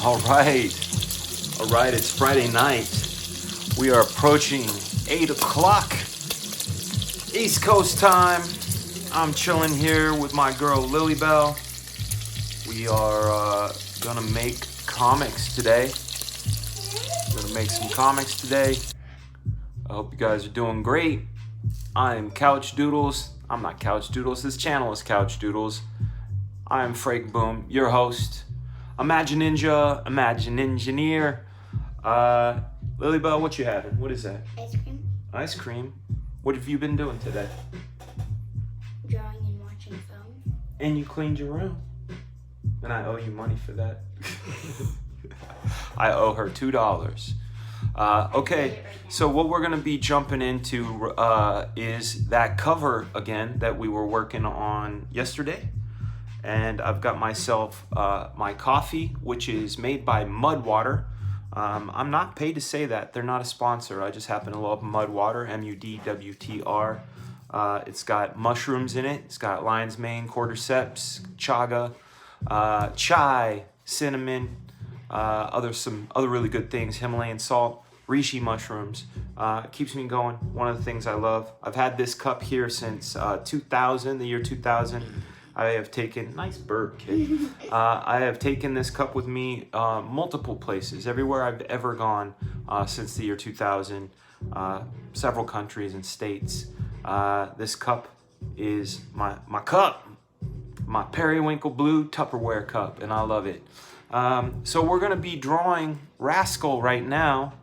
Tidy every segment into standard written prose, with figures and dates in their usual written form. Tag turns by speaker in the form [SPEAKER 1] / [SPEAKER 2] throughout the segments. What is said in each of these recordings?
[SPEAKER 1] All right. All right, it's Friday night. We are approaching 8 o'clock East Coast time. I'm chilling here with my girl Lilybell. We are gonna make comics today. We're gonna make some comics today. I hope you guys are doing great. I'm Couchdoodles. I'm not Couchdoodles. This channel is Couchdoodles. I am Frank Boom, your host. Imagine Ninja, Imagine Engineer. Lilybell, what you having? What is that?
[SPEAKER 2] Ice cream.
[SPEAKER 1] Ice cream. What have you been doing today?
[SPEAKER 2] Drawing and watching film.
[SPEAKER 1] And you cleaned your room. And I owe you money for that. I owe her $2. Okay, so what we're gonna be jumping into is that cover again that we were working on yesterday. And I've got myself my coffee, which is made by Mudwater. I'm not paid to say that. They're not a sponsor. I just happen to love Mudwater, MUDWTR. It's got mushrooms in it. It's got lion's mane, cordyceps, chaga, chai, cinnamon, some other really good things, Himalayan salt, reishi mushrooms. Keeps me going. One of the things I love. I've had this cup here since 2000, the year 2000. I have taken, nice bird, kid. I have taken this cup with me multiple places, everywhere I've ever gone since the year 2000, several countries and states. This cup is my cup, my periwinkle blue Tupperware cup, and I love it. So we're gonna be drawing Rascal right now.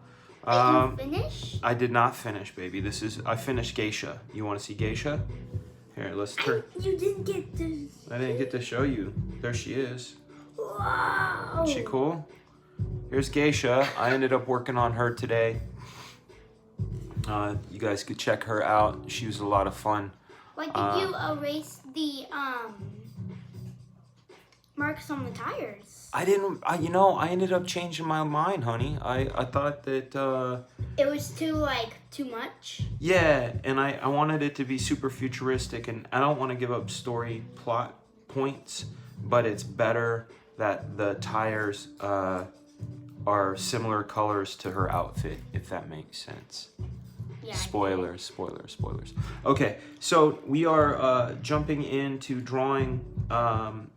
[SPEAKER 2] Did you finish?
[SPEAKER 1] I did not finish, baby. I finished Geisha. You wanna see Geisha? Here, let's turn.
[SPEAKER 2] You didn't get this.
[SPEAKER 1] I didn't get to show you. There she is.
[SPEAKER 2] Wow.
[SPEAKER 1] Is she cool? Here's Geisha. I ended up working on her today. You guys could check her out. She was a lot of fun.
[SPEAKER 2] Why did you erase the marks on the tires?
[SPEAKER 1] I ended up changing my mind, honey. I thought that...
[SPEAKER 2] It was too much?
[SPEAKER 1] Yeah, and I wanted it to be super futuristic, and I don't want to give up story plot points, but it's better that the tires are similar colors to her outfit, if that makes sense.
[SPEAKER 2] Yeah.
[SPEAKER 1] Spoilers. Okay, so we are jumping into drawing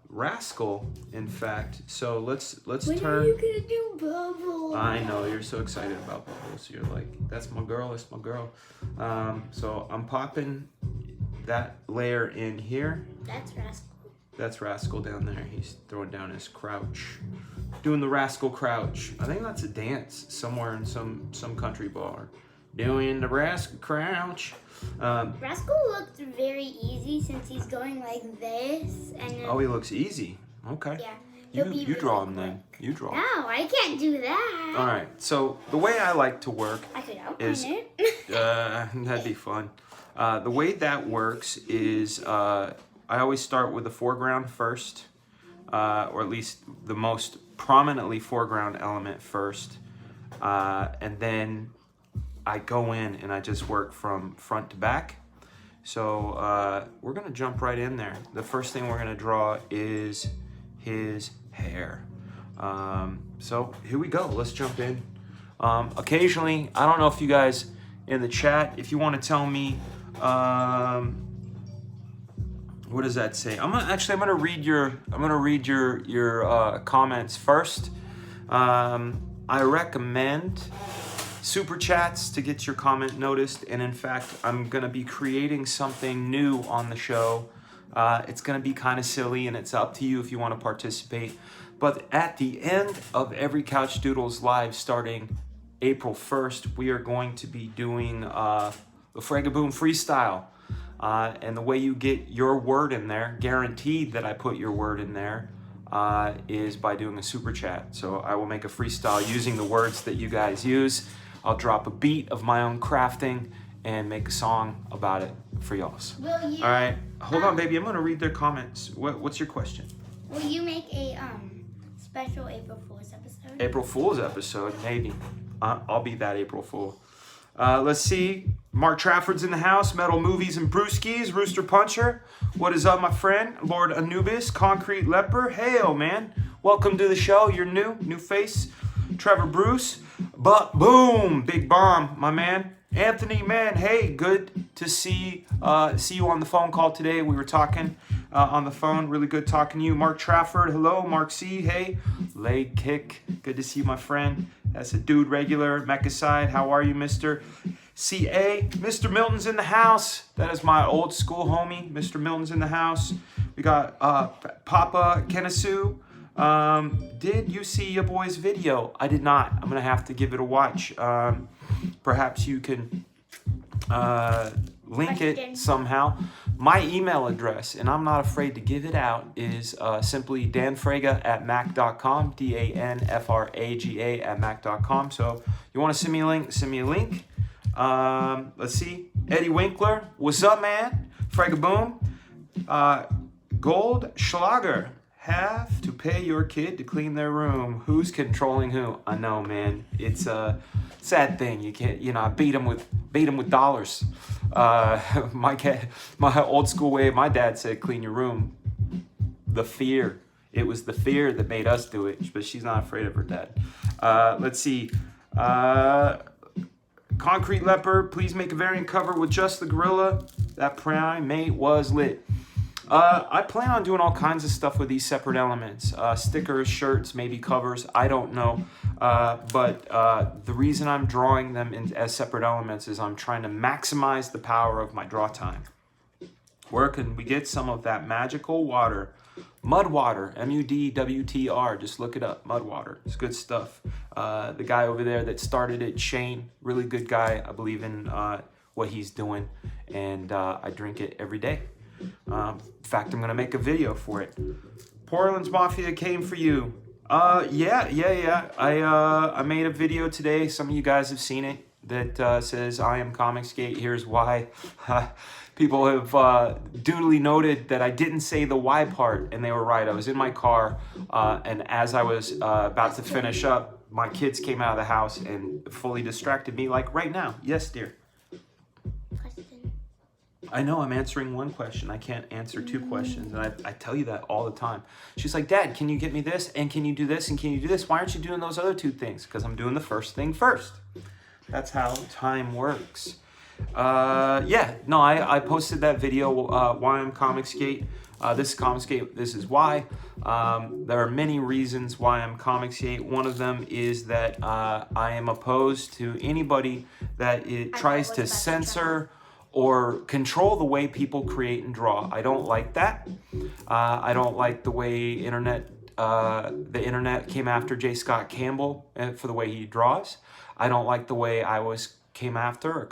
[SPEAKER 1] Rascal, in fact. So let's
[SPEAKER 2] when
[SPEAKER 1] turn.
[SPEAKER 2] Are you gonna do bubbles?
[SPEAKER 1] I know you're so excited about bubbles. You're like, that's my girl. That's my girl. So I'm popping that layer in here.
[SPEAKER 2] That's Rascal.
[SPEAKER 1] That's Rascal down there. He's throwing down his crouch, doing the Rascal crouch. I think that's a dance somewhere in some country bar. Doing the Rascal crouch.
[SPEAKER 2] Rascal looks very easy since he's going like this. And then,
[SPEAKER 1] Oh, he looks easy. Okay.
[SPEAKER 2] Yeah.
[SPEAKER 1] You draw him then. You draw.
[SPEAKER 2] No, I can't do that.
[SPEAKER 1] All right. So the way I like to work
[SPEAKER 2] I could outline it.
[SPEAKER 1] that'd be fun. The way that works is I always start with the foreground first, or at least the most prominently foreground element first, and then I go in and I just work from front to back. So we're gonna jump right in there. The first thing we're gonna draw is his hair. So here we go, let's jump in. Occasionally, I don't know if you guys in the chat, if you wanna tell me, what does that say? I'm gonna read your comments first. I recommend super chats to get your comment noticed, and in fact I'm gonna be creating something new on the show. It's gonna be kind of silly, and it's up to you if you want to participate, but at the end of every Couchdoodles live starting April 1st, we are going to be doing the Fragaboom freestyle, and the way you get your word in there, guaranteed that I put your word in there, is by doing a super chat. So I will make a freestyle using the words that you guys use. I'll drop a beat of my own crafting and make a song about it for y'all.
[SPEAKER 2] Will you?
[SPEAKER 1] All right, hold on, baby. I'm gonna read their comments. What's your question?
[SPEAKER 2] Will you make a special April Fool's episode?
[SPEAKER 1] April Fool's episode, maybe. I'll be that April Fool. Let's see. Mark Trafford's in the house. Metal Movies and Brewskis. Rooster Puncher. What is up, my friend? Lord Anubis. Concrete Leper. Hail, man. welcome to the show. You're new face. Trevor Bruce, but boom, big bomb, my man. Anthony, man, hey, good to see you on the phone call today. We were talking on the phone, really good talking to you. Mark Trafford, hello. Mark C, hey. Leg kick, good to see you, my friend. That's a dude regular. Mecca Side, how are you, Mr. CA? Mr. Milton's in the house. That is my old school homie. Mr. Milton's in the house. We got Papa Kenesu. Did you see your boy's video? I did not. I'm gonna have to give it a watch. Perhaps you can link it somehow. My email address, and I'm not afraid to give it out, is simply danfraga@mac.com, DANFRAGA@mac.com. So you want to send me a link? Send me a link. Let's see. Eddie Winkler, what's up, man? Frega Boom. Goldschlager. Have to pay your kid to clean their room. Who's controlling who? I know, man. It's a sad thing. You can't, I beat him with dollars. My old school way, my dad said, clean your room. The fear. It was the fear that made us do it, but she's not afraid of her dad. Let's see. Concrete Leopard, please make a variant cover with just the gorilla. That primate was lit. I plan on doing all kinds of stuff with these separate elements. Stickers, shirts, maybe covers, I don't know. But the reason I'm drawing them as separate elements is I'm trying to maximize the power of my draw time. Where can we get some of that magical water? Mud water, MUDWTR, just look it up, mud water. It's good stuff. The guy over there that started it, Shane, really good guy. I believe in what he's doing, and I drink it every day. In fact, I'm gonna make a video for it. Portland's Mafia came for you. Yeah. I made a video today. Some of you guys have seen it. That says I am Comicsgate. Here's why. People have duly noted that I didn't say the why part, and they were right. I was in my car, and as I was about to finish up, my kids came out of the house and fully distracted me, like right now. Yes, dear. I know I'm answering one question. I can't answer two questions. And I tell you that all the time. She's like, Dad, can you get me this? And can you do this? And can you do this? Why aren't you doing those other two things? Because I'm doing the first thing first. That's how time works. I posted that video, why I'm Comicsgate. This is Comicsgate. This is why. There are many reasons why I'm Comicsgate. One of them is that I am opposed to anybody that tries to censor or control the way people create and draw. I don't like that. I don't like the way the internet came after J. Scott Campbell for the way he draws. I don't like the way come after,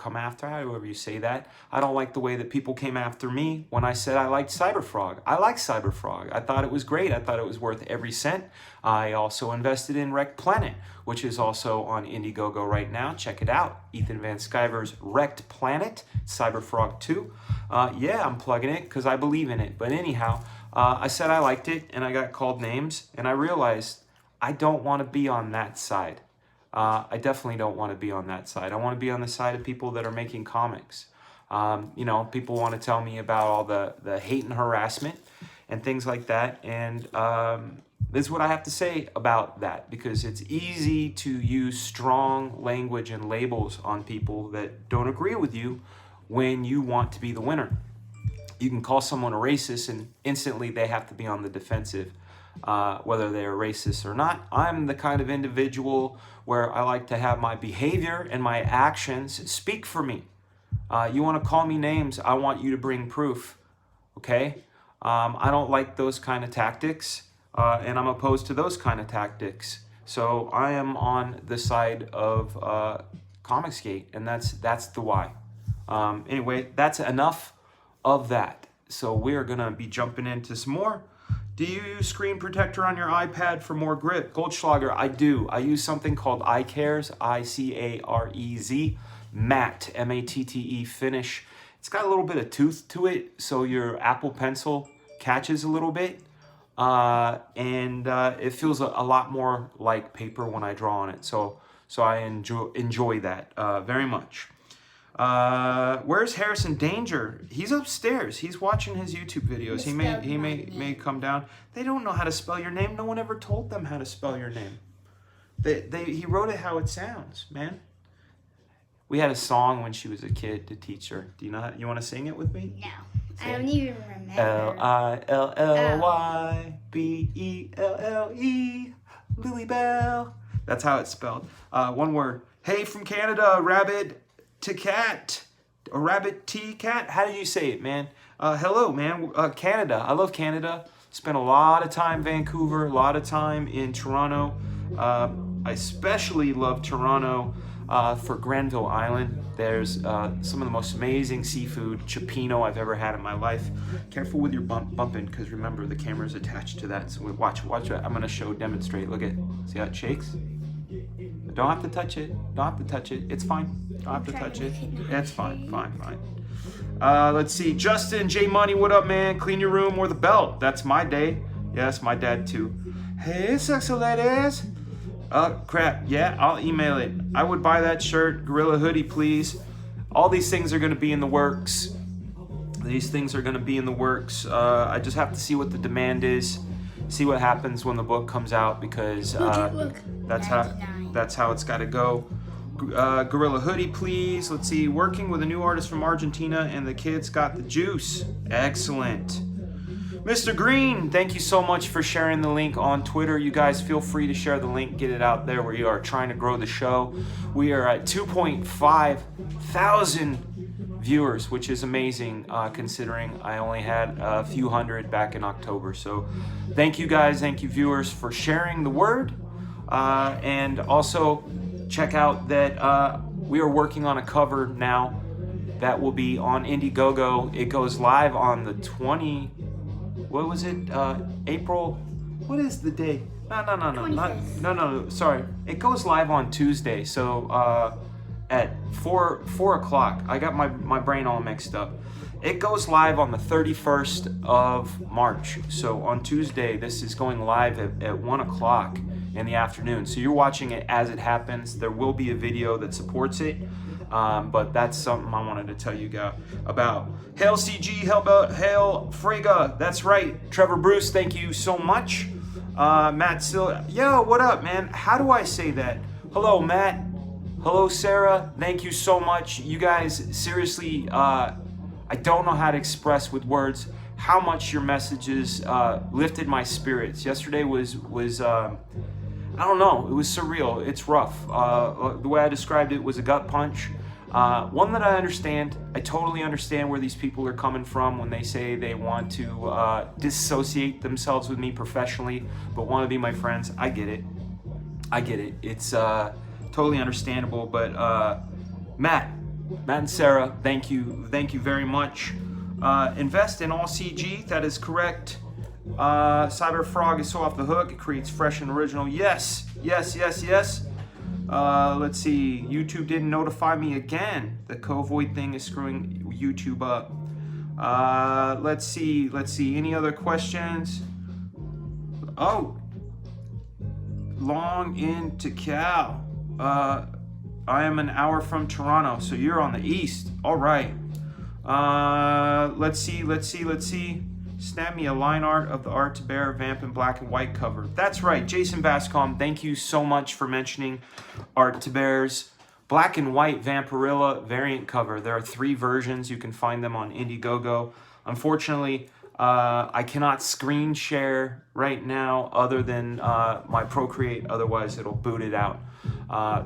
[SPEAKER 1] however you say that. I don't like the way that people came after me when I said I liked Cyberfrog. I like Cyberfrog. I thought it was great. I thought it was worth every cent. I also invested in Wrecked Planet, which is also on Indiegogo right now. Check it out. Ethan Van Sciver's Wrecked Planet, Cyberfrog 2. I'm plugging it because I believe in it. But anyhow, I said I liked it, and I got called names, and I realized I don't want to be on that side. I definitely don't want to be on that side. I want to be on the side of people that are making comics. People want to tell me about all the hate and harassment and things like that. And this is what I have to say about that, because it's easy to use strong language and labels on people that don't agree with you when you want to be the winner. You can call someone a racist and instantly they have to be on the defensive. Whether they're racist or not. I'm the kind of individual where I like to have my behavior and my actions speak for me. You want to call me names, I want you to bring proof, okay? I don't like those kind of tactics, and I'm opposed to those kind of tactics. So I am on the side of Comicsgate, and that's the why. Anyway, that's enough of that. So we're going to be jumping into some more. Do you use screen protector on your iPad for more grip? Goldschlager, I do. I use something called iCarez, ICAREZ, matte, M-A-T-T-E finish. It's got a little bit of tooth to it, so your Apple Pencil catches a little bit. And it feels a lot more like paper when I draw on it. So I enjoy that very much. Where's Harrison Danger? He's upstairs. He's watching his YouTube videos. He may come down. They don't know how to spell your name. No one ever told them how to spell your name. He wrote it how it sounds, man. We had a song when she was a kid to teach her. Do you know how, you want to sing it with me?
[SPEAKER 2] No. I don't even remember.
[SPEAKER 1] Lillybelle. Lily Bell. That's how it's spelled. One word. Hey, from Canada, rabbit to cat. A rabbit to cat. How do you say it, man? Hello, man. Canada. I love Canada. Spent a lot of time in Vancouver, a lot of time in Toronto. I especially love Toronto for Grenville Island. There's some of the most amazing seafood, cioppino I've ever had in my life. Careful with your bumping, because remember the camera's attached to that. So watch it. I'm gonna demonstrate. Look at, see how it shakes? Don't have to touch it. Don't have to touch it. It's fine. Don't have to touch it. It's fine. Fine. Let's see. Justin J Money, what up, man? Clean your room or the belt. That's my day. Yeah, that's my dad too. Hey, sexy ladies. Crap. Yeah, I'll email it. I would buy that shirt. Gorilla hoodie, please. All these things are going to be in the works. I just have to see what the demand is. See what happens when the book comes out, because that's how it's got to go. Gorilla hoodie, please. Let's see. Working with a new artist from Argentina, and the kids got the juice. Excellent. Mr. Green, thank you so much for sharing the link on Twitter. You guys feel free to share the link, get it out there. We are trying to grow the show. We are at 2.5 thousand viewers, which is amazing considering I only had a few hundred back in October. So thank you guys, thank you viewers for sharing the word. And also check out that we are working on a cover now that will be on Indiegogo. It goes live on the April, what is the day? No, sorry. It goes live on Tuesday, so at 4 o'clock. I got my brain all mixed up. It goes live on the 31st of March. So on Tuesday, this is going live at 1 o'clock in the afternoon. So you're watching it as it happens. There will be a video that supports it. But that's something I wanted to tell you guys about. Hail CG, hail Frega. That's right. Trevor Bruce, thank you so much. Matt Sill, yo, what up, man? How do I say that? Hello, Matt. Hello, Sarah. Thank you so much. You guys, seriously, I don't know how to express with words how much your messages lifted my spirits. Yesterday was I don't know, it was surreal. It's rough. The way I described it was a gut punch. One that I understand. I totally understand where these people are coming from when they say they want to dissociate themselves with me professionally, but want to be my friends. I get it. It's totally understandable. But Matt and Sarah, thank you very much. Invest in all CG. That is correct. Cyber Frog is so off the hook. It creates fresh and original. Yes. Let's see. YouTube didn't notify me again. The Covoid thing is screwing YouTube up. Let's see. Any other questions? Oh. Long into Cal. I am an hour from Toronto, so you're on the east. All right. Let's see. Snap me a line art of the Art to Bear Vamp in black and white cover. That's right, Jason Bascom, thank you so much for mentioning Art to Bear's black and white Vampirilla variant cover. There are 3 versions. You can find them on Indiegogo. Unfortunately, I cannot screen share right now other than my Procreate, otherwise it'll boot it out.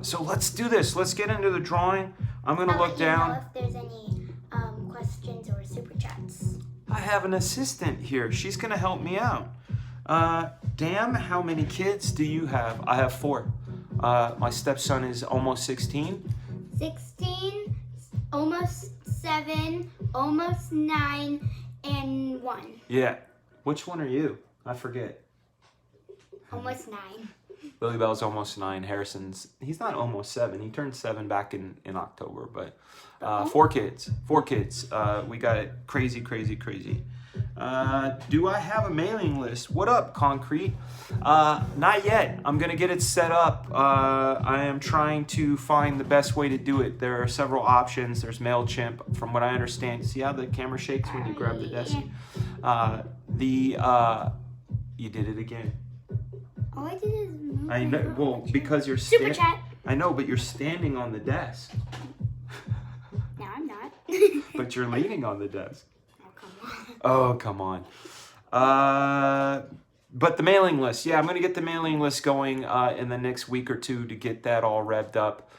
[SPEAKER 1] So let's do this. Let's get into the drawing. I'm going to look down.
[SPEAKER 2] Know if there's any questions or super chats.
[SPEAKER 1] I have an assistant here. She's going to help me out. Damn, how many kids do you have? I have 4. My stepson is almost 16.
[SPEAKER 2] 16, almost 7, almost 9, and 1.
[SPEAKER 1] Yeah. Which one are you? I forget.
[SPEAKER 2] Almost 9.
[SPEAKER 1] Lily Bell's almost 9. Harrison's, he's not almost 7. He turned 7 back in October, but 4 kids. We got it crazy. Do I have a mailing list? What up, Concrete? Not yet. I'm gonna get it set up. I am trying to find the best way to do it. There are several options. There's MailChimp, from what I understand. See how the camera shakes when you grab the desk? You did it again.
[SPEAKER 2] All I did is move.
[SPEAKER 1] I know. Well, because you're
[SPEAKER 2] Super chat.
[SPEAKER 1] I know, but you're standing on the desk.
[SPEAKER 2] No, I'm not.
[SPEAKER 1] But you're leaning on the desk.
[SPEAKER 2] Oh, come on.
[SPEAKER 1] Oh, come on. But the mailing list, yeah, I'm going to get the mailing list going in the next week or two to get that all revved up.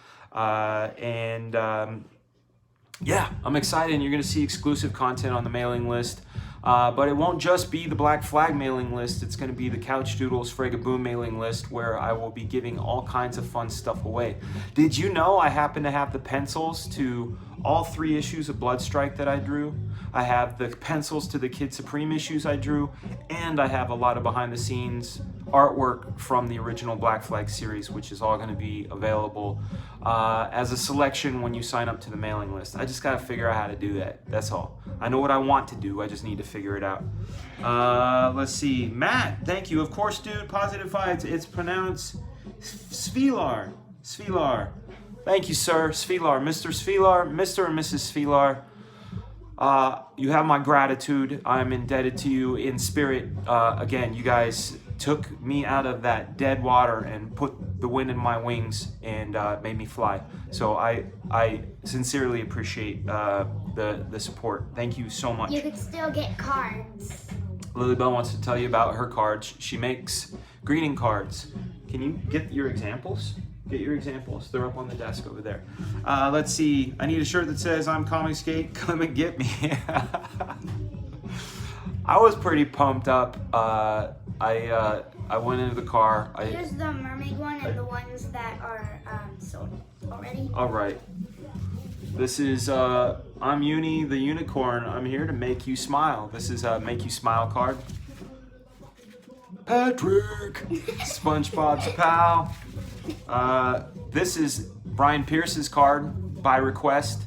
[SPEAKER 1] Yeah, I'm excited. And you're going to see exclusive content on the mailing list. But it won't just be the Black Flag mailing list. It's going to be the Couchdoodles Frigaboom mailing list, where I will be giving all kinds of fun stuff away. Did you know I happen to have the pencils to all 3 issues of Bloodstrike that I drew? I have the pencils to the Kid Supreme issues I drew, and I have a lot of behind-the-scenes artwork from the original Black Flag series, which is all going to be available as a selection when you sign up to the mailing list. I just got to figure out how to do that. That's all. I know what I want to do. I just need to figure it out. Let's see. Matt, thank you. Of course, dude. Positive vibes. It's pronounced Svilar. Svilar. Thank you, sir. Svilar. Mr. Svilar. Mr. and Mrs. Svilar. You have my gratitude. I'm indebted to you in spirit. Again, you guys took me out of that dead water and put the wind in my wings and made me fly. So I sincerely appreciate the support. Thank you so much.
[SPEAKER 2] You could still get cards.
[SPEAKER 1] Lilybell wants to tell you about her cards. She makes greeting cards. Can you get your examples? Get your examples. They're up on the desk over there. Let's see. I need a shirt that says "I'm Comic Skate. Come and get me." I was pretty pumped up. I went into the car.
[SPEAKER 2] Here's the mermaid one and the ones that are sold already.
[SPEAKER 1] All right. This is I'm Uni the Unicorn. I'm here to make you smile. This is a Make You Smile card. Patrick, SpongeBob's pal. This is Brian Pierce's card by request.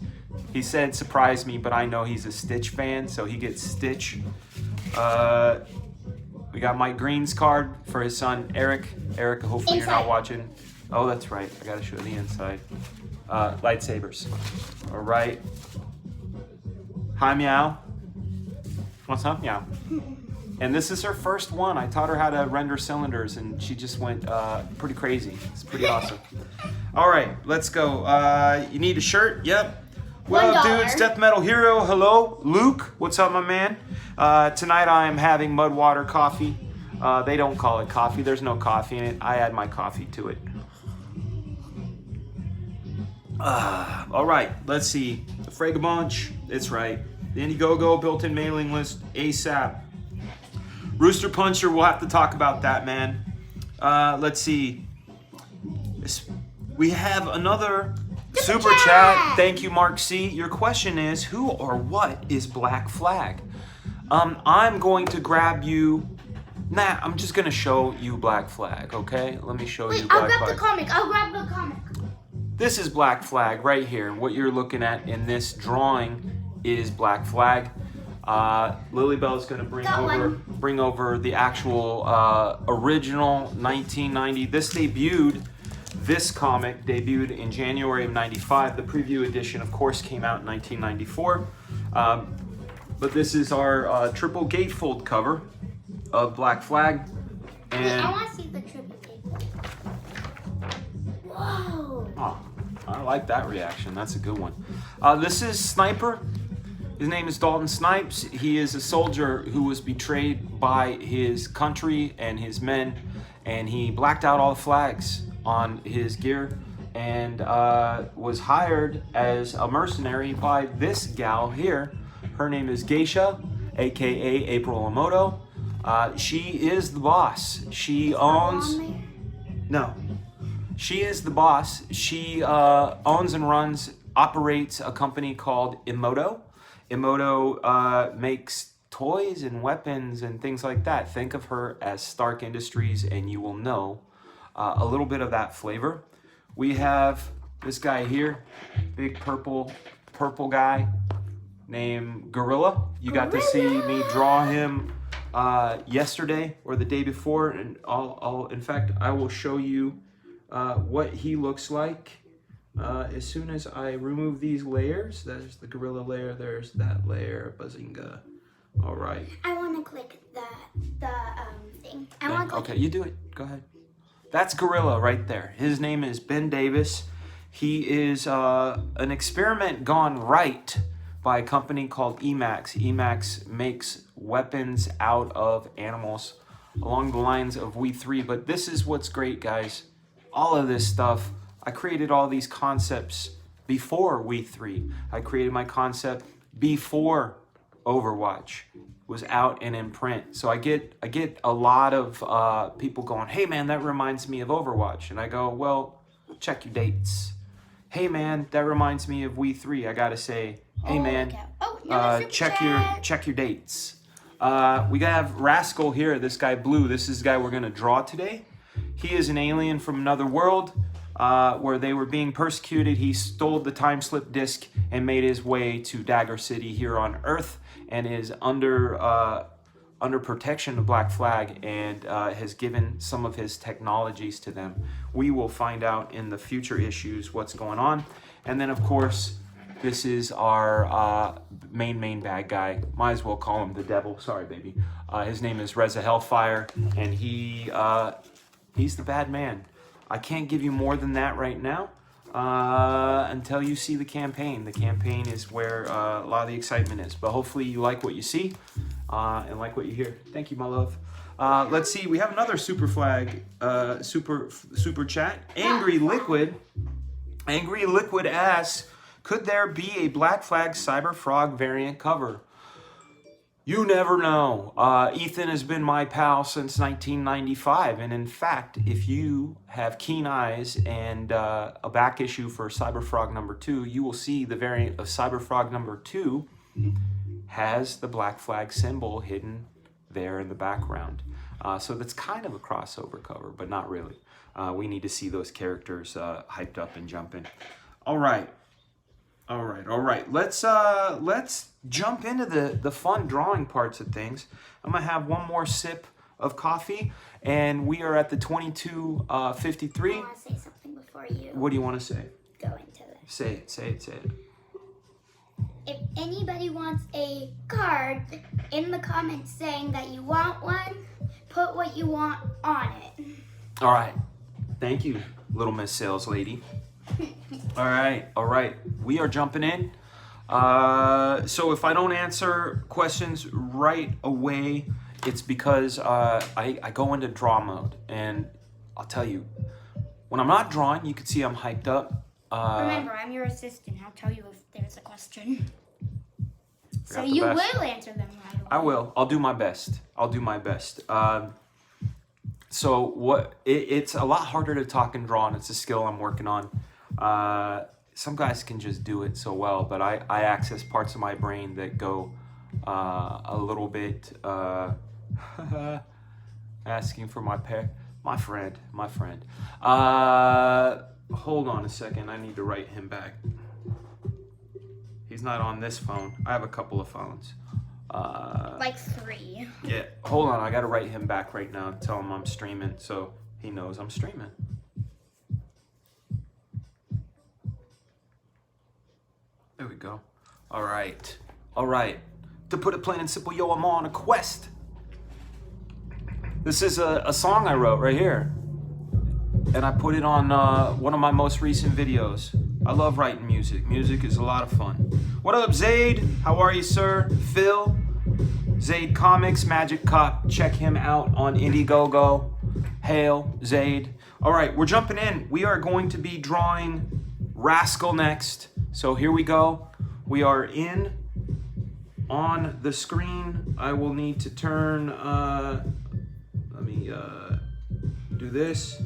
[SPEAKER 1] He said surprise me, but I know he's a Stitch fan, so he gets Stitch. We got Mike Green's card for his son Eric. Eric, hopefully you're not watching. Oh, that's right. I gotta show the inside. Lightsabers. All right. Hi, Meow. What's up, Meow? And this is her first one. I taught her how to render cylinders, and she just went pretty crazy. It's pretty awesome. All right, let's go. You need a shirt? Yep. Well,
[SPEAKER 2] $1.
[SPEAKER 1] dudes, Death Metal Hero, hello. Luke, what's up, my man? Tonight I am having Mudwater coffee. They don't call it coffee. There's no coffee in it. I add my coffee to it. All right, let's see. The Fragabunch, it's right. The Indiegogo built-in mailing list, ASAP. Rooster Puncher, we'll have to talk about that, man. Let's see. We have another super chat. Thank you, Mark C. Your question is, who or what is Black Flag? I'm going to grab you. Nah, I'm just going to show you Black Flag, okay? Let me show you Black Flag.
[SPEAKER 2] I'll grab the comic. I'll grab the comic.
[SPEAKER 1] This is Black Flag right here. What you're looking at in this drawing is Black Flag. Lilybell is going to bring over the actual original 1990. This comic debuted in January of '95. The preview edition, of course, came out in 1994. But this is our triple gatefold cover of Black Flag. And
[SPEAKER 2] Wait, I want to see the triple gatefold. Whoa!
[SPEAKER 1] Oh, I like that reaction. That's a good one. This is Sniper. His name is Dalton Snipes. He is a soldier who was betrayed by his country and his men, and he blacked out all the flags on his gear and was hired as a mercenary by this gal here. Her name is Geisha, aka April Emoto. She is the boss. She owns... No. She is the boss. She owns and operates a company called Emoto. Emoto makes toys and weapons and things like that. Think of her as Stark Industries and you will know a little bit of that flavor. We have this guy here, big purple guy. named Gorilla. You got to see me draw him yesterday or the day before, and in fact, I will show you what he looks like as soon as I remove these layers. There's the Gorilla layer, there's that layer, Bazinga. All right.
[SPEAKER 2] I want to click the thing.
[SPEAKER 1] Okay, you do it. Go ahead. That's Gorilla right there. His name is Ben Davis. He is an experiment gone right by a company called Emax. Emax makes weapons out of animals along the lines of We3. But this is what's great, guys. All of this stuff, I created all these concepts before We3. I created my concept before Overwatch was out and in print. So I get a lot of people going, hey man, that reminds me of Overwatch. And I go, well, check your dates. Hey man, that reminds me of We3. I gotta say, hey man, check your dates. We have Rascal here, this guy Blue. This is the guy we're gonna draw today. He is an alien from another world where they were being persecuted. He stole the time slip disc and made his way to Dagger City here on Earth, and is under protection of Black Flag, and has given some of his technologies to them. We will find out in the future issues what's going on. And then, of course, this is our main bad guy. Might as well call him the devil. Sorry, baby. His name is Reza Hellfire, and he's the bad man. I can't give you more than that right now until you see the campaign. The campaign is where a lot of the excitement is. But hopefully you like what you see and like what you hear. Thank you, my love. Let's see. We have another super chat. Angry Liquid asks, could there be a Black Flag Cyber Frog variant cover? You never know. Ethan has been my pal since 1995, and in fact, if you have keen eyes and a back issue for Cyber Frog number 2, you will see the variant of Cyber Frog number 2 has the Black Flag symbol hidden there in the background. So that's kind of a crossover cover, but not really. We need to see those characters hyped up and jumping. All right. Let's jump into the fun drawing parts of things. I'm gonna have one more sip of coffee, and we are at the 22:53.
[SPEAKER 2] I want to say something before you.
[SPEAKER 1] What do you want to say?
[SPEAKER 2] Go into this.
[SPEAKER 1] Say it.
[SPEAKER 2] If anybody wants a card in the comments saying that you want one, put what you want on it.
[SPEAKER 1] All right. Thank you, little Miss Sales Lady. All right. We are jumping in. So if I don't answer questions right away, it's because I go into draw mode. And I'll tell you, when I'm not drawing, you can see I'm hyped up.
[SPEAKER 2] Remember, I'm your assistant. I'll tell you if there's a question. So you will answer them right away.
[SPEAKER 1] I will. I'll do my best. So what? It's a lot harder to talk and draw, and it's a skill I'm working on. Some guys can just do it so well, but I access parts of my brain that go a little bit asking for my friend. Hold on a second. I need to write him back. He's not on this phone. I have a couple of phones.
[SPEAKER 2] Like 3.
[SPEAKER 1] Yeah. Hold on. I got to write him back right now and tell him I'm streaming, so he knows I'm streaming. There we go. All right. To put it plain and simple, yo, I'm on a quest. This is a song I wrote right here. And I put it on one of my most recent videos. I love writing music. Music is a lot of fun. What up, Zaid? How are you, sir? Phil? Zaid Comics, Magic Cop. Check him out on Indiegogo. Hail, Zaid. All right, we're jumping in. We are going to be drawing Rascal next. So here we go. We are in on the screen. I will need to turn, let me do this.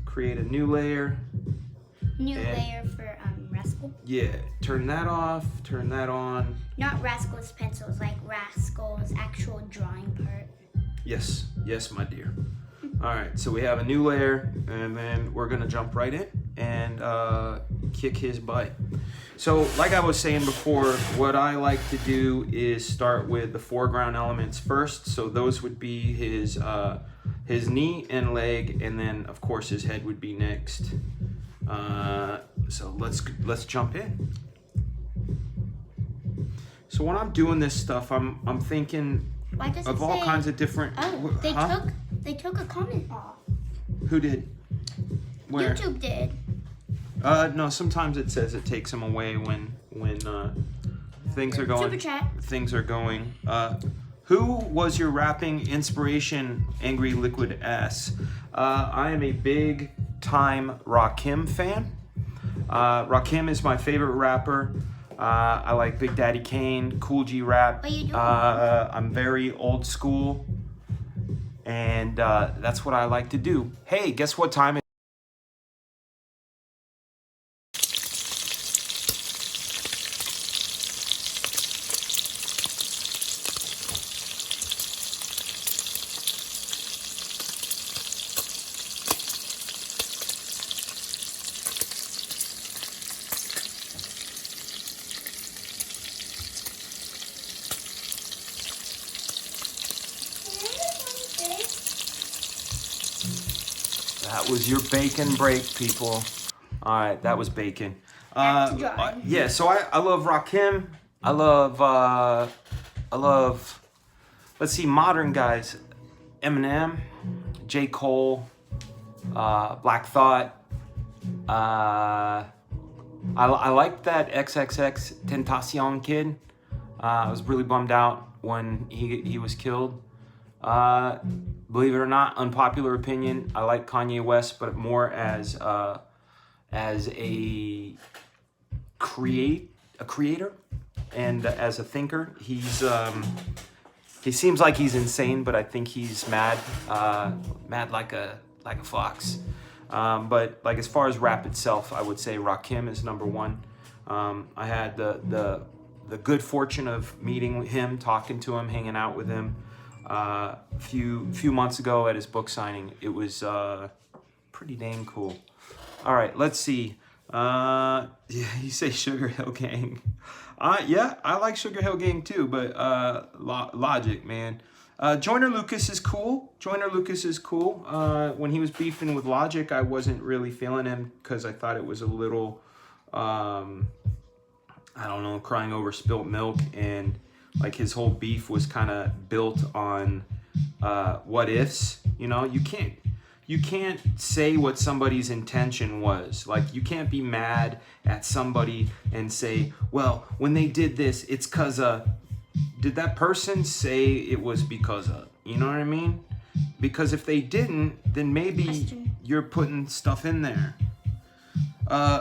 [SPEAKER 1] Create a new layer.
[SPEAKER 2] Layer for Rascal?
[SPEAKER 1] Yeah, turn that off, turn that on.
[SPEAKER 2] Not Rascal's pencils, like Rascal's actual drawing part.
[SPEAKER 1] Yes, my dear. All right, so we have a new layer, and then we're gonna jump right in and kick his butt. So like I was saying before, what I like to do is start with the foreground elements first. So those would be his knee and leg, and then of course his head would be next. So let's jump in. So when I'm doing this stuff, I'm thinking of all kinds of different.
[SPEAKER 2] Oh, they took a comment off.
[SPEAKER 1] Who did? Where?
[SPEAKER 2] YouTube did.
[SPEAKER 1] No. Sometimes it says it takes them away when things are going.
[SPEAKER 2] Super chat.
[SPEAKER 1] Things are going. Who was your rapping inspiration? Angry Liquid Ass. I am a big time Rakim fan. Rakim is my favorite rapper. I like Big Daddy Kane, Cool G rap.
[SPEAKER 2] What are you doing?
[SPEAKER 1] I'm very old school, and that's what I like to do. Hey, guess what time it is? That was your bacon break, people. All right, that was bacon. Yeah, so I love Rakim. I love, let's see, modern guys. Eminem, J. Cole, Black Thought. I liked that XXX Tentacion kid. I was really bummed out when he was killed. Believe it or not, unpopular opinion, I like Kanye West, but more as a creator and as a thinker. He seems like he's insane, but I think he's mad like a fox. But like as far as rap itself, I would say Rakim is number one. I had the good fortune of meeting him, talking to him, hanging out with him a few months ago at his book signing. It was pretty dang cool. All right, let's see. Yeah, you say Sugar Hill Gang. Yeah, I like Sugar Hill Gang too, but Logic, man. Joyner Lucas is cool. When he was beefing with Logic, I wasn't really feeling him because I thought it was a little, I don't know, crying over spilt milk, and like his whole beef was kind of built on what ifs. You know, you can't say what somebody's intention was. Like, you can't be mad at somebody and say, well, when they did this, it's cause did that person say it was because of? You know what I mean? Because if they didn't, then maybe you're putting stuff in there.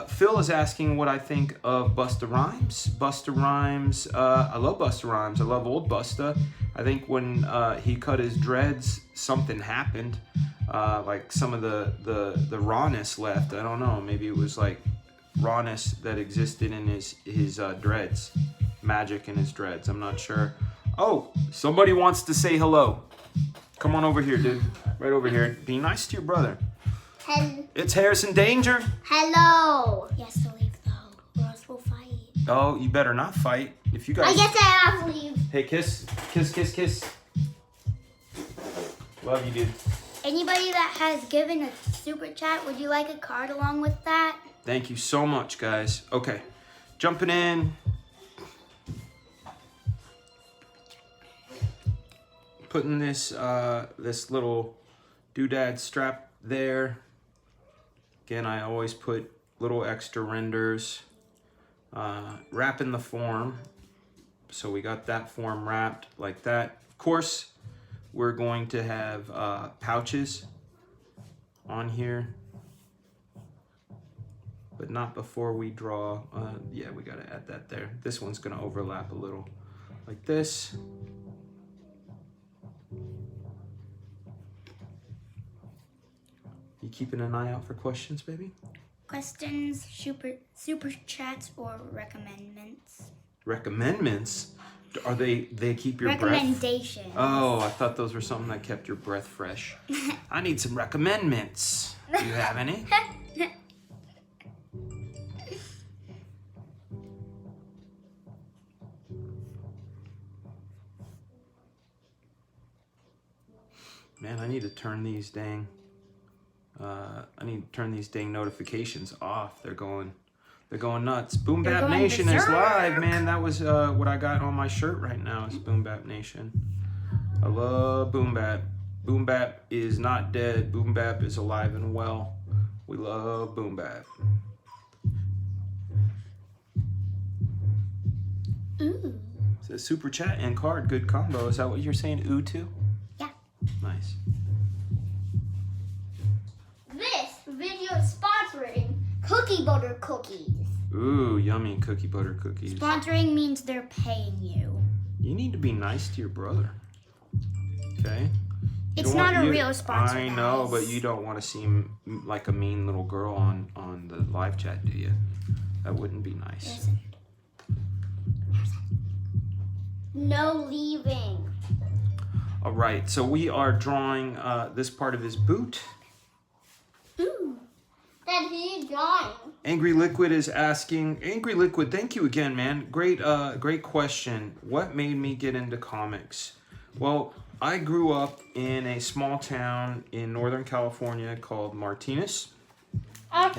[SPEAKER 1] Phil is asking what I think of Busta Rhymes. Busta Rhymes, I love Busta Rhymes. I love old Busta. I think when he cut his dreads, something happened. Like some of the rawness left. I don't know. Maybe it was like rawness that existed in his dreads. Magic in his dreads. I'm not sure. Oh, somebody wants to say hello. Come on over here, dude. Right over here. Be nice to your brother.
[SPEAKER 2] Hello.
[SPEAKER 1] It's Harrison Danger.
[SPEAKER 2] Hello. Yes, to leave though, or else we'll fight.
[SPEAKER 1] Oh, you better not fight. If you guys.
[SPEAKER 2] I guess I have to leave.
[SPEAKER 1] Hey, kiss. Love you, dude.
[SPEAKER 2] Anybody that has given a super chat, would you like a card along with that?
[SPEAKER 1] Thank you so much, guys. Okay, jumping in. Putting this this little doodad strap there. Again, I always put little extra renders. Wrapping the form. So we got that form wrapped like that. Of course, we're going to have pouches on here, but not before we draw. Yeah, we gotta add that there. This one's gonna overlap a little like this. You keeping an eye out for questions, baby?
[SPEAKER 2] Questions, super chats, or recommendments?
[SPEAKER 1] Recommendments? Are they keep your breath?
[SPEAKER 2] Recommendations.
[SPEAKER 1] Oh, I thought those were something that kept your breath fresh. I need some recommendments. Do you have any? Man, I need to turn these dang notifications off. They're going nuts. Boom Bap Nation is live, man. That was what I got on my shirt right now is Boom Bap Nation. I love Boom Bap. Boom Bap is not dead. Boom Bap is alive and well. We love Boom Bap.
[SPEAKER 2] Ooh.
[SPEAKER 1] It says super chat and card, good combo. Is that what you're saying? Ooh too?
[SPEAKER 2] Yeah.
[SPEAKER 1] Nice.
[SPEAKER 2] This video is sponsoring cookie butter cookies.
[SPEAKER 1] Ooh, yummy cookie butter cookies.
[SPEAKER 2] Sponsoring means they're paying you.
[SPEAKER 1] You need to be nice to your brother. Okay?
[SPEAKER 2] It's not a real sponsor.
[SPEAKER 1] I know, but you don't want to seem like a mean little girl on the live chat, do you? That wouldn't be nice.
[SPEAKER 2] Listen. No leaving.
[SPEAKER 1] All right, so we are drawing this part of his boot.
[SPEAKER 2] Ooh. That he's drawing.
[SPEAKER 1] Angry Liquid is asking. Angry Liquid, thank you again, man. Great question. What made me get into comics? Well, I grew up in a small town in Northern California called Martinez. And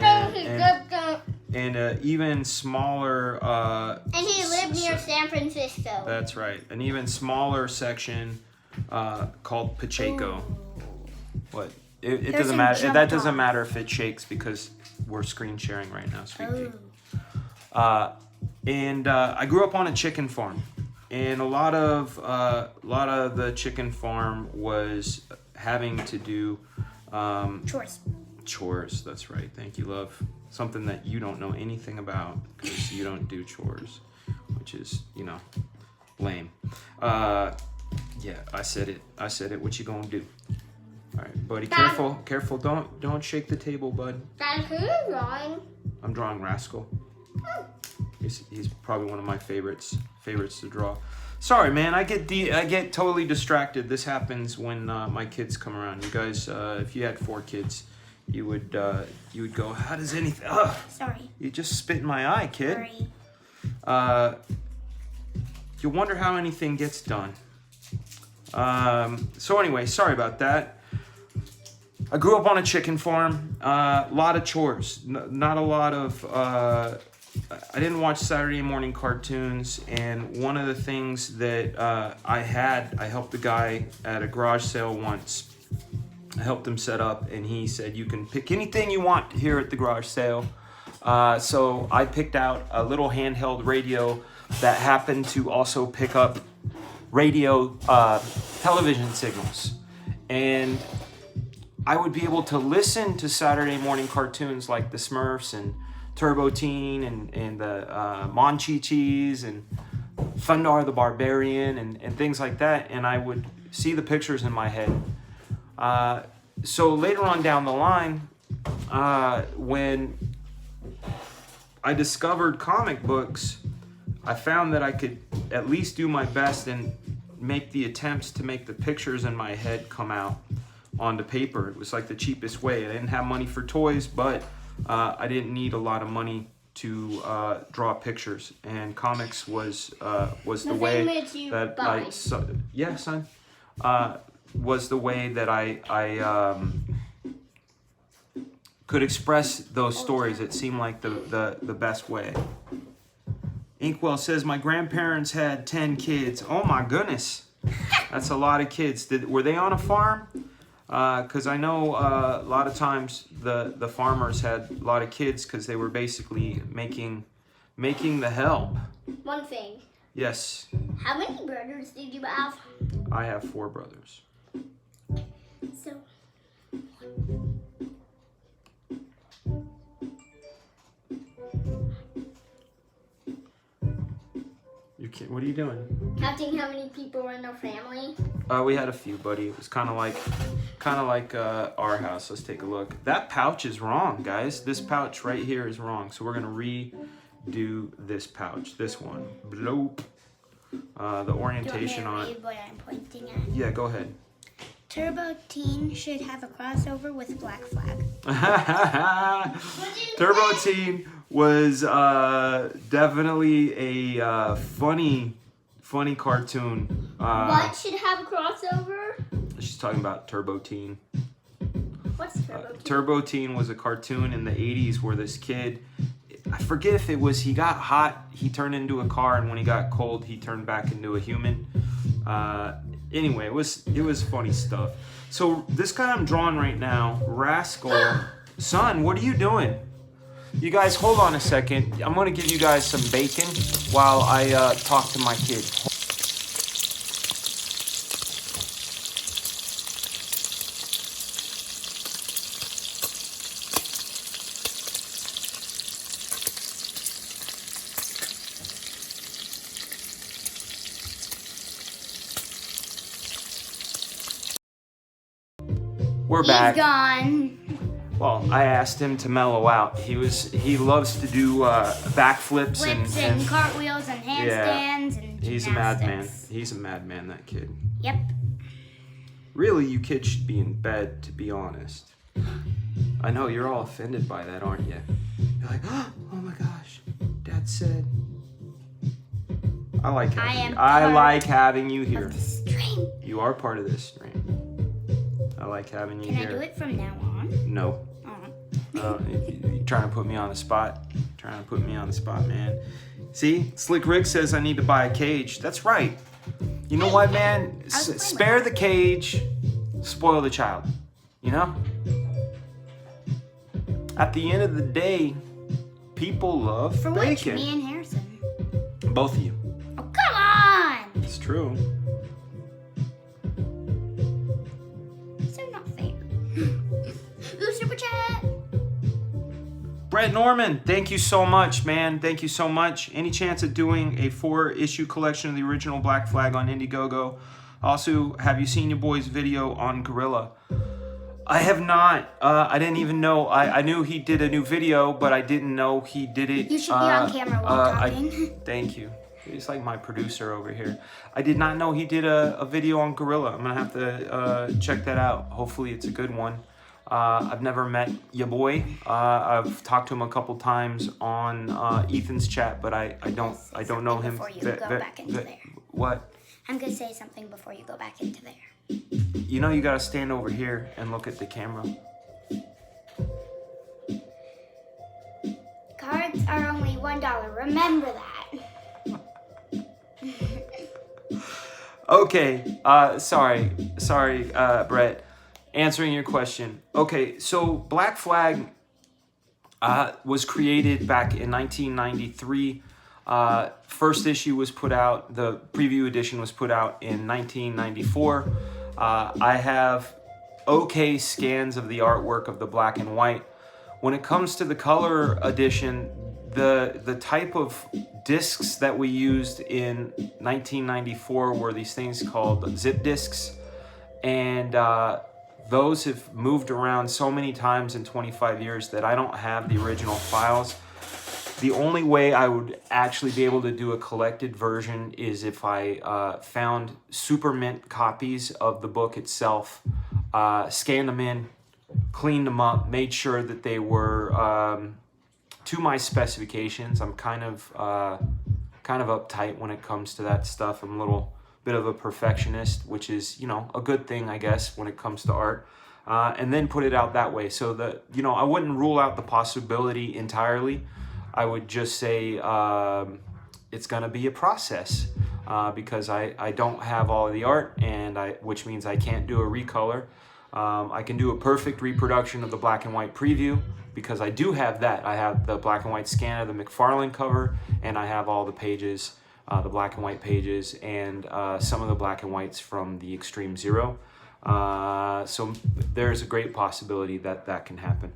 [SPEAKER 1] an even smaller...
[SPEAKER 2] and he lived near San Francisco.
[SPEAKER 1] That's right. An even smaller section called Pacheco.
[SPEAKER 2] Ooh.
[SPEAKER 1] What? It doesn't matter. That doesn't matter if it shakes because we're screen sharing right now, sweet pea. And I grew up on a chicken farm. And a lot of the chicken farm was having to do... Chores, that's right. Thank you, love. Something that you don't know anything about because you don't do chores, which is, lame. Yeah, I said it. What you gonna do? All right, buddy, careful. Don't shake the table, bud.
[SPEAKER 2] Dad, who are you drawing?
[SPEAKER 1] I'm drawing Rascal. He's probably one of my favorites to draw. Sorry, man. I get totally distracted. This happens when my kids come around. You guys, if you had 4 kids, you would go, how does anything?
[SPEAKER 2] Sorry.
[SPEAKER 1] You just spit in my eye, kid.
[SPEAKER 2] Sorry.
[SPEAKER 1] You wonder how anything gets done. So anyway, sorry about that. I grew up on a chicken farm. A lot of chores. Not a lot of... I didn't watch Saturday morning cartoons, and one of the things that I helped a guy at a garage sale once. I helped him set up, and he said, you can pick anything you want here at the garage sale. So I picked out a little handheld radio that happened to also pick up radio television signals. And I would be able to listen to Saturday morning cartoons like the Smurfs and Turbo Teen and the Monchichis and Thundar the Barbarian and things like that. And I would see the pictures in my head. So later on down the line, when I discovered comic books, I found that I could at least do my best and make the attempts to make the pictures in my head come out onto paper. It was like the cheapest way. I didn't have money for toys, but I didn't need a lot of money to draw pictures, and comics was the way that yeah, son. Was the way that I could express those stories. It seemed like the best way. Inkwell says, my grandparents had 10 kids. Oh my goodness. That's a lot of kids. Were they on a farm? Because I know a lot of times the farmers had a lot of kids because they were basically making the help.
[SPEAKER 2] One thing.
[SPEAKER 1] Yes.
[SPEAKER 2] How many brothers did you have?
[SPEAKER 1] I have 4 brothers.
[SPEAKER 2] So.
[SPEAKER 1] What are you doing?
[SPEAKER 2] Counting how many people were in our family.
[SPEAKER 1] We had a few, buddy. It was kind of like our house. Let's take a look. That pouch is wrong, guys. This pouch right here is wrong. So we're gonna redo this pouch. This one. Bloop. The orientation on it.
[SPEAKER 2] What I'm pointing at?
[SPEAKER 1] Yeah, go ahead.
[SPEAKER 2] Turbo Teen should have a crossover with Black Flag.
[SPEAKER 1] Turbo Teen was definitely a funny cartoon.
[SPEAKER 2] What should have a crossover?
[SPEAKER 1] She's talking about Turbo Teen.
[SPEAKER 2] What's Turbo Teen?
[SPEAKER 1] Turbo Teen was a cartoon in the 80s where this kid, I forget if it was he got hot, he turned into a car, and when he got cold, he turned back into a human. Anyway, it was funny stuff. So this guy I'm drawing right now, Rascal. Son, what are you doing? You guys, hold on a second. I'm going to give you guys some bacon while I talk to my kid. We're back.
[SPEAKER 2] He's gone.
[SPEAKER 1] Well, I asked him to mellow out. He loves to do backflips
[SPEAKER 2] Flips and cartwheels and handstands and
[SPEAKER 1] he's a madman.
[SPEAKER 2] gymnastics.
[SPEAKER 1] He's a madman, that kid.
[SPEAKER 2] Yep.
[SPEAKER 1] Really, you kids should be in bed, to be honest. I know, you're all offended by that, aren't you? You're like, oh my gosh, Dad said. I like having you here.
[SPEAKER 2] Of the stream.
[SPEAKER 1] You are part of this stream. I like having you
[SPEAKER 2] Can
[SPEAKER 1] here.
[SPEAKER 2] I do it from now on?
[SPEAKER 1] No. You trying to put me on the spot? Trying to put me on the spot, man. See, Slick Rick says I need to buy a cage. That's right. You know what, man? Spare the cage, spoil the child. You know? At the end of the day, people love
[SPEAKER 2] For
[SPEAKER 1] bacon.
[SPEAKER 2] which? Me and Harrison.
[SPEAKER 1] Both of you.
[SPEAKER 2] Oh, come on!
[SPEAKER 1] It's true.
[SPEAKER 2] So not fair. Ooh, super chat!
[SPEAKER 1] Brett Norman, thank you so much, man. Thank you so much. Any chance of doing a 4-issue collection of the original Black Flag on Indiegogo? Also, have you seen your boy's video on Gorilla? I have not. I didn't even know. I knew he did a new video, but I didn't know he did it.
[SPEAKER 2] You should be on camera while talking.
[SPEAKER 1] Thank you. He's like my producer over here. I did not know he did a video on Gorilla. I'm going to have to check that out. Hopefully it's a good one. I've never met your boy. I've talked to him a couple times on Ethan's chat, but I don't know him.
[SPEAKER 2] Before you go back into there.
[SPEAKER 1] What?
[SPEAKER 2] I'm going to say something before you go back into there.
[SPEAKER 1] You know you gotta stand over here and look at the camera.
[SPEAKER 2] Cards are only $1. Remember that.
[SPEAKER 1] Okay, sorry, Brett. Answering your question. Okay, so Black Flag was created back in 1993. First issue was put out, the preview edition was put out in 1994. I have okay scans of the artwork of the black and white. When it comes to the color edition, the type of discs that we used in 1994 were these things called zip discs, and those have moved around so many times in 25 years that I don't have the original files. The only way I would actually be able to do a collected version is if I found super mint copies of the book itself, scanned them in, cleaned them up, made sure that they were to my specifications. I'm kind of uptight when it comes to that stuff. I'm a little bit of a perfectionist, which is, you know, a good thing, I guess, when it comes to art. And then put it out that way. So that, you know, I wouldn't rule out the possibility entirely. I would just say it's gonna be a process because I don't have all of the art, and which means I can't do a recolor. I can do a perfect reproduction of the black and white preview because I do have that. I have the black and white scan of the McFarlane cover, and I have all the pages, the black and white pages, and some of the black and whites from the Extreme Zero. So there's a great possibility that that can happen.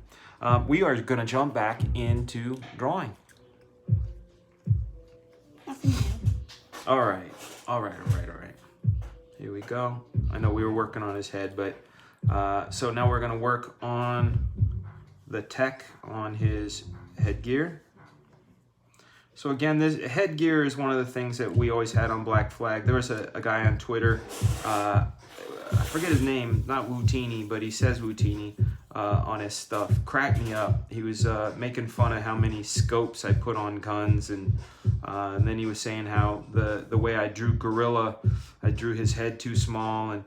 [SPEAKER 1] We are going to jump back into drawing.
[SPEAKER 2] Nothing new.
[SPEAKER 1] All right. Here we go. I know we were working on his head, but so now we're going to work on the tech on his headgear. So again, this headgear is one of the things that we always had on Black Flag. There was a guy on Twitter, I forget his name, not Wootini, but he says Wootini. on his stuff. Cracked me up. He was making fun of how many scopes I put on guns, and then he was saying how the way I drew Gorilla, I drew his head too small, and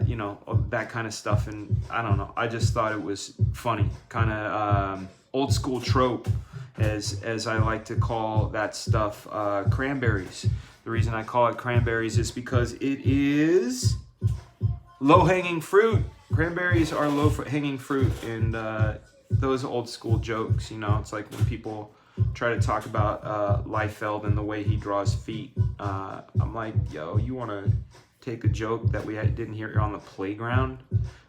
[SPEAKER 1] you know, that kind of stuff. And I don't know, I just thought it was funny, kind of old school trope, as I like to call that stuff, cranberries. The reason I call it cranberries is because it is low-hanging fruit. Cranberries are low-hanging fruit, and those old school jokes, you know, it's like when people try to talk about Liefeld and the way he draws feet. I'm like, yo, you want to take a joke that we didn't hear on the playground?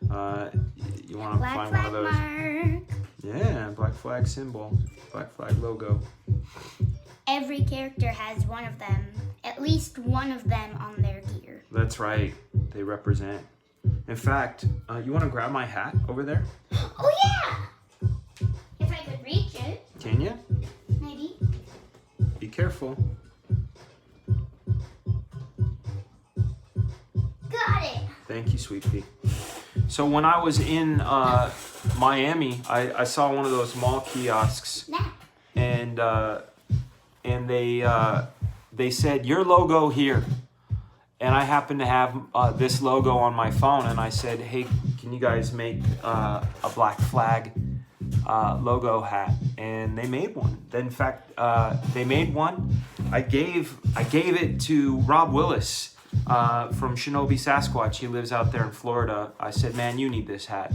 [SPEAKER 1] You want to find one of those?
[SPEAKER 2] Mark.
[SPEAKER 1] Yeah, black flag symbol, black flag logo.
[SPEAKER 2] Every character has one of them, at least one of them on their gear.
[SPEAKER 1] That's right. They represent. In fact, you want to grab my hat over there?
[SPEAKER 2] Oh yeah! If I could reach it.
[SPEAKER 1] Can you?
[SPEAKER 2] Maybe.
[SPEAKER 1] Be careful.
[SPEAKER 2] Got it.
[SPEAKER 1] Thank you, sweet pea. So when I was in Miami, I saw one of those mall kiosks, and they said your logo here, and I happened to have this logo on my phone, and I said, hey, can you guys make a black flag logo hat? And they made one. In fact, they made one. I gave it to Rob Willis from Shinobi Sasquatch. He lives out there in Florida. I said, man, you need this hat.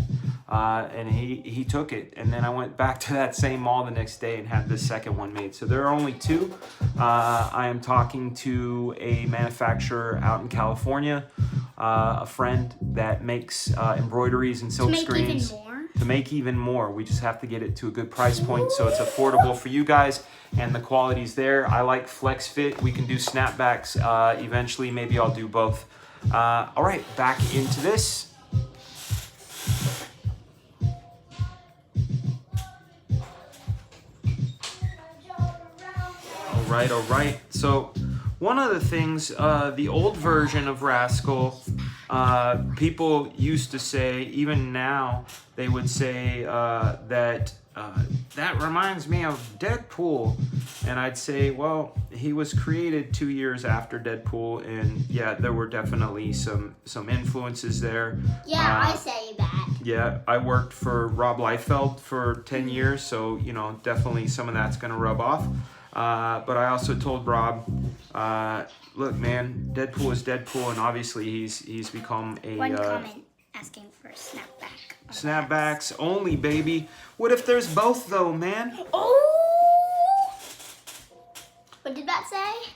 [SPEAKER 1] And he took it. And then I went back to that same mall the next day and had the second one made. So there are only two. I am talking to a manufacturer out in California, a friend that makes embroideries and silk screens. To make even more. We just have to get it to a good price point so it's affordable for you guys, and the quality's there. I like flex fit. We can do snapbacks eventually. Maybe I'll do both. All right, back into this. All right. So one of the things, the old version of Rascal, people used to say, even now, they would say that reminds me of Deadpool. And I'd say, well, he was created 2 years after Deadpool, and yeah, there were definitely some influences there.
[SPEAKER 2] Yeah, I say that.
[SPEAKER 1] Yeah, I worked for Rob Liefeld for 10 years, so, you know, definitely some of that's going to rub off. But I also told Rob, look, man, Deadpool is Deadpool, and obviously he's become a...
[SPEAKER 2] One comment asking for a snapback.
[SPEAKER 1] Snapbacks only, baby. What if there's both, though, man?
[SPEAKER 2] Oh! What did that say?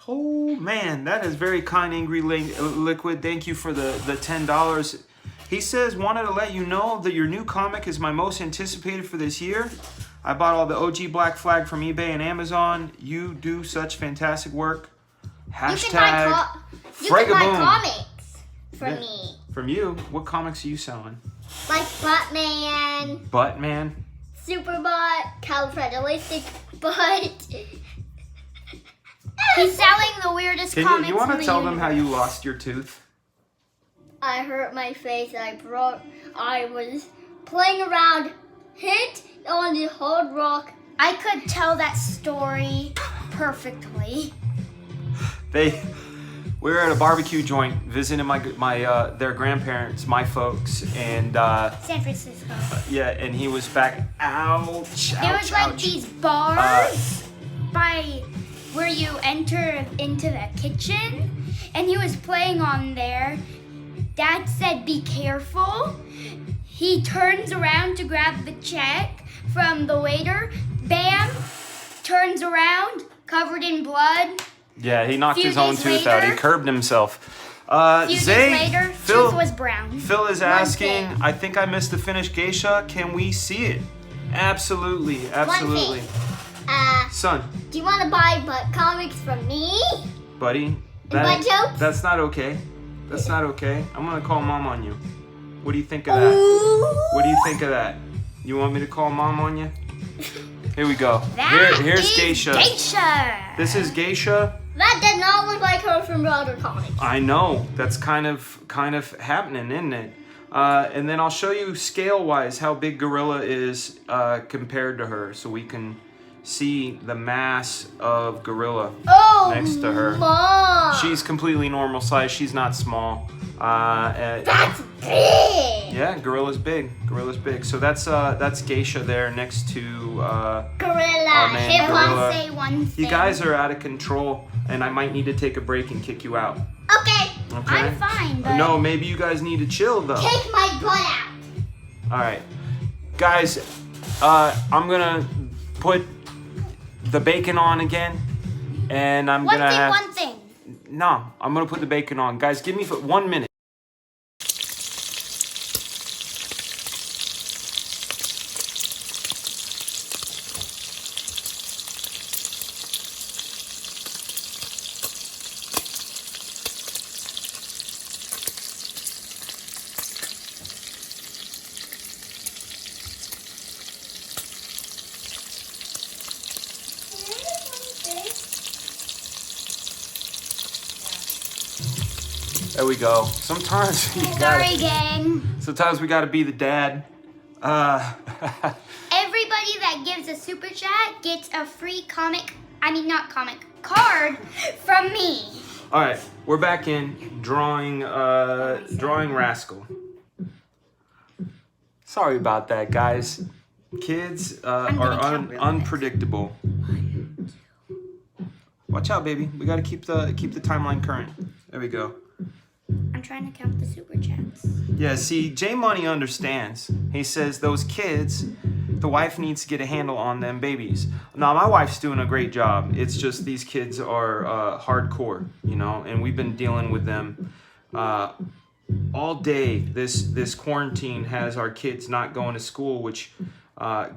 [SPEAKER 1] Oh, man, that is very kind, Angry Liquid. Thank you for the $10. He says, wanted to let you know that your new comic is my most anticipated for this year. I bought all the OG Black Flag from eBay and Amazon. You do such fantastic work. Hashtag
[SPEAKER 2] you can buy comics from me.
[SPEAKER 1] From you? What comics are you selling?
[SPEAKER 2] Like Buttman.
[SPEAKER 1] Buttman?
[SPEAKER 2] Superbutt. Califragilistic Butt. He's selling the weirdest comics.
[SPEAKER 1] You want to tell them how you lost your tooth?
[SPEAKER 2] I hurt my face. I was playing around, hit on the hard rock. I could tell that story perfectly.
[SPEAKER 1] We were at a barbecue joint visiting their grandparents, my folks, and
[SPEAKER 2] San Francisco.
[SPEAKER 1] Yeah, and he was back. Ouch!
[SPEAKER 2] There was like these bars by where you enter into the kitchen, and he was playing on there. Dad said, "Be careful." He turns around to grab the check from the waiter. Bam! Turns around, covered in blood.
[SPEAKER 1] Yeah, he knocked his own tooth out. He curbed himself.
[SPEAKER 2] A few days later, tooth was brown.
[SPEAKER 1] Phil is asking, I think I missed the finished geisha. Can we see it? Absolutely, absolutely.
[SPEAKER 2] One thing.
[SPEAKER 1] Son.
[SPEAKER 2] Do you want to buy butt comics from me?
[SPEAKER 1] Buddy,
[SPEAKER 2] butt jokes?
[SPEAKER 1] That's not okay. That's not okay. I'm going to call Mom on you. What do you think of that? What do you think of that? You want me to call Mom on you? Here we go. Here's Geisha. This is Geisha.
[SPEAKER 2] That did not look like her from other comics.
[SPEAKER 1] I know. That's kind of happening, isn't it? And then I'll show you scale-wise how big Gorilla is compared to her, so we can see the mass of Gorilla next to her.
[SPEAKER 2] Mom.
[SPEAKER 1] She's completely normal size. She's not small.
[SPEAKER 2] That's big.
[SPEAKER 1] Yeah, Gorilla's big. Gorilla's big. So that's Geisha there next to
[SPEAKER 2] Gorilla.
[SPEAKER 1] man,
[SPEAKER 2] Hey,
[SPEAKER 1] Gorilla.
[SPEAKER 2] say one thing.
[SPEAKER 1] You guys are out of control, and I might need to take a break and kick you out.
[SPEAKER 2] Okay.
[SPEAKER 1] Okay?
[SPEAKER 2] I'm fine. But
[SPEAKER 1] No, maybe you guys need to chill though.
[SPEAKER 2] Take my butt out.
[SPEAKER 1] All right, guys, I'm gonna put the bacon on again, and I'm
[SPEAKER 2] One
[SPEAKER 1] gonna
[SPEAKER 2] thing.
[SPEAKER 1] No, I'm gonna put the bacon on. Guys, give me 1 minute. There we go. Sometimes you
[SPEAKER 2] Sorry,
[SPEAKER 1] gotta,
[SPEAKER 2] gang.
[SPEAKER 1] sometimes we gotta be the dad.
[SPEAKER 2] Everybody that gives a super chat gets a free card from me.
[SPEAKER 1] All right, we're back in drawing Rascal. Sorry about that, guys. Kids
[SPEAKER 2] gonna
[SPEAKER 1] are
[SPEAKER 2] count real quick.
[SPEAKER 1] unpredictable. Watch out, baby. We gotta keep the timeline current. There we go.
[SPEAKER 2] I'm trying to count the super chats.
[SPEAKER 1] Yeah, see, J Money understands. He says those kids, the wife needs to get a handle on them babies. Now, my wife's doing a great job. It's just these kids are hardcore, you know, and we've been dealing with them all day. This quarantine has our kids not going to school, which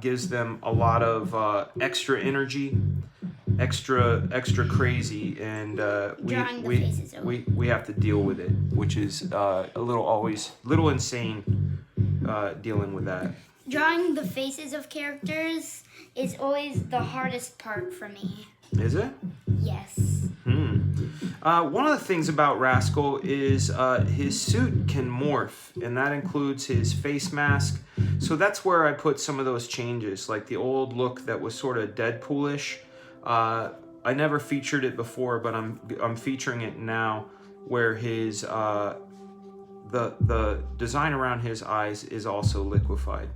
[SPEAKER 1] gives them a lot of extra energy, extra crazy, and
[SPEAKER 2] Drawing the faces over.
[SPEAKER 1] we have to deal with it, which is a little insane dealing with that.
[SPEAKER 2] Drawing the faces of characters is always the hardest part for me.
[SPEAKER 1] Is it?
[SPEAKER 2] Yes.
[SPEAKER 1] One of the things about Rascal is his suit can morph, and that includes his face mask. So that's where I put some of those changes, like the old look that was sort of Deadpoolish. I never featured it before, but I'm featuring it now, where his the design around his eyes is also liquefied.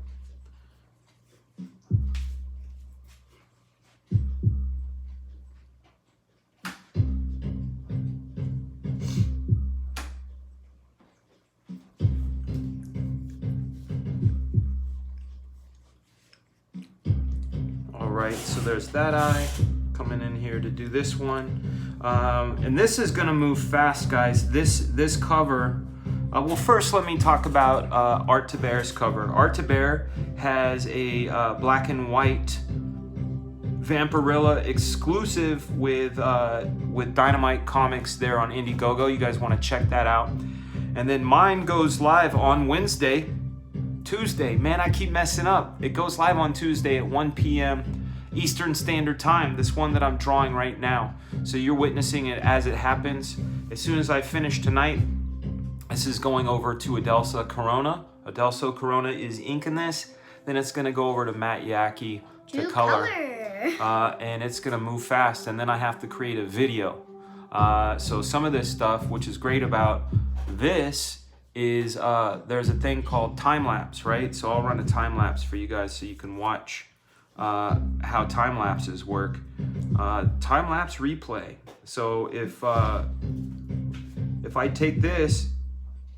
[SPEAKER 1] All right, so there's that eye. Coming in here to do this one, and this is gonna move fast, guys. This cover, well, first let me talk about Art to Bear's cover. Art to Bear has a black and white Vampirilla exclusive with Dynamite Comics there on Indiegogo. You guys want to check that out. And then mine goes live on Tuesday. Man, I keep messing up. It goes live on Tuesday at 1 p.m. Eastern Standard Time, this one that I'm drawing right now. So you're witnessing it as it happens. As soon as I finish tonight, this is going over to Adelso Corona. Adelso Corona is inking this. Then it's gonna go over to Matt Yaki to color. And it's gonna move fast, and then I have to create a video. So some of this stuff, which is great about this, is there's a thing called time lapse, right? So I'll run a time lapse for you guys so you can watch how time lapses work. Time lapse replay. So if I take this,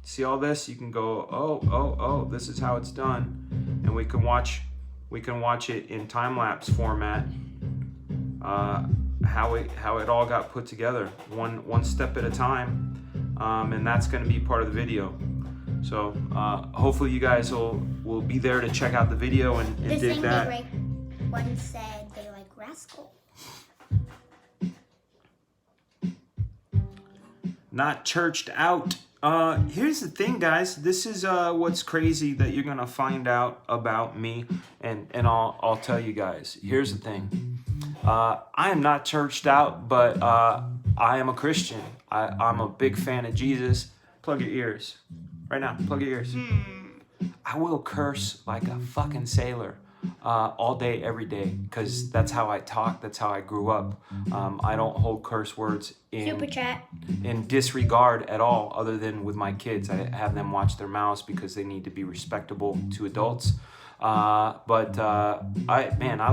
[SPEAKER 1] see all this, you can go, oh, this is how it's done, and we can watch it in time lapse format. How it all got put together, one step at a time, and that's going to be part of the video. So hopefully you guys will be there to check out the video and dig that.
[SPEAKER 2] One said they like Rascal.
[SPEAKER 1] Not churched out. Here's the thing, guys. This is what's crazy that you're gonna find out about me, and I'll tell you guys. Here's the thing. I am not churched out, but I am a Christian. I'm a big fan of Jesus. Plug your ears. Right now, plug your ears. I will curse like a fucking sailor all day, every day, because that's how I talk. That's how I grew up. I don't hold curse words
[SPEAKER 2] Super chat.
[SPEAKER 1] in disregard at all, other than with my kids. I have them watch their mouths because they need to be respectable to adults. I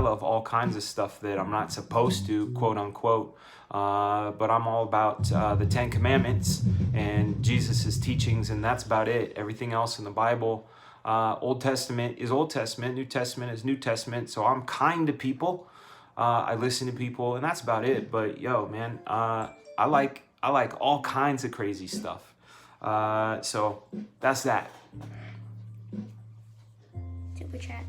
[SPEAKER 1] love all kinds of stuff that I'm not supposed to, quote unquote. But I'm all about the 10 Commandments and Jesus's teachings, and that's about it. Everything else in the Bible, Old Testament is Old Testament, New Testament is New Testament. So I'm kind to people. I listen to people, and that's about it. But yo, man, I like all kinds of crazy stuff. So that's that.
[SPEAKER 2] Super chat.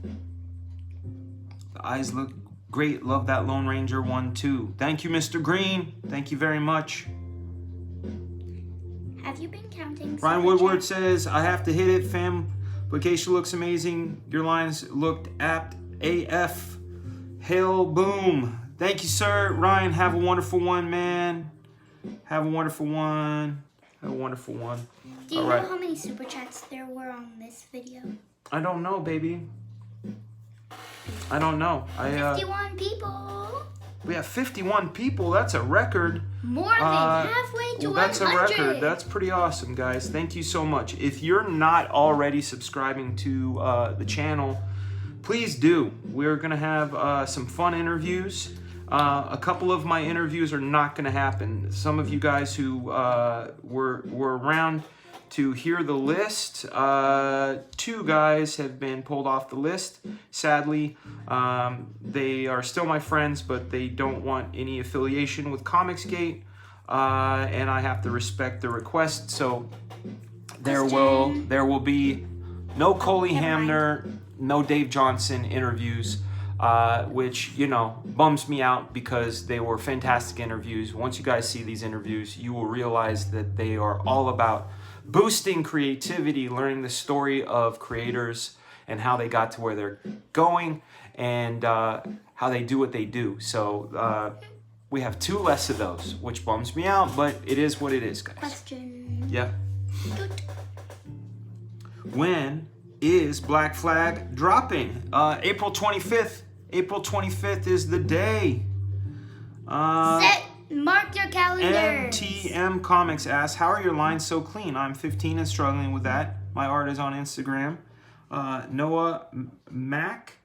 [SPEAKER 1] The eyes look great. Love that Lone Ranger one too. Thank you, Mr. Green. Thank you very much.
[SPEAKER 2] Have you been counting?
[SPEAKER 1] Ryan Woodward says, I have to hit it, fam. Vacation looks amazing. Your lines looked apt AF. Hail boom. Thank you, sir. Ryan, have a wonderful one, man. Have a wonderful one. Have a wonderful one.
[SPEAKER 2] Do you know how many super chats there were on this video?
[SPEAKER 1] I don't know, baby. I don't know.
[SPEAKER 2] 51 people.
[SPEAKER 1] We have 51 people. That's a record.
[SPEAKER 2] More than halfway to 100.
[SPEAKER 1] That's a record. That's pretty awesome, guys. Thank you so much. If you're not already subscribing to the channel, please do. We're going to have some fun interviews. A couple of my interviews are not going to happen. Some of you guys who were around to hear the list, 2 guys have been pulled off the list. Sadly, they are still my friends, but they don't want any affiliation with Comicsgate, and I have to respect the request. So there will be no Coley Hamner, no Dave Johnson interviews, which, you know, bums me out because they were fantastic interviews. Once you guys see these interviews, you will realize that they are all about boosting creativity, learning the story of creators and how they got to where they're going, and how they do what they do. So we have 2 less of those, which bums me out, but it is what it is, guys.
[SPEAKER 2] Question.
[SPEAKER 1] Yeah. When is Black Flag dropping? April 25th. April 25th is the day.
[SPEAKER 2] Mark your calendars.
[SPEAKER 1] MTM Comics asks, how are your lines so clean? I'm 15 and struggling with that. My art is on Instagram. Noah Mactutus.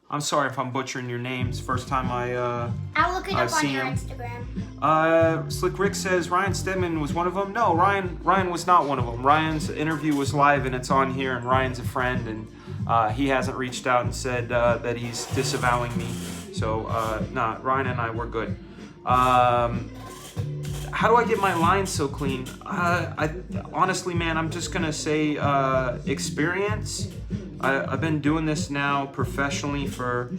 [SPEAKER 1] I'm sorry if I'm butchering your names. First time
[SPEAKER 2] I'll look it up on your Instagram.
[SPEAKER 1] Slick Rick says Ryan Stedman was one of them. No, Ryan was not one of them. Ryan's interview was live and it's on here, and Ryan's a friend, and he hasn't reached out and said that he's disavowing me. So, nah, Ryan and I, we're good. How do I get my lines so clean? Honestly, man, I'm just gonna say experience. I've been doing this now professionally for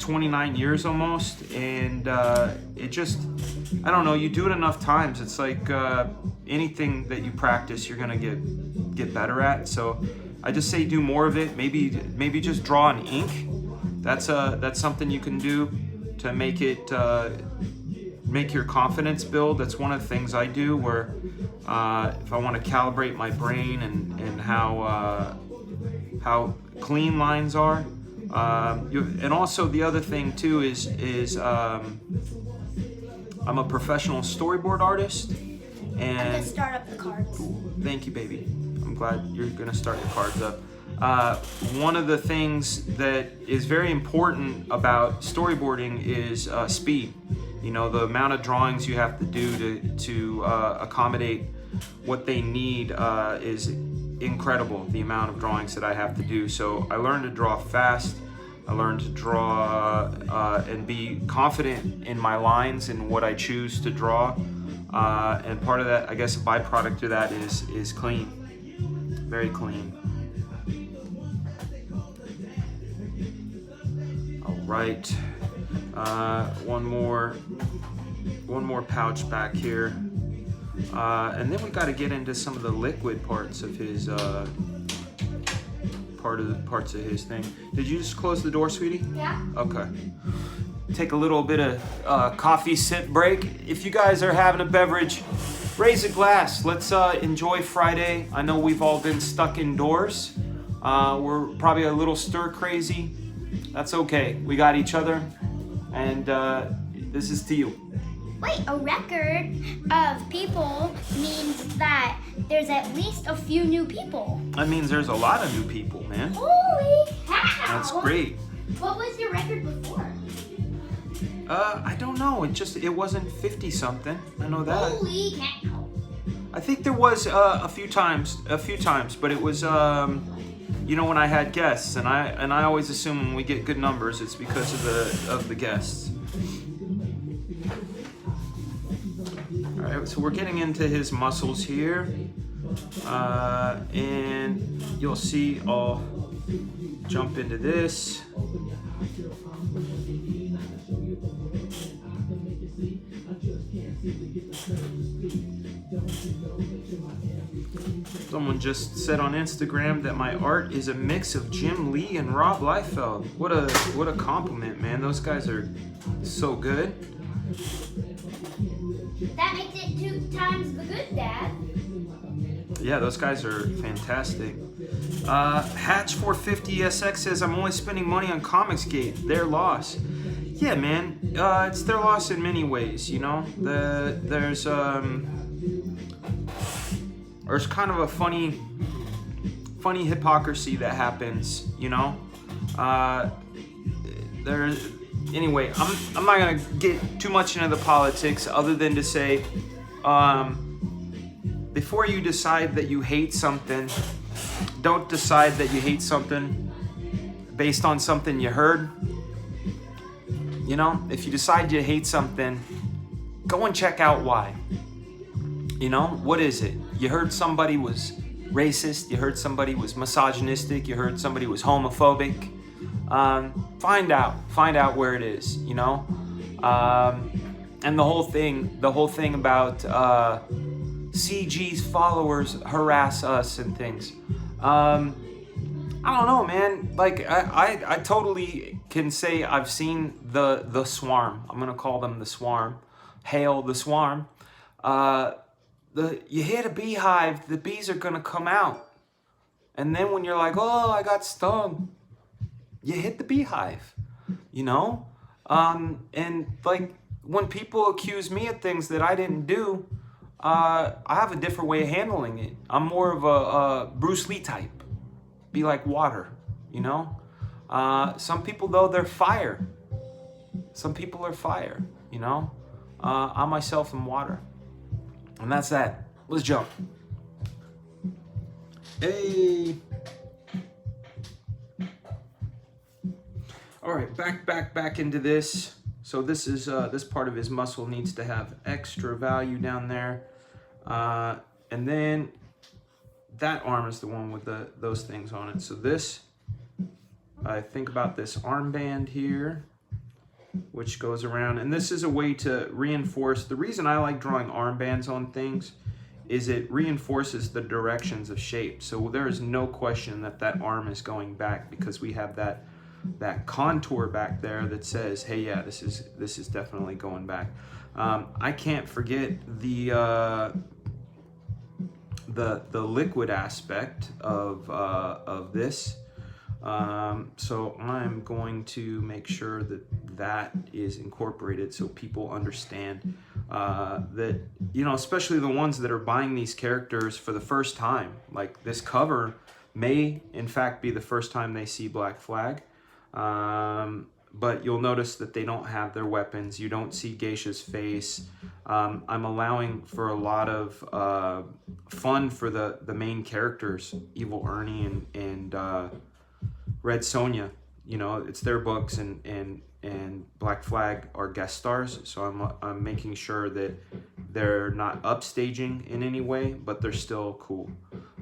[SPEAKER 1] 29 years almost, and it just, I don't know, you do it enough times, it's like anything that you practice, you're gonna get better at. So I just say do more of it. Maybe just draw in ink. That's something you can do to make it make your confidence build. That's one of the things I do, where if I want to calibrate my brain and how clean lines are. And also the other thing too is I'm a professional storyboard artist, and
[SPEAKER 2] I'm gonna start up the cards.
[SPEAKER 1] Thank you, baby. I'm glad you're gonna start your cards up. One of the things that is very important about storyboarding is speed. You know, the amount of drawings you have to do to accommodate what they need is incredible, the amount of drawings that I have to do. So I learned to draw fast. I learned to draw and be confident in my lines and what I choose to draw. And part of that, I guess a byproduct of that is clean, very clean. All right, one more pouch back here, and then we got to get into some of the liquid parts of his parts of his thing. Did you just close the door, sweetie?
[SPEAKER 2] Yeah.
[SPEAKER 1] Okay. Take a little bit of coffee sip break. If you guys are having a beverage, raise a glass. Let's enjoy Friday. I know we've all been stuck indoors. We're probably a little stir crazy. That's okay. We got each other, and this is to you.
[SPEAKER 2] Wait, a record of people means that there's at least a few new people.
[SPEAKER 1] That means there's a lot of new people, man.
[SPEAKER 2] Holy cow!
[SPEAKER 1] That's great.
[SPEAKER 2] What was your record before?
[SPEAKER 1] I don't know. It wasn't 50 something. I know that.
[SPEAKER 2] Holy cow!
[SPEAKER 1] I think there was a few times, but it was when I had guests, and I always assume when we get good numbers, it's because of the guests. All right, so we're getting into his muscles here, and you'll see I'll jump into this. Someone just said on Instagram that my art is a mix of Jim Lee and Rob Liefeld. What a compliment, man. Those guys are so good.
[SPEAKER 2] That makes it 2 times the good, Dad.
[SPEAKER 1] Yeah, those guys are fantastic. Hatch 450 SX says, I'm only spending money on Comicsgate. Their loss. Yeah, man. It's their loss in many ways, you know? There's kind of a funny hypocrisy that happens, you know? Anyway, I'm not gonna get too much into the politics other than to say, before you decide that you hate something, don't decide that you hate something based on something you heard. You know, if you decide you hate something, go and check out why. You know, what is it? You heard somebody was racist, you heard somebody was misogynistic, you heard somebody was homophobic. Find out where it is, you know? And the whole thing about CG's followers harass us and things. I don't know, man. Like, I totally can say I've seen the swarm. I'm gonna call them the swarm. Hail the swarm. You hit a beehive, the bees are gonna come out. And then when you're like, oh, I got stung, you hit the beehive, you know? And like, when people accuse me of things that I didn't do, I have a different way of handling it. I'm more of a Bruce Lee type. Be like water, you know? Some people, though, they're fire. Some people are fire, you know? I myself am water. And that's that. Let's jump. Hey. All right, back into this. So this is this part of his muscle needs to have extra value down there, and then that arm is the one with those things on it. So this, I think about this armband here, which goes around, and this is a way to reinforce. The reason I like drawing armbands on things is it reinforces the directions of shape. So there is no question that arm is going back because we have that contour back there that says, hey, yeah, this is definitely going back. I can't forget the liquid aspect of this. So I'm going to make sure that is incorporated so people understand that, you know, especially the ones that are buying these characters for the first time. Like, this cover may in fact be the first time they see Black Flag. But you'll notice that they don't have their weapons. You don't see Geisha's face. I'm allowing for a lot of fun for the main characters, Evil Ernie and Red Sonja. You know, it's their books, and Black Flag are guest stars. So I'm making sure that they're not upstaging in any way, but they're still cool.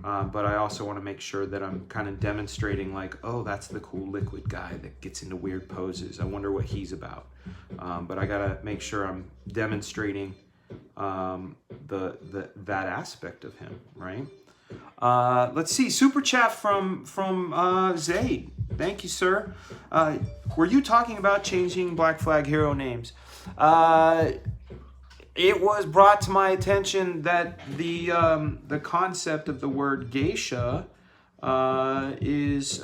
[SPEAKER 1] But I also want to make sure that I'm kind of demonstrating, like, oh, that's the cool liquid guy that gets into weird poses. I wonder what he's about. But I gotta make sure I'm demonstrating that aspect of him, right? Let's see, super chat from Zaid. Thank you, sir. Were you talking about changing Black Flag hero names? it was brought to my attention that the concept of the word geisha is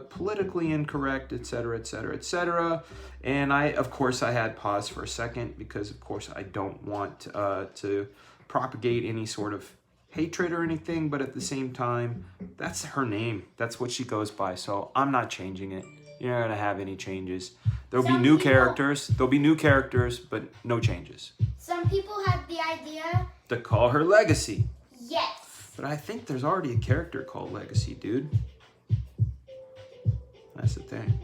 [SPEAKER 1] politically incorrect, etc., etc., etc. And of course, I had pause for a second because, of course, I don't want to propagate any sort of hatred or anything. But at the same time, that's her name. That's what she goes by. So I'm not changing it. You're not gonna have any changes. There'll be new characters. There'll be new characters, but no changes.
[SPEAKER 2] Some people had the idea
[SPEAKER 1] To call her Legacy.
[SPEAKER 2] yes.
[SPEAKER 1] But I think there's already a character called Legacy, dude. That's the thing.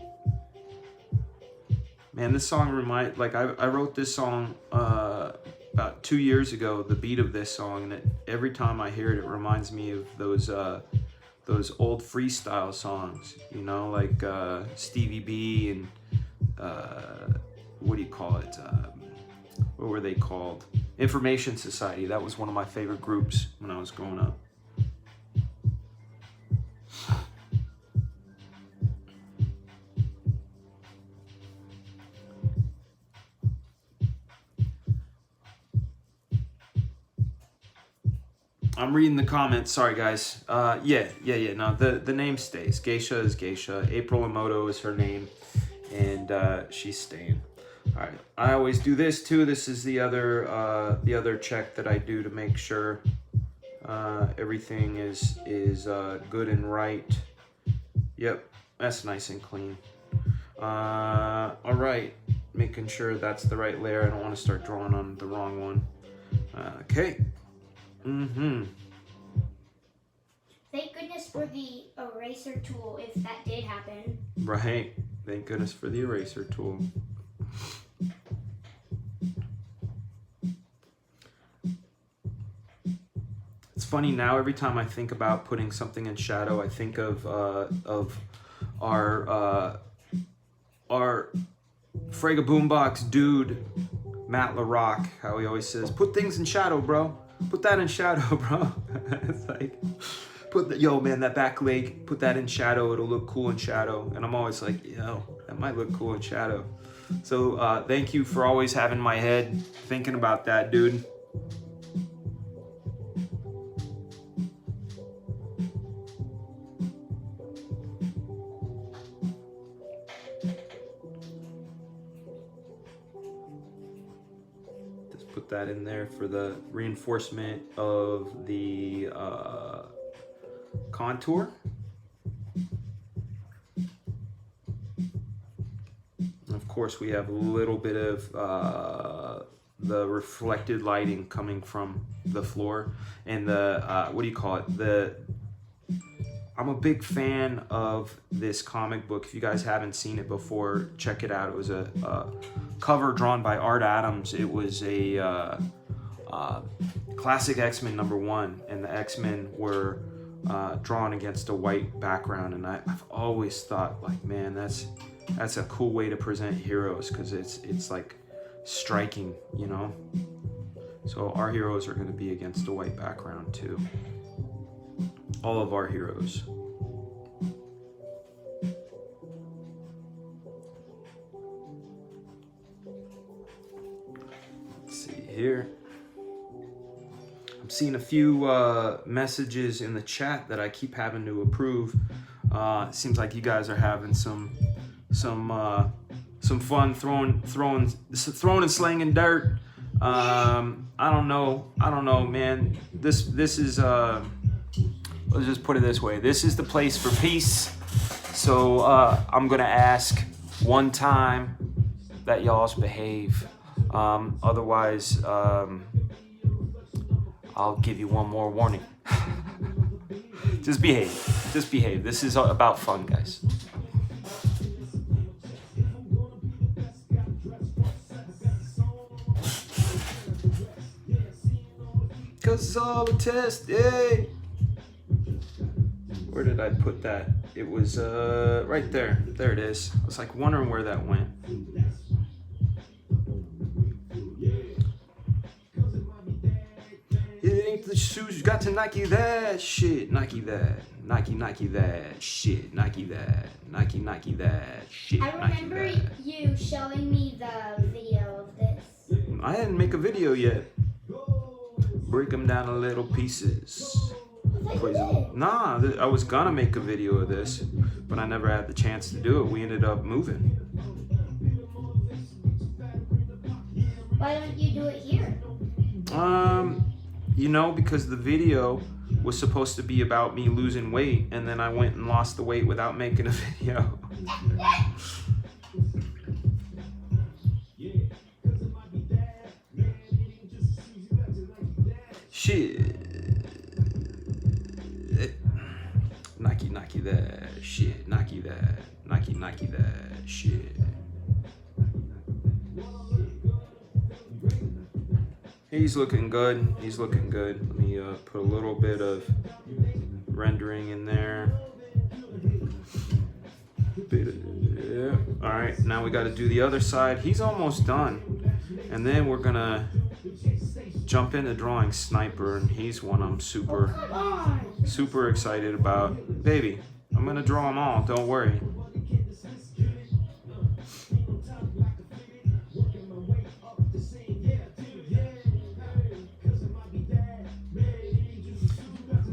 [SPEAKER 1] Man, this song I wrote this song about 2 years ago, the beat of this song, and every time I hear it, it reminds me of those old freestyle songs, you know, like Stevie B and what do you call it? What were they called? Information Society. That was one of my favorite groups when I was growing up. I'm reading the comments. Sorry, guys. Yeah. No, the name stays. Geisha is Geisha. April Emoto is her name, and she's staying. All right. I always do this too. This is the other check that I do to make sure everything is good and right. Yep, that's nice and clean. All right. Making sure that's the right layer. I don't want to start drawing on the wrong one. Okay. Mm-hmm.
[SPEAKER 2] Thank goodness for the eraser tool if that did happen.
[SPEAKER 1] Right. Thank goodness for the eraser tool. It's funny now, every time I think about putting something in shadow, I think of our Frega Boombox dude, Matt LaRock, how he always says, put things in shadow, bro. Put that in shadow, bro. It's like, yo, man, that back leg, put that in shadow. It'll look cool in shadow. And I'm always like, yo, that might look cool in shadow. So thank you for always having my head thinking about that, dude. Put that in there for the reinforcement of the contour. And of course, we have a little bit of the reflected lighting coming from the floor and the what do you call it? I'm a big fan of this comic book. If you guys haven't seen it before, check it out. It was a cover drawn by Art Adams. It was a classic X-Men #1, and the X-Men were drawn against a white background. And I've always thought, like, man, that's a cool way to present heroes, because it's like striking, you know. So our heroes are going to be against a white background too. All of our heroes. Let's see here. I'm seeing a few messages in the chat that I keep having to approve. It seems like you guys are having some fun throwing and slinging dirt. I don't know, man. This is let's just put it this way. This is the place for peace. So I'm gonna ask one time that y'all's behave. Otherwise, I'll give you one more warning. Just behave. Just behave. This is about fun, guys. Cause it's all a test, hey! Where did I put that? It was right there. There it is. I was like wondering where that went. It ain't the shoes you got to Nike that shit. Nike that. Nike that shit. Nike that. Nike that shit.
[SPEAKER 2] I remember you showing me the video of this.
[SPEAKER 1] I didn't make a video yet. Break them down to little pieces.
[SPEAKER 2] I thought you did.
[SPEAKER 1] Nah, I was gonna make a video of this, but I never had the chance to do it. We ended up moving.
[SPEAKER 2] Why don't you do it here?
[SPEAKER 1] You know, because the video was supposed to be about me losing weight, and then I went and lost the weight without making a video. Shit. Nike that shit. Nike that. Nike that shit. He's looking good. He's looking good. Let me put a little bit of rendering in there. Yeah. All right, now we got to do the other side. He's almost done. And then we're going to jump into drawing Sniper, and he's one I'm super excited about. Baby, I'm going to draw them all. Don't worry.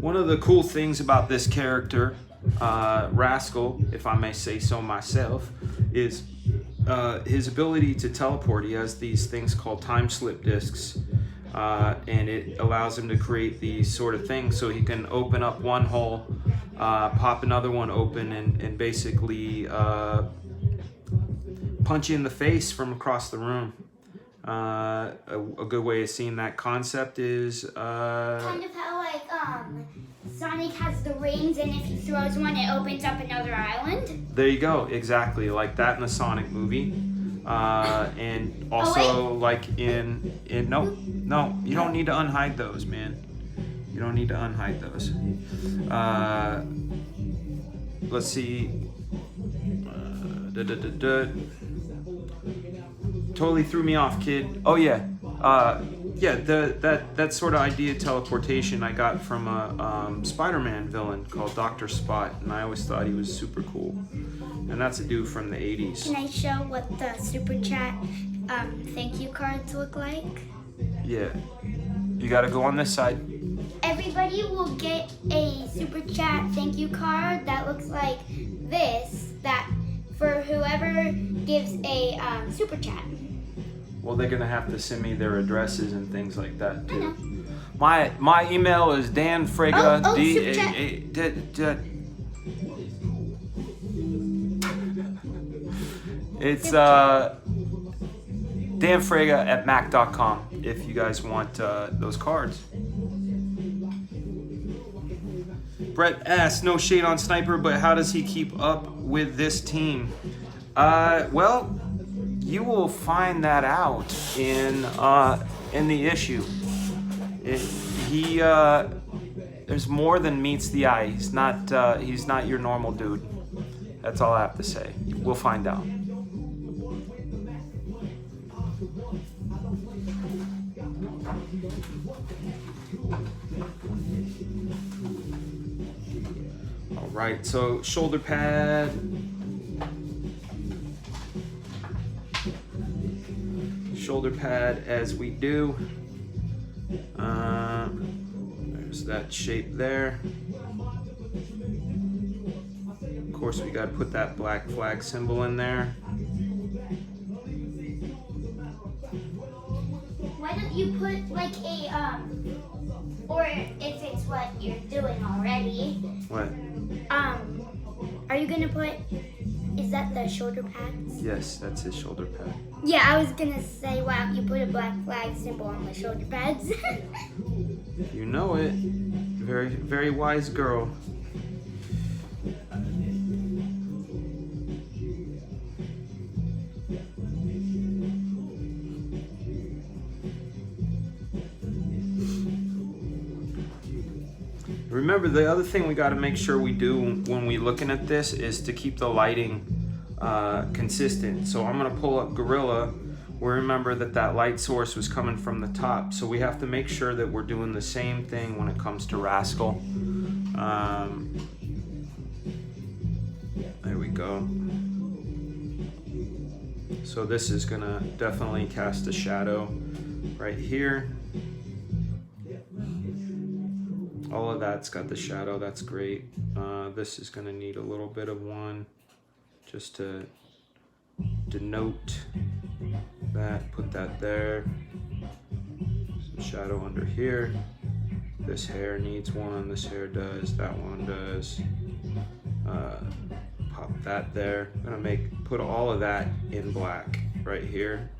[SPEAKER 1] One of the cool things about this character, Rascal, if I may say so myself, is his ability to teleport. He has these things called time slip discs, and it allows him to create these sort of things so he can open up one hole, pop another one open, and basically punch you in the face from across the room. A good way of seeing that concept is
[SPEAKER 2] Kind of how Sonic has the rings, and if he throws one, it opens up another island.
[SPEAKER 1] There you go, exactly like that in the Sonic movie, and also like in no, you don't need to unhide those, man. You don't need to unhide those. Let's see. Totally threw me off, kid. Oh yeah, that sort of idea of teleportation I got from a Spider-Man villain called Dr. Spot, and I always thought he was super cool. And that's a dude from the 80s.
[SPEAKER 2] Can I show what the super chat thank you cards look like?
[SPEAKER 1] Yeah, you got to go on this side.
[SPEAKER 2] Everybody will get a super chat thank you card that looks like this. That for whoever gives a super chat.
[SPEAKER 1] Well, they're gonna have to send me their addresses and things like that too.
[SPEAKER 2] I know.
[SPEAKER 1] My email is danfrega It's danfrega@mac.com if you guys want those cards. Brett asks, no shade on Sniper, but how does he keep up with this team? Well, you will find that out in the issue. There's more than meets the eye. He's not your normal dude. That's all I have to say. We'll find out. All right, so shoulder pad. Shoulder pad as we do. There's that shape there. Of course, we got to put that black flag symbol in there.
[SPEAKER 2] Why don't you put like a or if it's what you're doing already.
[SPEAKER 1] What?
[SPEAKER 2] Are you gonna put? Is that the shoulder pads?
[SPEAKER 1] Yes, that's his shoulder pad.
[SPEAKER 2] Yeah, I was gonna say, why don't you put a black flag symbol on the shoulder pads?
[SPEAKER 1] You know it. Very, very wise girl. Remember, the other thing we got to make sure we do when we looking at this is to keep the lighting consistent. So I'm going to pull up Gorilla. We remember that light source was coming from the top, so we have to make sure that we're doing the same thing when it comes to Rascal. There we go. So this is gonna definitely cast a shadow right here. All of that's got the shadow. That's great. This is going to need a little bit of one just to denote that. Put that there. Some shadow under here. This hair needs one. This hair does. That one does. Pop that there. I'm gonna put all of that in black right here,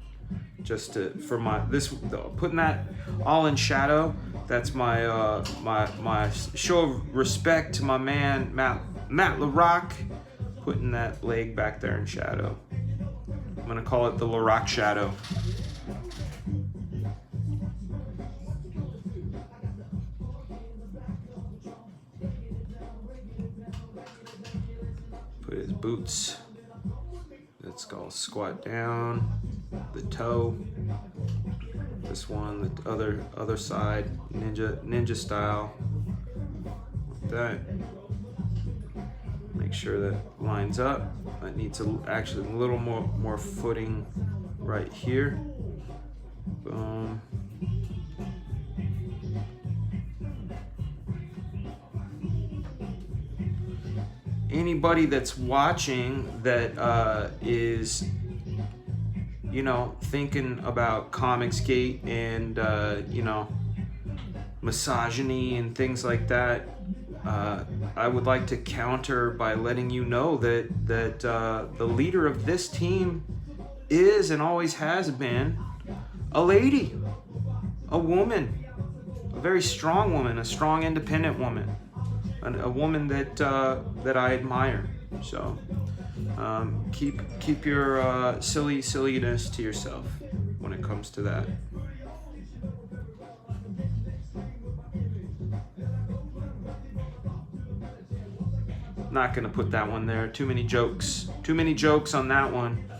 [SPEAKER 1] just to putting that all in shadow. That's my my show of respect to my man Matt LaRock, putting that leg back there in shadow. I'm gonna call it the LaRock shadow. Put his boots. Let's go squat down. The toe. This one, the other side, ninja style. Like that. Make sure that lines up. That needs actually a little more footing right here. Boom. Anybody that's watching that is, you know, thinking about Comicsgate and, you know, misogyny and things like that, I would like to counter by letting you know that the leader of this team is and always has been a lady, a woman, a very strong woman, a strong, independent woman. A woman that I admire. So keep your silliness to yourself when it comes to that. Not gonna put that one there. Too many jokes. Too many jokes on that one.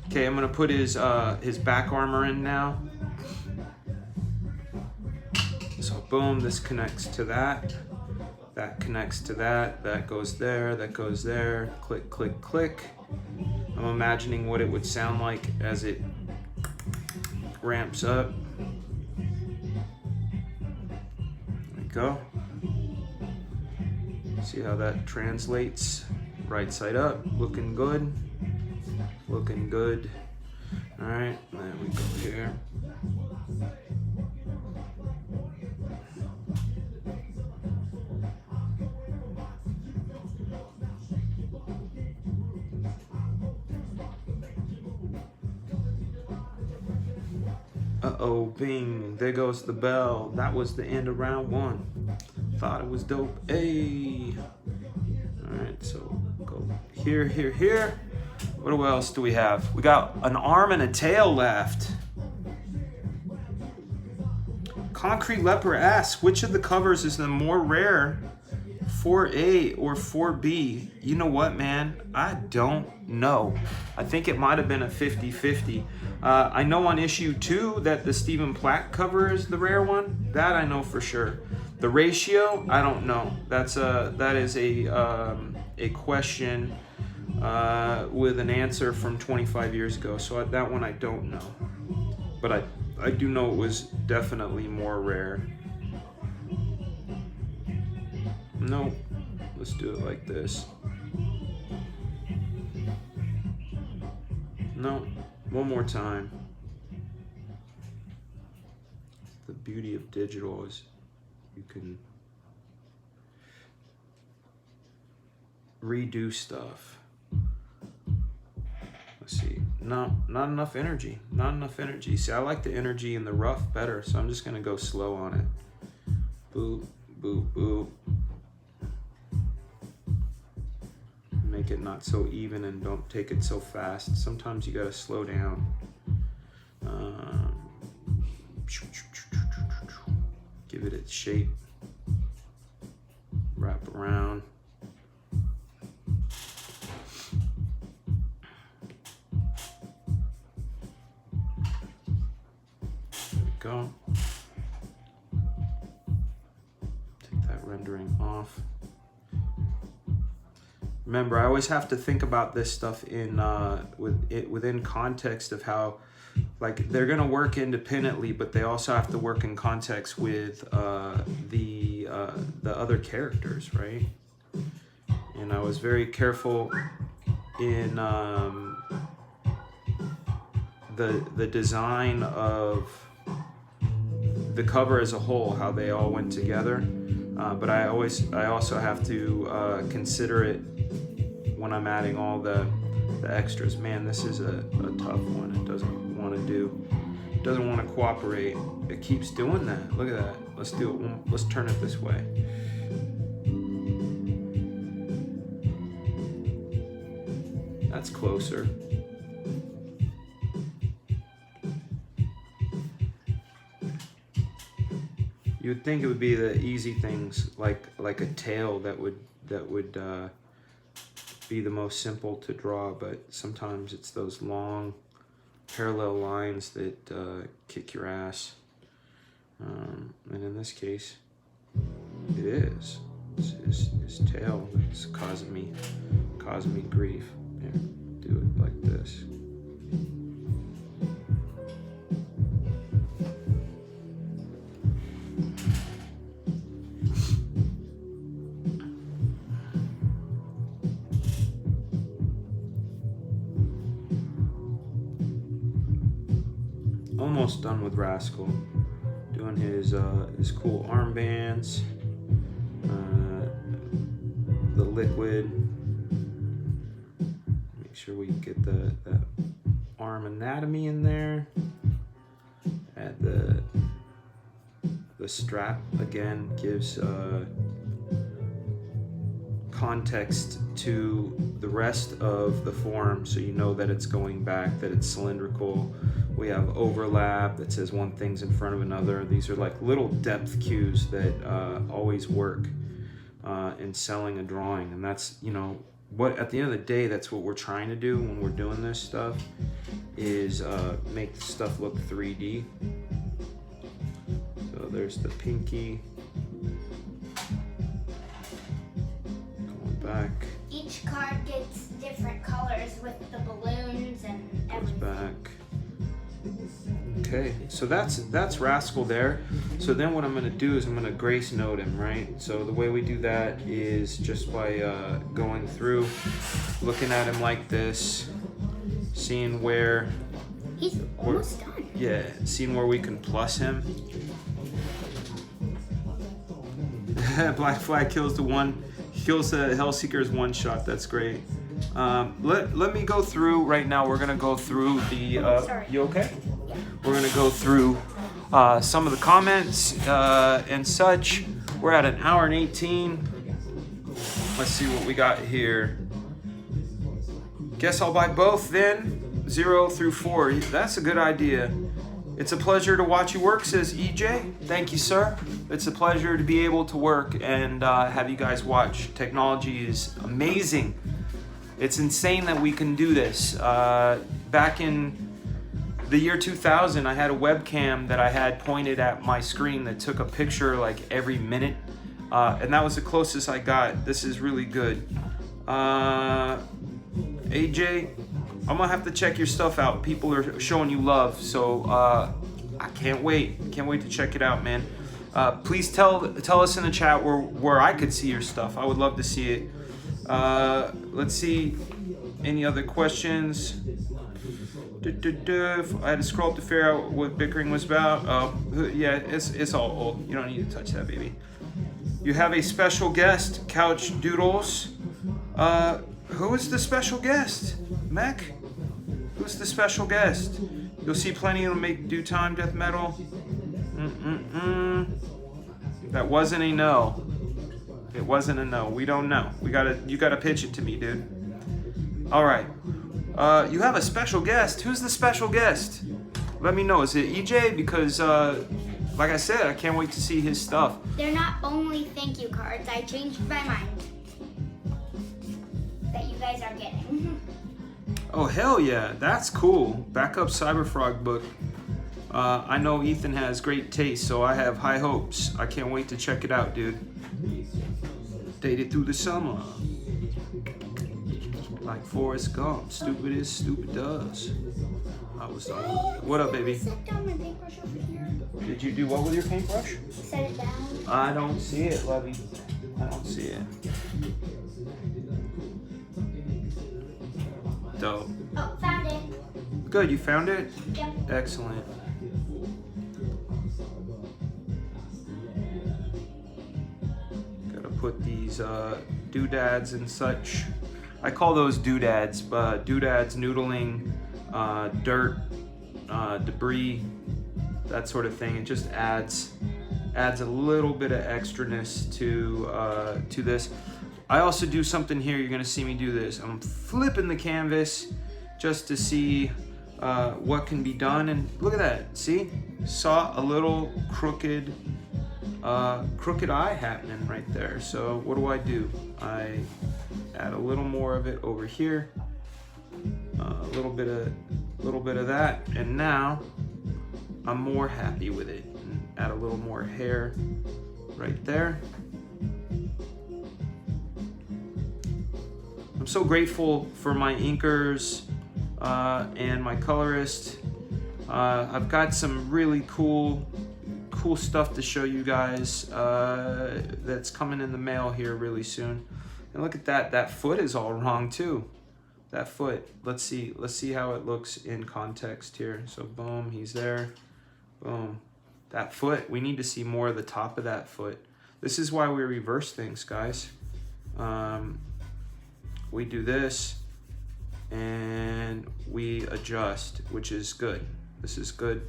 [SPEAKER 1] Okay, I'm gonna put his back armor in now. So boom, this connects to that. That connects to that. That goes there. That goes there. Click, click, click. I'm imagining what it would sound like as it ramps up. There we go. See how that translates? Right side up. Looking good. Looking good. All right. There we go here. Uh-oh, bing, there goes the bell. That was the end of round one. Thought it was dope. Hey. All right, so go here, here, here. What else do we have? We got an arm and a tail left. Concrete Leper asks, which of the covers is the more rare, 4A or 4B? You know what, man? I don't know. I think it might have been a 50-50. I know on issue 2 that the Stephen Platt cover is the rare one. That I know for sure. The ratio, I don't know. That is a question with an answer from 25 years ago. So that one I don't know. But I do know it was definitely more rare. Nope. Let's do it like this. No. One more time. The beauty of digital is you can redo stuff. Let's see. No, not enough energy. Not enough energy. See, I like the energy in the rough better, so I'm just gonna go slow on it. Boop, boop, boop. Make it not so even and don't take it so fast. Sometimes you gotta slow down. Give it its shape. Wrap around. There we go. Take that rendering off. Remember, I always have to think about this stuff in within context of how, like, they're gonna work independently, but they also have to work in context with the the other characters, right? And I was very careful in the design of the cover as a whole, how they all went together. But I also have to consider it when I'm adding all the extras. Man, this is a tough one. It doesn't want to cooperate. It keeps doing that. Look at that. Let's do it. Let's turn it this way. That's closer. You would think it would be the easy things like a tail that would be the most simple to draw, but sometimes it's those long parallel lines that kick your ass. And in this case, it is. It's his tail that's causing me grief. Here, do it like this. Almost done with Rascal. Doing his cool armbands, the liquid. Make sure we get the arm anatomy in there. Add the strap again, gives context to the rest of the form, so you know that it's going back, that it's cylindrical. We have overlap that says one thing's in front of another. These are like little depth cues that always work in selling a drawing. And that's, what at the end of the day, that's what we're trying to do when we're doing this stuff, is make stuff look 3D. So there's the pinky. Going back.
[SPEAKER 2] Each card gets different colors with the balloons and everything.
[SPEAKER 1] Goes back. Okay, so that's Rascal there. So then what I'm going to do is I'm going to grace note him, right? So the way we do that is just by going through, looking at him like this, seeing where...
[SPEAKER 2] He's almost done.
[SPEAKER 1] Yeah, seeing where we can plus him. Black Flag kills the Hellseeker's one shot. That's great. Let me go through right now. We're gonna go through the.
[SPEAKER 2] Sorry.
[SPEAKER 1] You okay? Yeah. We're gonna go through some of the comments and such. We're at an hour and 18. Let's see what we got here. Guess I'll buy both then. 0 through 4. That's a good idea. It's a pleasure to watch you work, says EJ. Thank you, sir. It's a pleasure to be able to work and have you guys watch. Technology is amazing. It's insane that we can do this. Back in the year 2000, I had a webcam that I had pointed at my screen that took a picture like every minute. And that was the closest I got. This is really good. AJ, I'm gonna have to check your stuff out. People are showing you love, so I can't wait. Can't wait to check it out, man. Please tell us in the chat where I could see your stuff. I would love to see it. Let's see. Any other questions? If I had to scroll up to figure out what bickering was about. Yeah, it's all old. You don't need to touch that, baby. You have a special guest, Couchdoodles. Who is the special guest? Mech? Who's the special guest? You'll see plenty to make due time, death metal. That wasn't a no. It wasn't a no. We don't know. You gotta pitch it to me, dude. All right. You have a special guest. Who's the special guest? Let me know. Is it EJ? Because, like I said, I can't wait to see his stuff.
[SPEAKER 2] They're not only thank you cards. I changed my mind. That you guys are getting.
[SPEAKER 1] Oh, hell yeah. That's cool. Backup Cyberfrog book. I know Ethan has great taste, so I have high hopes. I can't wait to check it out, dude. Dated through the summer. Like Forrest Gump. Stupid is, stupid does. I was What up, baby?
[SPEAKER 2] Set down my paintbrush over here.
[SPEAKER 1] Did you do what with your paintbrush?
[SPEAKER 2] Set it down.
[SPEAKER 1] I don't see it, Lovey. I don't see it. Dope.
[SPEAKER 2] Oh, found it.
[SPEAKER 1] Good, you found it?
[SPEAKER 2] Yep.
[SPEAKER 1] Excellent. Gotta put these doodads and such. I call those doodads, but doodads, noodling, dirt, debris, that sort of thing. It just adds a little bit of extraness to this. I also do something here. You're gonna see me do this. I'm flipping the canvas just to see what can be done. And look at that. See? Saw a little crooked eye happening right there. So what do? I add a little more of it over here. A little bit of that, and now I'm more happy with it. And add a little more hair right there. I'm so grateful for my inkers and my colorist. I've got some really cool stuff to show you guys that's coming in the mail here really soon. And look at that. That foot is all wrong too. That foot. Let's see how it looks in context here. So boom, he's there. Boom. That foot. We need to see more of the top of that foot. This is why we reverse things, guys. We do this and we adjust, which is good. This is good.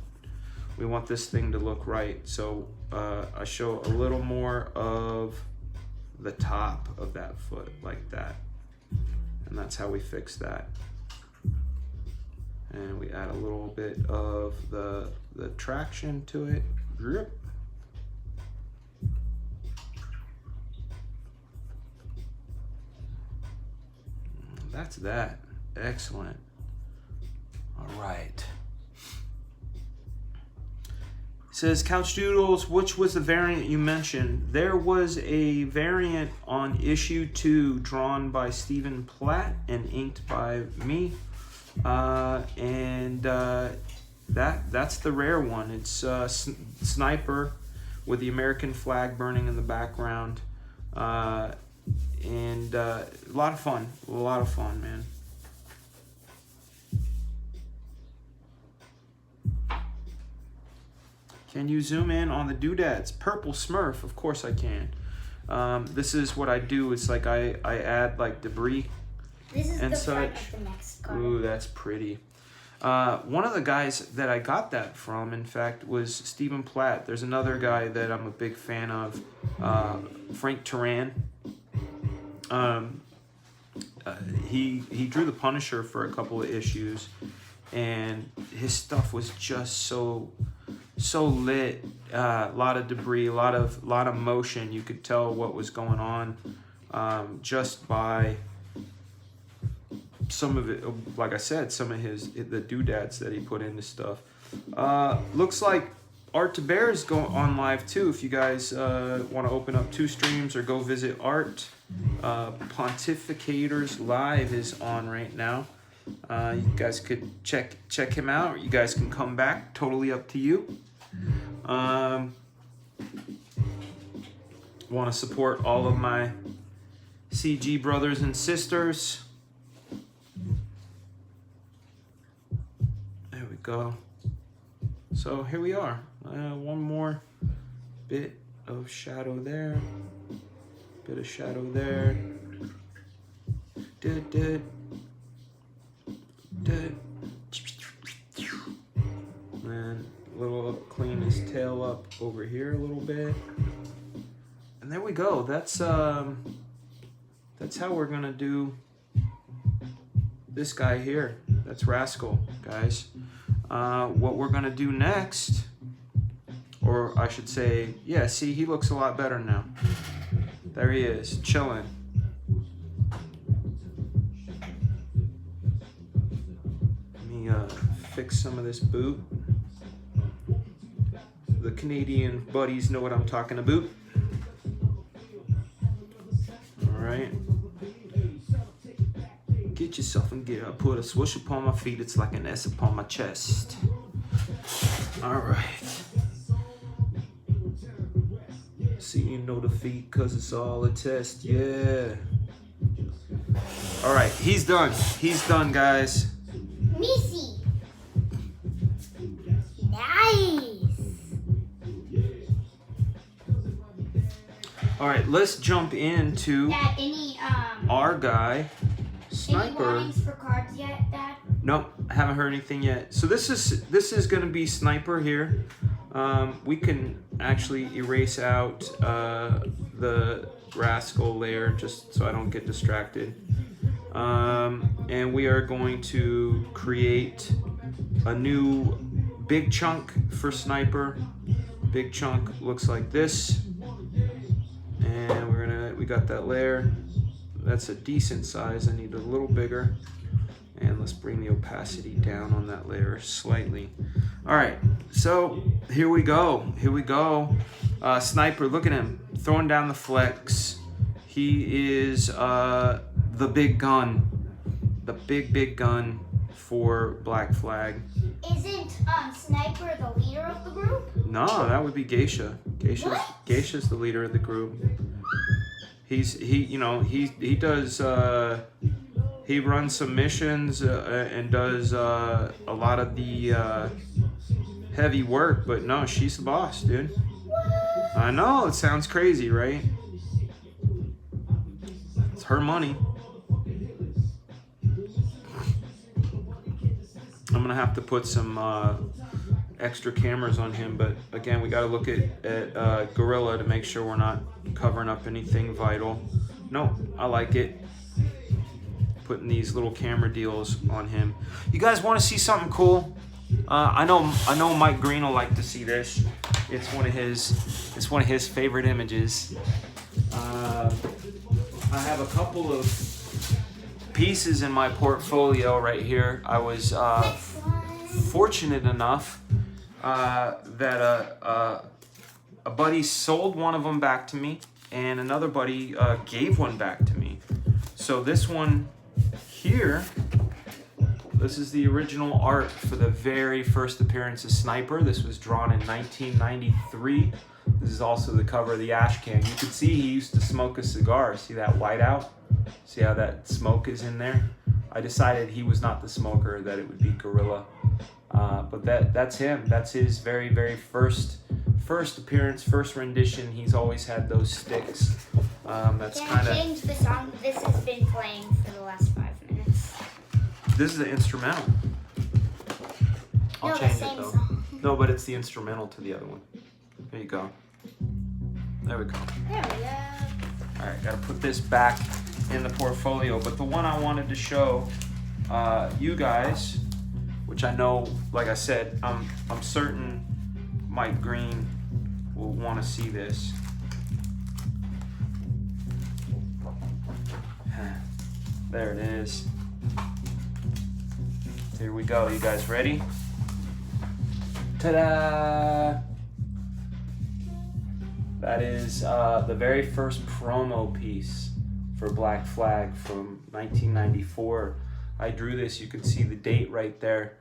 [SPEAKER 1] We want this thing to look right. So I show a little more of the top of that foot like that. And that's how we fix that. And we add a little bit of the traction to it. Drip. That's that. Excellent. All right. It says, Couchdoodles, which was the variant you mentioned? There was a variant on issue 2 drawn by Stephen Platt and inked by me. That's the rare one. It's Sniper with the American flag burning in the background. And a lot of fun, man. Can you zoom in on the doodads? Purple Smurf, of course I can. This is what I do. It's like I add like debris
[SPEAKER 2] This is
[SPEAKER 1] and
[SPEAKER 2] the
[SPEAKER 1] such.
[SPEAKER 2] front of the next card.
[SPEAKER 1] Ooh, that's pretty. One of the guys that I got that from, in fact, was Stephen Platt. There's another guy that I'm a big fan of, Frank Turan. He drew the Punisher for a couple of issues, and his stuff was just so lit. A lot of debris, a lot of motion. You could tell what was going on just by some of it. Like I said, some of the doodads that he put into stuff. Looks like Art to Bear is going on live too. If you guys want to open up 2 streams or go visit Art, Pontificators Live is on right now. You guys could check him out, or you guys can come back. Totally up to you. Want to support all of my CG brothers and sisters. There we go. So here we are. One more bit of shadow there. Bit of shadow there. Did. And a little clean his tail up over here a little bit. And there we go. That's how we're gonna do this guy here. That's Rascal, guys. What we're gonna do next, or I should say, yeah, see, he looks a lot better now. There he is, chilling. Let me fix some of this boot. The Canadian buddies know what I'm talking about. All right. Get yourself in gear. I put a swoosh upon my feet. It's like an S upon my chest. All right. cheating, no defeat, cause it's all a test, yeah. All right, he's done. He's done, guys.
[SPEAKER 2] Missy. Nice.
[SPEAKER 1] All right, let's jump into
[SPEAKER 2] Dad, any
[SPEAKER 1] our guy, Sniper.
[SPEAKER 2] Any warnings for cards yet, Dad?
[SPEAKER 1] Nope, haven't heard anything yet. So this is gonna be Sniper here. We can actually erase out the Rascal layer just so I don't get distracted. And we are going to create a new big chunk for Sniper. Big chunk looks like this. And we got that layer. That's a decent size. I need a little bigger. And let's bring the opacity down on that layer slightly. All right, so here we go. Here we go. Sniper, look at him throwing down the flex. He is the big gun, the big gun for Black Flag.
[SPEAKER 2] Isn't Sniper the leader of the group?
[SPEAKER 1] No, that would be Geisha. Geisha's the leader of the group. He does. He runs some missions and does a lot of the heavy work, but no, she's the boss, dude.
[SPEAKER 2] What?
[SPEAKER 1] I know, it sounds crazy, right? It's her money. I'm gonna have to put some extra cameras on him, but again, we gotta look at Gorilla to make sure we're not covering up anything vital. No, I like it. Putting these little camera deals on him. You guys want to see something cool? I know Mike Green will like to see this. It's one of his favorite images. I have a couple of pieces in my portfolio right here. I was fortunate enough that a buddy sold one of them back to me, and another buddy gave one back to me. So this one here, this is the original art for the very first appearance of Sniper. This was drawn in 1993. This is also the cover of the ash can. You can see he used to smoke a cigar. See that whiteout? See how that smoke is in there? I decided he was not the smoker, that it would be Gorilla. But that's him. That's his very first appearance, first rendition. He's always had those sticks. That's kind of.
[SPEAKER 2] Change the song. This has been playing for the last 5 minutes.
[SPEAKER 1] This is the instrumental. I'll change it though.
[SPEAKER 2] Song.
[SPEAKER 1] No, but it's the instrumental to the other one. There you go. There we go.
[SPEAKER 2] There we go.
[SPEAKER 1] All right, gotta put this back in the portfolio. But the one I wanted to show you guys, which I know, like I said, I'm certain Mike Green will want to see this. There it is. Here we go. You guys ready? Ta-da! That is the very first promo piece for Black Flag from 1994. I drew this. You can see the date right there.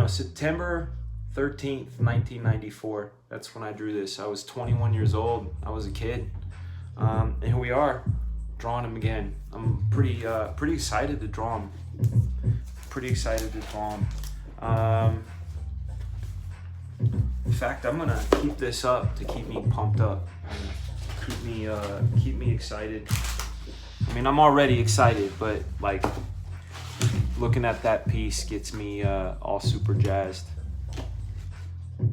[SPEAKER 1] September 13th, 1994. That's when I drew this. I was 21 years old. I was a kid. And here we are, drawing him again. I'm pretty excited to draw him. In fact, I'm gonna keep this up to keep me pumped up, keep me excited. I mean, I'm already excited, but like looking at that piece gets me all super jazzed.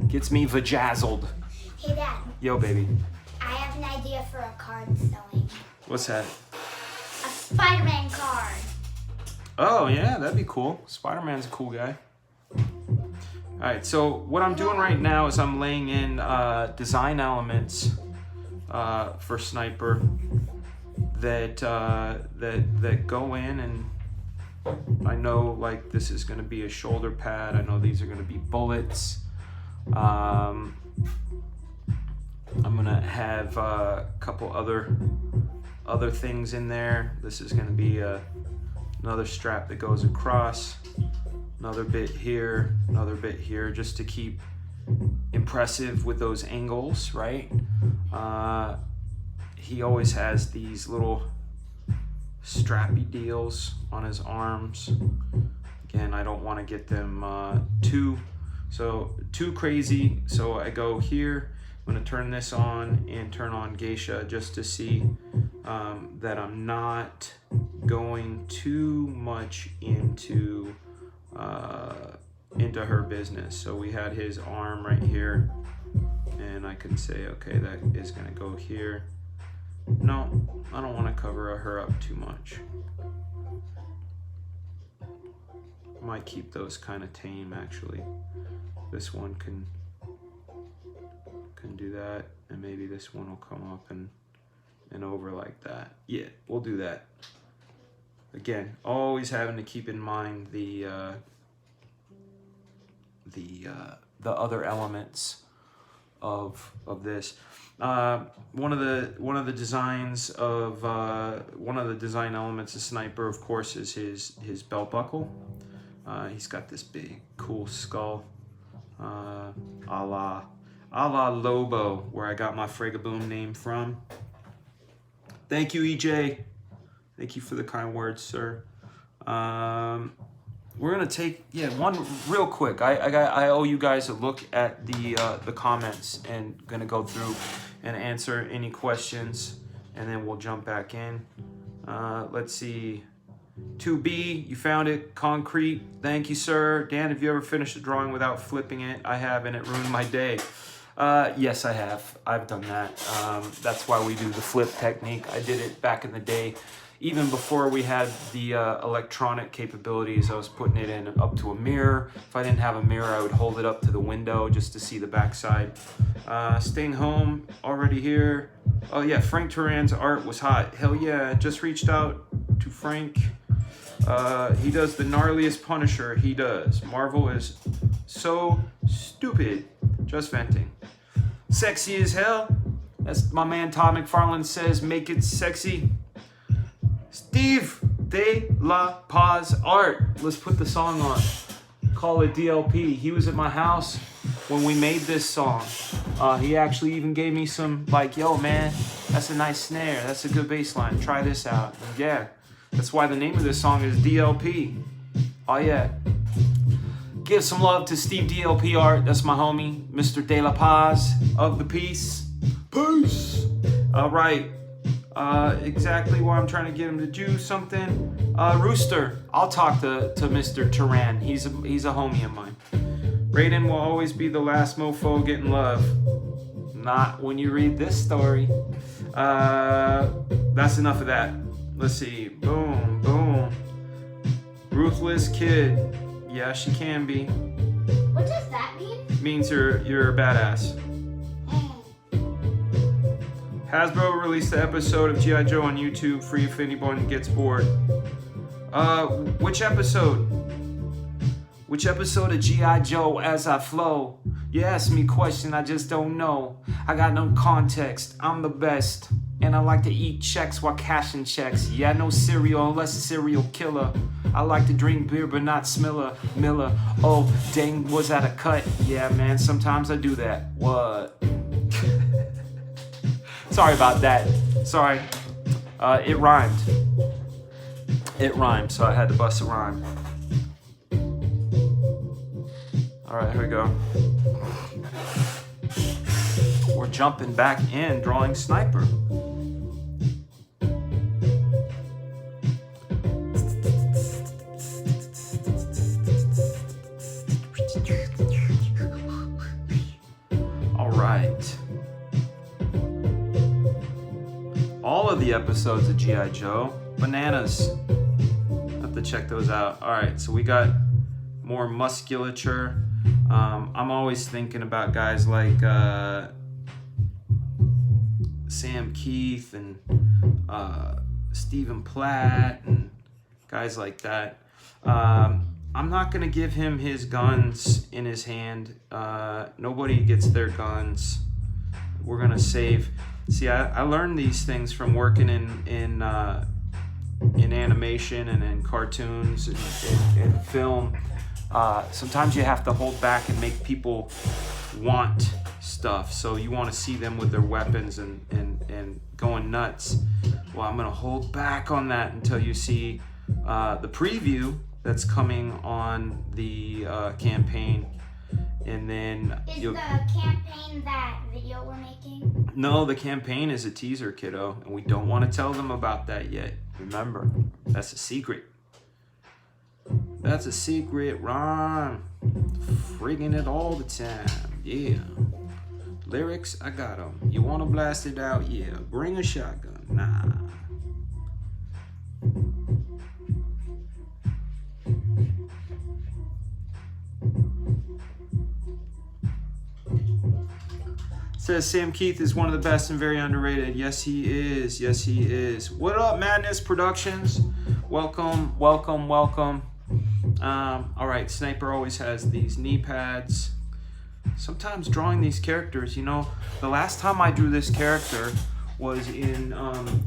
[SPEAKER 1] Gets me vajazzled.
[SPEAKER 2] Hey, Dad.
[SPEAKER 1] Yo, baby.
[SPEAKER 2] I have an idea for a card selling.
[SPEAKER 1] What's that?
[SPEAKER 2] A Spider-Man card.
[SPEAKER 1] Oh yeah, that'd be cool. Spider-Man's a cool guy. All right, so what I'm doing right now is I'm laying in design elements for Sniper that go in, and I know like this is going to be a shoulder pad. I know these are going to be bullets. I'm going to have a couple other things in there. This is going to be another strap that goes across. Another bit here, just to keep impressive with those angles, right? He always has these little strappy deals on his arms. Again, I don't want to get them too crazy, so I go here. I'm going to turn this on and turn on Geisha just to see that I'm not going too much into her business. So we had his arm right here, and I can say, okay, that is going to go here. No, I don't want to cover her up too much. Might keep those kind of tame, actually. This one can do that, and maybe this one will come up and over like that. Yeah, we'll do that. Again, always having to keep in mind the other elements of this. One of the designs of one of the design elements of Sniper, of course, is his belt buckle. He's got this big cool skull, a la Lobo, where I got my Frigaboom name from. Thank you, EJ. Thank you for the kind words, sir. We're gonna take one real quick. I owe you guys a look at the comments, and gonna go through and answer any questions, and then we'll jump back in. Let's see. 2B, you found it. Concrete. Thank you, sir. Dan, have you ever finished a drawing without flipping it? I have, and it ruined my day. Yes, I have. I've done that. That's why we do the flip technique. I did it back in the day. Even before we had the electronic capabilities, I was putting it in up to a mirror. If I didn't have a mirror, I would hold it up to the window just to see the backside. Staying home, already here. Oh yeah, Frank Turan's art was hot. Hell yeah, just reached out to Frank. He does the gnarliest Punisher, he does. Marvel is so stupid. Just venting. Sexy as hell. That's my man Todd McFarlane says, make it sexy. Steve De La Paz art. Let's put the song on. Call it DLP. He was at my house when we made this song. He actually even gave me some, like, yo man, that's a nice snare. That's a good bass line. Try this out. And yeah, that's why the name of this song is DLP. Oh yeah. Give some love to Steve DLP art. That's my homie, Mr. De La Paz of the piece. Peace. All right. Exactly why I'm trying to get him to do something. Rooster, I'll talk to Mr. Turan. He's a homie of mine. Raiden will always be the last mofo getting love. Not when you read this story. That's enough of that. Let's see. Boom, boom. Ruthless kid. Yeah, she can be.
[SPEAKER 2] What does that mean?
[SPEAKER 1] Means you're a badass. Hasbro released the episode of G.I. Joe on YouTube, free if anyone gets bored. Which episode? Which episode of G.I. Joe as I flow? You ask me question, I just don't know. I got no context, I'm the best. And I like to eat checks while cashing checks. Yeah, no cereal unless a serial killer. I like to drink beer but not Miller. Oh, dang, was that a cut? Yeah, man, sometimes I do that. What? Sorry about that. Sorry. It rhymed. It rhymed, so I had to bust a rhyme. Alright, here we go. We're jumping back in, drawing Sniper. Alright. All of the episodes of G.I. Joe. Bananas. Have to check those out. Alright, so we got more musculature. I'm always thinking about guys like Sam Keith and Stephen Platt and guys like that. I'm not going to give him his guns in his hand. Nobody gets their guns. We're going to save. See, I learned these things from working in animation and in cartoons and film. Sometimes you have to hold back and make people want stuff. So you want to see them with their weapons and going nuts. Well, I'm going to hold back on that until you see the preview that's coming on the campaign. And then
[SPEAKER 2] is the campaign that video we're making?
[SPEAKER 1] No, the campaign is a teaser, kiddo, and we don't want to tell them about that yet. Remember, that's a secret. That's a secret, Ron. Friggin' it all the time. Yeah. Lyrics, I got them. You want to blast it out? Yeah. Bring a shotgun. Nah. Says Sam Keith is one of the best and very underrated. Yes, he is. Yes, he is. What up, Madness Productions? Welcome, welcome, welcome. All right, Sniper always has these knee pads. Sometimes drawing these characters, you know, the last time I drew this character was in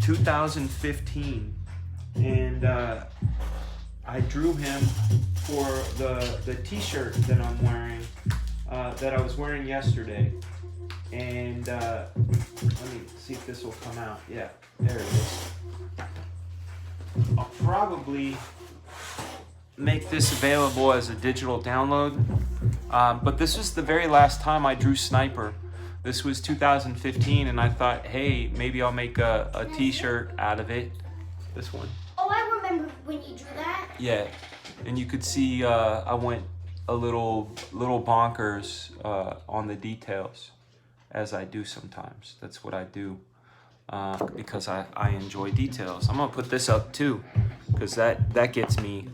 [SPEAKER 1] 2015, and I drew him for the t-shirt that I'm wearing, that I was wearing yesterday. And let me see if this will come out. Yeah, there it is. I'll probably make this available as a digital download. But this was the very last time I drew Sniper. This was 2015, and I thought, hey, maybe I'll make a t-shirt out of it. This one.
[SPEAKER 2] Oh, I remember when you drew that.
[SPEAKER 1] Yeah, and you could see I went a little bonkers on the details, as I do sometimes. That's what I do because I enjoy details. I'm gonna put this up too, because that gets me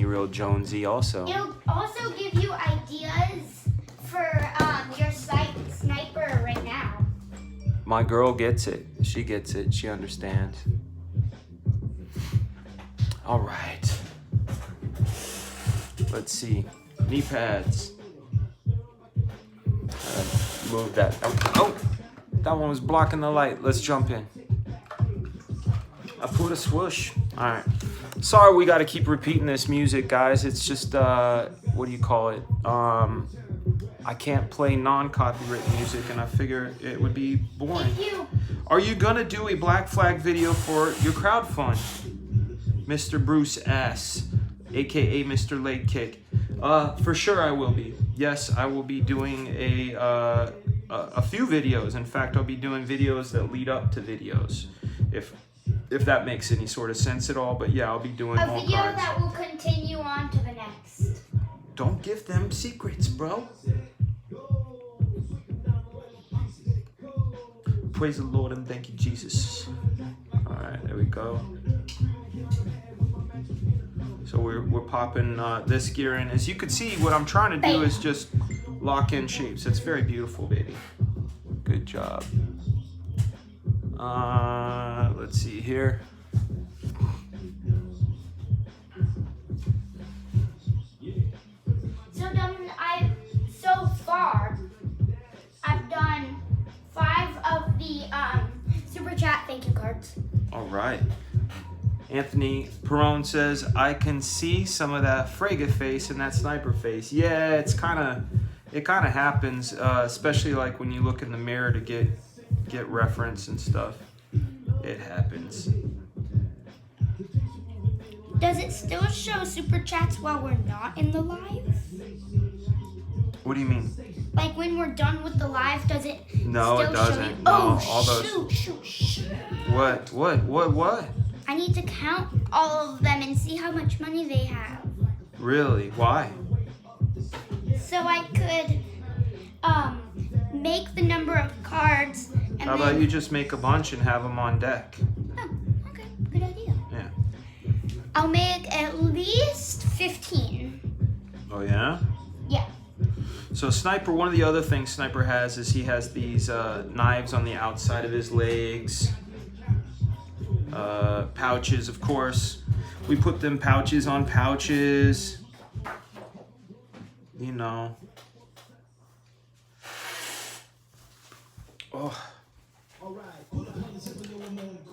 [SPEAKER 1] real Jonesy also.
[SPEAKER 2] It'll also give you ideas for your Sniper right now.
[SPEAKER 1] My girl gets it. She gets it. She understands. All right. Let's see. Knee pads. Move that. Oh, that one was blocking the light. Let's jump in. I put a swoosh. All right. Sorry, we got to keep repeating this music, guys. It's just what do you call it? I can't play non-copyright music, and I figure it would be boring. Are you gonna do a Black Flag video for your crowdfund, Mr. Bruce S, aka Mr. Leg Kick? For sure, I will be. Yes, I will be doing a few videos. In fact, I'll be doing videos that lead up to videos, if that makes any sort of sense at all. But yeah, I'll be doing
[SPEAKER 2] a
[SPEAKER 1] all
[SPEAKER 2] video
[SPEAKER 1] cards.
[SPEAKER 2] that will continue on to the next.
[SPEAKER 1] Don't give them secrets, bro. Praise the Lord and thank you, Jesus. All right, there we go. So we're popping this gear in. As you can see, what I'm trying to do is just lock in shapes. It's very beautiful, baby. Good job. Let's see here.
[SPEAKER 2] So far, I've done 5 of the super chat thank you cards.
[SPEAKER 1] All right. Anthony Perone says, I can see some of that Frega face and that Sniper face. Yeah, it kind of happens, especially like when you look in the mirror to get reference and stuff. It happens.
[SPEAKER 2] Does it still show super chats while we're not in the live?
[SPEAKER 1] What do you mean?
[SPEAKER 2] Like when we're done with the live, does it
[SPEAKER 1] No,
[SPEAKER 2] still
[SPEAKER 1] it doesn't.
[SPEAKER 2] show you?
[SPEAKER 1] No,
[SPEAKER 2] Oh,
[SPEAKER 1] all those...
[SPEAKER 2] shoot.
[SPEAKER 1] What?
[SPEAKER 2] I need to count all of them and see how much money they have.
[SPEAKER 1] Really? Why?
[SPEAKER 2] So I could make the number of cards and
[SPEAKER 1] How about you just make a bunch and have them on deck?
[SPEAKER 2] Oh, okay. Good idea.
[SPEAKER 1] Yeah.
[SPEAKER 2] I'll make at least 15.
[SPEAKER 1] Oh, yeah?
[SPEAKER 2] Yeah.
[SPEAKER 1] So Sniper, one of the other things Sniper has is he has these knives on the outside of his legs. Pouches, of course. We put them pouches on pouches. You know. Oh.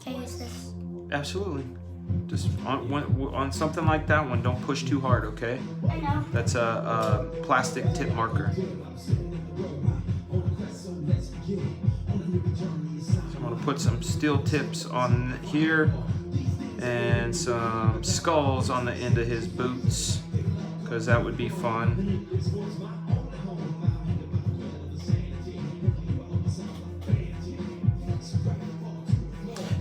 [SPEAKER 2] Can I use this?
[SPEAKER 1] Absolutely. Just on something like that one, don't push too hard, okay?
[SPEAKER 2] I know.
[SPEAKER 1] That's a plastic tip marker. put some steel tips on here and some skulls on the end of his boots, because that would be fun.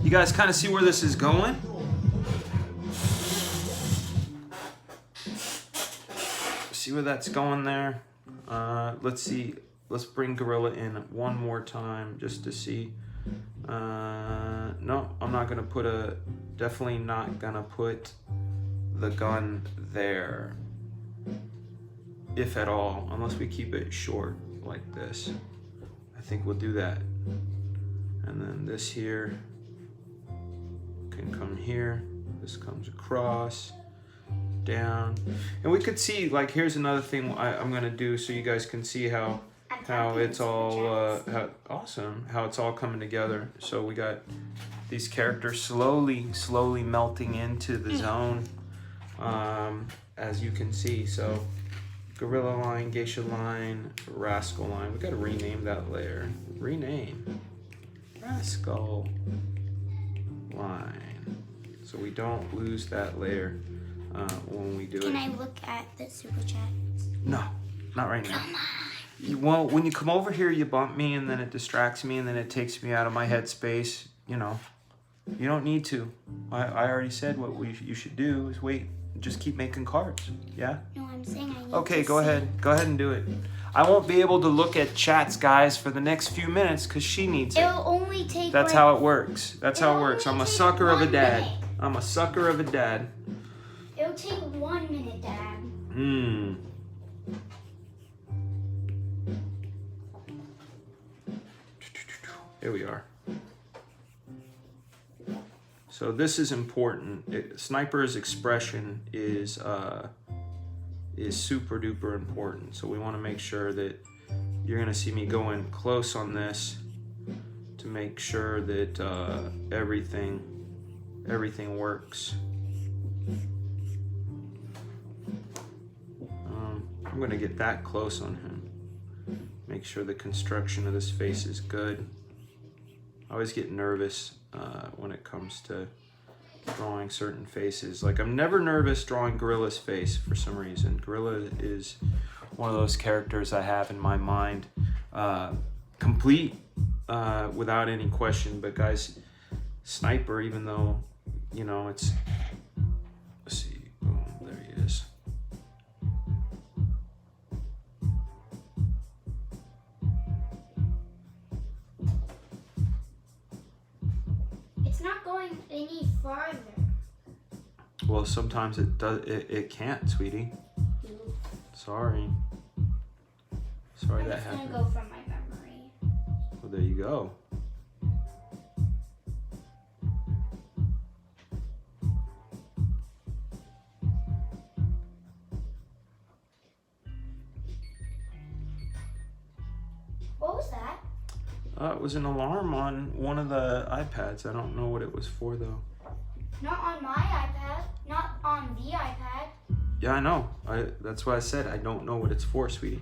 [SPEAKER 1] You guys kind of see where this is going? See where that's going there? Let's see. Let's bring Gorilla in one more time just to see. No, I'm not gonna put definitely not gonna put the gun there, if at all, unless we keep it short like this. I think we'll do that. And then this here can come here. This comes across, down. And we could see, like, here's another thing I'm gonna do so you guys can see how it's all how it's all coming together. So we got these characters slowly melting into the zone, as you can see. So Gorilla line, Geisha line, Rascal line. We gotta rename that layer. Rename Rascal line, so we don't lose that layer when we do it.
[SPEAKER 2] Can I look at the super chat?
[SPEAKER 1] No, not right now.
[SPEAKER 2] Come on.
[SPEAKER 1] Well, when you come over here, you bump me, and then it distracts me, and then it takes me out of my headspace. You know, you don't need to. I already said what you should do is wait. Just keep making cards. Yeah?
[SPEAKER 2] No, I'm saying I need
[SPEAKER 1] Okay,
[SPEAKER 2] to
[SPEAKER 1] go ahead. Go ahead and do it. I won't be able to look at chats, guys, for the next few minutes because she needs it.
[SPEAKER 2] It'll only take.
[SPEAKER 1] That's how it works. That's how it works. I'm a sucker of a dad.
[SPEAKER 2] 1 minute.
[SPEAKER 1] I'm a sucker of a dad.
[SPEAKER 2] It'll take 1 minute, Dad.
[SPEAKER 1] Here we are. So this is important. Sniper's expression is super duper important. So we want to make sure that you're gonna see me going close on this to make sure that everything works. I'm gonna get that close on him. Make sure the construction of this face is good. I always get nervous when it comes to drawing certain faces. Like, I'm never nervous drawing Gorilla's face for some reason. Gorilla is one of those characters I have in my mind, complete, without any question. But guys, Sniper, even though, you know, it's, let's see, oh, there he is.
[SPEAKER 2] It's not going any farther.
[SPEAKER 1] Well, sometimes it does. It can't, sweetie. Sorry that happened.
[SPEAKER 2] It's gonna go from my memory.
[SPEAKER 1] Well, there you go.
[SPEAKER 2] What was that?
[SPEAKER 1] It was an alarm on one of the iPads. I don't know what it was for, though.
[SPEAKER 2] Not on my iPad. Not on the iPad.
[SPEAKER 1] Yeah, I know. That's why I said I don't know what it's for, sweetie.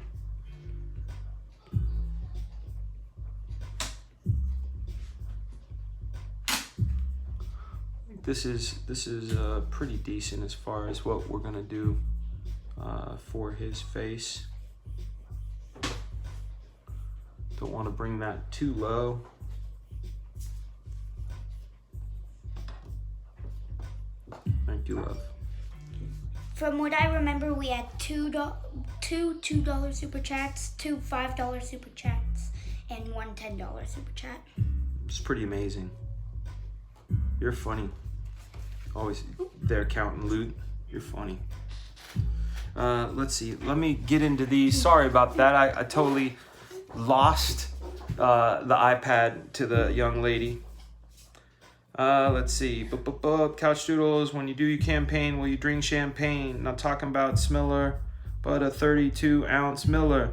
[SPEAKER 1] I think this is pretty decent as far as what we're gonna do for his face. Don't want to bring that too low. Thank you, love.
[SPEAKER 2] From what I remember, we had two $2 super chats, 2 $5 super chats, and 1 $10 super chat.
[SPEAKER 1] It's pretty amazing. You're funny. Always there counting loot. You're funny. Let's see. Let me get into these. Sorry about that. I totally lost the iPad to the young lady. Let's see. Couchdoodles, when you do your campaign, will you drink champagne? Not talking about Smiller, but a 32-ounce Miller.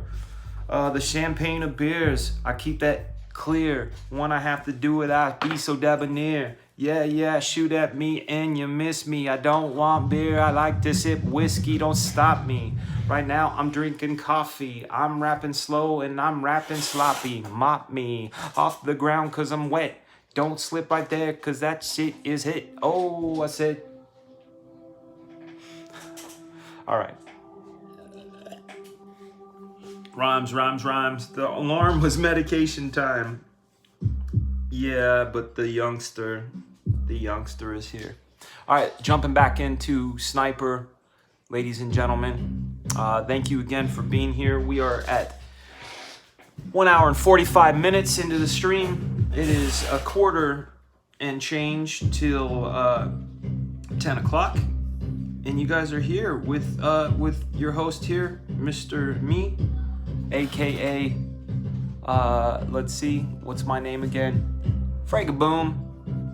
[SPEAKER 1] The champagne of beers, I keep that clear. One I have to do without, be so debonair. Yeah, shoot at me and you miss me. I don't want beer, I like to sip whiskey, don't stop me. Right now I'm drinking coffee. I'm rapping slow and I'm rapping sloppy. Mop me off the ground cause I'm wet. Don't slip right there, cause that shit is hit. Oh, I said. All right. Rhymes, rhymes, rhymes. The alarm was medication time. Yeah, but the youngster is here. All right, jumping back into Sniper, ladies and gentlemen. Thank you again for being here. We are at 1 hour and 45 minutes into the stream. It is a quarter and change till 10 o'clock. And you guys are here with your host here, Mr. Me, aka let's see, what's my name again? Fragaboom,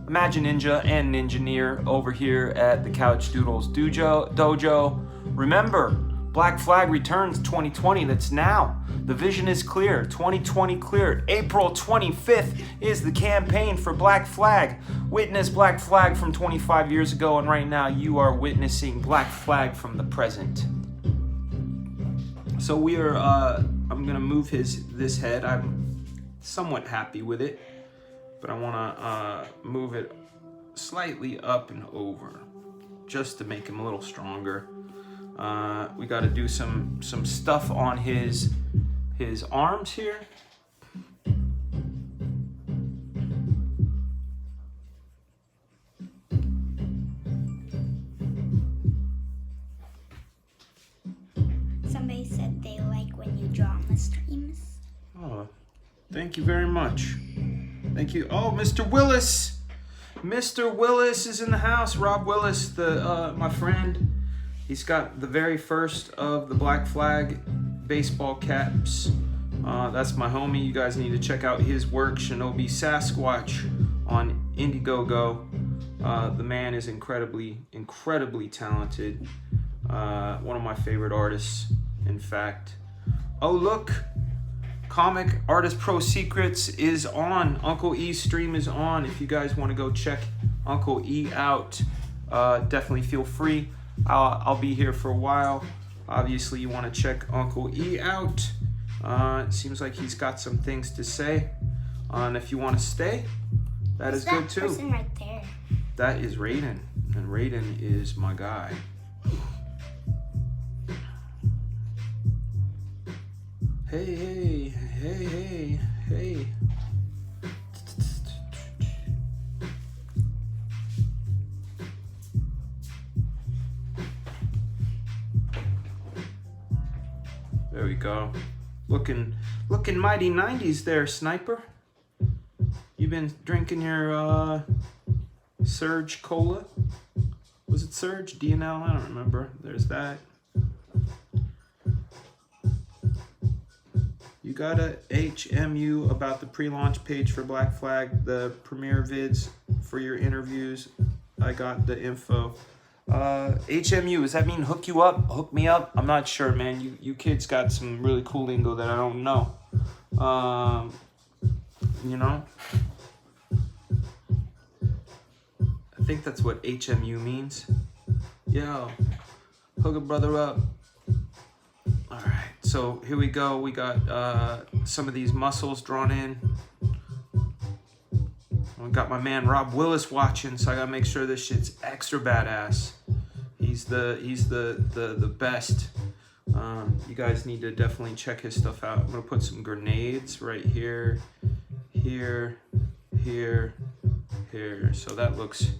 [SPEAKER 1] Imagine Ninja and Ninjaneer over here at the Couchdoodles dojo. Remember, Black Flag returns 2020. That's now. The vision is clear. 2020 cleared. April 25th is the campaign for Black Flag. Witness Black Flag from 25 years ago, and right now you are witnessing Black Flag from the present. So we are. I'm gonna move this head. I'm somewhat happy with it, but I wanna move it slightly up and over, just to make him a little stronger. We got to do some stuff on his arms here.
[SPEAKER 2] Somebody said they like when you draw on the streams.
[SPEAKER 1] Oh, thank you very much. Thank you. Oh, Mr. Willis. Mr. Willis is in the house. Rob Willis, my friend. He's got the very first of the Black Flag baseball caps. That's my homie. You guys need to check out his work, Shinobi Sasquatch, on Indiegogo. The man is incredibly talented. One of my favorite artists, in fact. Oh, look. Comic Artist Pro Secrets is on. Uncle E's stream is on. If you guys want to go check Uncle E out, definitely feel free. I'll be here for a while. Obviously, you want to check Uncle E out. It seems like he's got some things to say. And if you want to stay, that is good too.
[SPEAKER 2] That person right there.
[SPEAKER 1] That is Raiden, and Raiden is my guy. Hey. There we go. Looking mighty 90s there, Sniper. You been drinking your Surge Cola? Was it Surge? DNL? I don't remember. There's that. You got a HMU about the pre-launch page for Black Flag, the premiere vids for your interviews. I got the info. HMU, does that mean hook you up? Hook me up? I'm not sure, man. You kids got some really cool lingo that I don't know. You know? I think that's what HMU means. Yo, hook a brother up. Alright, so here we go. We got some of these muscles drawn in. I got my man Rob Willis watching, so I gotta make sure this shit's extra badass. He's the best. You guys need to definitely check his stuff out. I'm gonna put some grenades right here, here. So that looks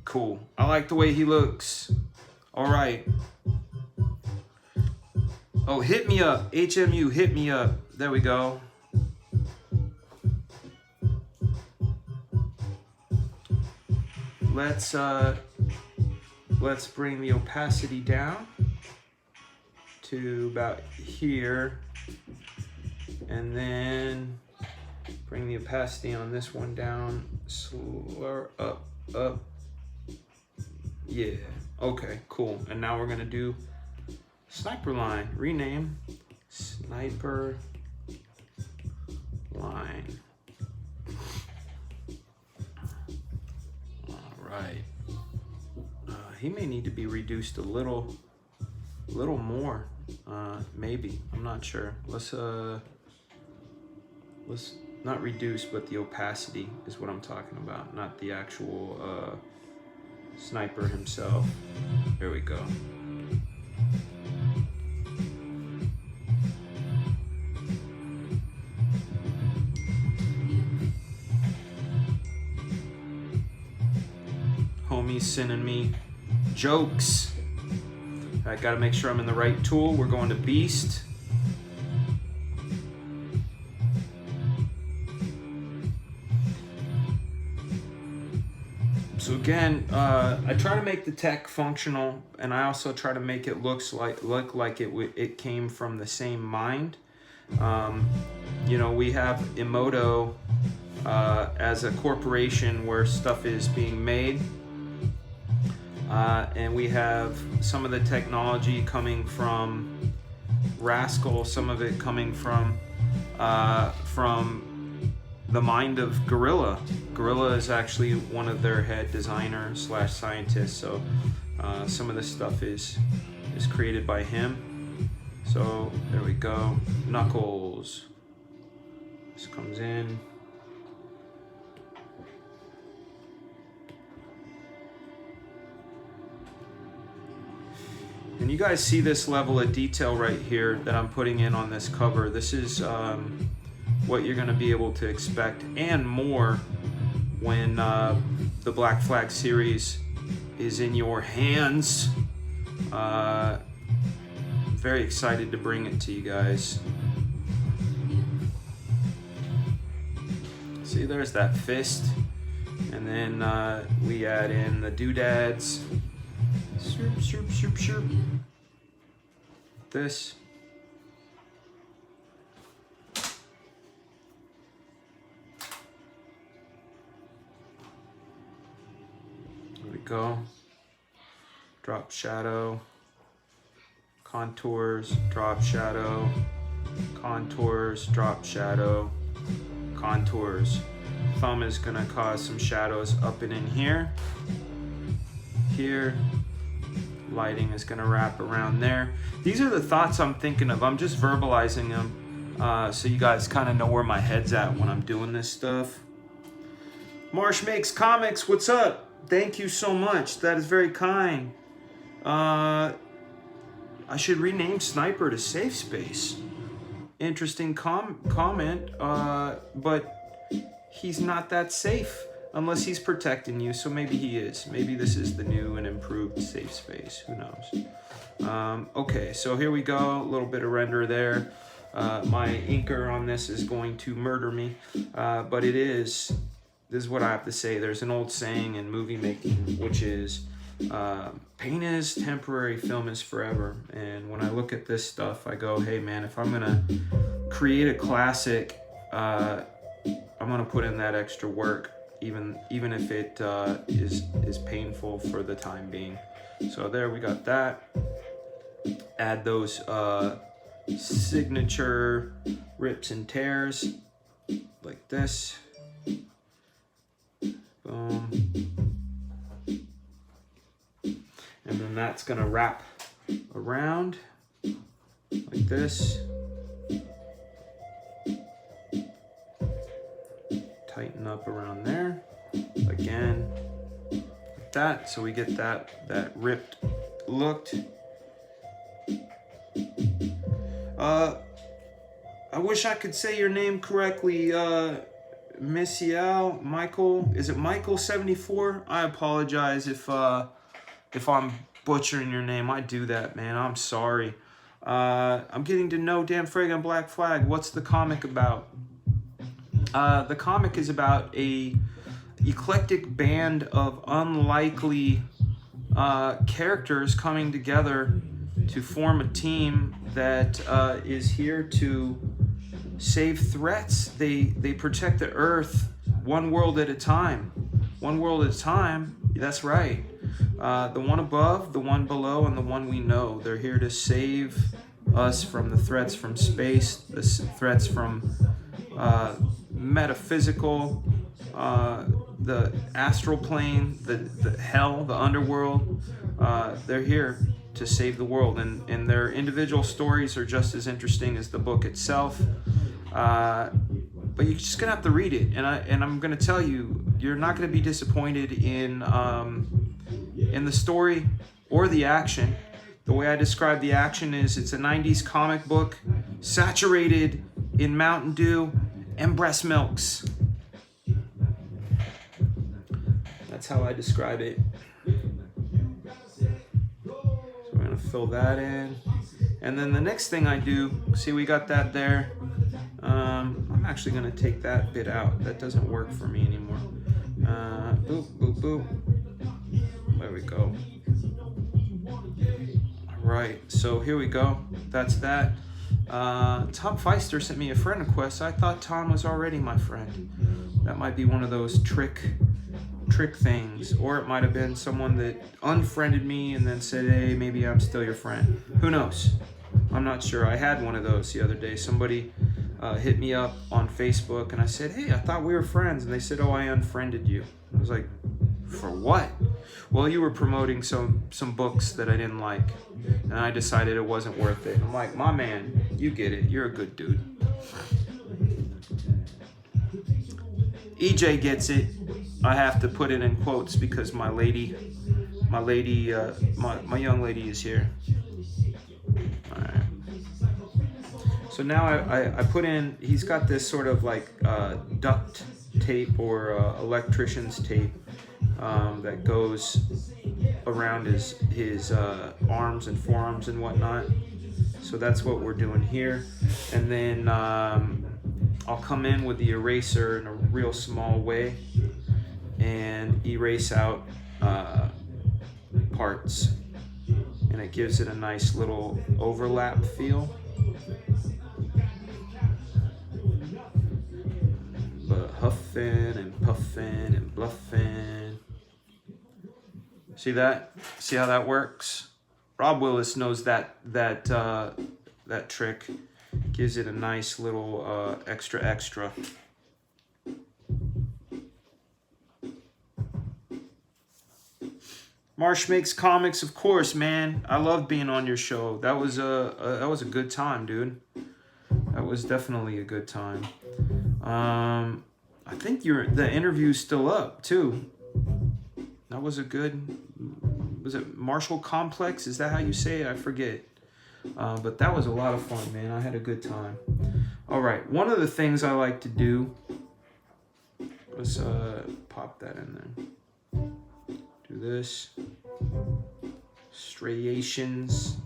[SPEAKER 1] cool. I like the way he looks. Alright. Oh, hit me up. HMU, hit me up. There we go. Let's bring the opacity down to about here, and then bring the opacity on this one down. Slower up. Yeah. Okay. Cool. And now we're gonna do Sniper line. Rename Sniper line. Right. He may need to be reduced a little more. Maybe. I'm not sure. Let's not reduce, but the opacity is what I'm talking about, not the actual sniper himself. There we go. Homie's sending me jokes. I gotta make sure I'm in the right tool. We're going to Beast. So again, I try to make the tech functional, and I also try to make it look like it came from the same mind. You know, we have Emoto as a corporation where stuff is being made. And we have some of the technology coming from Rascal, some of it coming from the mind of Gorilla. Gorilla is actually one of their head designers / scientists, so some of this stuff is created by him. So there we go. Knuckles. This comes in. And you guys see this level of detail right here that I'm putting in on this cover. This is what you're going to be able to expect and more when the Black Flag series is in your hands. Very excited to bring it to you guys. See, there's that fist. And then we add in the doodads. Shoop, shoop, shoop, shoop. This. There we go. Drop shadow. Contours, drop shadow. Contours, drop shadow. Contours. Thumb is gonna cause some shadows up and in here. Here. Lighting is gonna wrap around there. These are the thoughts I'm thinking of. I'm just verbalizing them so you guys kind of know where my head's at when I'm doing this stuff. Marsh Makes Comics, what's up? Thank you so much. That is very kind. I should rename Sniper to Safe Space. Interesting comment, but he's not that safe. Unless he's protecting you, so maybe he is. Maybe this is the new and improved safe space. Who knows? Okay, so here we go. A little bit of render there. My inker on this is going to murder me, but it is. This is what I have to say. There's an old saying in movie making, which is, paint is temporary, film is forever. And when I look at this stuff, I go, hey man, if I'm gonna create a classic, I'm gonna put in that extra work. Even if it is painful for the time being. So there we got that. Add those signature rips and tears like this. Boom. And then that's gonna wrap around like this. Tighten up around there again like that, so we get that ripped looked. I wish I could say your name correctly, Missiel, Michael. Is it Michael 74? I apologize if I'm butchering your name. I do that, man. I'm sorry. I'm getting to know Dan Frag on Black Flag. What's the comic about? The comic is about a eclectic band of unlikely characters coming together to form a team that is here to save threats. They protect the Earth one world at a time. One world at a time, that's right. The one above, the one below, and the one we know. They're here to save us from the threats from space, the threats from metaphysical, the astral plane, the hell, the underworld. They're here to save the world, and their individual stories are just as interesting as the book itself. But but you're just gonna have to read it. And I'm gonna tell you, you're not gonna be disappointed in the story or the action. The way I describe the action is it's a 90s comic book saturated in Mountain Dew and breast milks. That's how I describe it. So we're gonna fill that in. And then the next thing I do, see we got that there. I'm actually gonna take that bit out. That doesn't work for me anymore. Boop, boop, boop. There we go. Right, so here we go. That's that. Tom Feister sent me a friend request. I thought Tom was already my friend. That might be one of those trick things, or it might have been someone that unfriended me and then said, hey, maybe I'm still your friend. Who knows? I'm not sure. I had one of those the other day. Somebody hit me up on Facebook and I said, hey, I thought we were friends, and they said, oh, I unfriended you. I was like, for what? Well, you were promoting some books that I didn't like, and I decided it wasn't worth it. I'm like, my man, you get it. You're a good dude. EJ gets it. I have to put it in quotes because my young lady is here. All right. So now I put in, he's got this sort of like duct tape or electrician's tape that goes around his arms and forearms and whatnot. So that's what we're doing here. And then I'll come in with the eraser in a real small way and erase out parts. And it gives it a nice little overlap feel. But huffing and puffing and bluffing. See that? See how that works? Rob Willis knows that trick. Gives it a nice little extra. Marsh Makes Comics, of course, man. I love being on your show. That was a good time, dude. That was definitely a good time. I think the interview's still up too. That was a good. Was it Marshall Complex? Is that how you say it? I forget. But that was a lot of fun, man. I had a good time. All right. One of the things I like to do. Let's pop that in there. Do this. Striations.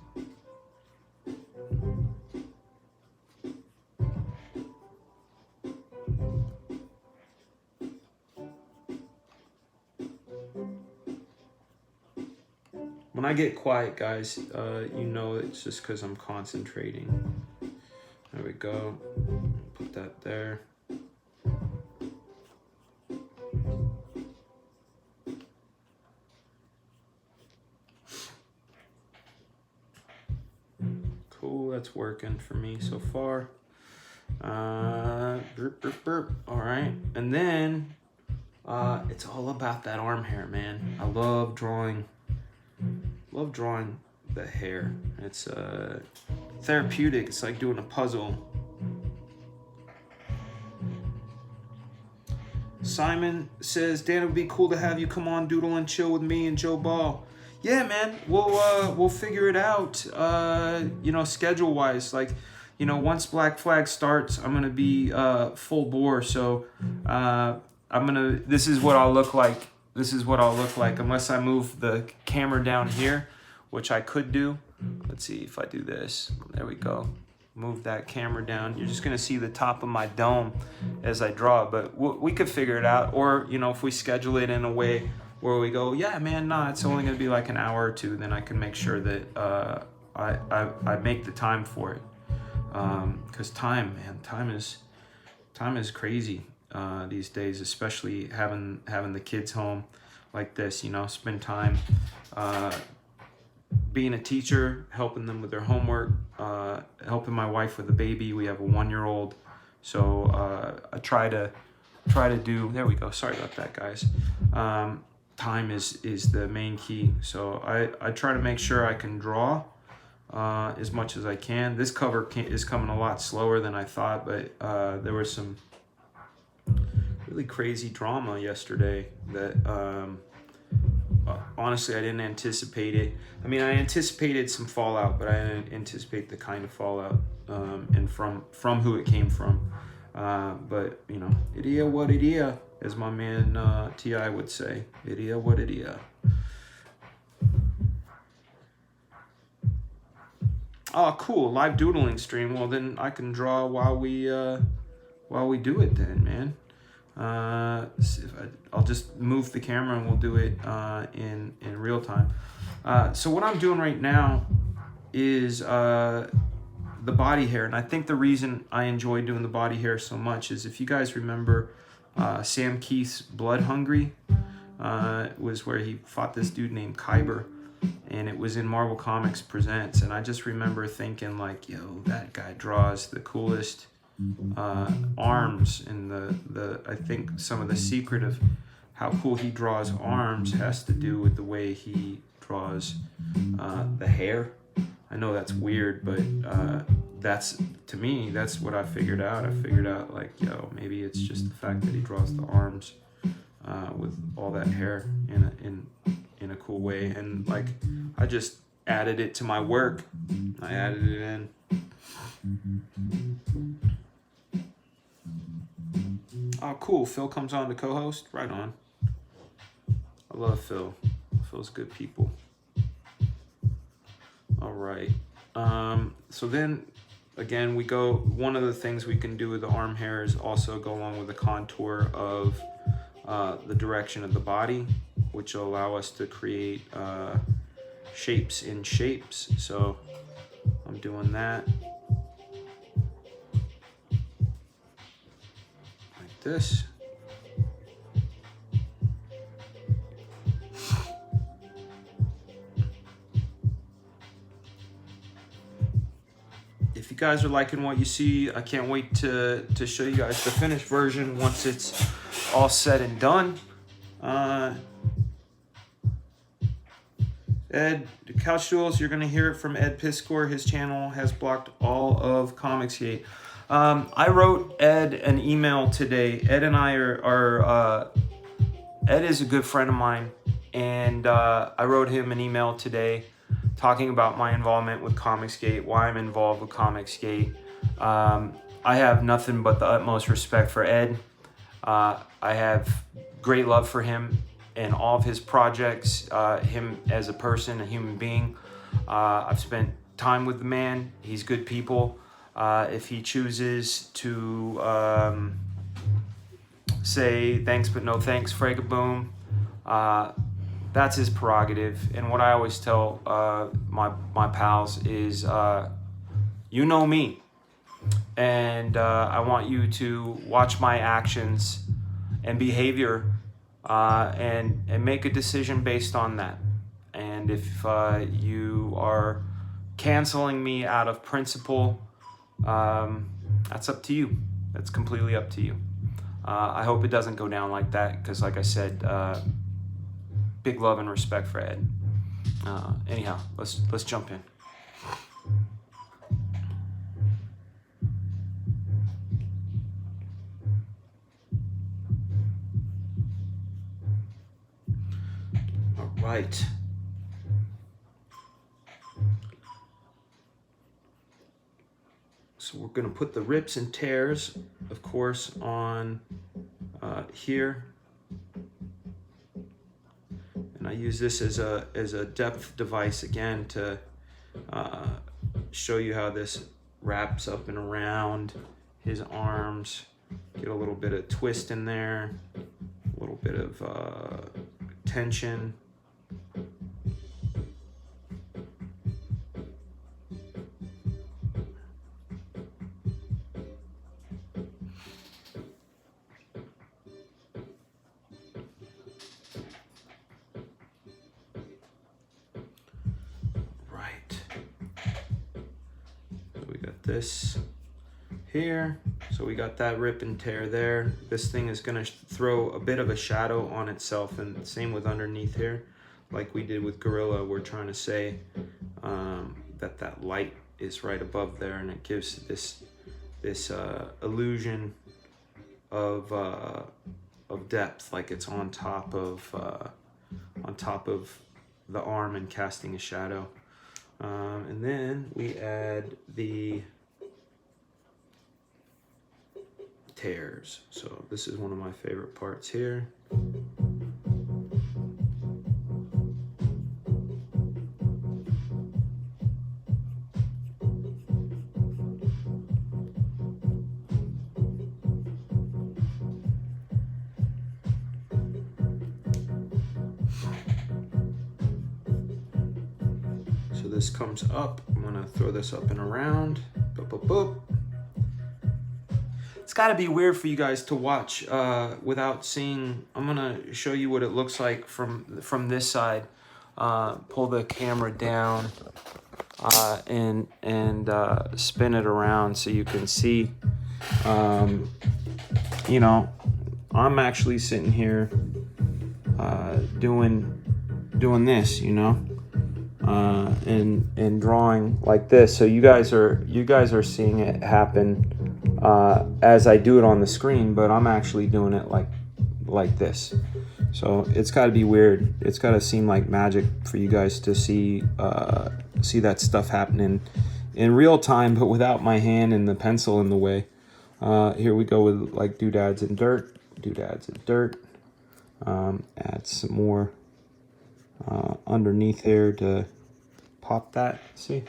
[SPEAKER 1] When I get quiet, guys, you know it's just because I'm concentrating. There we go. Put that there. Cool, that's working for me so far. Burp, burp, burp. All right, and then it's all about that arm hair, man. I love drawing the hair. It's therapeutic. It's like doing a puzzle. Simon says, Dan, it would be cool to have you come on Doodle and Chill with me and Joe Ball. Yeah, man, we'll figure it out, schedule wise. Like, once Black Flag starts, I'm gonna be full bore. So this is what I'll look like. Unless I move the camera down here, which I could do. Let's see if I do this. There we go. Move that camera down. You're just gonna see the top of my dome as I draw, but we could figure it out. Or, if we schedule it in a way where we go, yeah, man, it's only gonna be like an hour or two, then I can make sure that I make the time for it. Because time is crazy these days, especially having the kids home like this. Spend time being a teacher, helping them with their homework, helping my wife with the baby. We have a 1-year-old, so I try to do. There we go. Sorry about that, guys. Time is the main key. So I try to make sure I can draw as much as I can. This cover is coming a lot slower than I thought, but there were some really crazy drama yesterday that honestly I didn't anticipate it. I mean, I anticipated some fallout, but I didn't anticipate the kind of fallout and from who it came from. But you know, it is what it is, as my man Ti would say. It is what it is. Oh, cool! Live doodling stream. Well, then I can draw while we do it, then, man. I'll just move the camera and we'll do it in real time. So what I'm doing right now is the body hair, and I think the reason I enjoy doing the body hair so much is, if you guys remember Sam Keith's Blood Hungry, was where he fought this dude named Kyber, and it was in Marvel Comics Presents, and I just remember thinking like, yo, that guy draws the coolest arms, and the I think some of the secret of how cool he draws arms has to do with the way he draws the hair. I know that's weird, but that's, to me, that's what I figured out. I figured out like, yo, maybe it's just the fact that he draws the arms with all that hair in a cool way, and like I just added it to my work. I added it in. Oh, cool. Phil comes on to co-host. Right on. I love Phil. Phil's good people. All right. So then, again, we go. One of the things we can do with the arm hair is also go along with the contour of the direction of the body, which will allow us to create shapes in shapes. So I'm doing that. This. If you guys are liking what you see, I can't wait to show you guys the finished version once it's all said and done. Ed, Couchdoodles, you're gonna hear it from Ed Piscor. His channel has blocked all of Comicsgate. I wrote Ed an email today. Ed and I are Ed is a good friend of mine, and I wrote him an email today talking about my involvement with Comicsgate, why I'm involved with Comicsgate. I have nothing but the utmost respect for Ed. I have great love for him and all of his projects, him as a person, a human being. I've spent time with the man. He's good people. If he chooses to say thanks but no thanks, Fragaboom, that's his prerogative. And what I always tell my pals is, you know me, and I want you to watch my actions and behavior and make a decision based on that. And if you are canceling me out of principle, that's up to you. That's completely up to you. I hope it doesn't go down like that, because like I said, big love and respect for Ed. Anyhow, let's jump in. All right. So we're going to put the rips and tears, of course, on here. And I use this as a depth device again to show you how this wraps up and around his arms. Get a little bit of twist in there, a little bit of tension. This here, so we got that rip and tear there. This thing is going to throw a bit of a shadow on itself, and same with underneath here, like we did with Gorilla. We're trying to say that light is right above there, and it gives this illusion of depth, like it's on top of the arm and casting a shadow. And then we add the tears. So this is one of my favorite parts here. So this comes up. I'm gonna throw this up and around. Boop, boop, boop. It's got to be weird for you guys to watch without seeing. I'm gonna show you what it looks like from this side. Pull the camera down and spin it around so you can see. You know, I'm actually sitting here doing this, you know, and drawing like this. So you guys are seeing it happen as I do it on the screen, but I'm actually doing it like this. So it's got to be weird. It's got to seem like magic for you guys to see that stuff happening in real time, but without my hand and the pencil in the way. Here we go with like doodads and dirt, add some more underneath here to pop that. See?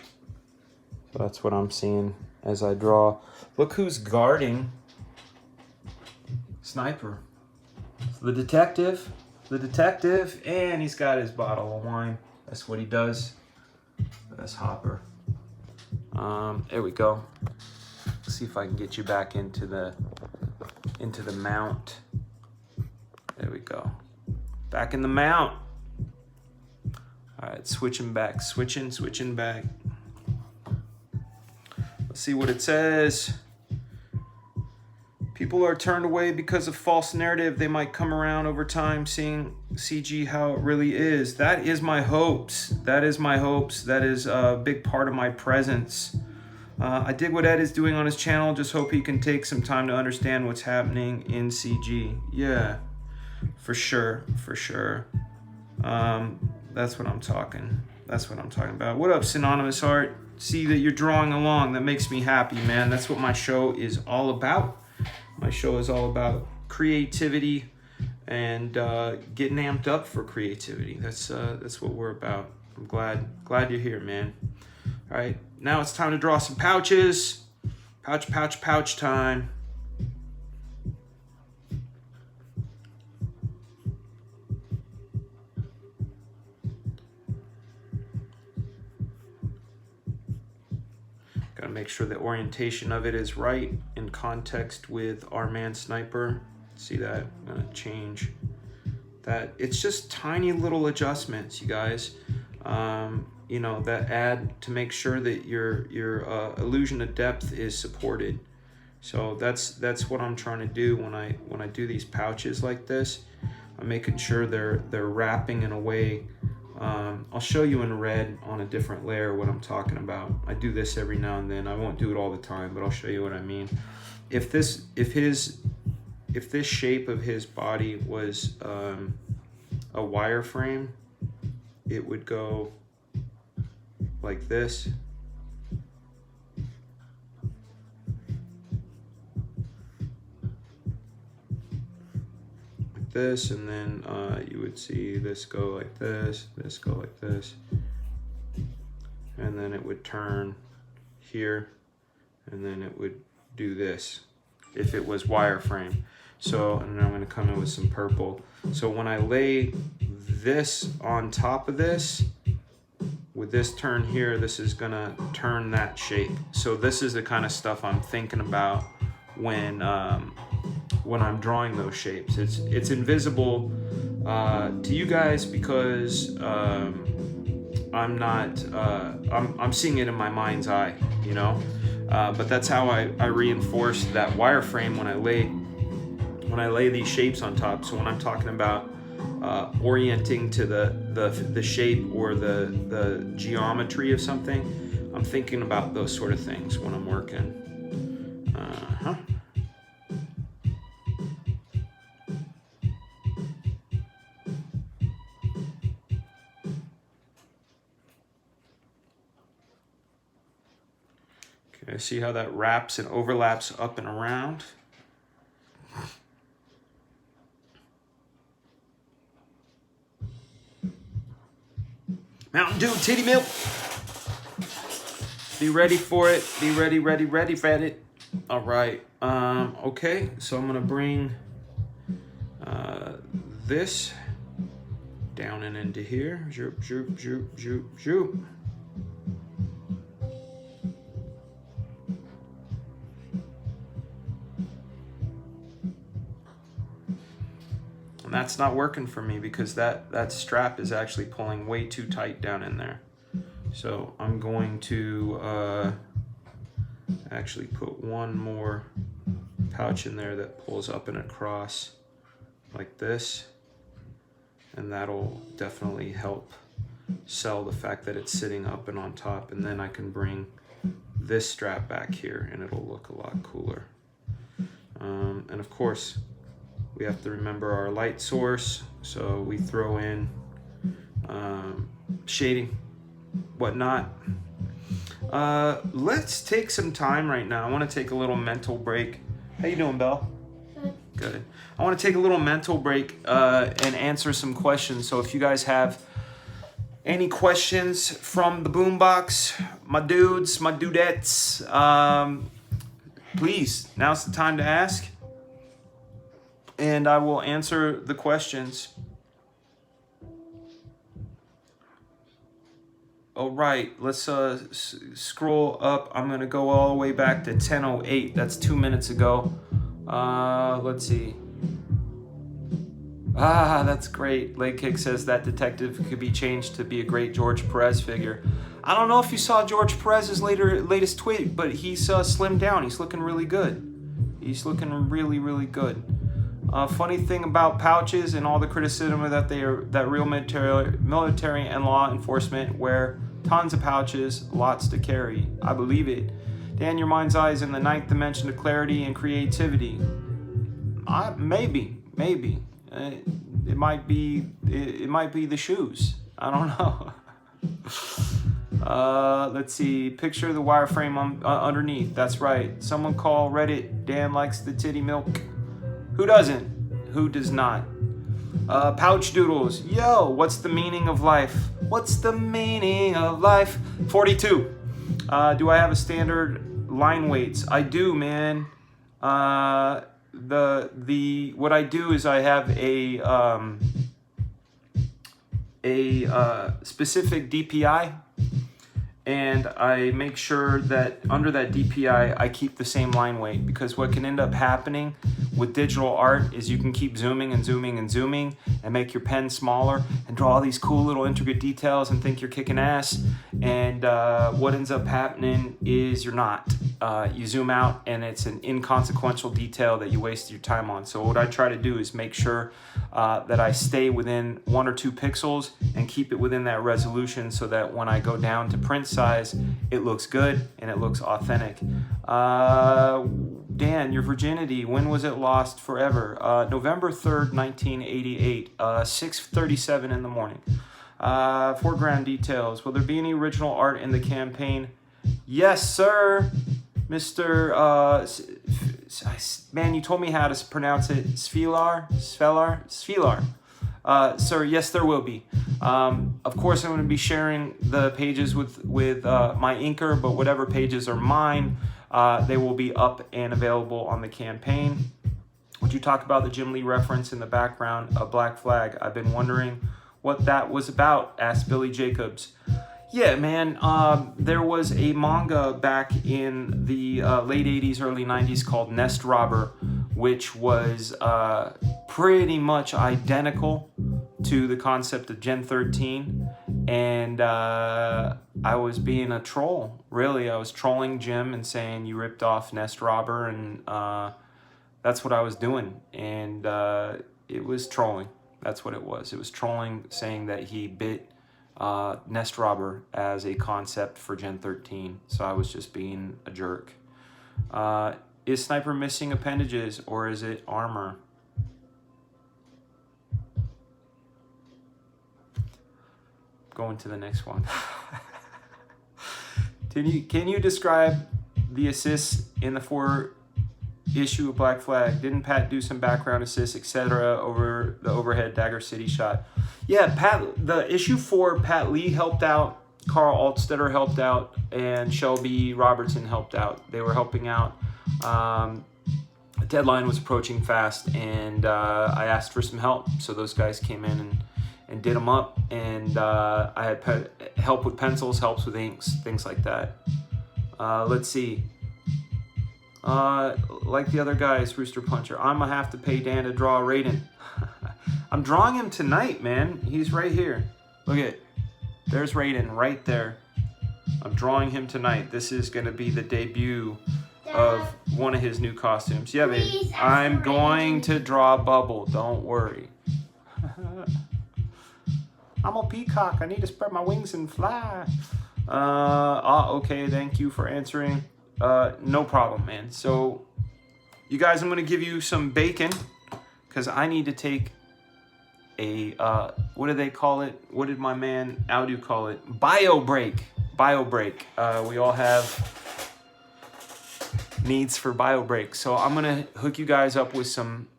[SPEAKER 1] So that's what I'm seeing as I draw. Look who's guarding Sniper. It's the detective, and he's got his bottle of wine. That's what he does. That's Hopper. There we go. Let's see if I can get you back into the mount. There we go. Back in the mount. All right, switching back. Let's see what it says. People are turned away because of false narrative. They might come around over time seeing CG how it really is. That is my hopes. That is a big part of my presence. I dig what Ed is doing on his channel. Just hope he can take some time to understand what's happening in CG. Yeah, for sure. That's what I'm talking about. What up, Synonymous Art? See that you're drawing along. That makes me happy, man. That's what my show is all about. My show is all about creativity and getting amped up for creativity. That's what we're about. I'm glad you're here, man. All right, now it's time to draw some pouches. Pouch time. Gotta make sure the orientation of it is right in context with our man Sniper. See that? I'm gonna change that. It's just tiny little adjustments, you guys. You know, that add to make sure that your illusion of depth is supported. So that's what I'm trying to do when I do these pouches like this. I'm making sure they're wrapping in a way. I'll show you in red on a different layer what I'm talking about. I do this every now and then. I won't do it all the time, but I'll show you what I mean. If this shape of his body was a wireframe, it would go like this. Like this, and then you would see this go like this go like this, and then it would turn here, and then it would do this if it was wireframe. So, and then I'm going to come in with some purple. So when I lay this on top of this, with this turn here, this is gonna turn that shape. So this is the kind of stuff I'm thinking about when I'm drawing those shapes. It's invisible to you guys because I'm seeing it in my mind's eye, you know. But that's how I reinforce that wireframe when I lay these shapes on top. So when I'm talking about orienting to the shape or the geometry of something, I'm thinking about those sort of things when I'm working. You see how that wraps and overlaps up and around? Mountain Dew titty milk. Be ready for it. Be ready, ready, ready for it. All right. Okay, so I'm gonna bring this down and into here. Zoop, zoop, zoop, zoop, zoop. And that's not working for me because that strap is actually pulling way too tight down in there. So I'm going to actually put one more pouch in there that pulls up and across like this, and that'll definitely help sell the fact that it's sitting up and on top. And then I can bring this strap back here and it'll look a lot cooler. And of course we have to remember our light source, so we throw in shading, whatnot. Let's take some time right now. I want to take a little mental break. How you doing, Belle? Good. I want to take a little mental break and answer some questions. So if you guys have any questions from the boombox, my dudes, my dudettes, please, now's the time to ask. And I will answer the questions. All right, let's scroll up. I'm gonna go all the way back to 10:08. That's 2 minutes ago. Let's see. That's great. Leg Kick says that detective could be changed to be a great George Perez figure. I don't know if you saw George Perez's latest tweet, but he's slimmed down. He's looking really good. He's looking really, really good. Funny thing about pouches and all the criticism that real military and law enforcement wear tons of pouches, lots to carry. I believe it. Dan, your mind's eye is in the ninth dimension of clarity and creativity. Maybe. It might be the shoes. I don't know. Let's see. Picture the wireframe underneath. That's right. Someone call Reddit. Dan likes the titty milk. Who doesn't? Who does not? Couchdoodles. Yo, what's the meaning of life? What's the meaning of life? 42. Do I have a standard line weights? I do, man. What I do is I have a specific DPI, and I make sure that under that DPI I keep the same line weight, because what can end up happening with digital art is you can keep zooming and zooming and zooming and make your pen smaller and draw all these cool little intricate details and think you're kicking ass, and what ends up happening is you're not. You zoom out and it's an inconsequential detail that you wasted your time on. So what I try to do is make sure that I stay within 1 or 2 pixels and keep it within that resolution, so that when I go down to print size, it looks good and it looks authentic. Dan, your virginity, when was it lost? Forever. November 3rd, 1988, 6:37 in the morning. Foreground details. Will there be any original art in the campaign? Yes, sir. Mr. Man, you told me how to pronounce it. Svelar. Sir, yes, there will be. Of course, I'm going to be sharing the pages with my inker, but whatever pages are mine, they will be up and available on the campaign. Would you talk about the Jim Lee reference in the background of Black Flag? I've been wondering what that was about, asked Billy Jacobs. Yeah, man, there was a manga back in the late 80s, early 90s called Nest Robber, which was pretty much identical to the concept of Gen 13. And I was being a troll, really. I was trolling Jim and saying, you ripped off Nest Robber, and that's what I was doing. And it was trolling. That's what it was. It was trolling, saying that he bit Nest Robber as a concept for Gen 13. So I was just being a jerk. Is Sniper missing appendages, or is it armor? Going to the next one. Can you describe the assists in the 4 issue of Black Flag? Didn't Pat do some background assists, etc. over the overhead Dagger City shot? Yeah, Pat. The issue 4, Pat Lee helped out, Carl Altstetter helped out, and Shelby Robertson helped out. They were helping out. The deadline was approaching fast, and I asked for some help, so those guys came in and did them up, and I had help with pencils, helps with inks, things like that. Let's see. Like the other guys, Rooster Puncher, I'm gonna have to pay Dan to draw Raiden. I'm drawing him tonight, man. He's right here. Look at, there's Raiden right there. I'm drawing him tonight. This is gonna be the debut of one of his new costumes. Yeah, babe. I'm going to draw Bubble. Don't worry. I'm a peacock. I need to spread my wings and fly. Okay. Thank you for answering. No problem, man. So, you guys, I'm going to give you some bacon because I need to take a, what do they call it? What did my man Audu call it? Bio break. Bio break. We all have needs for bio break. So I'm going to hook you guys up with some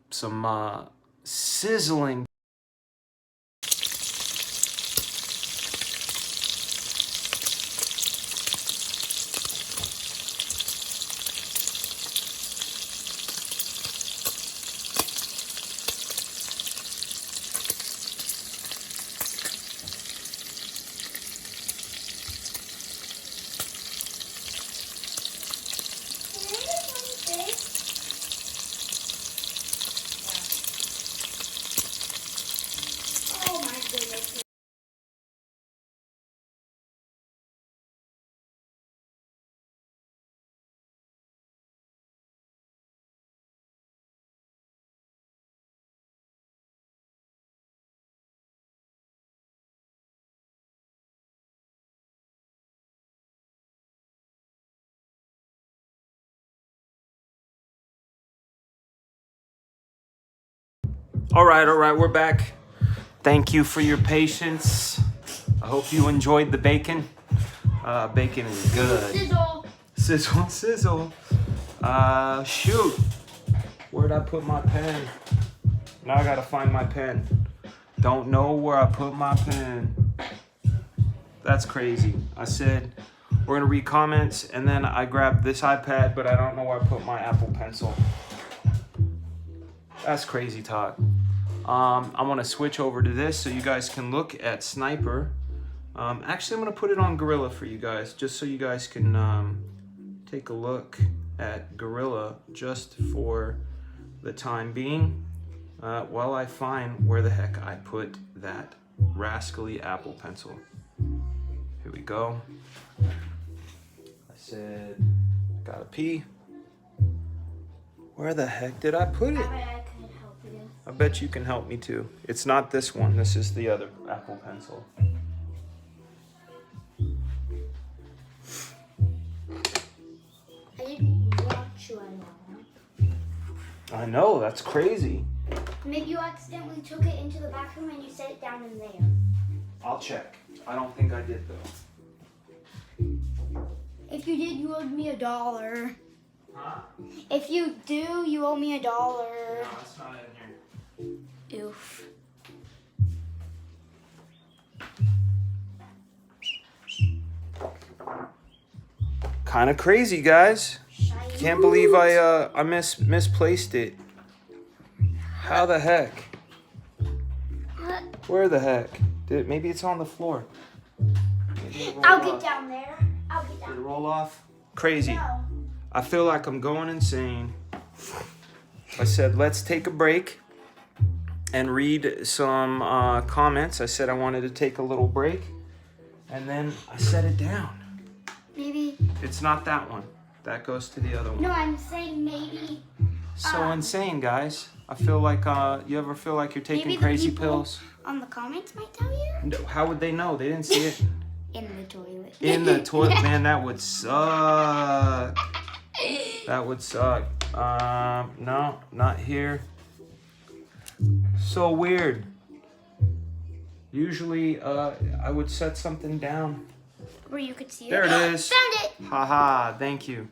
[SPEAKER 1] sizzling All right, we're back. Thank you for your patience. I hope you enjoyed the bacon. Bacon is good.
[SPEAKER 2] Sizzle.
[SPEAKER 1] Sizzle, sizzle. Shoot. Where'd I put my pen? Now I gotta find my pen. Don't know where I put my pen. That's crazy. I said we're gonna read comments, and then I grabbed this iPad, but I don't know where I put my Apple Pencil. That's crazy talk. I want to switch over to this so you guys can look at Sniper. Actually, I'm going to put it on Gorilla for you guys, just so you guys can take a look at Gorilla just for the time being, while I find where the heck I put that rascally Apple Pencil. Here we go. I said, gotta pee. Where the heck did I put it? I bet you can help me too. It's not this one. This is the other Apple Pencil.
[SPEAKER 2] I didn't watch you on that one.
[SPEAKER 1] I know, that's crazy.
[SPEAKER 2] Maybe you accidentally took it into the bathroom and you set it down in there.
[SPEAKER 1] I'll check. I don't think I did though.
[SPEAKER 2] If you did, you owed me $1.
[SPEAKER 1] Huh?
[SPEAKER 2] If you do, you owe me $1.
[SPEAKER 1] No, it's not in here.
[SPEAKER 2] Oof.
[SPEAKER 1] Kind of crazy, guys. Can't believe I misplaced it. How the heck? Where the heck? Maybe it's on the floor.
[SPEAKER 2] I'll get down there. I'll get
[SPEAKER 1] Did it
[SPEAKER 2] down.
[SPEAKER 1] roll off? Crazy.
[SPEAKER 2] No.
[SPEAKER 1] I feel like I'm going insane. I said, let's take a break and read some comments. I said I wanted to take a little break, and then I set it down.
[SPEAKER 2] Maybe.
[SPEAKER 1] It's not that one. That goes to the other one.
[SPEAKER 2] No, I'm saying maybe.
[SPEAKER 1] So insane, guys. I feel like, you ever feel like you're taking
[SPEAKER 2] Maybe the
[SPEAKER 1] crazy
[SPEAKER 2] people
[SPEAKER 1] pills?
[SPEAKER 2] On the comments might tell you.
[SPEAKER 1] No, how would they know? They didn't see it.
[SPEAKER 2] In the toilet.
[SPEAKER 1] In the toilet, man, that would suck. That would suck. No, not here. So weird. Usually, I would set something down.
[SPEAKER 2] Where you could see it.
[SPEAKER 1] There it is.
[SPEAKER 2] Found it.
[SPEAKER 1] Haha, thank you.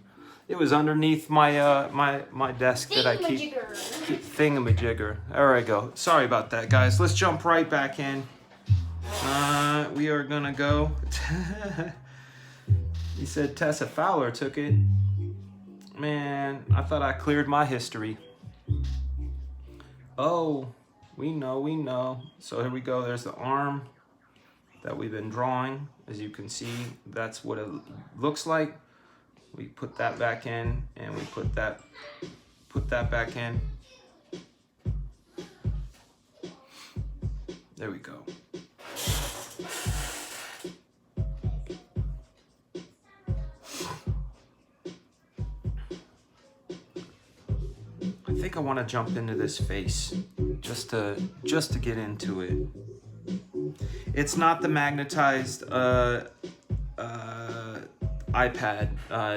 [SPEAKER 1] It was underneath my my desk that I keep thingamajigger. There I go. Sorry about that, guys. Let's jump right back in. We are gonna go. He said Tessa Fowler took it. Man, I thought I cleared my history. Oh, we know. So here we go. There's the arm that we've been drawing. As you can see, that's what it looks like. We put that back in, and we put that back in. There we go. I think I want to jump into this face just to get into it. It's not the magnetized iPad.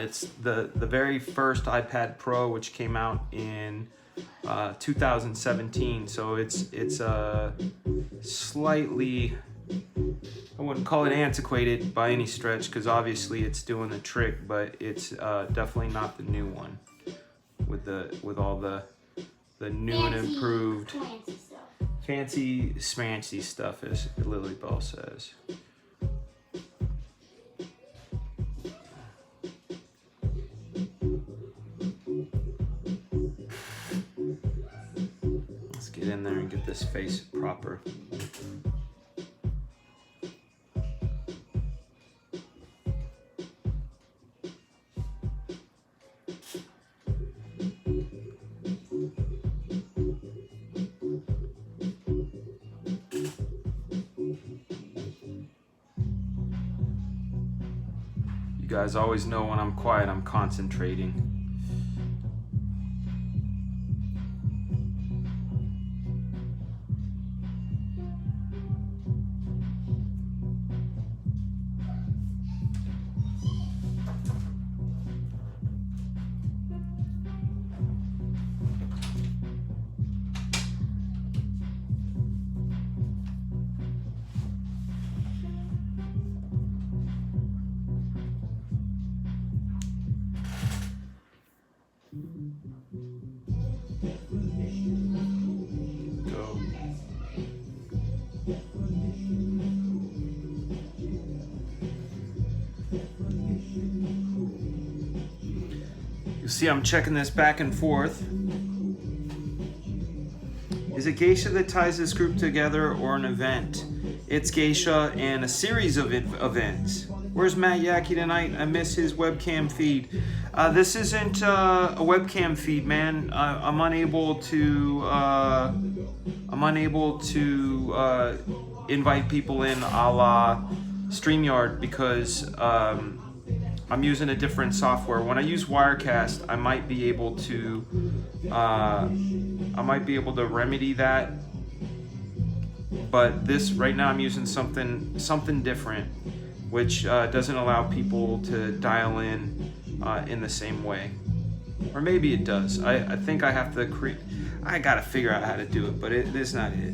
[SPEAKER 1] It's the very first iPad Pro, which came out in 2017. So it's slightly, I wouldn't call it antiquated by any stretch, because obviously it's doing the trick, but it's definitely not the new one with all the new and improved fancy smancy stuff, as Lily Bell says. Let's get in there and get this face proper. You guys always know when I'm quiet, I'm concentrating. Go. You see, I'm checking this back and forth. Is it Geisha that ties this group together, or an event? It's Geisha and a series of events. Where's Matt Yackey tonight? I miss his webcam feed. This isn't a webcam feed, man. I'm unable to invite people in a la StreamYard, because I'm using a different software. When I use Wirecast, I might be able to remedy that. But this right now, I'm using something different, which doesn't allow people to dial in the same way. Or maybe it does. I think I have to create. I gotta figure out how to do it, but it is not it.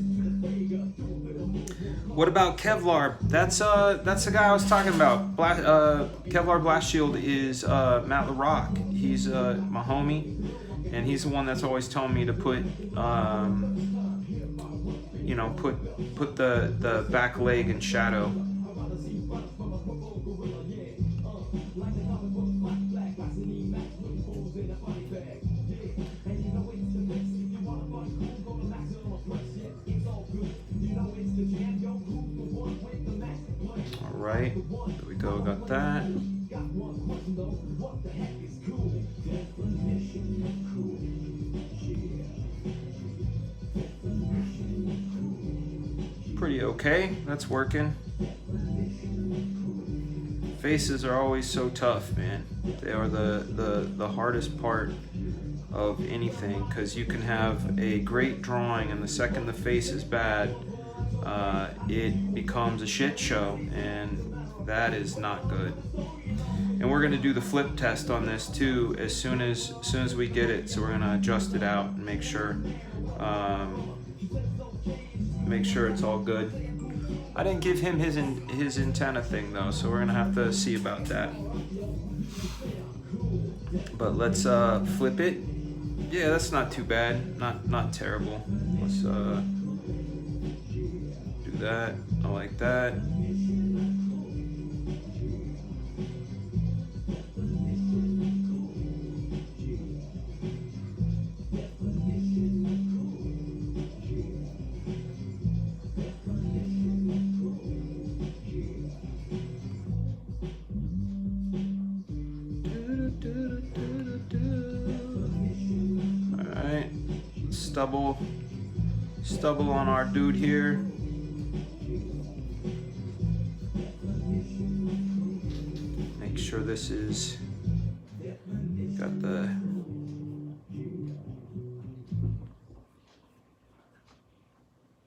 [SPEAKER 1] What about Kevlar? That's the guy I was talking about. Kevlar Blast Shield is Matt LaRock. He's my homie, and he's the one that's always telling me to put put the back leg in shadow. Alright, there we go, got that. Pretty okay, that's working. Faces are always so tough, man. They are the hardest part of anything, because you can have a great drawing, and the second the face is bad, it becomes a shit show, and that is not good. And we're gonna do the flip test on this too as soon as we get it. So we're gonna adjust it out and make sure it's all good. I didn't give him his antenna thing though, so we're gonna have to see about that. But let's flip it. Yeah, that's not too bad. Not terrible. Let's do that. I like that. Alright, stubble on our dude here. Make sure this is got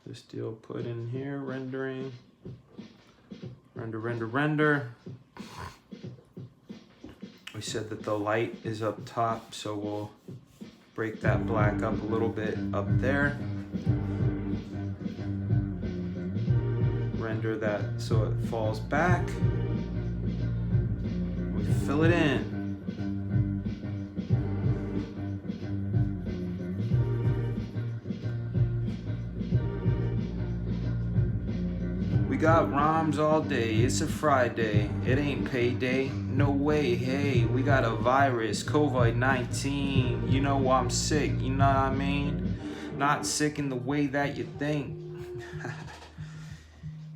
[SPEAKER 1] this deal put in here, rendering, render. We said that the light is up top, so we'll break that black up a little bit up there. Render that so it falls back. We fill it in. We got rhymes all day, it's a Friday, it ain't payday, no way, hey, we got a virus, COVID-19, you know I'm sick, you know what I mean? Not sick in the way that you think.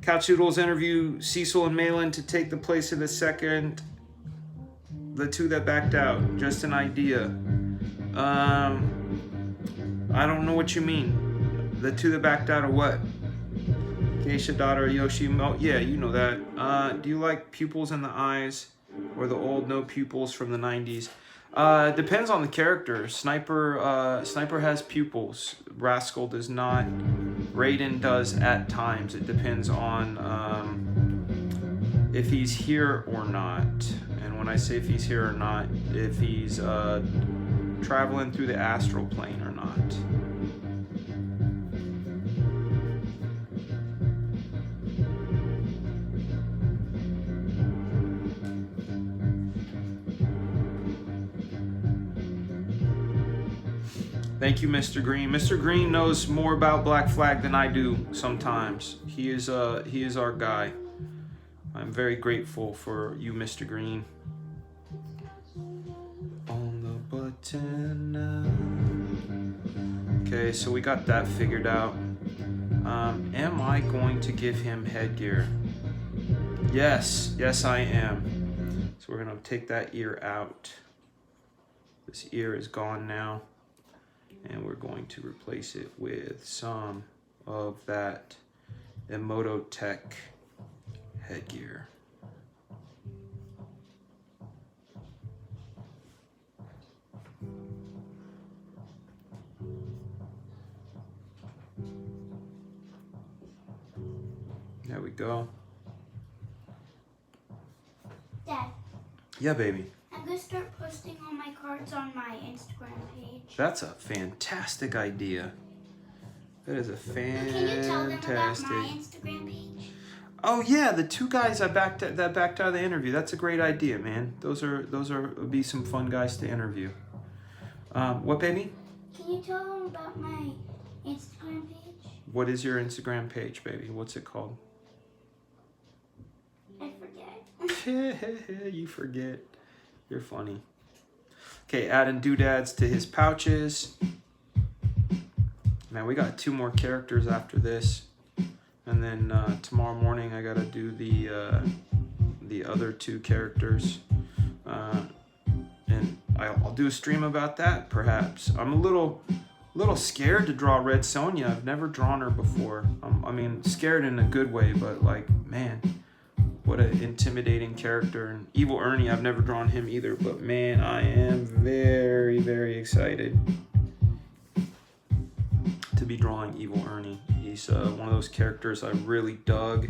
[SPEAKER 1] Couchdoodles interview Cecil and Malin to take the place of the two that backed out, just an idea. I don't know what you mean. The two that backed out or what? Geisha, daughter, Yoshi, yeah, you know that. Do you like pupils in the eyes or the old no pupils from the 90s? Depends on the character. Sniper has pupils. Rascal does not. Raiden does at times. It depends on if he's here or not. And when I say if he's here or not, if he's traveling through the astral plane or not. Thank you, Mr. Green. Mr. Green knows more about Black Flag than I do sometimes. He is our guy. I'm very grateful for you, Mr. Green. On the button now. Okay, so we got that figured out. Am I going to give him headgear? Yes, I am. So we're gonna take that ear out. This ear is gone now. And we're going to replace it with some of that Emototech headgear. There we go.
[SPEAKER 2] Dad.
[SPEAKER 1] Yeah, baby.
[SPEAKER 2] I'm gonna start posting all my cards on my Instagram page.
[SPEAKER 1] That's a fantastic idea. That is a fantastic.
[SPEAKER 2] Can you tell them about my Instagram page?
[SPEAKER 1] Oh yeah, the two guys that backed out of the interview. That's a great idea, man. Those would be some fun guys to interview. What, baby?
[SPEAKER 2] Can you tell them about my Instagram page?
[SPEAKER 1] What is your Instagram page, baby? What's it called?
[SPEAKER 2] I forget.
[SPEAKER 1] You forget. You're funny. Okay, adding doodads to his pouches. Man, we got 2 more characters after this. And then tomorrow morning I gotta do the other 2 characters. And I'll do a stream about that, perhaps. I'm a little scared to draw Red Sonja. I've never drawn her before. I mean, scared in a good way, but like, man, what an intimidating character. And Evil Ernie, I've never drawn him either, but man, I am very, very excited to be drawing Evil Ernie. He's one of those characters I really dug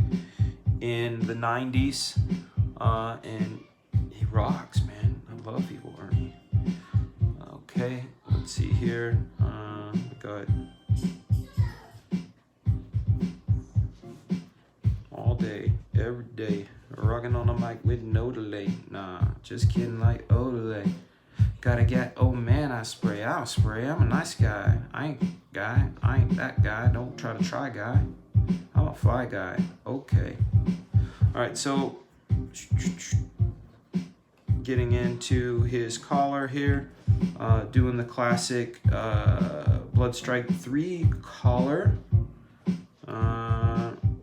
[SPEAKER 1] in the 90s, and he rocks, man. I love Evil Ernie. Okay, let's see here. We got all day, every day, rocking on the mic with no delay. Nah, just kidding, like oh delay. Gotta get, oh man, I spray. I'm a nice guy. I ain't that guy. Don't try to try guy. I'm a fly guy. Okay. All right, so getting into his collar here, doing the classic Blood Strike 3 collar.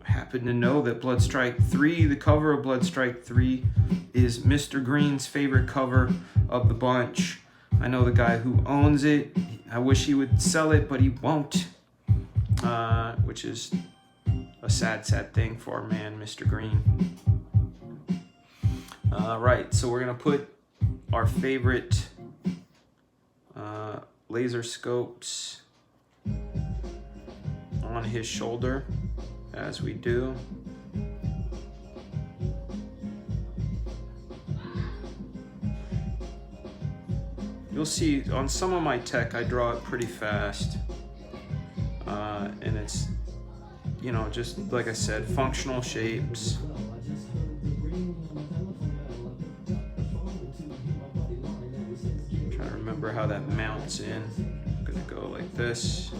[SPEAKER 1] Happen to know that Blood Strike 3, the cover of Blood Strike 3, is Mr. Green's favorite cover of the bunch. I know the guy who owns it. I wish he would sell it, but he won't, which is a sad thing for our man, Mr. Green. Right, so we're gonna put our favorite laser scopes on his shoulder, as we do. You'll see on some of my tech I draw it pretty fast, and it's, you know, just like I said, functional shapes. I'm trying to remember how that mounts in. I'm gonna go like this.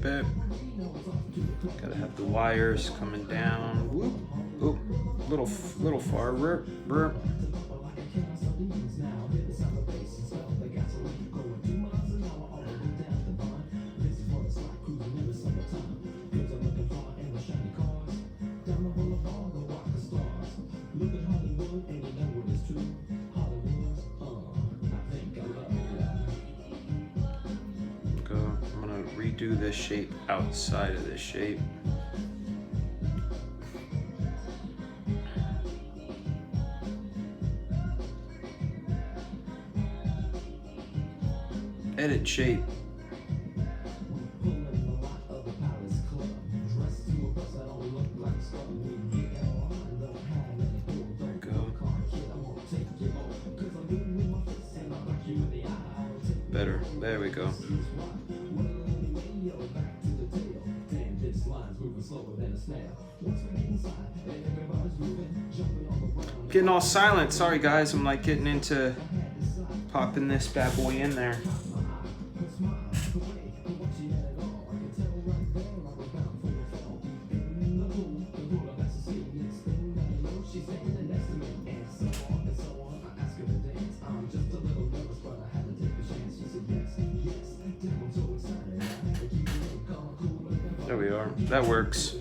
[SPEAKER 1] Bip. Gotta have the wires coming down. Whoop, whoop. Little far. Burp. Do this shape outside of this shape. Edit shape. Go. Better. There we go. Getting all silent. Sorry guys, I'm like getting into popping this bad boy in there. There we are. That works.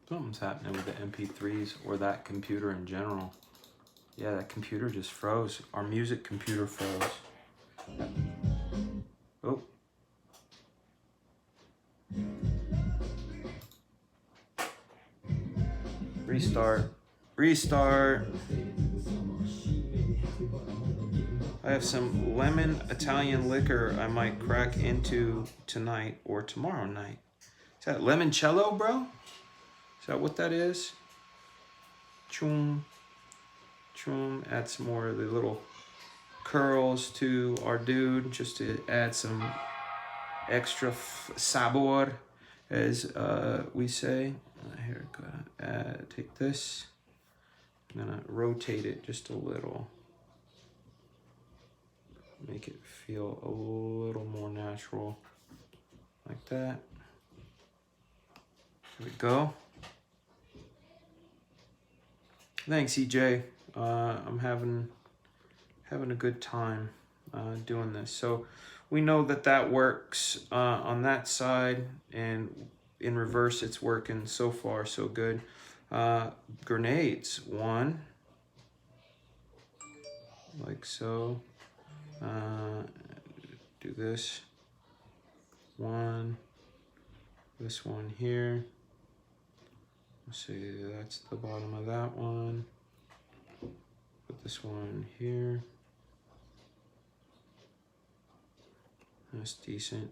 [SPEAKER 1] Something's happening with the MP3s or that computer in general. Yeah, that computer just froze. Our music computer froze. Oh. Restart. I have some lemon Italian liquor I might crack into tonight or tomorrow night. Is that limoncello, bro? Is that what that is? Choom. Add some more of the little curls to our dude, just to add some extra sabor, as we say. Here, go. Take this. I'm gonna rotate it just a little. Make it feel a little more natural, like that. There we go. Thanks, EJ. I'm having a good time doing this. So we know that works on that side, and in reverse it's working. So far so good. Grenades, one, like so. Do this one, this one here. Let's see, that's the bottom of that one. Put this one here. That's decent.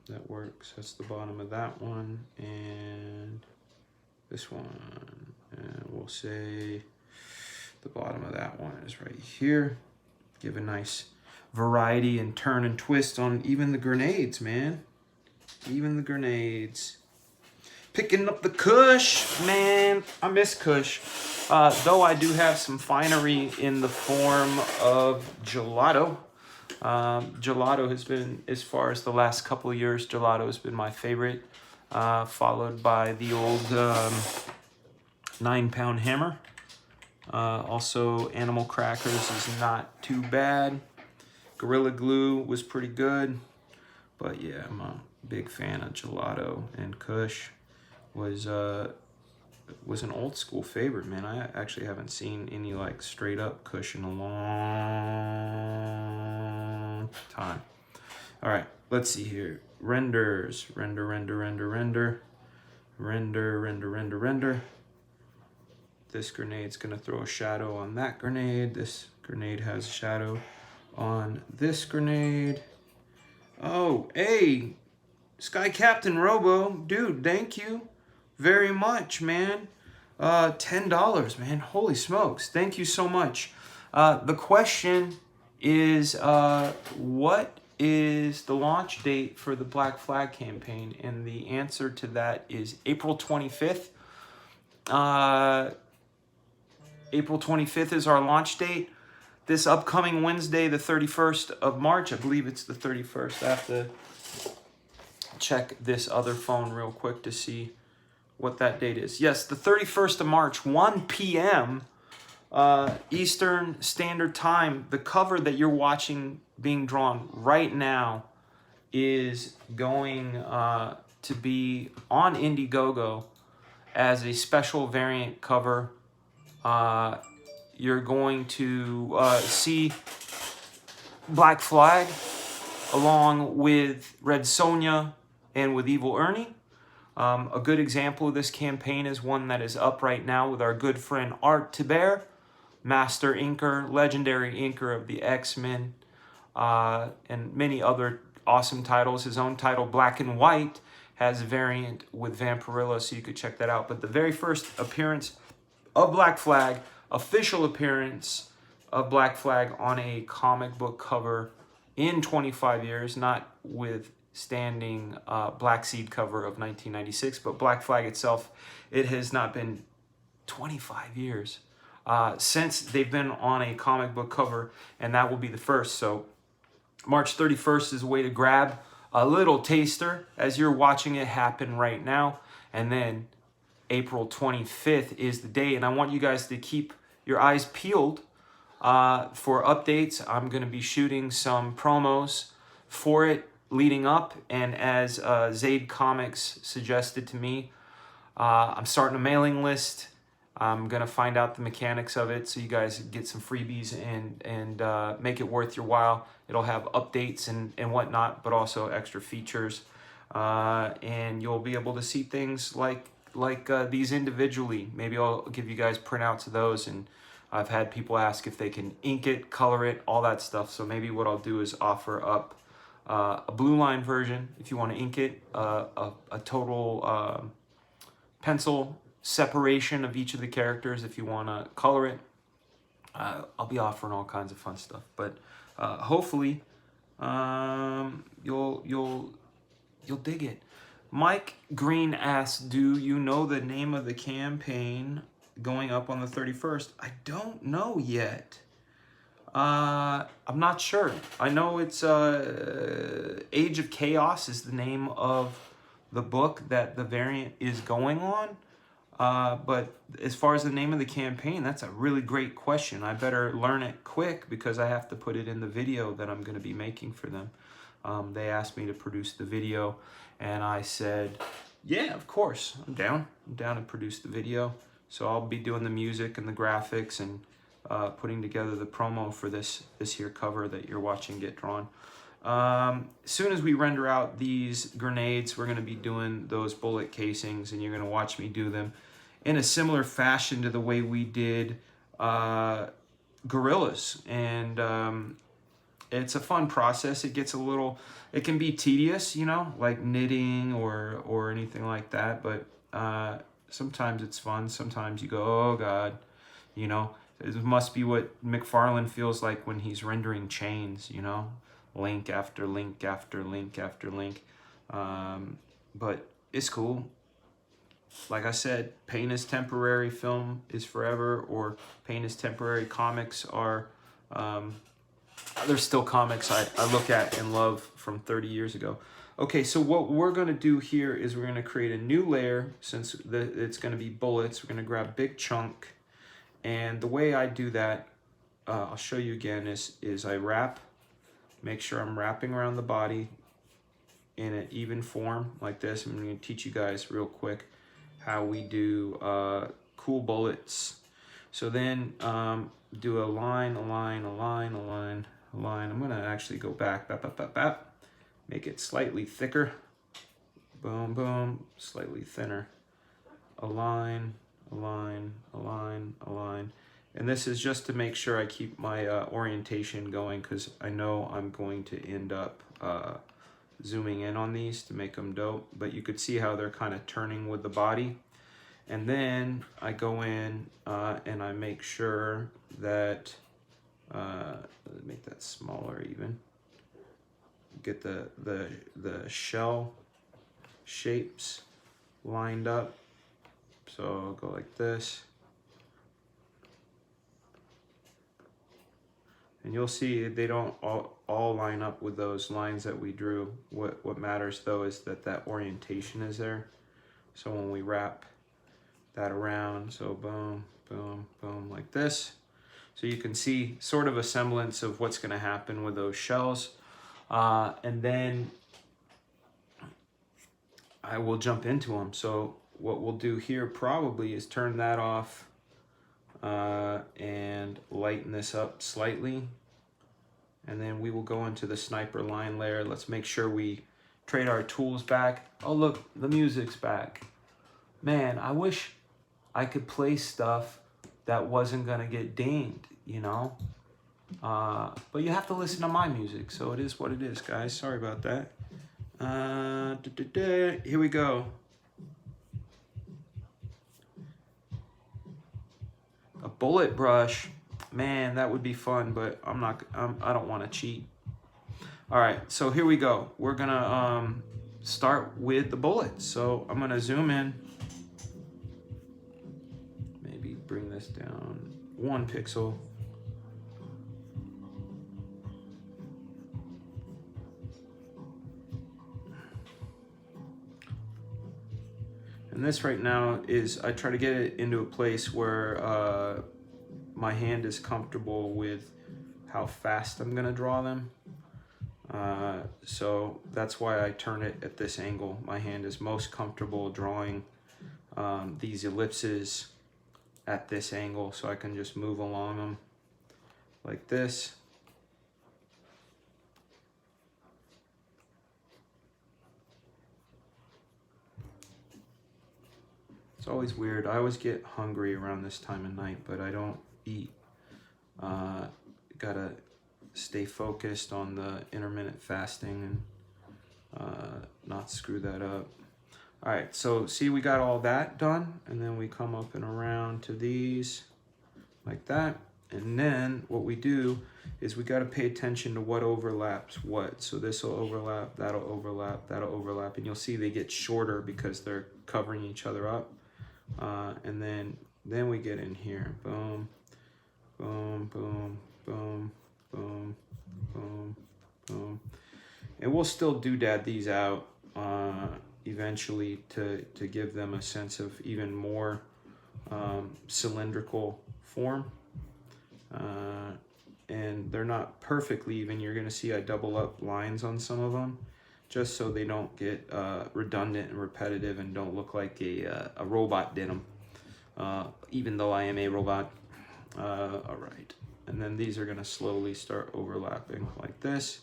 [SPEAKER 1] That works. That's the bottom of that one. And this one. And we'll say the bottom of that one is right here. Give a nice variety and turn and twist on even the grenades, man. Even the grenades. Picking up the Kush, man. I miss Kush. Though I do have some finery in the form of gelato. Gelato has been, as far as the last couple of years, gelato has been my favorite. Followed by the old 9-pound hammer. Also, Animal Crackers is not too bad. Gorilla Glue was pretty good. But yeah, I'm a big fan of gelato, and Kush was an old school favorite, man. I actually haven't seen any like straight up Kush in a long time. All right, let's see here. Renders, render. This grenade's gonna throw a shadow on that grenade. This grenade has a shadow on this grenade. Oh, hey, Sky Captain Robo, dude, thank you very much, man. $10, man. Holy smokes. Thank you so much. The question is, what is the launch date for the Black Flag campaign? And the answer to that is April 25th. April 25th is our launch date. This upcoming Wednesday, the 31st of March, I believe it's the 31st. I have to check this other phone real quick to see what that date is. Yes, the 31st of March, 1 p.m. Eastern Standard Time. The cover that you're watching being drawn right now is going to be on Indiegogo as a special variant cover. You're going to see Black Flag along with Red Sonja and with Evil Ernie. A good example of this campaign is one that is up right now with our good friend Art Tiber, master inker, legendary inker of the X-Men, and many other awesome titles. His own title, Black and White, has a variant with Vampirilla, so you could check that out. But the very first appearance of Black Flag, official appearance of Black Flag on a comic book cover in 25 years, not with standing Black Seed cover of 1996, but Black Flag itself, it has not been 25 years since they've been on a comic book cover, and that will be the first. So March 31st is a way to grab a little taster as you're watching it happen right now, and then April 25th is the day, and I want you guys to keep your eyes peeled for updates. I'm going to be shooting some promos for it leading up, and as Zaid Comics suggested to me, I'm starting a mailing list. I'm going to find out the mechanics of it so you guys get some freebies and make it worth your while. It'll have updates and whatnot, but also extra features. And you'll be able to see things like these individually. Maybe I'll give you guys printouts of those, and I've had people ask if they can ink it, color it, all that stuff. So maybe what I'll do is offer up a blue line version if you want to ink it, a total pencil separation of each of the characters if you want to color it. I'll be offering all kinds of fun stuff, but hopefully you'll dig it. Mike Green asks, do you know the name of the campaign going up on the 31st? I don't know yet. I'm not sure. I know it's Age of Chaos is the name of the book that the variant is going on. But as far as the name of the campaign, that's a really great question. I better learn it quick because I have to put it in the video that I'm going to be making for them. They asked me to produce the video, and I said, yeah, of course, I'm down. I'm down to produce the video. So I'll be doing the music and the graphics and putting together the promo for this here cover that you're watching get drawn. As soon as we render out these grenades, we're going to be doing those bullet casings, and you're going to watch me do them. in a similar fashion to the way we did gorillas. And it's a fun process. It gets a little, it can be tedious, you know, like knitting or anything like that, but sometimes it's fun. Sometimes you go, oh God, you know, it must be what McFarlane feels like when he's rendering chains, you know, link after link after link after link. But it's cool. Like I said, pain is temporary, film is forever, or pain is temporary. Comics are, there's still comics I look at and love from 30 years ago. Okay, so what we're going to do here is we're going to create a new layer. Since it's going to be bullets, we're going to grab big chunk. And the way I do that, I'll show you again, is I wrap, make sure I'm wrapping around the body in an even form like this. I'm going to teach you guys real quick how we do cool bullets. So then do a line, a line, a line, a line, a line. I'm going to actually go back, bap, bap, bap, bap. Make it slightly thicker. Boom, boom, slightly thinner. A line, a line, a line, a line. And this is just to make sure I keep my orientation going, because I know I'm going to end up zooming in on these to make them dope. But you could see how they're kind of turning with the body. And then I go in and I make sure that, make that smaller even. Get the shell shapes lined up. So I'll go like this. And you'll see they don't all line up with those lines that we drew. What matters though is that orientation is there. So when we wrap that around, so boom, boom, boom, like this. So you can see sort of a semblance of what's gonna happen with those shells. And then I will jump into them. So what we'll do here probably is turn that off and lighten this up slightly. And then we will go into the sniper line layer. Let's make sure we trade our tools back. Oh look, the music's back. Man, I wish I could play stuff that wasn't gonna get dinged, you know? But you have to listen to my music, so it is what it is, guys. Sorry about that. Here we go. A bullet brush, man, that would be fun, but I don't want to cheat. All right, so here we go. We're gonna start with the bullets. So I'm gonna zoom in. Maybe bring this down 1 pixel. And this right now is, I try to get it into a place where my hand is comfortable with how fast I'm gonna draw them. So that's why I turn it at this angle. My hand is most comfortable drawing these ellipses at this angle, so I can just move along them like this. It's always weird. I always get hungry around this time of night, but I don't eat. Gotta stay focused on the intermittent fasting and not screw that up. All right, so see, we got all that done, and then we come up and around to these like that. And then what we do is we gotta pay attention to what overlaps what. So this will overlap, that'll overlap, that'll overlap, and you'll see they get shorter because they're covering each other up. And then we get in here, boom, boom, boom, boom, boom, boom, boom. And we'll still doodad these out eventually to give them a sense of even more cylindrical form. And they're not perfectly even. You're gonna see I double up lines on some of them, just so they don't get redundant and repetitive and don't look like a robot did them, even though I am a robot. All right, and then these are gonna slowly start overlapping like this.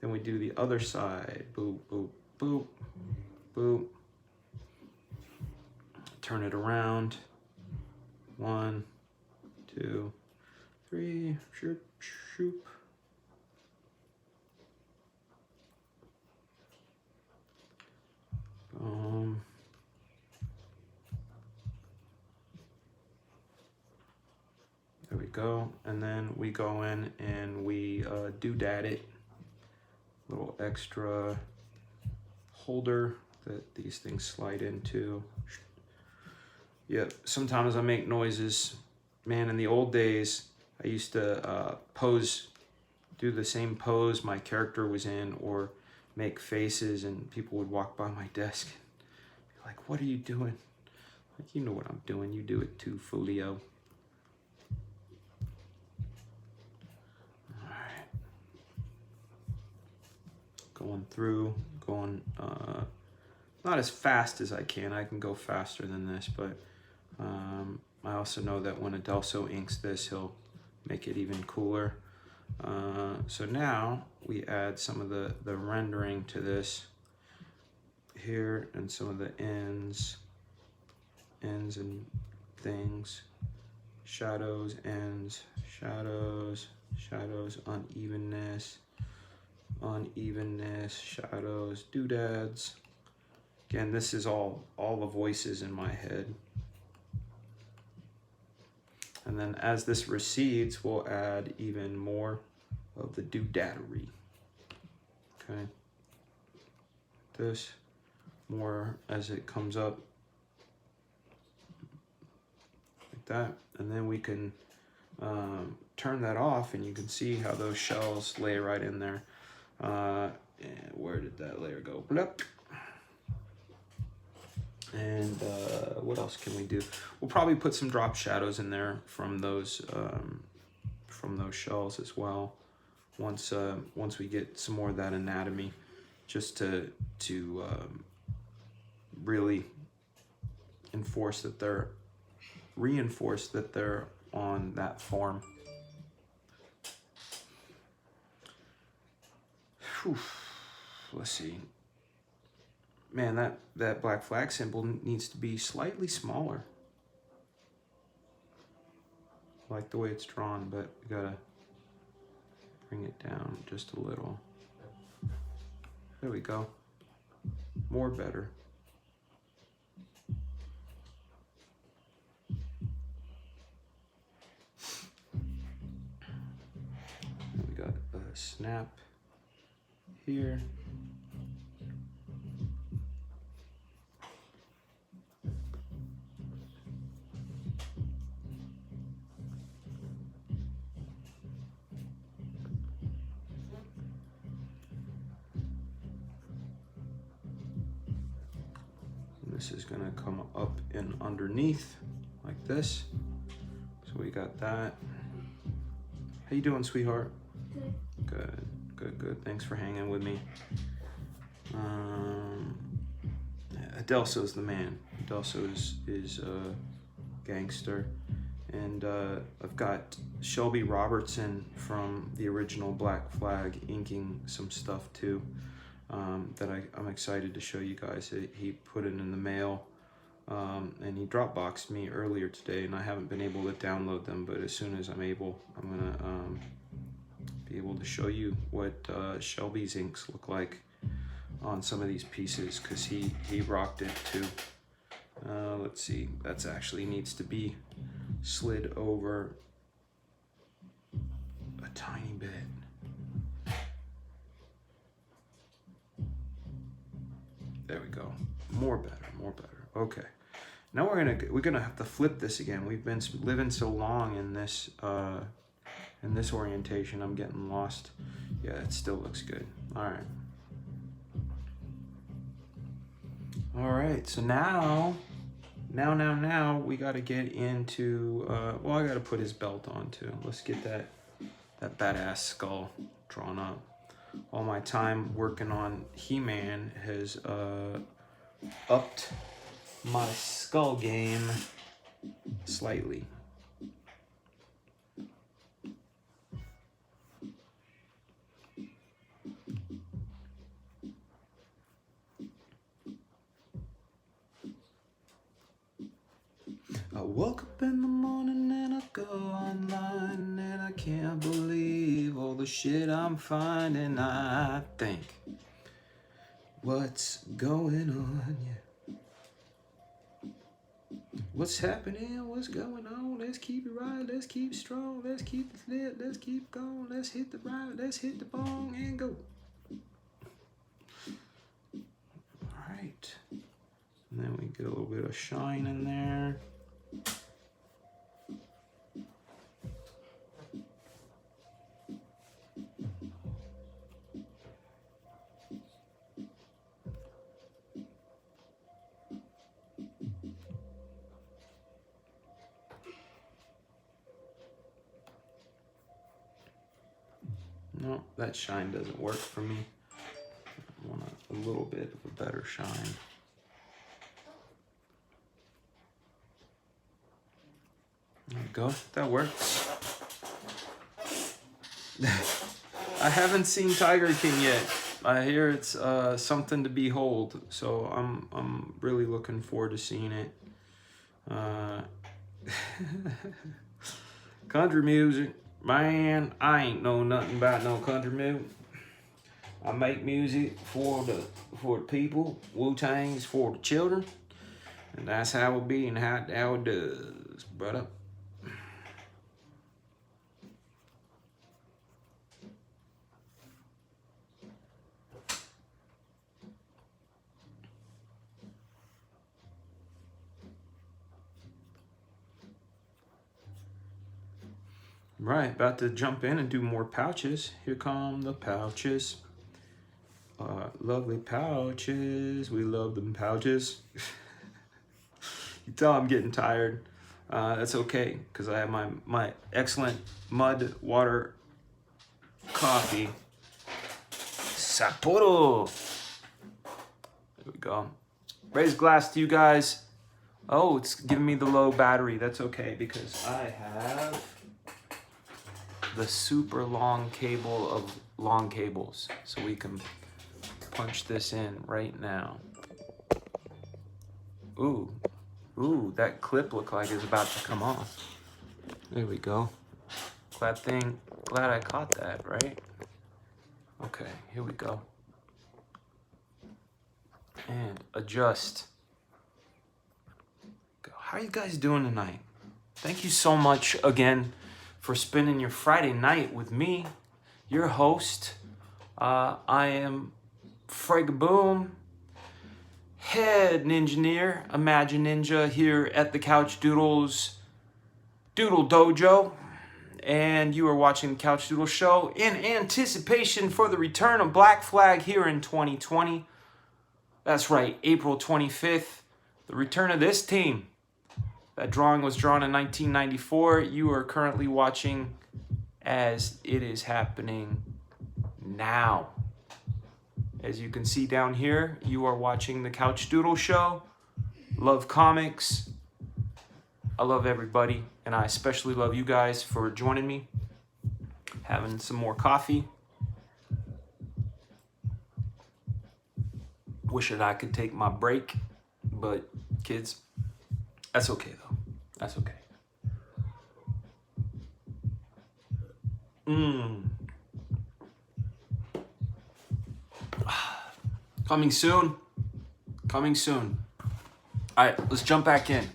[SPEAKER 1] Then we do the other side, boop, boop, boop, boop, turn it around. 1, 2, 3, shoop, shoop. There we go, and then we go in and we doodad it. Little extra holder that these things slide into. Yep, sometimes I make noises. Man, in the old days, I used to do the same pose my character was in, or make faces, and people would walk by my desk and be like, what are you doing? Like, you know what I'm doing, you do it too, Folio. Alright. Going through, not as fast as I can go faster than this, but I also know that when Adelso inks this, he'll make it even cooler. So now we add some of the rendering to this here, and some of the ends and things, shadows, ends, shadows, unevenness, shadows, doodads. Again, this is all the voices in my head. And then as this recedes, we'll add even more of the doodadery. Okay. This more as it comes up like that. And then we can turn that off, and you can see how those shells lay right in there. And where did that layer go? Blup. And what else can we do? We'll probably put some drop shadows in there from those shells as well. Once we get some more of that anatomy, just to really reinforce that they're on that form. Whew. Let's see. Man, that black flag symbol needs to be slightly smaller. I like the way it's drawn, but we gotta bring it down just a little. There we go. More better. And we got a snap here. This is gonna come up and underneath like this. So we got that. How you doing, sweetheart? Good. Good. Thanks for hanging with me. Adelso's the man. Adelso is a gangster. And I've got Shelby Robertson from the original Black Flag inking some stuff too. That I'm excited to show you guys. He put it in the mail, and he Dropboxed me earlier today, and I haven't been able to download them, but as soon as I'm able, I'm gonna be able to show you what Shelby's inks look like on some of these pieces, because he rocked it too. Let's see, that's actually needs to be slid over a tiny bit. There we go. More better. Okay. Now we're gonna have to flip this again. We've been living so long in this orientation. I'm getting lost. Yeah, it still looks good. All right. So now we got to get into. Well, I got to put his belt on too. Let's get that badass skull drawn up. All my time working on He-Man has upped my skull game slightly. woke up in the morning and I go online and I can't believe all the shit I'm finding. I think, what's going on? Yeah. What's happening? What's going on? Let's keep it right. Let's keep it strong. Let's keep it lit. Let's keep going. Let's hit the right. Let's hit the bong and go. All right. And then we get a little bit of shine in there. No, that shine doesn't work for me. I want a little bit of a better shine. There we go. That works. I haven't seen Tiger King yet. I hear it's something to behold, so I'm really looking forward to seeing it. Country music. Man, I ain't know nothing about no country music. I make music for the people. Wu-Tang's for the children. And that's how it be and how it does, brother. Right, about to jump in and do more pouches. Here come the pouches. Lovely pouches. We love them pouches. You tell I'm getting tired. That's okay, because I have my excellent mud water coffee. Sapporo. There we go. Raise glass to you guys. Oh, it's giving me the low battery. That's okay, because I have the super long cable of long cables, so we can punch this in right now. Ooh, that clip looked like it's about to come off. There we go. Glad I caught that, right? Okay, here we go. And adjust. How are you guys doing tonight? Thank you so much again for spending your Friday night with me, your host. I am Fregaboom, head ninjaneer, Imagine Ninja here at the Couchdoodles Doodle Dojo. And you are watching the Couchdoodle Show in anticipation for the return of Black Flag here in 2020. That's right, April 25th, the return of this team. That drawing was drawn in 1994. You are currently watching as it is happening now. As you can see down here, you are watching the Couchdoodle Show. Love comics. I love everybody, and I especially love you guys for joining me. Having some more coffee. Wish that I could take my break, but kids, that's okay though. That's okay. Coming soon. Coming soon. All right, let's jump back in.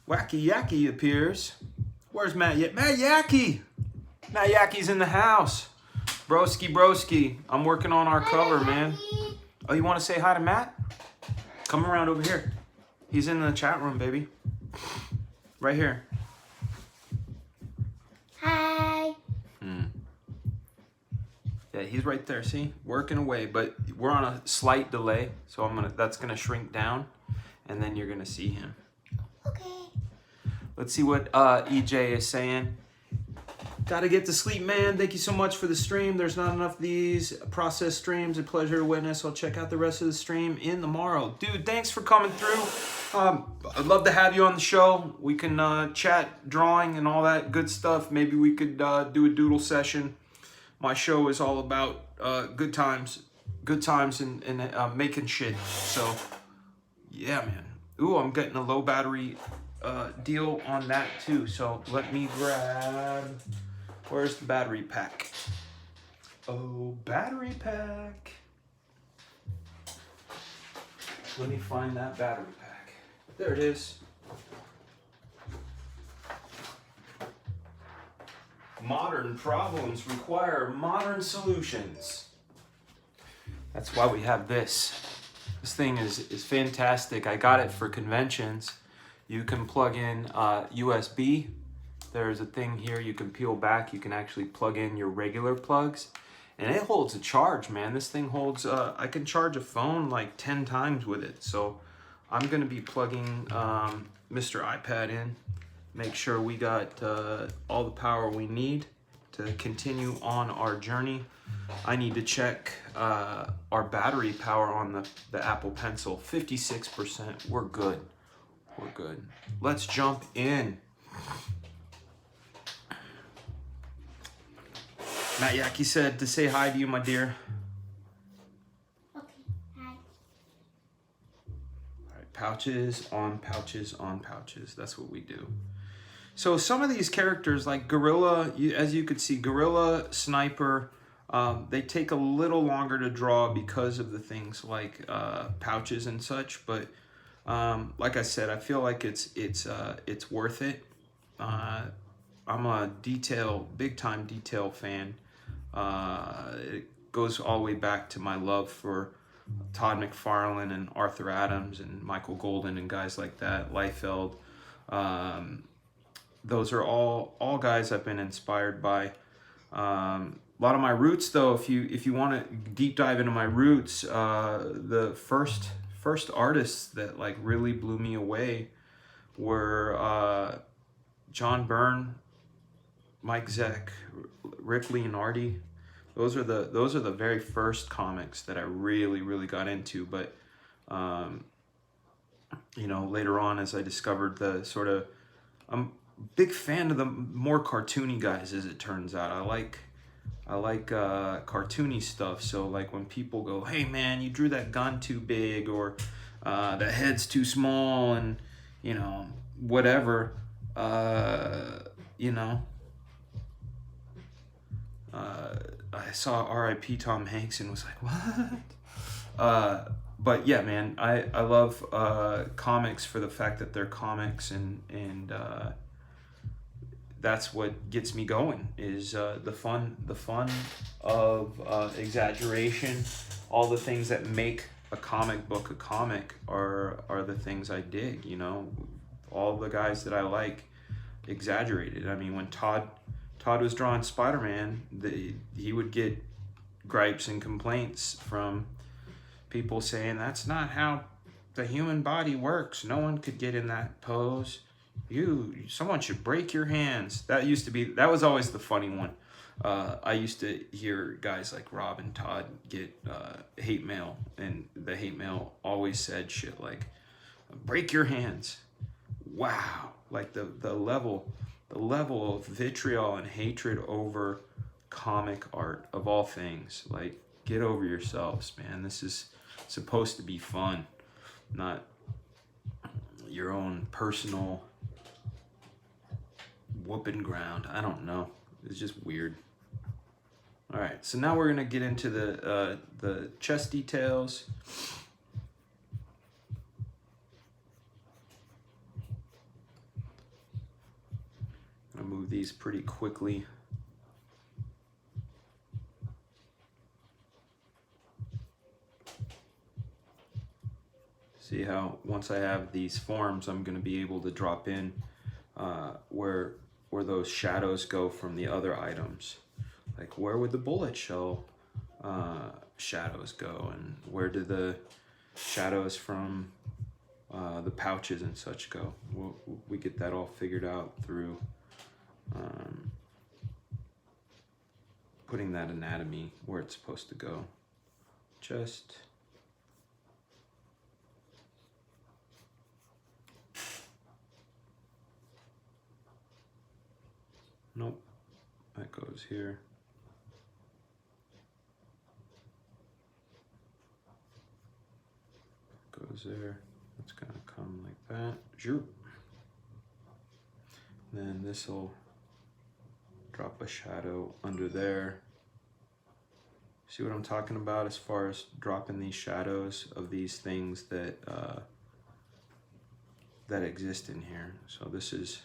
[SPEAKER 1] Wacky Yacky appears. Where's Matt? Matt Yacky. Matt Yacky's in the house. Broski. I'm working on our cover, man. Oh, you want to say hi to Matt? Come around over here. He's in the chat room, baby. Right here.
[SPEAKER 2] Hi.
[SPEAKER 1] Yeah, he's right there. See, working away, but we're on a slight delay, so that's gonna shrink down, and then you're gonna see him.
[SPEAKER 2] Okay.
[SPEAKER 1] Let's see what EJ is saying. Gotta get to sleep, man. Thank you so much for the stream. There's not enough of these process streams. A pleasure to witness. I'll check out the rest of the stream in tomorrow. Dude, thanks for coming through. I'd love to have you on the show. We can chat drawing and all that good stuff. Maybe we could do a doodle session. My show is all about good times and making shit. So, yeah, man. Ooh, I'm getting a low battery deal on that too. So let me grab, where's the battery pack? Oh, battery pack. Let me find that battery pack. There it is. Modern problems require modern solutions. That's why we have this. This thing is fantastic. I got it for conventions. You can plug in USB. There's a thing here you can peel back. You can actually plug in your regular plugs. And it holds a charge, man. This thing holds, I can charge a phone like 10 times with it. So I'm gonna be plugging Mr. iPad in. Make sure we got all the power we need to continue on our journey. I need to check our battery power on the Apple Pencil. 56%, we're good. We're good. Let's jump in. Matt Yaki said to say hi to you, my dear.
[SPEAKER 2] Okay, hi.
[SPEAKER 1] All right, pouches on pouches on pouches. That's what we do. So some of these characters, like Gorilla, as you could see, Gorilla, Sniper, they take a little longer to draw because of the things like pouches and such. But like I said, I feel like it's worth it. I'm a big time detail fan. It goes all the way back to my love for Todd McFarlane and Arthur Adams and Michael Golden and guys like that, Liefeld. Those are all guys I've been inspired by. A lot of my roots, though, if you want to deep dive into my roots, the first artists that like really blew me away were John Byrne, Mike Zeck, Rick Leonardi. Those are the very first comics that I really got into. But later on, as I discovered the sort of, I'm a big fan of the more cartoony guys, as it turns out. I like cartoony stuff. So like when people go, "Hey man, you drew that gun too big," or "the head's too small," and whatever, I saw R.I.P. Tom Hanks and was like, what? But yeah, man, I love comics for the fact that they're comics, and that's what gets me going, is the fun of exaggeration. All the things that make a comic book a comic are the things I dig. All the guys that I like exaggerated. I mean, when Todd was drawing Spider-Man, he would get gripes and complaints from people saying that's not how the human body works. No one could get in that pose. Someone should break your hands. That was always the funny one. I used to hear guys like Rob and Todd get hate mail, and the hate mail always said shit like, break your hands. Wow. Like the level of vitriol and hatred over comic art, of all things. Like, get over yourselves, man. This is supposed to be fun, not your own personal whooping ground. I don't know. It's just weird. All right, so now we're gonna get into the chest details. I'm gonna move these pretty quickly. See how once I have these forms, I'm gonna be able to drop in where those shadows go from the other items. Like, where would the bullet shell shadows go, and where do the shadows from the pouches and such go? We get that all figured out through putting that anatomy where it's supposed to go. Just nope, that goes here. Goes there. That's gonna come like that. Zoop. Then this will drop a shadow under there. See what I'm talking about as far as dropping these shadows of these things that that exist in here. So this is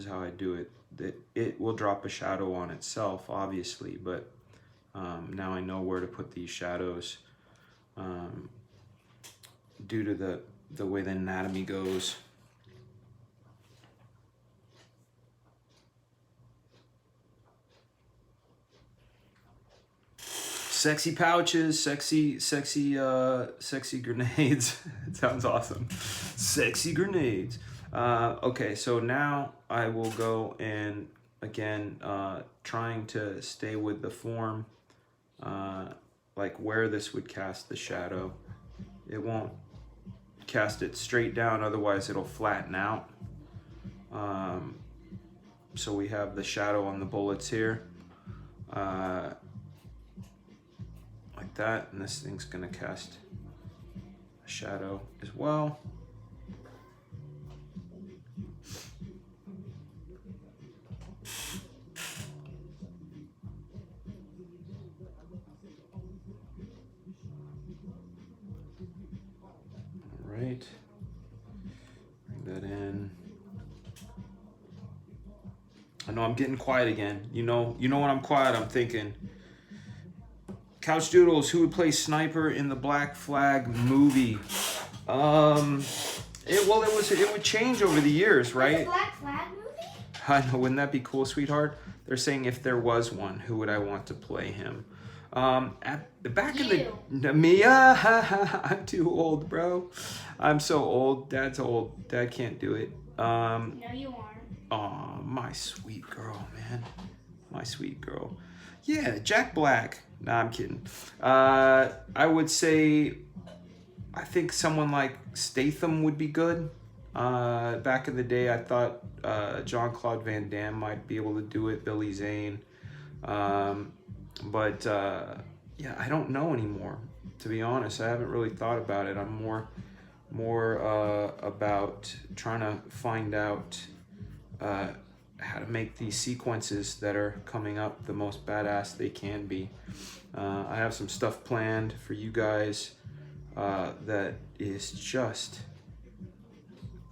[SPEAKER 1] how I do it. It will drop a shadow on itself, obviously, but now I know where to put these shadows due to the way the anatomy goes. Sexy pouches, sexy grenades. It sounds awesome. Sexy grenades. Okay, so now I will go and again trying to stay with the form, like where this would cast the shadow. It won't cast it straight down, otherwise it'll flatten out. So we have the shadow on the bullets here. Like that, and this thing's gonna cast a shadow as well. All right, bring that in. I know I'm getting quiet again. You know when I'm quiet, I'm thinking. Couchdoodles, who would play Sniper in the Black Flag movie? It would change over the years, right?
[SPEAKER 2] The Black Flag movie?
[SPEAKER 1] I know, wouldn't that be cool, sweetheart? They're saying if there was one, who would I want to play him? Back in the me, I'm too old, bro. I'm so old. Dad's old. Dad can't do it.
[SPEAKER 2] No, you aren't.
[SPEAKER 1] Aw, my sweet girl, man. My sweet girl. Yeah, Jack Black. Nah, I'm kidding. I would say, I think someone like Statham would be good. Back in the day, I thought Jean-Claude Van Damme might be able to do it, Billy Zane. But yeah, I don't know anymore, to be honest. I haven't really thought about it. I'm more about trying to find out how to make these sequences that are coming up the most badass they can be. I have some stuff planned for you guys that is just,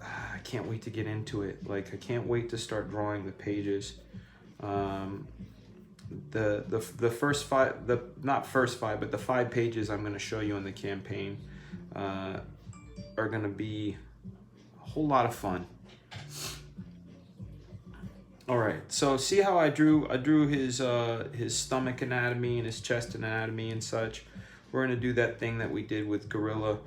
[SPEAKER 1] I can't wait to get into it. Like, I can't wait to start drawing the pages. The first five, not first five, but the 5 pages I'm going to show you in the campaign are going to be a whole lot of fun. All right, so see how I drew his stomach anatomy and his chest anatomy and such. We're gonna do that thing that we did with Gorilla,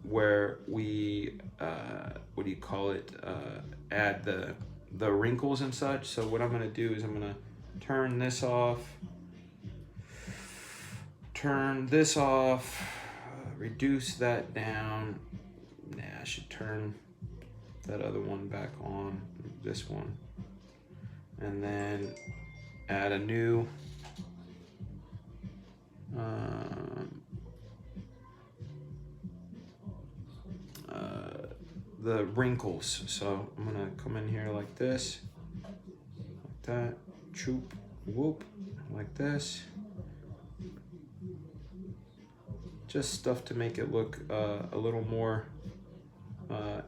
[SPEAKER 1] where we what do you call it? Add the wrinkles and such. So what I'm gonna do is I'm gonna turn this off, reduce that down. Nah, I should turn that other one back on. This one. And then add a new the wrinkles. So I'm gonna come in here like this, like that, choop, whoop, like this. Just stuff to make it look a little more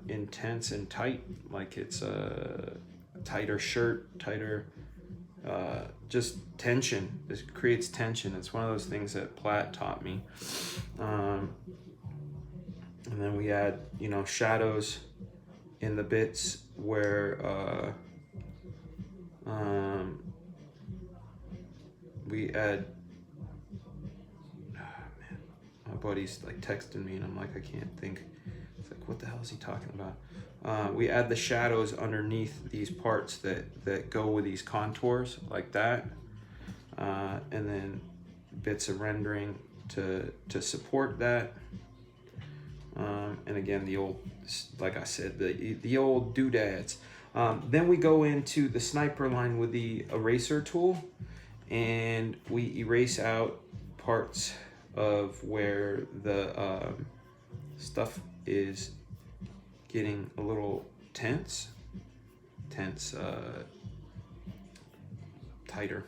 [SPEAKER 1] intense and tight, like it's a tighter shirt, tighter, just tension. This creates tension. It's one of those things that Platt taught me. And then we add, shadows in the bits where we add, man, my buddy's like texting me and I'm like, I can't think. It's like, what the hell is he talking about? We add the shadows underneath these parts that go with these contours like that, and then bits of rendering to support that, and again the old, like I said, the old doodads. Then we go into the sniper line with the eraser tool, and we erase out parts of where the stuff is getting a little tense, tighter.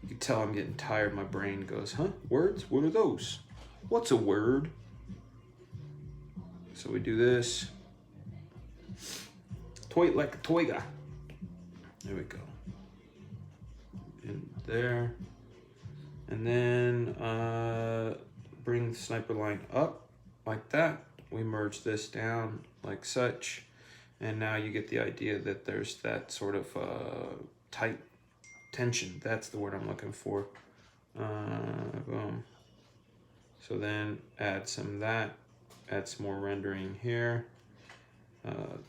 [SPEAKER 1] You can tell I'm getting tired. My brain goes, huh? Words? What are those? What's a word? So we do this. Toy like a toy guy. There we go. In there. And then bring the sniper line up like that. We merge this down like such. And now you get the idea that there's that sort of tight tension. That's the word I'm looking for. Boom. So then add some of that. Add some more rendering here.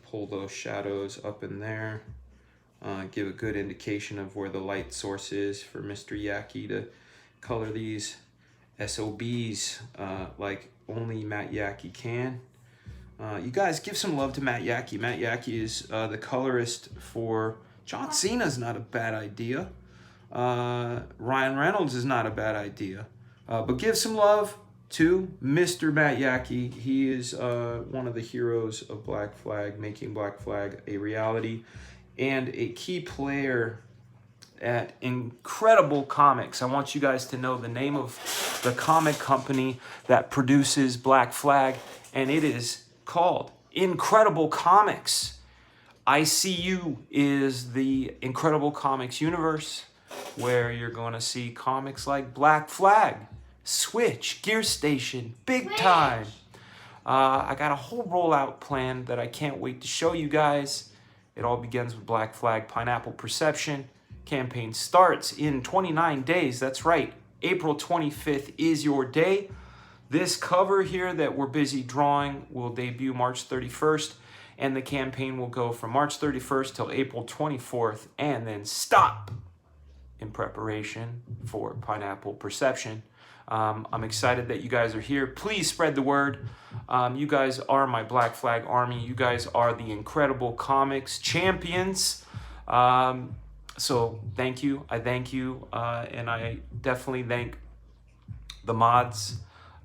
[SPEAKER 1] Pull those shadows up in there. Give a good indication of where the light source is for Mr. Yaki to color these SOBs like only Matt Yaki can. You guys give some love to Matt Yaki. Matt Yaki is the colorist for John Cena's not a bad idea. Ryan Reynolds is not a bad idea. But give some love to Mr. Matt Yaki. He is one of the heroes of Black Flag, making Black Flag a reality, and a key player at Incredible Comics. I want you guys to know the name of the comic company that produces Black Flag, and it is called Incredible Comics. ICU is the Incredible Comics universe, where you're going to see comics like Black Flag, Switch, Gear Station, Big Time. I got a whole rollout plan that I can't wait to show you guys. It all begins with Black Flag Pineapple Perception. Campaign starts in 29 days. That's right. April 25th is your day. This cover here that we're busy drawing will debut March 31st. And the campaign will go from March 31st till April 24th. And then stop in preparation for Pineapple Perception. I'm excited that you guys are here. Please spread the word. You guys are my Black Flag Army. You guys are the Incredible Comics champions. So thank you. I thank you. And I definitely thank the mods.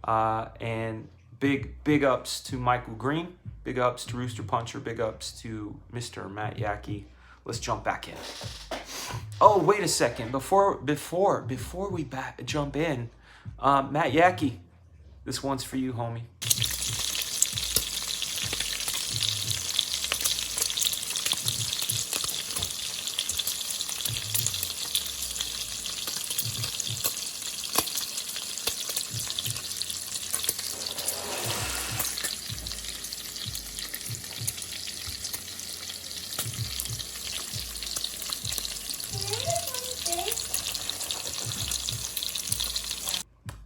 [SPEAKER 1] And big ups to Michael Green. Big ups to Rooster Puncher. Big ups to Mr. Matt Yaki. Let's jump back in. Oh, wait a second. Before we jump in, Matt Yaki, this one's for you, homie.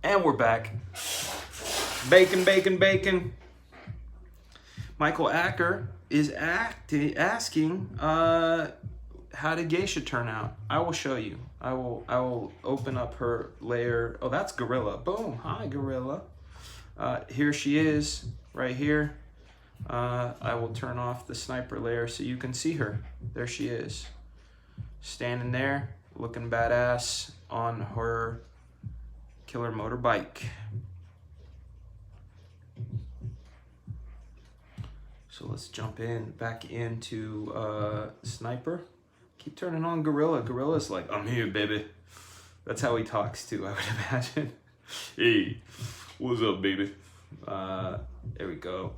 [SPEAKER 1] And we're back. Bacon. Michael Acker is asking, how did Geisha turn out? I will show you. I will open up her layer. Oh, that's Gorilla. Boom. Hi, Gorilla. Here she is, right here. I will turn off the sniper layer so you can see her. There she is, standing there, looking badass on her killer motorbike. So let's jump back into Sniper. Keep turning on Gorilla. Gorilla's like, I'm here, baby. That's how he talks too, I would imagine. Hey, what's up, baby? There we go.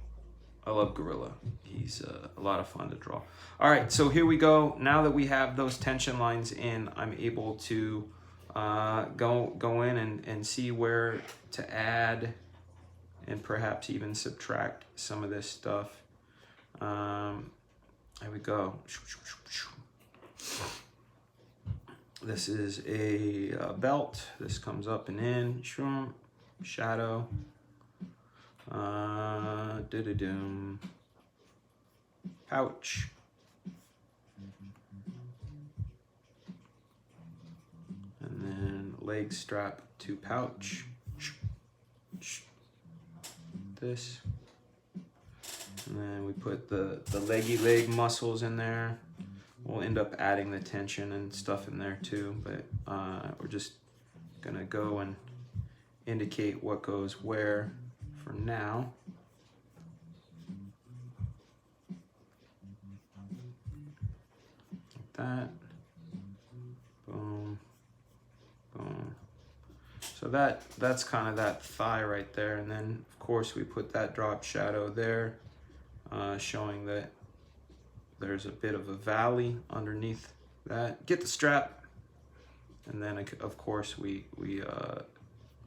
[SPEAKER 1] I love Gorilla. He's a lot of fun to draw. All right, so here we go. Now that we have those tension lines in, I'm able to go in and see where to add and perhaps even subtract some of this stuff. There we go. This is a belt. This comes up and in. Shadow. Pouch. And then leg strap to pouch. This. And then we put the leggy leg muscles in there. We'll end up adding the tension and stuff in there too, but we're just gonna go and indicate what goes where for now. that. Boom, boom. So that's kind of that thigh right there, and then of course we put that drop shadow there, showing that there's a bit of a valley underneath that. Get the strap, and then of course we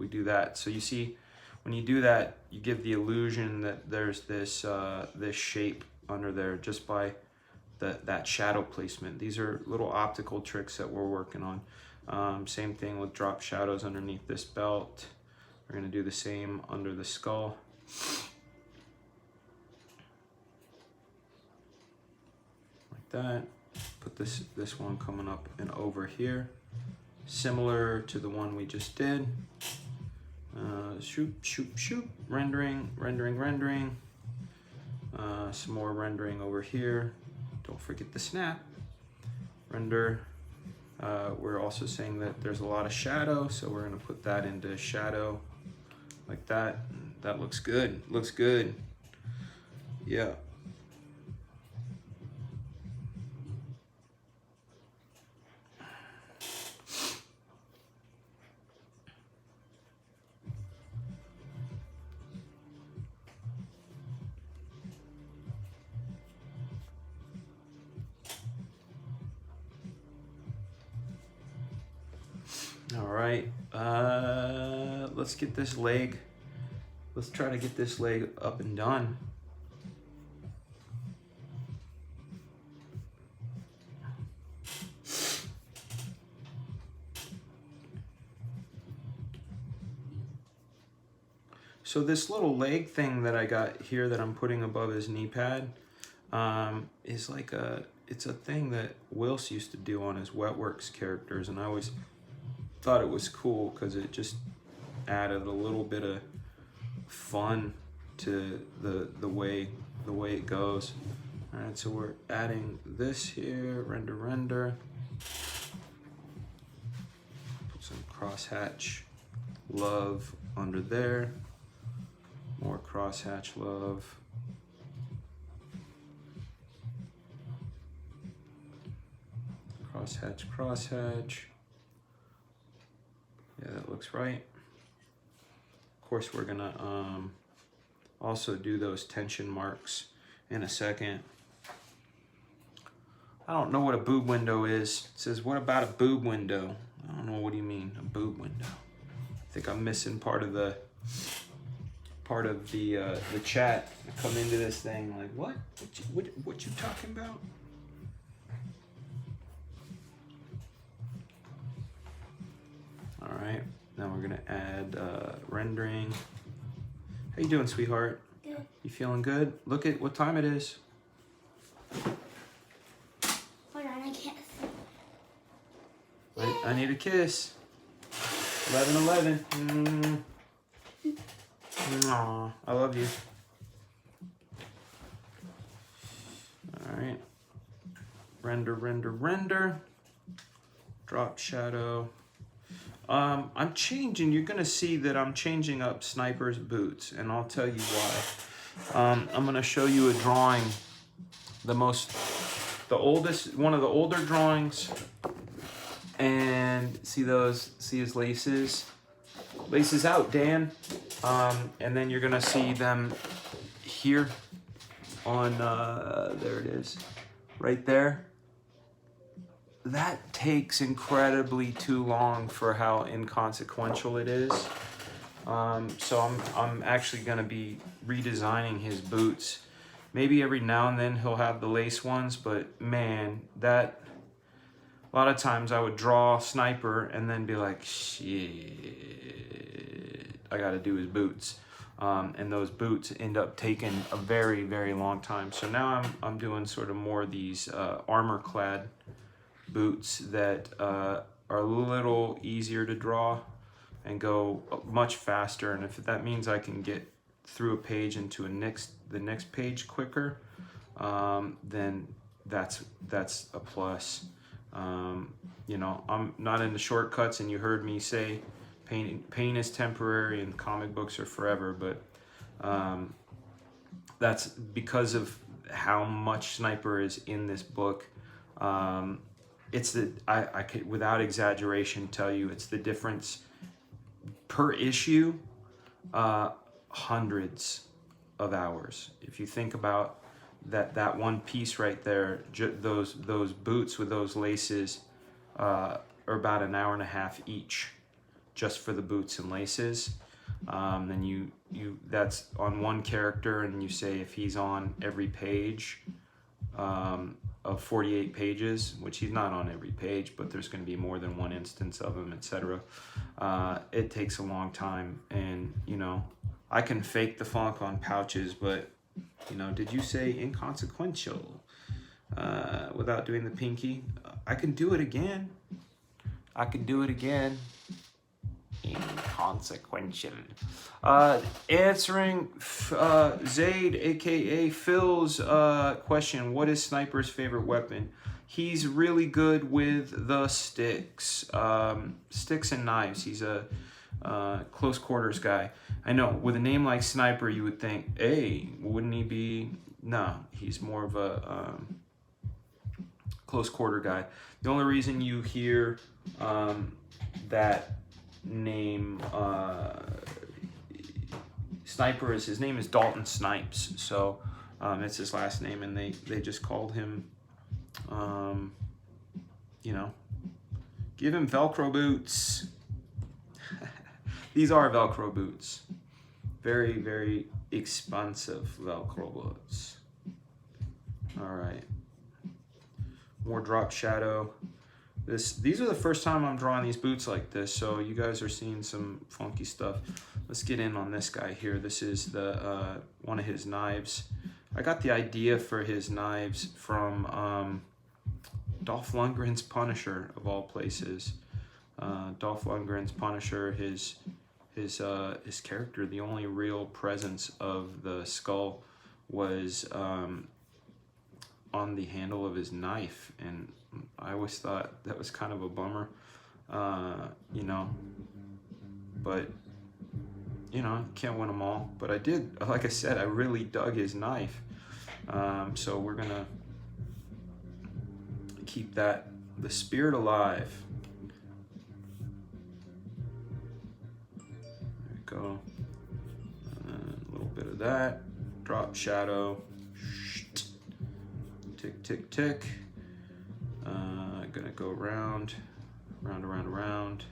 [SPEAKER 1] do that. So you see, when you do that, you give the illusion that there's this this shape under there just by that shadow placement. These are little optical tricks that we're working on. Same thing with drop shadows underneath this belt. We're gonna do the same under the skull. Like that. Put this one coming up and over here. Similar to the one we just did. Shoop, shoop, shoop. Rendering, rendering, rendering. Some more rendering over here. Don't forget the snap. Render. We're also saying that there's a lot of shadow, so we're gonna put that into shadow like that. That looks good. Looks good. Yeah. All right, let's get this leg, let's try to get this leg up and done. So this little leg thing that I got here that I'm putting above his knee pad is like it's a thing that Wills used to do on his Wetworks characters, and I always thought it was cool because it just added a little bit of fun to the way it goes. All right, so we're adding this here, render. Put some crosshatch love under there. More crosshatch love. Crosshatch. Yeah, that looks right. Of course, we're gonna also do those tension marks in a second. I don't know what a boob window is. It says, what about a boob window? I don't know, what do you mean, a boob window? I think I'm missing part of the chat. I come into this thing like, what you talking about? All right, now we're gonna add rendering. How you doing, sweetheart?
[SPEAKER 2] Good.
[SPEAKER 1] You feeling good? Look at what time it is.
[SPEAKER 2] Hold on, I can't.
[SPEAKER 1] I need a kiss. 11:11. Aw, I love you. All right. Render. Drop shadow. I'm changing. You're gonna see that I'm changing up Sniper's boots, and I'll tell you why. I'm gonna show you a drawing, one of the older drawings, and see his laces. Laces out, Dan. And then you're gonna see them here on, there it is, right there. That takes incredibly too long for how inconsequential it is. So I'm actually gonna be redesigning his boots. Maybe every now and then he'll have the lace ones, but man, a lot of times I would draw Sniper and then be like, shit, I gotta do his boots. And those boots end up taking a very, very long time. So now I'm doing sort of more of these armor-clad boots that are a little easier to draw and go much faster. And if that means I can get through a page into the next page quicker, then that's a plus. You know, I'm not into shortcuts, and you heard me say pain is temporary and comic books are forever, but that's because of how much Sniper is in this book. it's the, I could without exaggeration tell you it's the difference per issue, hundreds of hours. If you think about that one piece right there, those boots with those laces are about an hour and a half each, just for the boots and laces. Then you that's on one character, and you say if he's on every page of 48 pages, which he's not on every page, but there's going to be more than one instance of him, etc. It takes a long time, and you know, I can fake the funk on pouches, but you know, did you say inconsequential without doing the pinky? I can do it again. I can do it again. Inconsequential. Answering Zaid, aka Phil's question, what is Sniper's favorite weapon? He's really good with the sticks. Sticks and knives. He's a close quarters guy. I know, with a name like Sniper, you would think, hey, wouldn't he be? No, he's more of a close quarter guy. The only reason you hear that name Sniper is, his name is Dalton Snipes, so it's his last name, and they just called him, you know, give him Velcro boots. These are Velcro boots, very, very expensive Velcro boots. All right, more drop shadow. These are the first time I'm drawing these boots like this, so you guys are seeing some funky stuff. Let's get in on this guy here. This is the one of his knives. I got the idea for his knives from Dolph Lundgren's Punisher, of all places. Dolph Lundgren's Punisher, his character, the only real presence of the skull was on the handle of his knife, and I always thought that was kind of a bummer, you know, but you know, can't win them all. But I did, like I said, I really dug his knife, so we're gonna keep the spirit alive. There we go. A little bit of that, drop shadow, tick, tick, tick. Gonna go round, round,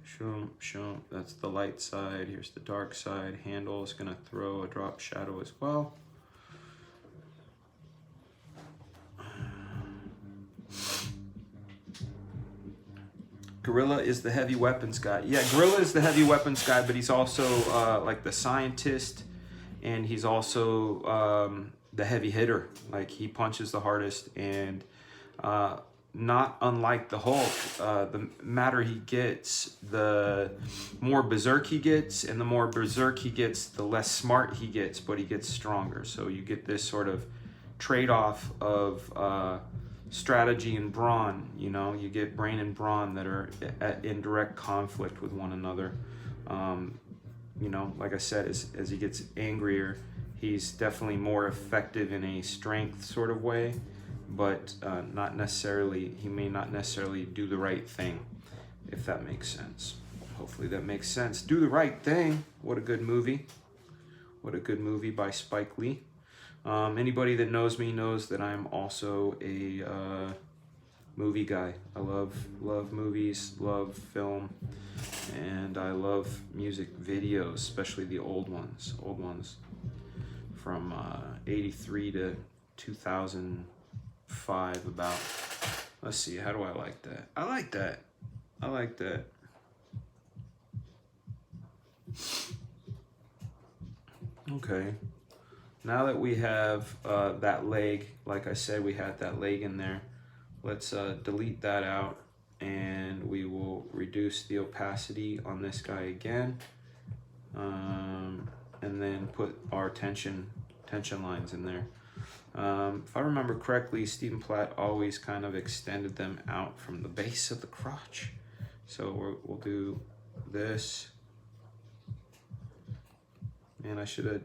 [SPEAKER 1] shoom, shoom. That's the light side. Here's the dark side. Handle is gonna throw a drop shadow as well. Gorilla is the heavy weapons guy. Yeah, Gorilla is the heavy weapons guy, but he's also like the scientist, and he's also the heavy hitter. Like, he punches the hardest, and not unlike the Hulk, the madder he gets, the more berserk he gets, and the more berserk he gets, the less smart he gets, but he gets stronger. So you get this sort of trade-off of strategy and brawn. You know, you get brain and brawn that are in direct conflict with one another. You know, like I said, as he gets angrier, he's definitely more effective in a strength sort of way, but not necessarily, he may not necessarily do the right thing, if that makes sense. Hopefully that makes sense. Do the Right Thing. What a good movie. What a good movie by Spike Lee. Anybody that knows me knows that I'm also a movie guy. I love movies, love film, and I love music videos, especially the old ones from 83 to 2005 about. Let's see, how do I like that? I like that. I like that. Okay. Now that we have that leg, like I said, we had that leg in there. Let's delete that out, and we will reduce the opacity on this guy again, and then put our tension lines in there. If I remember correctly, Stephen Platt always kind of extended them out from the base of the crotch. So we'll do this. Man, I should have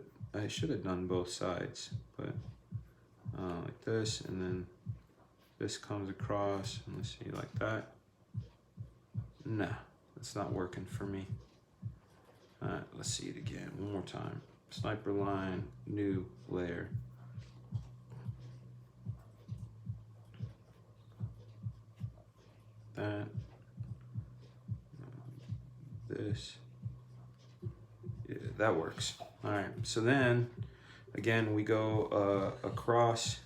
[SPEAKER 1] done both sides, but like this, and then This comes across, and let's see, like that. Nah, that's not working for me. Let's see it again, one more time. Sniper line, new layer. That. This. Yeah, that works. All right, so then, again, we go across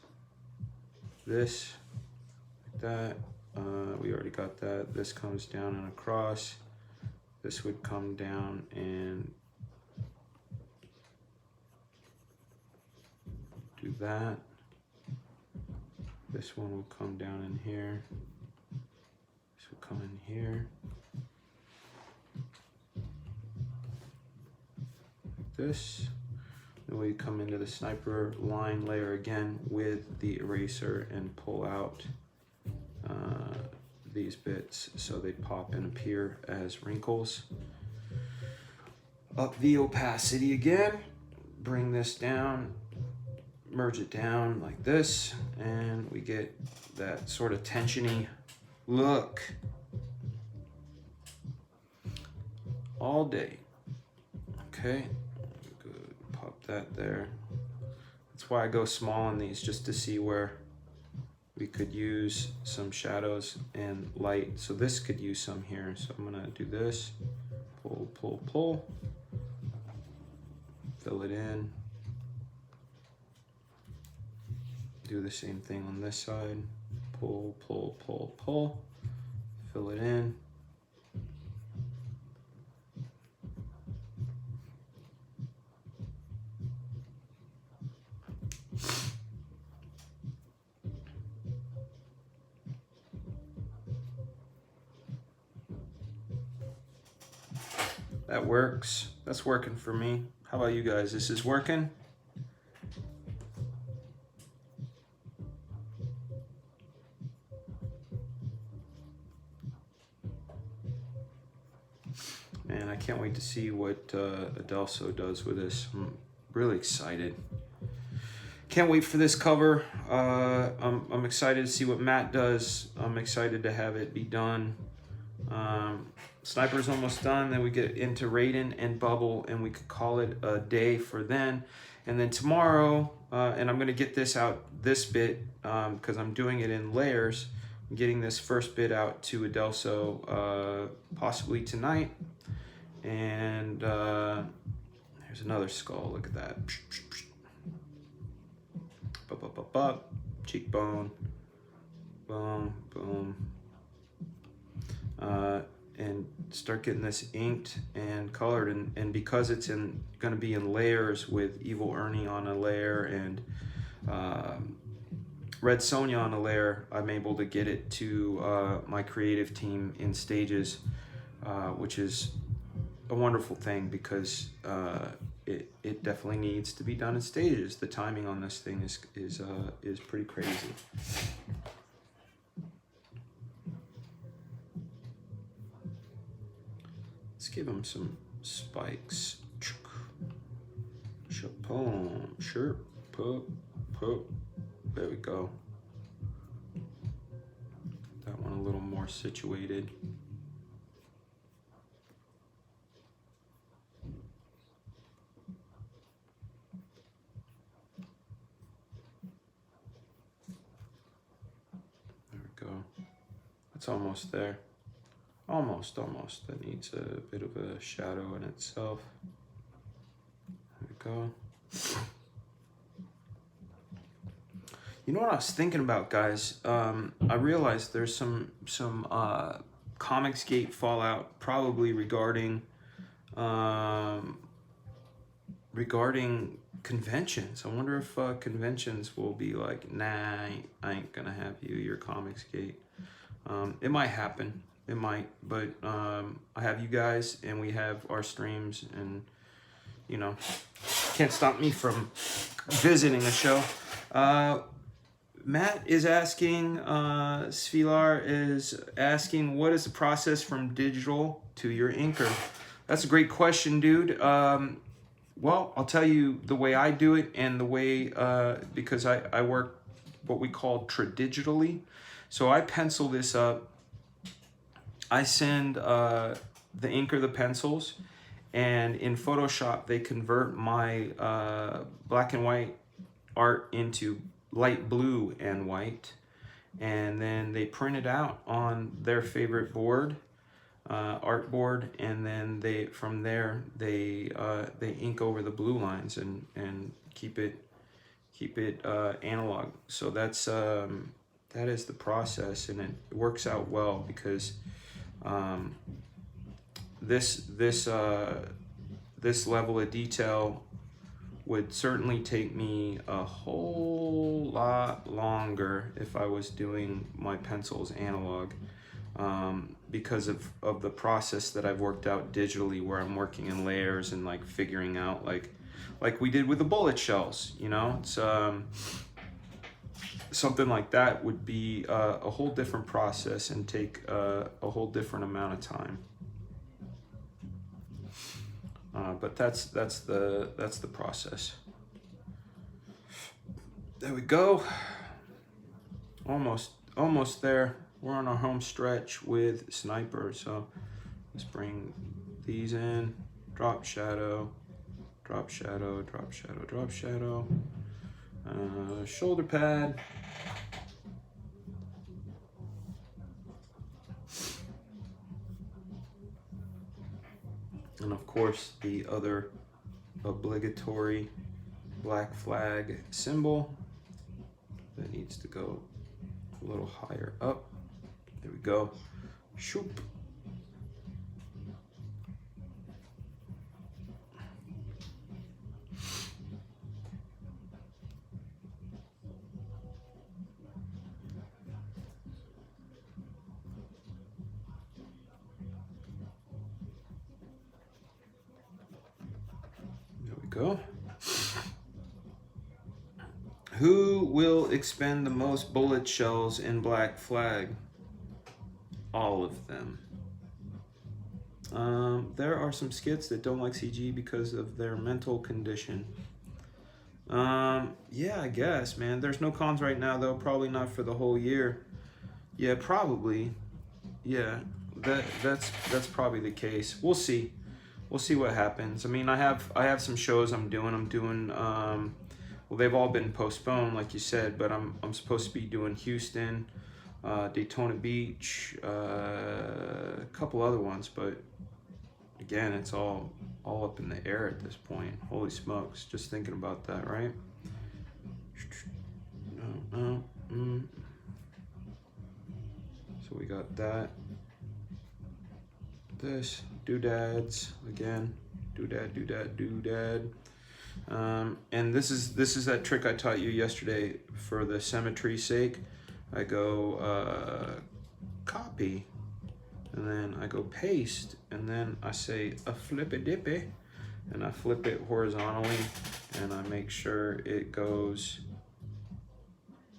[SPEAKER 1] this, like that. We already got that. This comes down and across. This would come down and do that. This one will come down in here. This will come in here. Like this. Then we come into the sniper line layer again with the eraser and pull out these bits so they pop and appear as wrinkles. Up the opacity again, bring this down, merge it down like this, and we get that sort of tensiony look all day. Okay, good. Pop that there. That's why I go small on these, just to see where we could use some shadows and light. So this could use some here. So I'm gonna do this, pull, pull, pull, fill it in. Do the same thing on this side, pull, pull, pull, pull, fill it in. That works. That's working for me. How about you guys? This is working? Man, I can't wait to see what Adelso does with this. I'm really excited. Can't wait for this cover. I'm excited to see what Matt does. I'm excited to have it be done. Sniper's almost done. Then we get into Raiden and Bubble, and we could call it a day for then. And then tomorrow, and I'm going to get this out, this bit, because I'm doing it in layers. I'm getting this first bit out to Adelso possibly tonight. And there's another skull. Look at that. Bup, bup, bup, bup. Cheekbone. Boom, boom. And start getting this inked and colored, and because it's going to be in layers with Evil Ernie on a layer and Red Sonja on a layer, I'm able to get it to my creative team in stages, which is a wonderful thing, because it definitely needs to be done in stages. The timing on this thing is pretty crazy. Let's give him some spikes. Chapon, sure, poop. There we go. That one a little more situated. There we go. It's almost there. Almost. That needs a bit of a shadow in itself. There we go. You know what I was thinking about, guys? I realized there's some Comicsgate fallout, probably regarding conventions. I wonder if conventions will be like, nah, I ain't gonna have you're Comicsgate. It might happen. It might, but I have you guys, and we have our streams, and you know, can't stop me from visiting a show. Matt is asking, Svilar is asking, what is the process from digital to your inker? That's a great question, dude. Well, I'll tell you the way I do it, and the way, because I work what we call tradigitally. So I pencil this up. I send the ink or the pencils, and in Photoshop they convert my black and white art into light blue and white, and then they print it out on their favorite board, art board, and then from there they ink over the blue lines and keep it analog. So that is the process, and it works out well because this level of detail would certainly take me a whole lot longer if I was doing my pencils analog, because of the process that I've worked out digitally, where I'm working in layers and like figuring out like we did with the bullet shells, you know. It's something like that would be a whole different process and take a whole different amount of time. But that's the process. There we go. Almost there. We're on our home stretch with Sniper. So let's bring these in. Drop shadow, drop shadow, drop shadow, drop shadow. Shoulder pad. And of course, the other obligatory black flag symbol that needs to go a little higher up. There we go. Shoop. Go. Who will expend the most bullet shells in Black Flag? All of them. There are some skits that don't like CG because of their mental condition. Yeah, I guess, man. There's no cons right now, though. Probably not for the whole year. Yeah, probably. Yeah, that's probably the case. We'll see. We'll see what happens. I mean, I have some shows I'm doing. Well, they've all been postponed, like you said, but I'm supposed to be doing Houston, Daytona Beach, a couple other ones, but again, it's all up in the air at this point. Holy smokes! Just thinking about that, right? So we got that. This doodads again, doodad. And this is that trick I taught you yesterday for the symmetry's sake. I go copy, and then I go paste, and then I say a flippy dippy, and I flip it horizontally, and I make sure it goes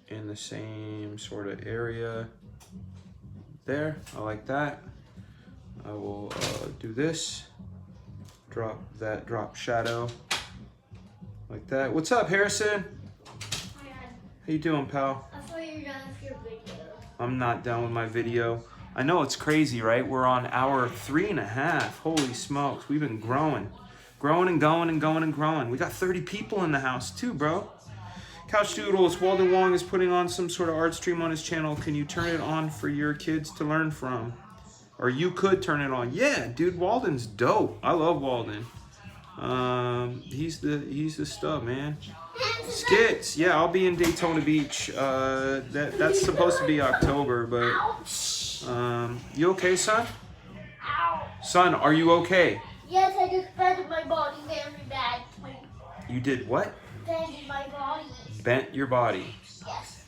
[SPEAKER 1] in the same sort of area there. I like that. I will do this, drop shadow like that. What's up, Harrison?
[SPEAKER 2] Hi, Dad.
[SPEAKER 1] How you doing, pal?
[SPEAKER 2] I thought you were done with your video.
[SPEAKER 1] I'm not done with my video. I know, it's crazy, right? We're on hour 3.5. Holy smokes, we've been growing and going. We got 30 people in the house too, bro. Couchdoodles, Walden Wong is putting on some sort of art stream on his channel. Can you turn it on for your kids to learn from? Or you could turn it on. Yeah, dude, Walden's dope. I love Walden. He's the stuff, man. Skits, yeah, I'll be in Daytona Beach. That's supposed to be October, but you okay, son? Son, are you okay?
[SPEAKER 2] Yes, I just bent my body very bad.
[SPEAKER 1] You did what?
[SPEAKER 2] Bent my body.
[SPEAKER 1] Bent your body.
[SPEAKER 2] Yes.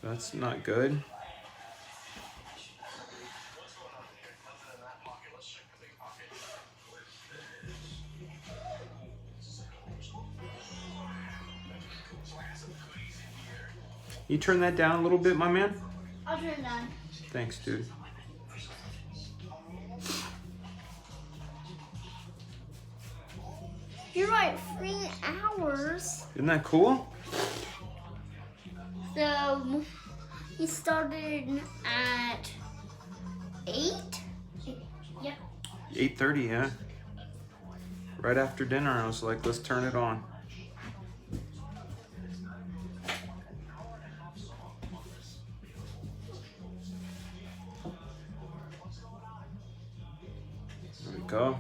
[SPEAKER 1] That's not good. You turn that down a little bit, my man?
[SPEAKER 2] I'll turn it down.
[SPEAKER 1] Thanks, dude.
[SPEAKER 2] You're right, 3 hours.
[SPEAKER 1] Isn't that cool?
[SPEAKER 2] So he started at 8. Yep.
[SPEAKER 1] 8:30, yeah. Right after dinner, I was like, let's turn it on. There we go.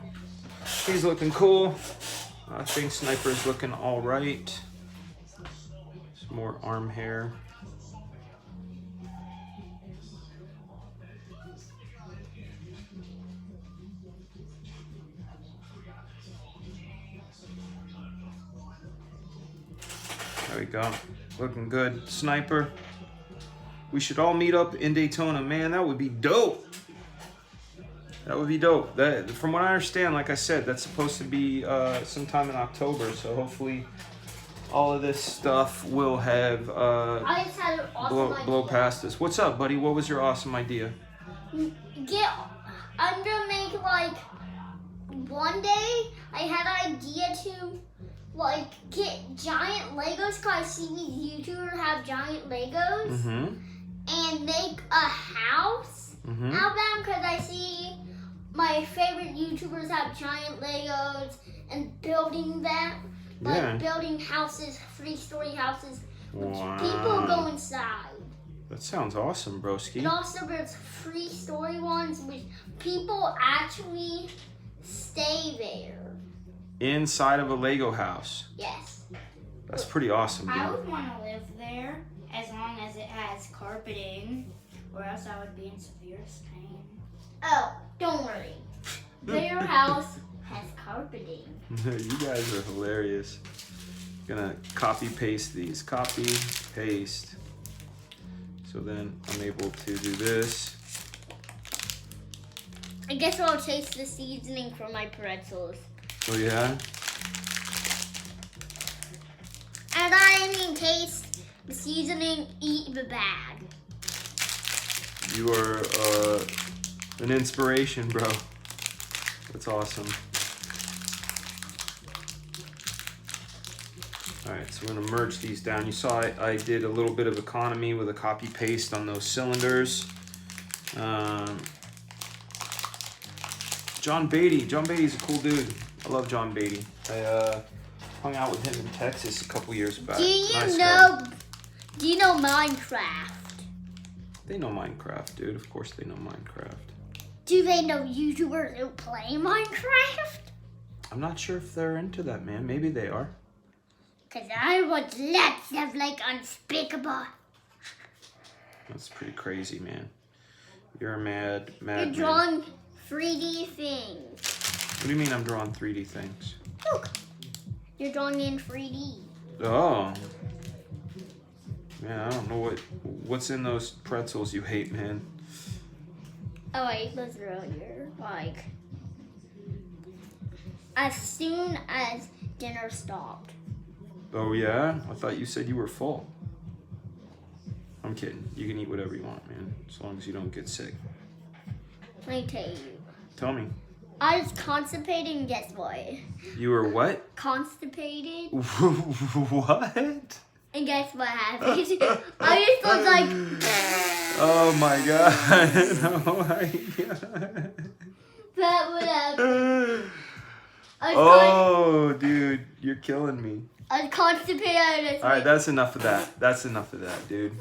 [SPEAKER 1] He's looking cool. I think Sniper's looking all right. Some more arm hair. There we go. Looking good. Sniper. We should all meet up in Daytona. Man, that would be dope. That would be dope. That, from what I understand, like I said, that's supposed to be sometime in October. So hopefully all of this stuff will have
[SPEAKER 2] I just had an awesome
[SPEAKER 1] blow
[SPEAKER 2] idea.
[SPEAKER 1] past us. What's up, buddy? What was your awesome idea?
[SPEAKER 2] I'm gonna make like one day I had an idea to like get giant Legos because I see these YouTubers have giant Legos
[SPEAKER 1] Mm-hmm.
[SPEAKER 2] and make a house
[SPEAKER 1] Mm-hmm.
[SPEAKER 2] out of them because I see my favorite YouTubers have giant Legos and building them, like
[SPEAKER 1] Yeah.
[SPEAKER 2] building houses, 3-story houses, which
[SPEAKER 1] Wow.
[SPEAKER 2] people go inside.
[SPEAKER 1] That sounds awesome, broski.
[SPEAKER 2] And also there's 3-story ones which people actually stay there.
[SPEAKER 1] Inside of a Lego house.
[SPEAKER 2] Yes.
[SPEAKER 1] That's pretty awesome,
[SPEAKER 3] I
[SPEAKER 1] dude.
[SPEAKER 3] would want to live there as long as it has carpeting, or else I would be in severe pain.
[SPEAKER 2] Oh, don't worry. Their house has carpeting.
[SPEAKER 1] You guys are hilarious. Gonna copy paste these. Copy, paste. So then I'm able to do this.
[SPEAKER 2] I guess I'll taste the seasoning for my pretzels.
[SPEAKER 1] Oh yeah?
[SPEAKER 2] And I mean taste the seasoning, eat the bag.
[SPEAKER 1] You are an inspiration, bro. That's awesome. All right, so we're gonna merge these down. You saw I did a little bit of economy with a copy paste on those cylinders. John Beatty. John Beatty's a cool dude. I love John Beatty. I hung out with him in Texas a couple years back.
[SPEAKER 2] Do you
[SPEAKER 1] Nice
[SPEAKER 2] know?
[SPEAKER 1] guy.
[SPEAKER 2] Do you know Minecraft?
[SPEAKER 1] They know Minecraft, dude. Of course they know Minecraft.
[SPEAKER 2] Do they know YouTubers who play Minecraft?
[SPEAKER 1] I'm not sure if they're into that, man. Maybe they are.
[SPEAKER 2] Cause I watch lots of like Unspeakable.
[SPEAKER 1] That's pretty crazy, man. You're a mad
[SPEAKER 2] You're
[SPEAKER 1] man.
[SPEAKER 2] drawing 3D things.
[SPEAKER 1] What do you mean I'm drawing 3D things?
[SPEAKER 2] Look, you're drawing in 3D.
[SPEAKER 1] Oh. Man, I don't know what's in those pretzels you hate, man.
[SPEAKER 2] Oh, I ate those earlier. Like, as soon as dinner stopped.
[SPEAKER 1] Oh yeah? I thought you said you were full. I'm kidding. You can eat whatever you want, man. As long as you don't get sick.
[SPEAKER 2] Let me tell you.
[SPEAKER 1] Tell me.
[SPEAKER 2] I was constipated and guess what?
[SPEAKER 1] You were what?
[SPEAKER 2] Constipated.
[SPEAKER 1] What?
[SPEAKER 2] And guess what happened? I just was like,
[SPEAKER 1] Oh my god. Oh my god.
[SPEAKER 2] that would happen.
[SPEAKER 1] Oh, dude, you're killing me.
[SPEAKER 2] I was constipated and
[SPEAKER 1] All right, that's enough of that. That's enough of that, dude.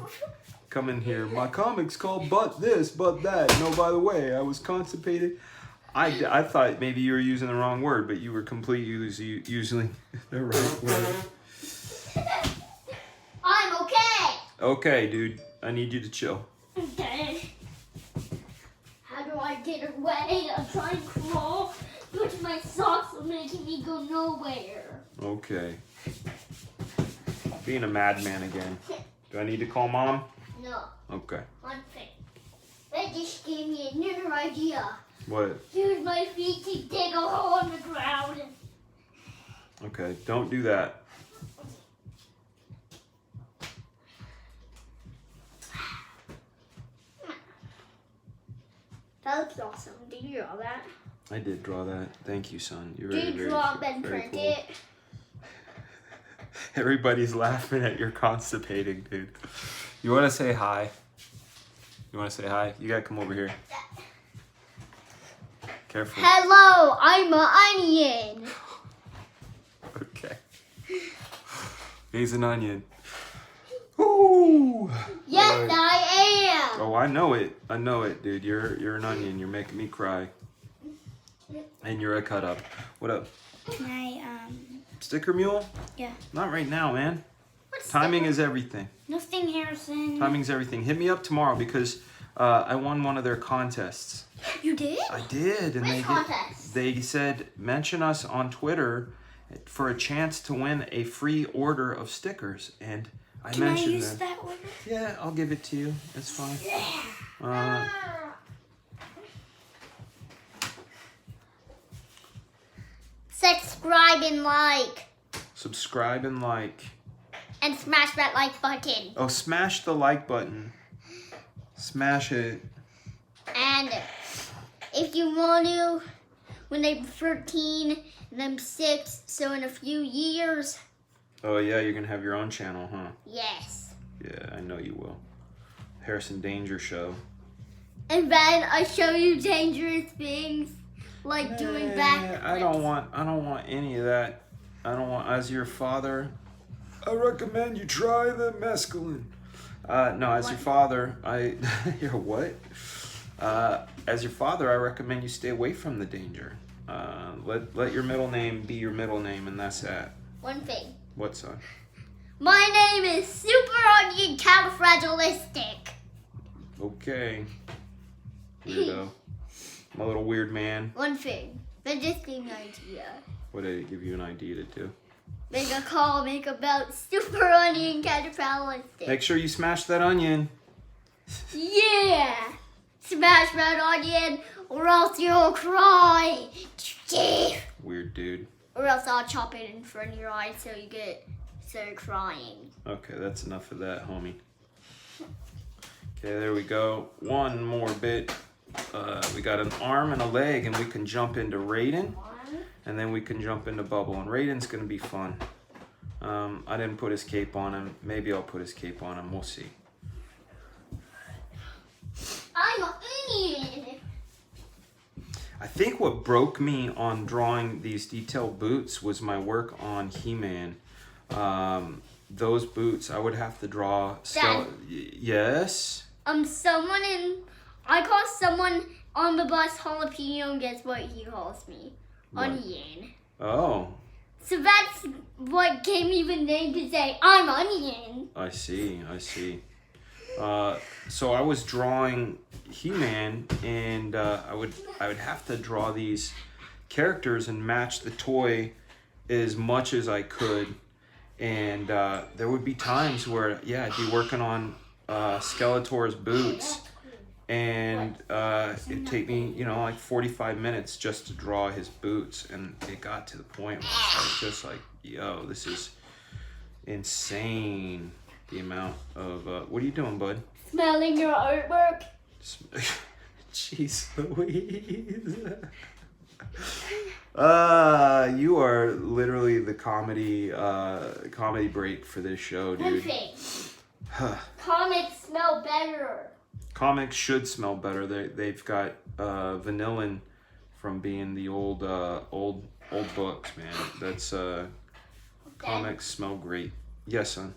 [SPEAKER 1] Come in here. My comic's called But This, But That. No, by the way, I was constipated. I thought maybe you were using the wrong word, but you were completely using the right word.
[SPEAKER 2] I'm okay.
[SPEAKER 1] Okay, dude. I need you to chill.
[SPEAKER 2] Okay. How do I get away? I'm trying to crawl, but my socks are making me go nowhere.
[SPEAKER 1] Okay. Being a madman again. Do I need to call mom?
[SPEAKER 2] No,
[SPEAKER 1] Okay.
[SPEAKER 2] one thing. That just gave me another idea.
[SPEAKER 1] What?
[SPEAKER 2] Use my feet to dig a hole in the ground.
[SPEAKER 1] Okay, don't do that.
[SPEAKER 2] That looks awesome. Did you draw that?
[SPEAKER 1] I did draw that. Thank you, son. You're
[SPEAKER 2] Did
[SPEAKER 1] very,
[SPEAKER 2] you
[SPEAKER 1] very,
[SPEAKER 2] draw and
[SPEAKER 1] very
[SPEAKER 2] print
[SPEAKER 1] cool.
[SPEAKER 2] it?
[SPEAKER 1] Everybody's laughing at your constipating, dude. You want to say hi? You want to say hi? You got to come over here. Careful.
[SPEAKER 2] Hello, I'm an onion.
[SPEAKER 1] Okay. He's an onion. Ooh.
[SPEAKER 2] Yes, I am.
[SPEAKER 1] Oh, I know it. I know it, dude. You're an onion. You're making me cry. And you're a cut up. What up?
[SPEAKER 2] Can I,
[SPEAKER 1] Sticker mule?
[SPEAKER 2] yeah.
[SPEAKER 1] Not right now, man.
[SPEAKER 2] What's
[SPEAKER 1] Timing is everything.
[SPEAKER 2] Nothing, Harrison.
[SPEAKER 1] Timing's everything. Hit me up tomorrow because I won one of their contests.
[SPEAKER 2] You did?
[SPEAKER 1] I did, and
[SPEAKER 2] Which contest?
[SPEAKER 1] they said mention us on Twitter for a chance to win a free order of stickers, and I
[SPEAKER 2] Can I
[SPEAKER 1] mentioned
[SPEAKER 2] use
[SPEAKER 1] them.
[SPEAKER 2] that order?
[SPEAKER 1] Yeah, I'll give it to you. It's fine.
[SPEAKER 2] Subscribe and like.
[SPEAKER 1] Subscribe and like.
[SPEAKER 2] And smash that like button.
[SPEAKER 1] Oh, smash the like button. Smash it.
[SPEAKER 2] And if you want to, when I'm 13 and I'm 6, so in a few years,
[SPEAKER 1] Oh yeah, you're gonna have your own channel, huh?
[SPEAKER 2] yes.
[SPEAKER 1] Yeah, I know you will. Harrison Danger Show.
[SPEAKER 2] And then I show you dangerous things like doing backflips.
[SPEAKER 1] I don't want any of that. I don't want. As your father, I recommend you try the mescaline. No, as your father, you're what? As your father, I recommend you stay away from the danger. Let your middle name be your middle name, and that's that.
[SPEAKER 2] One thing.
[SPEAKER 1] What, son?
[SPEAKER 2] My name is Super Onion Califragilistic.
[SPEAKER 1] Okay. Weirdo. I'm a little weird man.
[SPEAKER 2] One thing. They just gave me an idea.
[SPEAKER 1] What did it give you an idea to do?
[SPEAKER 2] Make a comic about Super Onion Califragilistic.
[SPEAKER 1] Make sure you smash that onion.
[SPEAKER 2] Yeah! Smash that onion or else you'll cry.
[SPEAKER 1] Weird dude.
[SPEAKER 2] Or else I'll chop it in front of your eyes so you start crying.
[SPEAKER 1] Okay, that's enough of that, homie. Okay, there we go. One more bit. We got an arm and a leg, and we can jump into Raiden, and then we can jump into Bubble. And Raiden's gonna be fun. I didn't put his cape on him. Maybe I'll put his cape on him. We'll see.
[SPEAKER 2] I'm an onion.
[SPEAKER 1] I think what broke me on drawing these detailed boots was my work on He-Man. Those boots, I would have to draw.
[SPEAKER 2] Dad.
[SPEAKER 1] Yes.
[SPEAKER 2] I call someone on the bus jalapeno, and guess what he calls me?
[SPEAKER 1] What?
[SPEAKER 2] Onion.
[SPEAKER 1] Oh,
[SPEAKER 2] So that's what gave me the name to say I'm Onion.
[SPEAKER 1] I see. So I was drawing He-Man, and I would have to draw these characters and match the toy as much as I could. And there would be times where, I'd be working on Skeletor's boots, and it'd take me, like 45 minutes just to draw his boots. And it got to the point where I was just like, yo, this is insane. The amount of, what are you doing, bud?
[SPEAKER 2] Smelling your artwork.
[SPEAKER 1] Jeez Louise. You are literally the comedy break for this show,
[SPEAKER 2] One
[SPEAKER 1] dude.
[SPEAKER 2] thing. Comics smell better.
[SPEAKER 1] Comics should smell better. They've got vanillin from being the old books, man. That's comics smell great. Yes, son.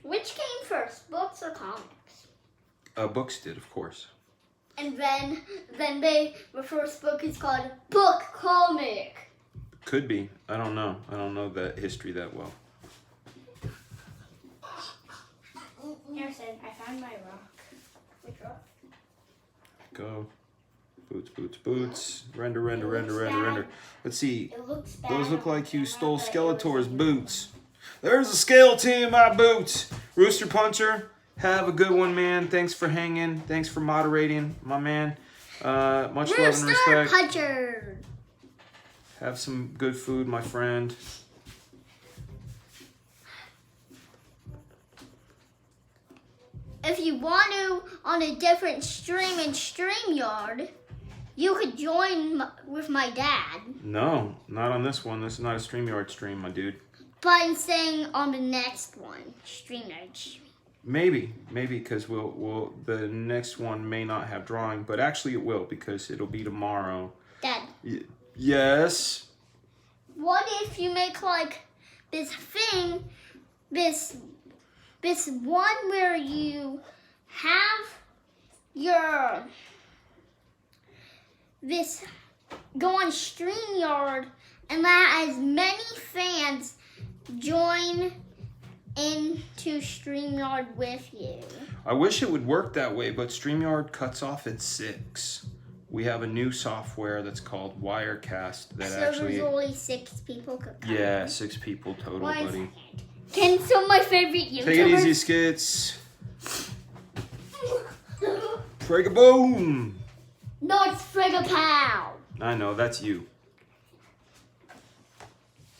[SPEAKER 2] Which came first, books or comics?
[SPEAKER 1] Books did, of course.
[SPEAKER 2] And then the first book is called Book Comic.
[SPEAKER 1] Could be. I don't know. I don't know that history that well.
[SPEAKER 3] Harrison, I found my rock. Which rock?
[SPEAKER 1] Go. Boots. Render. Let's see.
[SPEAKER 3] It looks bad.
[SPEAKER 1] Those look
[SPEAKER 3] on
[SPEAKER 1] like you
[SPEAKER 3] camera,
[SPEAKER 1] stole
[SPEAKER 3] but it
[SPEAKER 1] Skeletor's
[SPEAKER 3] looks like
[SPEAKER 1] boots. There's a skeleton in my boots. Rooster Puncher, have a good one, man. Thanks for hanging. Thanks for moderating, my man. Much love and
[SPEAKER 2] Rooster
[SPEAKER 1] respect.
[SPEAKER 2] Puncher.
[SPEAKER 1] Have some good food, my friend.
[SPEAKER 2] If you want to, on a different stream in StreamYard, you could join with my dad.
[SPEAKER 1] No, not on this one. This is not a StreamYard stream, my dude.
[SPEAKER 2] But I'm saying on the next one, StreamYard stream.
[SPEAKER 1] Maybe because we'll the next one may not have drawing, but actually it will because it'll be tomorrow.
[SPEAKER 2] Dad.
[SPEAKER 1] Yes.
[SPEAKER 2] What if you make like this thing, this one where you have your this go on StreamYard and let as many fans join into StreamYard with you.
[SPEAKER 1] I wish it would work that way, but StreamYard cuts off at 6. We have a new software that's called Wirecast that
[SPEAKER 2] So
[SPEAKER 1] actually.
[SPEAKER 2] there's only 6 people could come.
[SPEAKER 1] Yeah, 6 people total,
[SPEAKER 2] One
[SPEAKER 1] buddy.
[SPEAKER 2] second. Can some of my favorite YouTubers?
[SPEAKER 1] Take it easy, Skits. Frega-boom!
[SPEAKER 2] No, it's Frega-pow.
[SPEAKER 1] I know, that's you.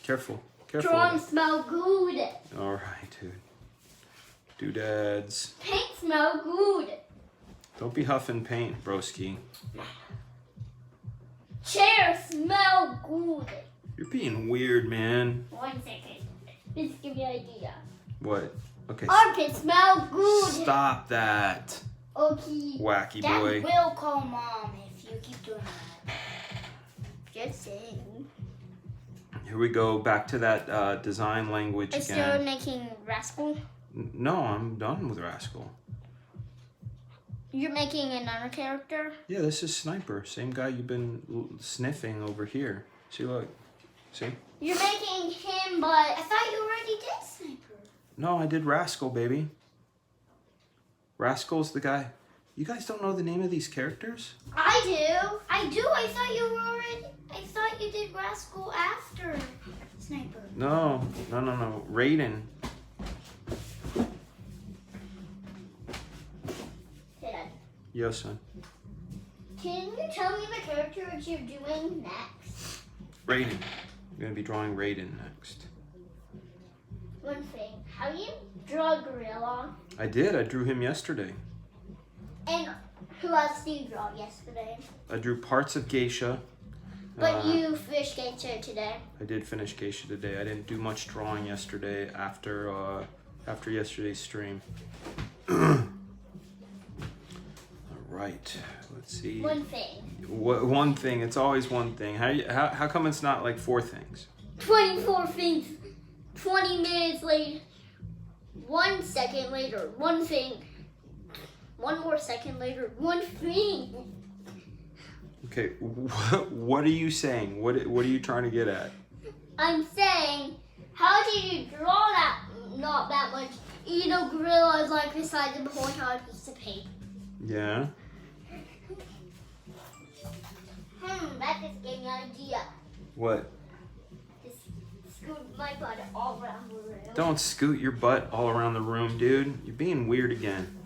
[SPEAKER 1] Careful.
[SPEAKER 2] Drawing smell good.
[SPEAKER 1] All right, dude. Doodads.
[SPEAKER 2] Paint smell good.
[SPEAKER 1] Don't be huffing paint, broski.
[SPEAKER 2] Chair smell good.
[SPEAKER 1] You're being weird, man.
[SPEAKER 2] 1 second. Just give me an idea.
[SPEAKER 1] What? Okay.
[SPEAKER 2] Armpit smell good.
[SPEAKER 1] Stop that,
[SPEAKER 2] Okay.
[SPEAKER 1] wacky
[SPEAKER 3] Dad
[SPEAKER 1] boy.
[SPEAKER 3] will call Mom if you keep doing that.
[SPEAKER 2] Just saying.
[SPEAKER 1] Here we go, back to that design language
[SPEAKER 2] I
[SPEAKER 1] again.
[SPEAKER 2] started making Rascal.
[SPEAKER 1] No, I'm done with Rascal.
[SPEAKER 2] You're making another character?
[SPEAKER 1] Yeah, this is Sniper. Same guy you've been sniffing over here. See, look. See?
[SPEAKER 2] You're making him, but
[SPEAKER 3] I thought you already did Sniper.
[SPEAKER 1] No, I did Rascal, baby. Rascal's the guy. You guys don't know the name of these characters?
[SPEAKER 2] I do.
[SPEAKER 3] I do. I thought you were already. I thought you did Rascal after Sniper.
[SPEAKER 1] No. Raiden.
[SPEAKER 2] Dad,
[SPEAKER 1] Yes, son.
[SPEAKER 2] can you tell me the character that you're doing next?
[SPEAKER 1] Raiden. I'm going to be drawing Raiden next.
[SPEAKER 2] One thing. How do you draw a gorilla?
[SPEAKER 1] I did. I drew him yesterday.
[SPEAKER 2] And who else did you draw yesterday?
[SPEAKER 1] I drew parts of Geisha.
[SPEAKER 2] But you fish Gator today.
[SPEAKER 1] I did finish Geisha today. I didn't do much drawing yesterday after yesterday's stream. All right. Let's see.
[SPEAKER 2] One thing.
[SPEAKER 1] One thing. It's always one thing. How come it's not like 4 things?
[SPEAKER 2] 24 things. 20 minutes later. 1 second later. One thing. 1 more second later. One thing.
[SPEAKER 1] Okay. What are you saying? What are you trying to get at?
[SPEAKER 2] I'm saying, how did you draw that? Not that much. You know, gorilla is like the size of a whole entire piece of paint.
[SPEAKER 1] Yeah.
[SPEAKER 2] That just gave me an idea.
[SPEAKER 1] What?
[SPEAKER 2] Just scoot my butt all around the room.
[SPEAKER 1] Don't scoot your butt all around the room, dude. You're being weird again.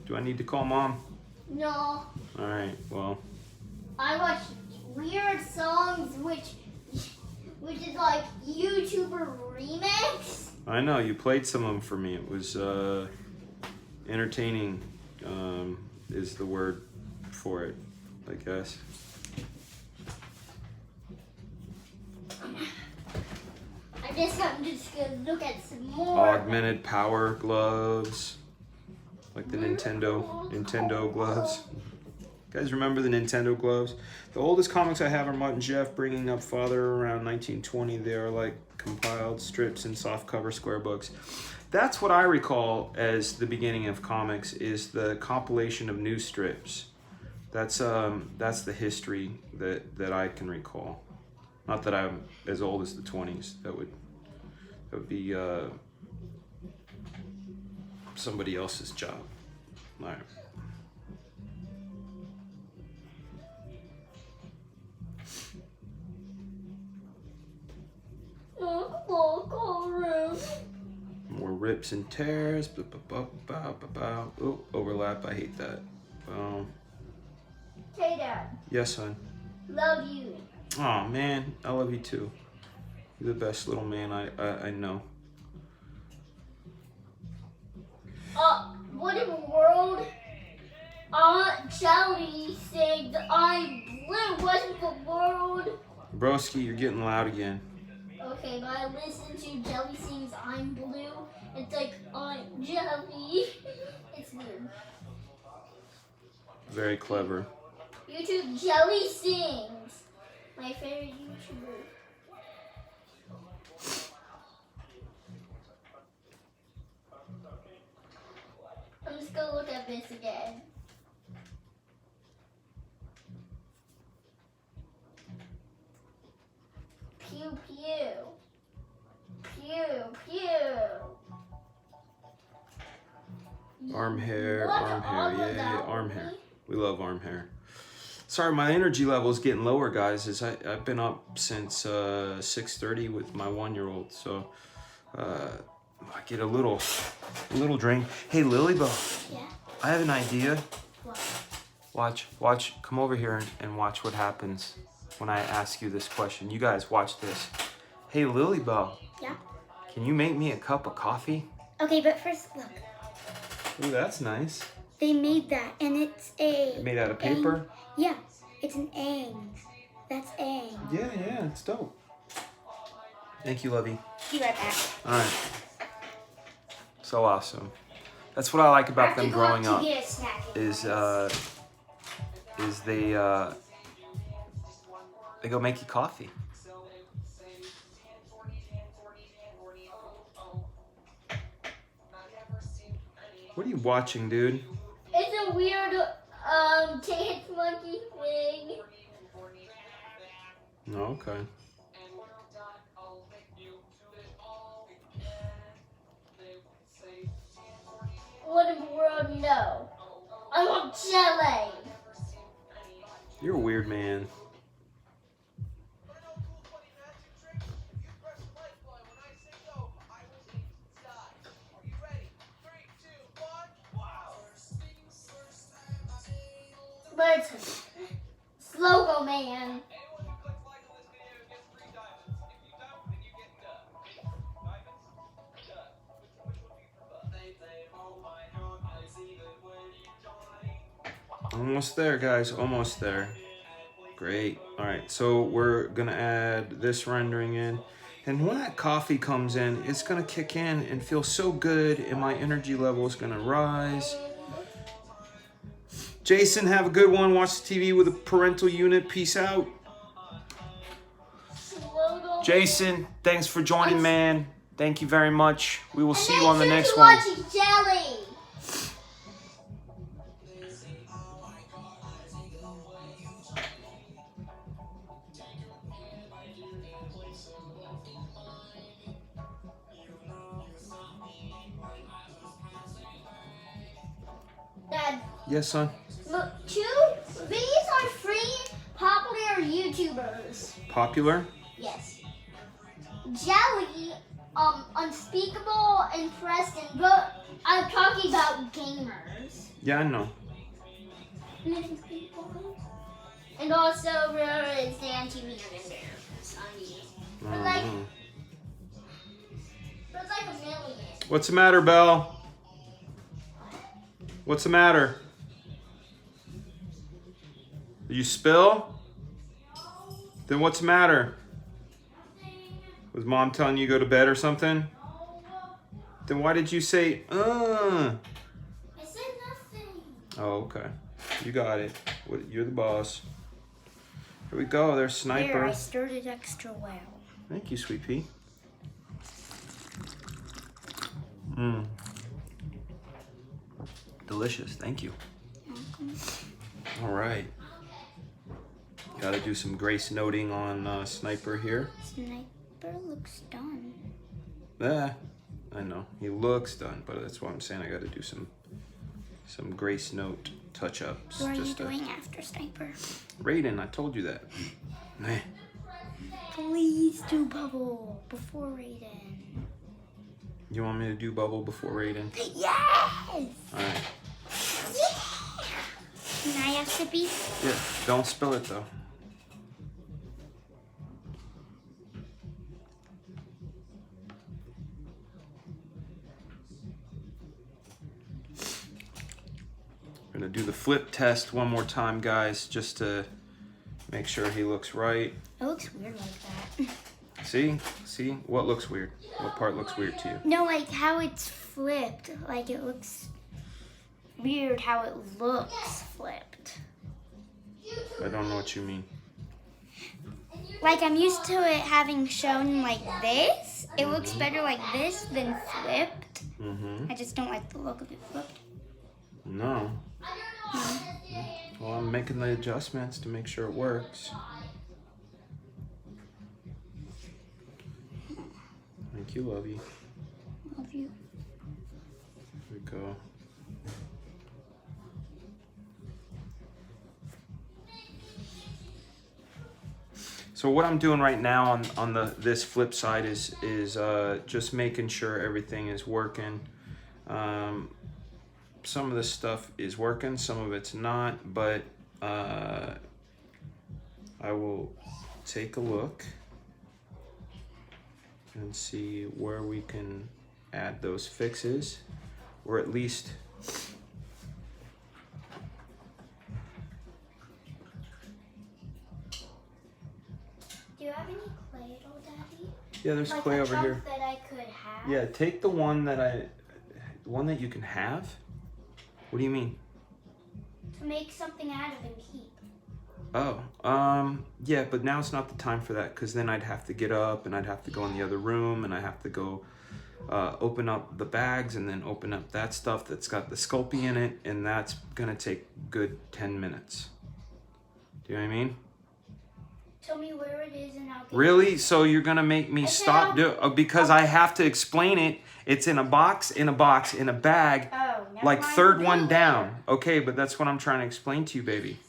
[SPEAKER 1] Do I need to call Mom?
[SPEAKER 2] No,
[SPEAKER 1] All right. Well.
[SPEAKER 2] I watch weird songs, which is like YouTuber remix.
[SPEAKER 1] I know you played some of them for me. It was entertaining, is the word for it, I guess.
[SPEAKER 2] I'm just gonna look at some more.
[SPEAKER 1] Augmented power gloves, like the Nintendo gloves. You guys remember the Nintendo gloves? The oldest comics I have are Mutt and Jeff bringing up Father around 1920. They are like compiled strips in softcover square books. That's what I recall as the beginning of comics, is the compilation of new strips. That's the history that I can recall. Not that I'm as old as the 20s. That would be somebody else's job. All right. More rips and tears. Oh, overlap. I hate that.
[SPEAKER 2] Hey, Dad.
[SPEAKER 1] Yes, son.
[SPEAKER 2] Love you.
[SPEAKER 1] Oh man, I love you too. You're the best little man I know.
[SPEAKER 2] What in the world? Aunt Shelly said that I'm blue. What in the world?
[SPEAKER 1] Broski, you're getting loud again.
[SPEAKER 2] Okay.
[SPEAKER 3] Okay, but I listened to Jelly Sings I'm Blue. It's like on Jelly. It's weird.
[SPEAKER 1] Very clever.
[SPEAKER 3] YouTube Jelly Sings. My favorite YouTuber. I'm just gonna look at this again. Pew pew. Pew pew.
[SPEAKER 1] Arm hair,
[SPEAKER 3] What
[SPEAKER 1] arm
[SPEAKER 3] all
[SPEAKER 1] hair,
[SPEAKER 3] of
[SPEAKER 1] yeah,
[SPEAKER 3] that
[SPEAKER 1] arm
[SPEAKER 3] would
[SPEAKER 1] hair.
[SPEAKER 3] be?
[SPEAKER 1] We love arm hair. Sorry, my energy level is getting lower, guys. As I've been up since 6:30 with my 1-year-old, so I get a little drained. Hey, Lilybell,
[SPEAKER 3] Yeah.
[SPEAKER 1] I have an idea.
[SPEAKER 3] What?
[SPEAKER 1] Watch. Come over here and watch what happens when I ask you this question. You guys, watch this. Hey, Lilybell,
[SPEAKER 2] Yeah.
[SPEAKER 1] can you make me a cup of coffee?
[SPEAKER 2] Okay, but first look.
[SPEAKER 1] Ooh, that's nice.
[SPEAKER 2] They made that, and it's a.
[SPEAKER 1] Made out of paper?
[SPEAKER 2] Yeah, it's an ang. That's ang.
[SPEAKER 1] Yeah, it's dope. Thank you, Lovey.
[SPEAKER 2] Be right back.
[SPEAKER 1] All right. So awesome. That's what I like about them growing up.
[SPEAKER 3] Get a snack.
[SPEAKER 1] Is they go make you coffee. What are you watching, dude?
[SPEAKER 3] It's a weird dance monkey thing.
[SPEAKER 1] No, okay.
[SPEAKER 3] What in the world? No. I want jelly.
[SPEAKER 1] You're a weird man.
[SPEAKER 3] But it's Slogo Man.
[SPEAKER 1] Almost there, guys. Almost there. Great. All right. So we're gonna add this rendering in, and when that coffee comes in, it's gonna kick in and feel so good, and my energy level is gonna rise. Jason, have a good one. Watch the TV with a parental unit. Peace out.
[SPEAKER 3] Slogo.
[SPEAKER 1] Jason, thanks for joining, man. Thank you very much. We will see you
[SPEAKER 3] And
[SPEAKER 1] on the
[SPEAKER 3] make
[SPEAKER 1] next
[SPEAKER 3] sure
[SPEAKER 1] one.
[SPEAKER 3] to watch Jelly. Dad,
[SPEAKER 1] Yes, son.
[SPEAKER 3] look, these are free popular YouTubers.
[SPEAKER 1] Popular?
[SPEAKER 3] Yes. Jelly, Unspeakable and Preston, but I'm talking about gamers.
[SPEAKER 1] Yeah, I know.
[SPEAKER 3] And also is the anti-million
[SPEAKER 1] Oh,
[SPEAKER 3] like-
[SPEAKER 1] no.
[SPEAKER 3] There's like a million.
[SPEAKER 1] What's the matter, Belle? What's the matter? Did you spill? Then what's the matter? Was mom telling you to go to bed or something? Then why did you say,
[SPEAKER 3] I said nothing.
[SPEAKER 1] Oh, okay. You got it. You're the boss. Here we go. There's
[SPEAKER 2] There, I
[SPEAKER 1] Sniper.
[SPEAKER 2] stirred it extra well.
[SPEAKER 1] Thank you, Sweet Pea. Mmm. Delicious. Thank you. All right. Got to do some grace noting on Sniper here.
[SPEAKER 2] Sniper looks done.
[SPEAKER 1] Ah, I know. He looks done, but that's why I'm saying I got to do some grace note touch-ups.
[SPEAKER 2] What are you doing after Sniper?
[SPEAKER 1] Raiden, I told you that. Nah.
[SPEAKER 2] Please do Bubble before Raiden.
[SPEAKER 1] You want me to do Bubble before Raiden?
[SPEAKER 2] Yes!
[SPEAKER 1] All right.
[SPEAKER 2] Can I have to be?
[SPEAKER 1] Yeah, don't spill it though. We're gonna do the flip test one more time, guys, just to make sure he looks right.
[SPEAKER 2] It looks weird like that.
[SPEAKER 1] See? See? What looks weird? What part looks weird to you?
[SPEAKER 2] No, like how it's flipped. Like it looks weird how it looks flipped.
[SPEAKER 1] I don't know what you mean.
[SPEAKER 2] Like I'm used to it having shown like this. It looks better like this than flipped.
[SPEAKER 1] Mm-hmm.
[SPEAKER 2] I just don't like the look of it flipped.
[SPEAKER 1] No. Well, I'm making the adjustments to make sure it works. Thank you, love you.
[SPEAKER 2] Love you.
[SPEAKER 1] Here we go. So what I'm doing right now on this flip side is just making sure everything is working. Some of this stuff is working, some of it's not, but I will take a look and see where we can add those fixes, or at least
[SPEAKER 2] Do you have any clay at all, Daddy?
[SPEAKER 1] yeah, there's
[SPEAKER 2] Like
[SPEAKER 1] clay
[SPEAKER 2] a
[SPEAKER 1] over
[SPEAKER 2] chunk
[SPEAKER 1] here.
[SPEAKER 2] that I could have?
[SPEAKER 1] Yeah, take the one that you can have. What do you mean?
[SPEAKER 2] To make something out of and keep.
[SPEAKER 1] Oh, yeah, but now it's not the time for that, because then I'd have to get up and I'd have to go in the other room and I have to go open up the bags and then open up that stuff that's got the Sculpey in it, and that's gonna take good 10 minutes. Do you know what I mean?
[SPEAKER 2] Tell me where it is and I'll get
[SPEAKER 1] Really? So you're gonna make me stop because I have to explain it. It's in a box, in a box, in a bag,
[SPEAKER 2] Oh, never
[SPEAKER 1] like
[SPEAKER 2] mind.
[SPEAKER 1] third
[SPEAKER 2] Do
[SPEAKER 1] one
[SPEAKER 2] it
[SPEAKER 1] down.
[SPEAKER 2] later.
[SPEAKER 1] Okay, but that's what I'm trying to explain to you, baby.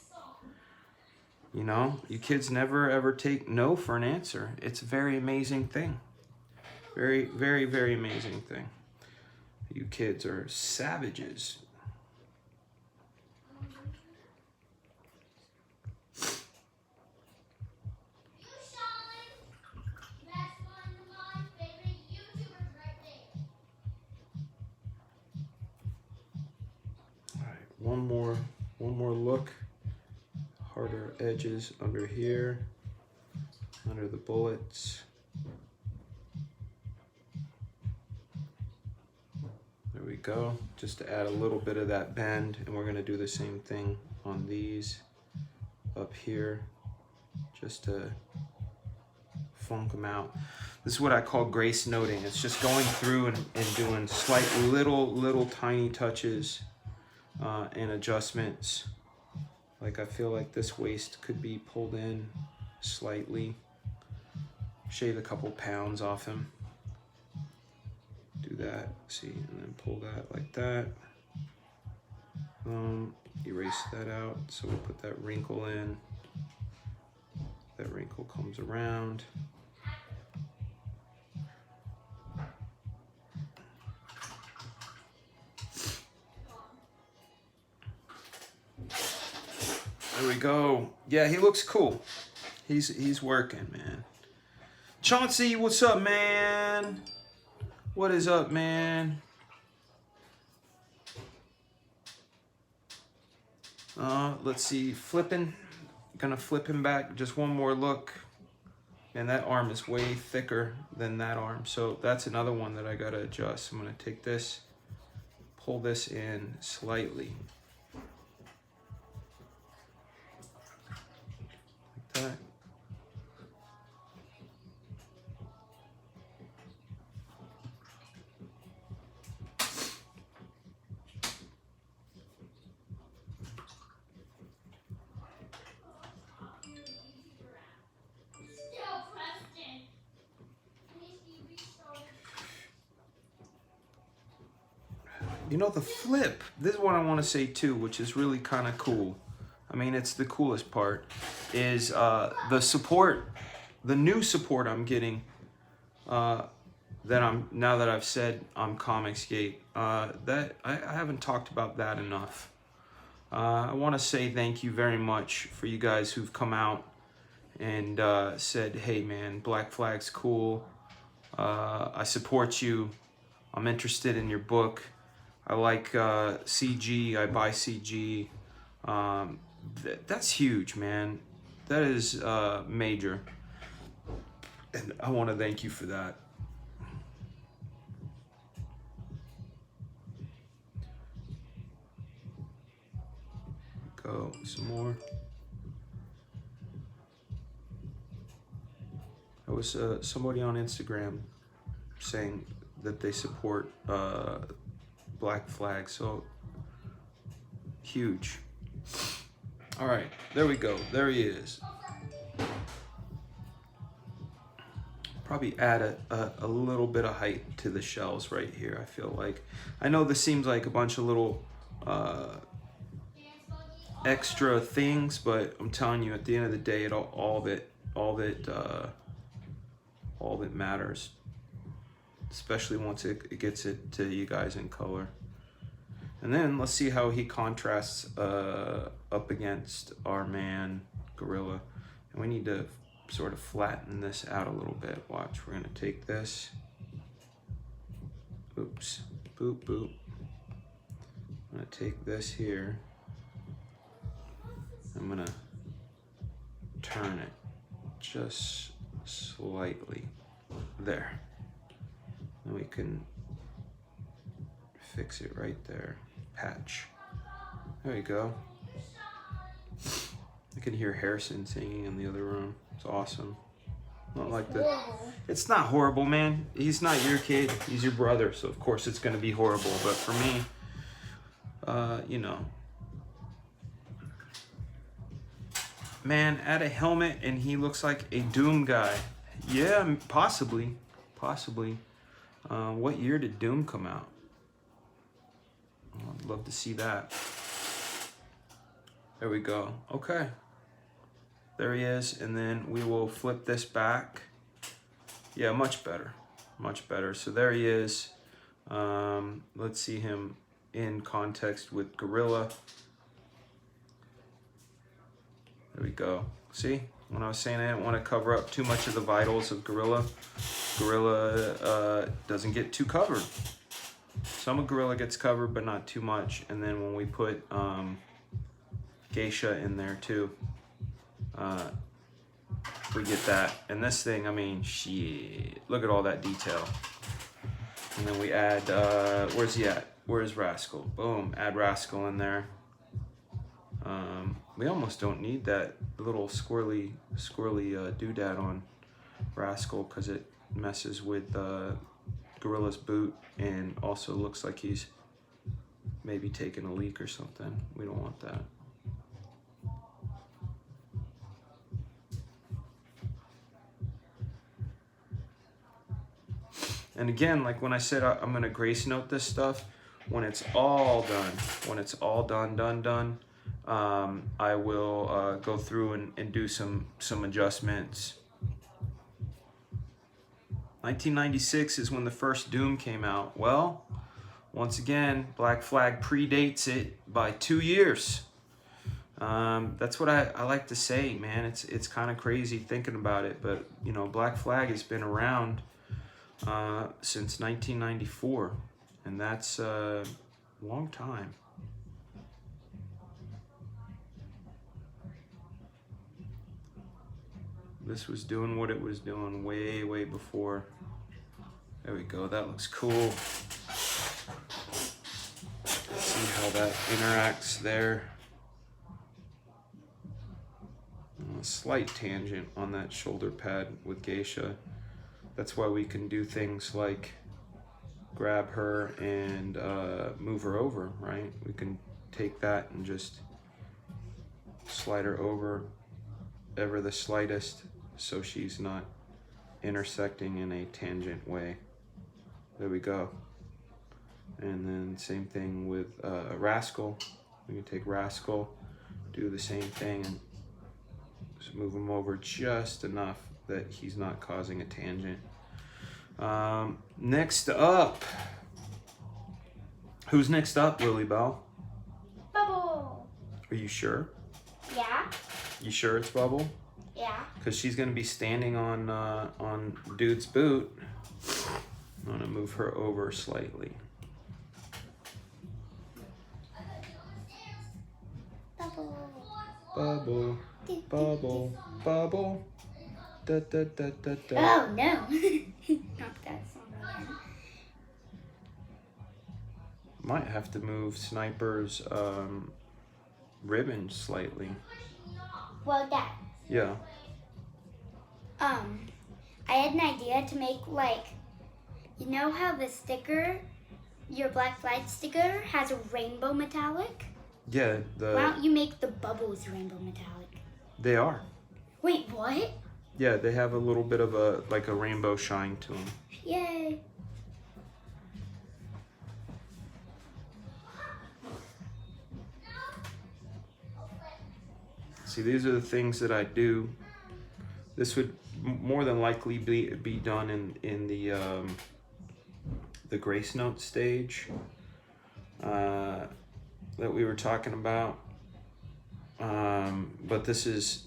[SPEAKER 1] You know, you kids never ever take no for an answer. It's a very amazing thing. Very, very, very amazing thing. You kids are savages. All right, one more look. Harder edges under here, under the bullets. There we go, just to add a little bit of that bend, and we're gonna do the same thing on these up here, just to funk them out. This is what I call grace noting. It's just going through and doing slight little tiny touches and adjustments. Like I feel like this waist could be pulled in slightly. Shave a couple pounds off him. Do that, see, and then pull that like that. Erase that out, so we'll put that wrinkle in. That wrinkle comes around. There we go. Yeah, he looks cool. He's working, man. Chauncey, what's up, man? What is up, man? Let's see, flipping. Gonna flip him back, just one more look. And that arm is way thicker than that arm. So that's another one that I gotta adjust. I'm gonna take this, pull this in slightly. Like that. You know, the flip, this is what I want to say too, which is really kind of cool. I mean, it's the coolest part, is the support, the new support I'm getting, now that I've said I'm Comicsgate, that I haven't talked about that enough. I want to say thank you very much for you guys who've come out and said, hey man, Black Flag's cool, I support you, I'm interested in your book. I like CG, I buy CG. That's huge, man. That is major. And I want to thank you for that. Go some more. There was somebody on Instagram saying that they support Black Flag, so huge. All right, there we go. There he is. Probably add a little bit of height to the shells right here. I feel like, I know this seems like a bunch of little extra things, but I'm telling you, at the end of the day, all of it matters, especially once it gets it to you guys in color. And then let's see how he contrasts up against our man Gorilla. And we need to sort of flatten this out a little bit. Watch, we're gonna take this. Oops, boop, boop. I'm gonna take this here. I'm gonna turn it just slightly. There. And we can fix it right there. Patch. There you go. I can hear Harrison singing in the other room. It's awesome. Not like the. It's not horrible, man. He's not your kid. He's your brother, so of course it's gonna be horrible. But for me, you know, man, add a helmet and he looks like a Doom guy. Yeah, possibly. What year did Doom come out? I'd love to see that. There we go. Okay. There he is, and then we will flip this back. Yeah, much better. Much better. So there he is. Let's see him in context with Gorilla. There we go. See? When I was saying I didn't want to cover up too much of the vitals of Gorilla, Gorilla doesn't get too covered. Some of Gorilla gets covered, but not too much. And then when we put Geisha in there too, we get that. And this thing, I mean, shit, look at all that detail. And then we add, where's he at? Where's Rascal? Boom, add Rascal in there. We almost don't need that little squirrely doodad on Rascal because it messes with Gorilla's boot and also looks like he's maybe taking a leak or something. We don't want that. And again, like when I said I'm gonna grace note this stuff, when it's all done, I will go through and do some adjustments. 1996 is when the first Doom came out. Well, once again, Black Flag predates it by 2 years. That's what I like to say, man. It's kind of crazy thinking about it, but you know, Black Flag has been around since 1994, and that's a long time. This was doing what it was doing way before. There we go, that looks cool. See how that interacts there. A slight tangent on that shoulder pad with Geisha. That's why we can do things like grab her and move her over, right? We can take that and just slide her over ever the slightest so she's not intersecting in a tangent way. There we go. And then same thing with Rascal. We can take Rascal, do the same thing, and just move him over just enough that he's not causing a tangent. Next up, who's next up, Lily Bell?
[SPEAKER 2] Bubble.
[SPEAKER 1] Are you sure?
[SPEAKER 2] Yeah.
[SPEAKER 1] You sure it's Bubble?
[SPEAKER 2] Yeah.
[SPEAKER 1] Because she's gonna be standing on Dude's boot. I'm gonna move her over slightly.
[SPEAKER 2] Bubble.
[SPEAKER 1] Bubble, bubble, bubble. Da, da, da, da, da.
[SPEAKER 2] Oh no. Not that song again.
[SPEAKER 1] Might have to move Sniper's ribbon slightly.
[SPEAKER 2] Well, Dad.
[SPEAKER 1] Yeah.
[SPEAKER 2] I had an idea to make like, you know how the sticker, your Black Flag sticker, has a rainbow metallic?
[SPEAKER 1] Yeah,
[SPEAKER 2] Why don't you make the bubbles rainbow metallic?
[SPEAKER 1] they are.
[SPEAKER 2] Wait, what?
[SPEAKER 1] Yeah, they have a little bit of a rainbow shine to them.
[SPEAKER 2] Yay.
[SPEAKER 1] See, these are the things that I do. This would more than likely be done in the Grace Note stage that we were talking about. But this is,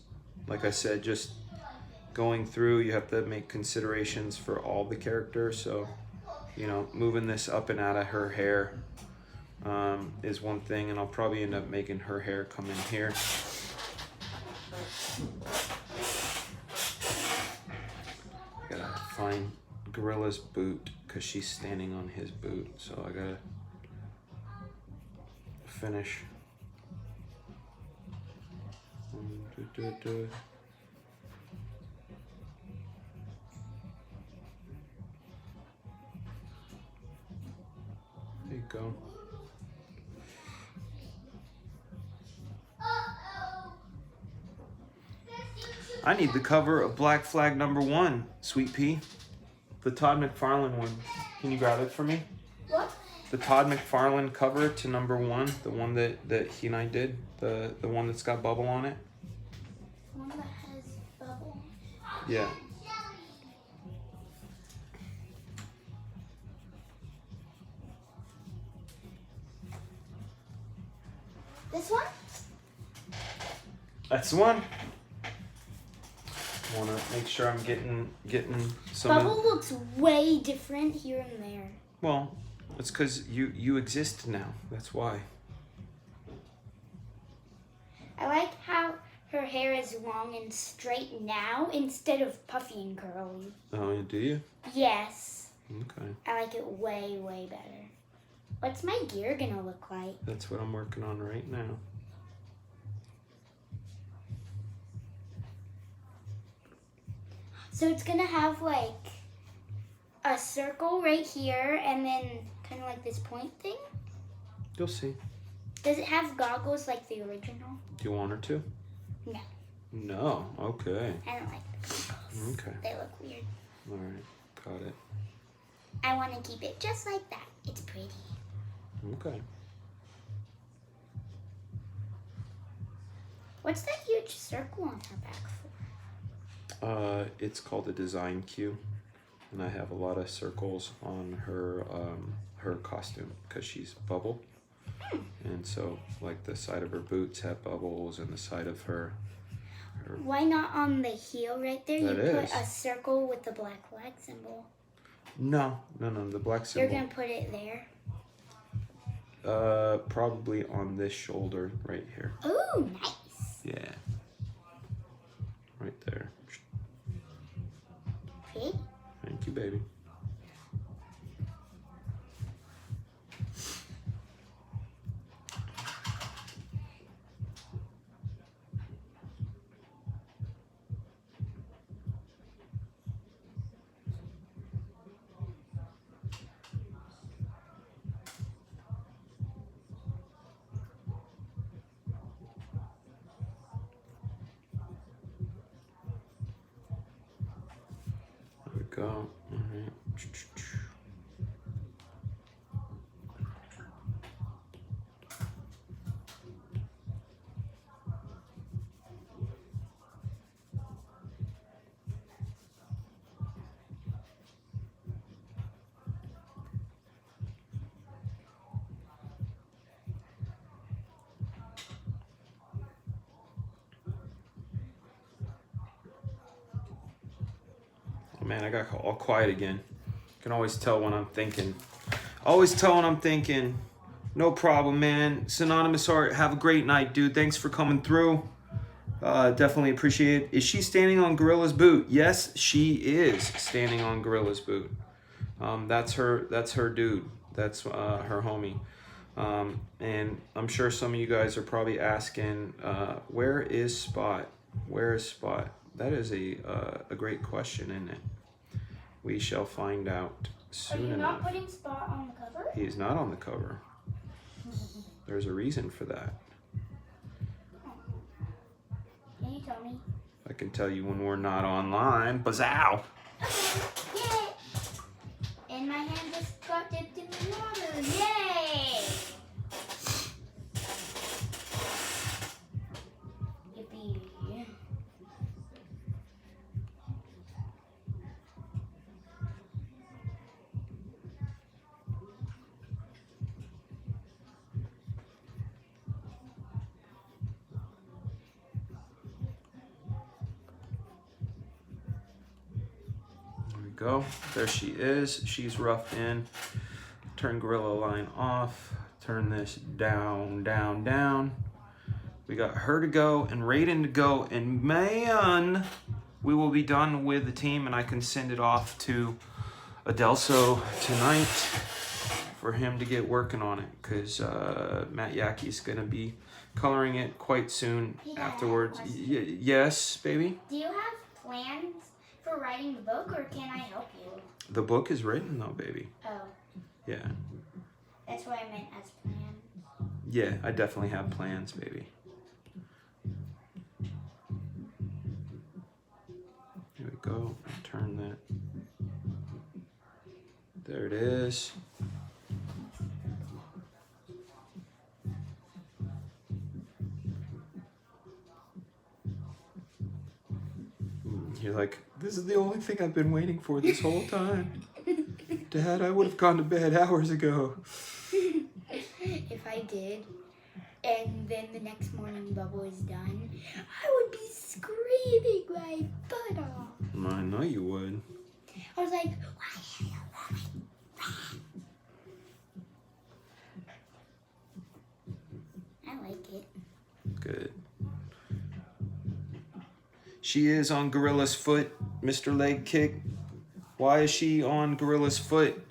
[SPEAKER 1] like I said, just going through. You have to make considerations for all the characters. So, you know, moving this up and out of her hair is one thing, and I'll probably end up making her hair come in here. I gotta find Gorilla's boot because she's standing on his boot, so I gotta finish. There you go. I need the cover of Black Flag #1, Sweet Pea. The Todd McFarlane one. Can you grab it for me?
[SPEAKER 2] What?
[SPEAKER 1] The Todd McFarlane cover to #1, the one that he and I did, the one that's got bubble on it.
[SPEAKER 2] One that has bubble.
[SPEAKER 1] Yeah.
[SPEAKER 2] This one?
[SPEAKER 1] That's the one. I wanna make sure I'm getting some.
[SPEAKER 2] Bubble looks way different here and there.
[SPEAKER 1] Well, it's because you exist now. That's why.
[SPEAKER 2] I like how her hair is long and straight now instead of puffy and curly.
[SPEAKER 1] Oh, do you?
[SPEAKER 2] Yes.
[SPEAKER 1] Okay.
[SPEAKER 2] I like it way, way better. What's my gear gonna look like?
[SPEAKER 1] That's what I'm working on right now.
[SPEAKER 2] So it's gonna have like a circle right here and then kind of like this point thing.
[SPEAKER 1] You'll see.
[SPEAKER 2] Does it have goggles like the original?
[SPEAKER 1] Do you want her to?
[SPEAKER 2] No.
[SPEAKER 1] No. Okay.
[SPEAKER 2] I don't like the goggles.
[SPEAKER 1] Okay.
[SPEAKER 2] They look weird.
[SPEAKER 1] All right. Got it.
[SPEAKER 2] I want to keep it just like that. It's pretty.
[SPEAKER 1] Okay.
[SPEAKER 2] What's that huge circle on her back for?
[SPEAKER 1] It's called a design cue, and I have a lot of circles on her her costume because she's bubble, and so like the side of her boots have bubbles, and the side of her.
[SPEAKER 2] Why not on the heel right there?
[SPEAKER 1] That
[SPEAKER 2] you
[SPEAKER 1] is.
[SPEAKER 2] put a circle with the Black Flag symbol.
[SPEAKER 1] No, the black symbol.
[SPEAKER 2] You're gonna put it there.
[SPEAKER 1] Probably on this shoulder right here.
[SPEAKER 2] Ooh, nice.
[SPEAKER 1] Yeah. Right there.
[SPEAKER 2] Pretty.
[SPEAKER 1] Thank you, baby. Go. All right. Man, I got all quiet again. Can always tell when I'm thinking. Always tell when I'm thinking. No problem, man. Synonymous Art, have a great night, dude. Thanks for coming through. Definitely appreciate it. Is she standing on Gorilla's boot? Yes, she is standing on Gorilla's boot. That's her dude. That's her homie. And I'm sure some of you guys are probably asking, where is Spot? Where is Spot? That is a great question, isn't it? We shall find out soon enough.
[SPEAKER 2] Are you not putting Spot on the cover?
[SPEAKER 1] He is not on the cover. There's a reason for that.
[SPEAKER 2] Can you tell me?
[SPEAKER 1] I can tell you when we're not online. Bazow!
[SPEAKER 2] Yay! And my hand just got dipped in the water. Yay! Yippee.
[SPEAKER 1] Go. There she is. She's roughed in. Turn Gorilla Line off. Turn this down, down, down. We got her to go and Raiden to go. And man, we will be done with the team and I can send it off to Adelso tonight for him to get working on it. Because Matt Yackey's going to be coloring it quite soon afterwards. Yes, baby?
[SPEAKER 2] Do you have plans for writing the book, or can I help you?
[SPEAKER 1] The book is written though, baby.
[SPEAKER 2] Oh,
[SPEAKER 1] Yeah.
[SPEAKER 2] that's what I meant as plans.
[SPEAKER 1] Yeah, I definitely have plans, baby. Here we go. Turn that. There it is. You're like, this is the only thing I've been waiting for this whole time. Dad, I would have gone to bed hours ago.
[SPEAKER 2] If I did, and then the next morning Bubble is done, I would be screaming my butt off.
[SPEAKER 1] I know you would.
[SPEAKER 2] I was like, why are you running? I like it.
[SPEAKER 1] Good. She is on Gorilla's foot, Mr. Leg Kick. Why is she on Gorilla's foot?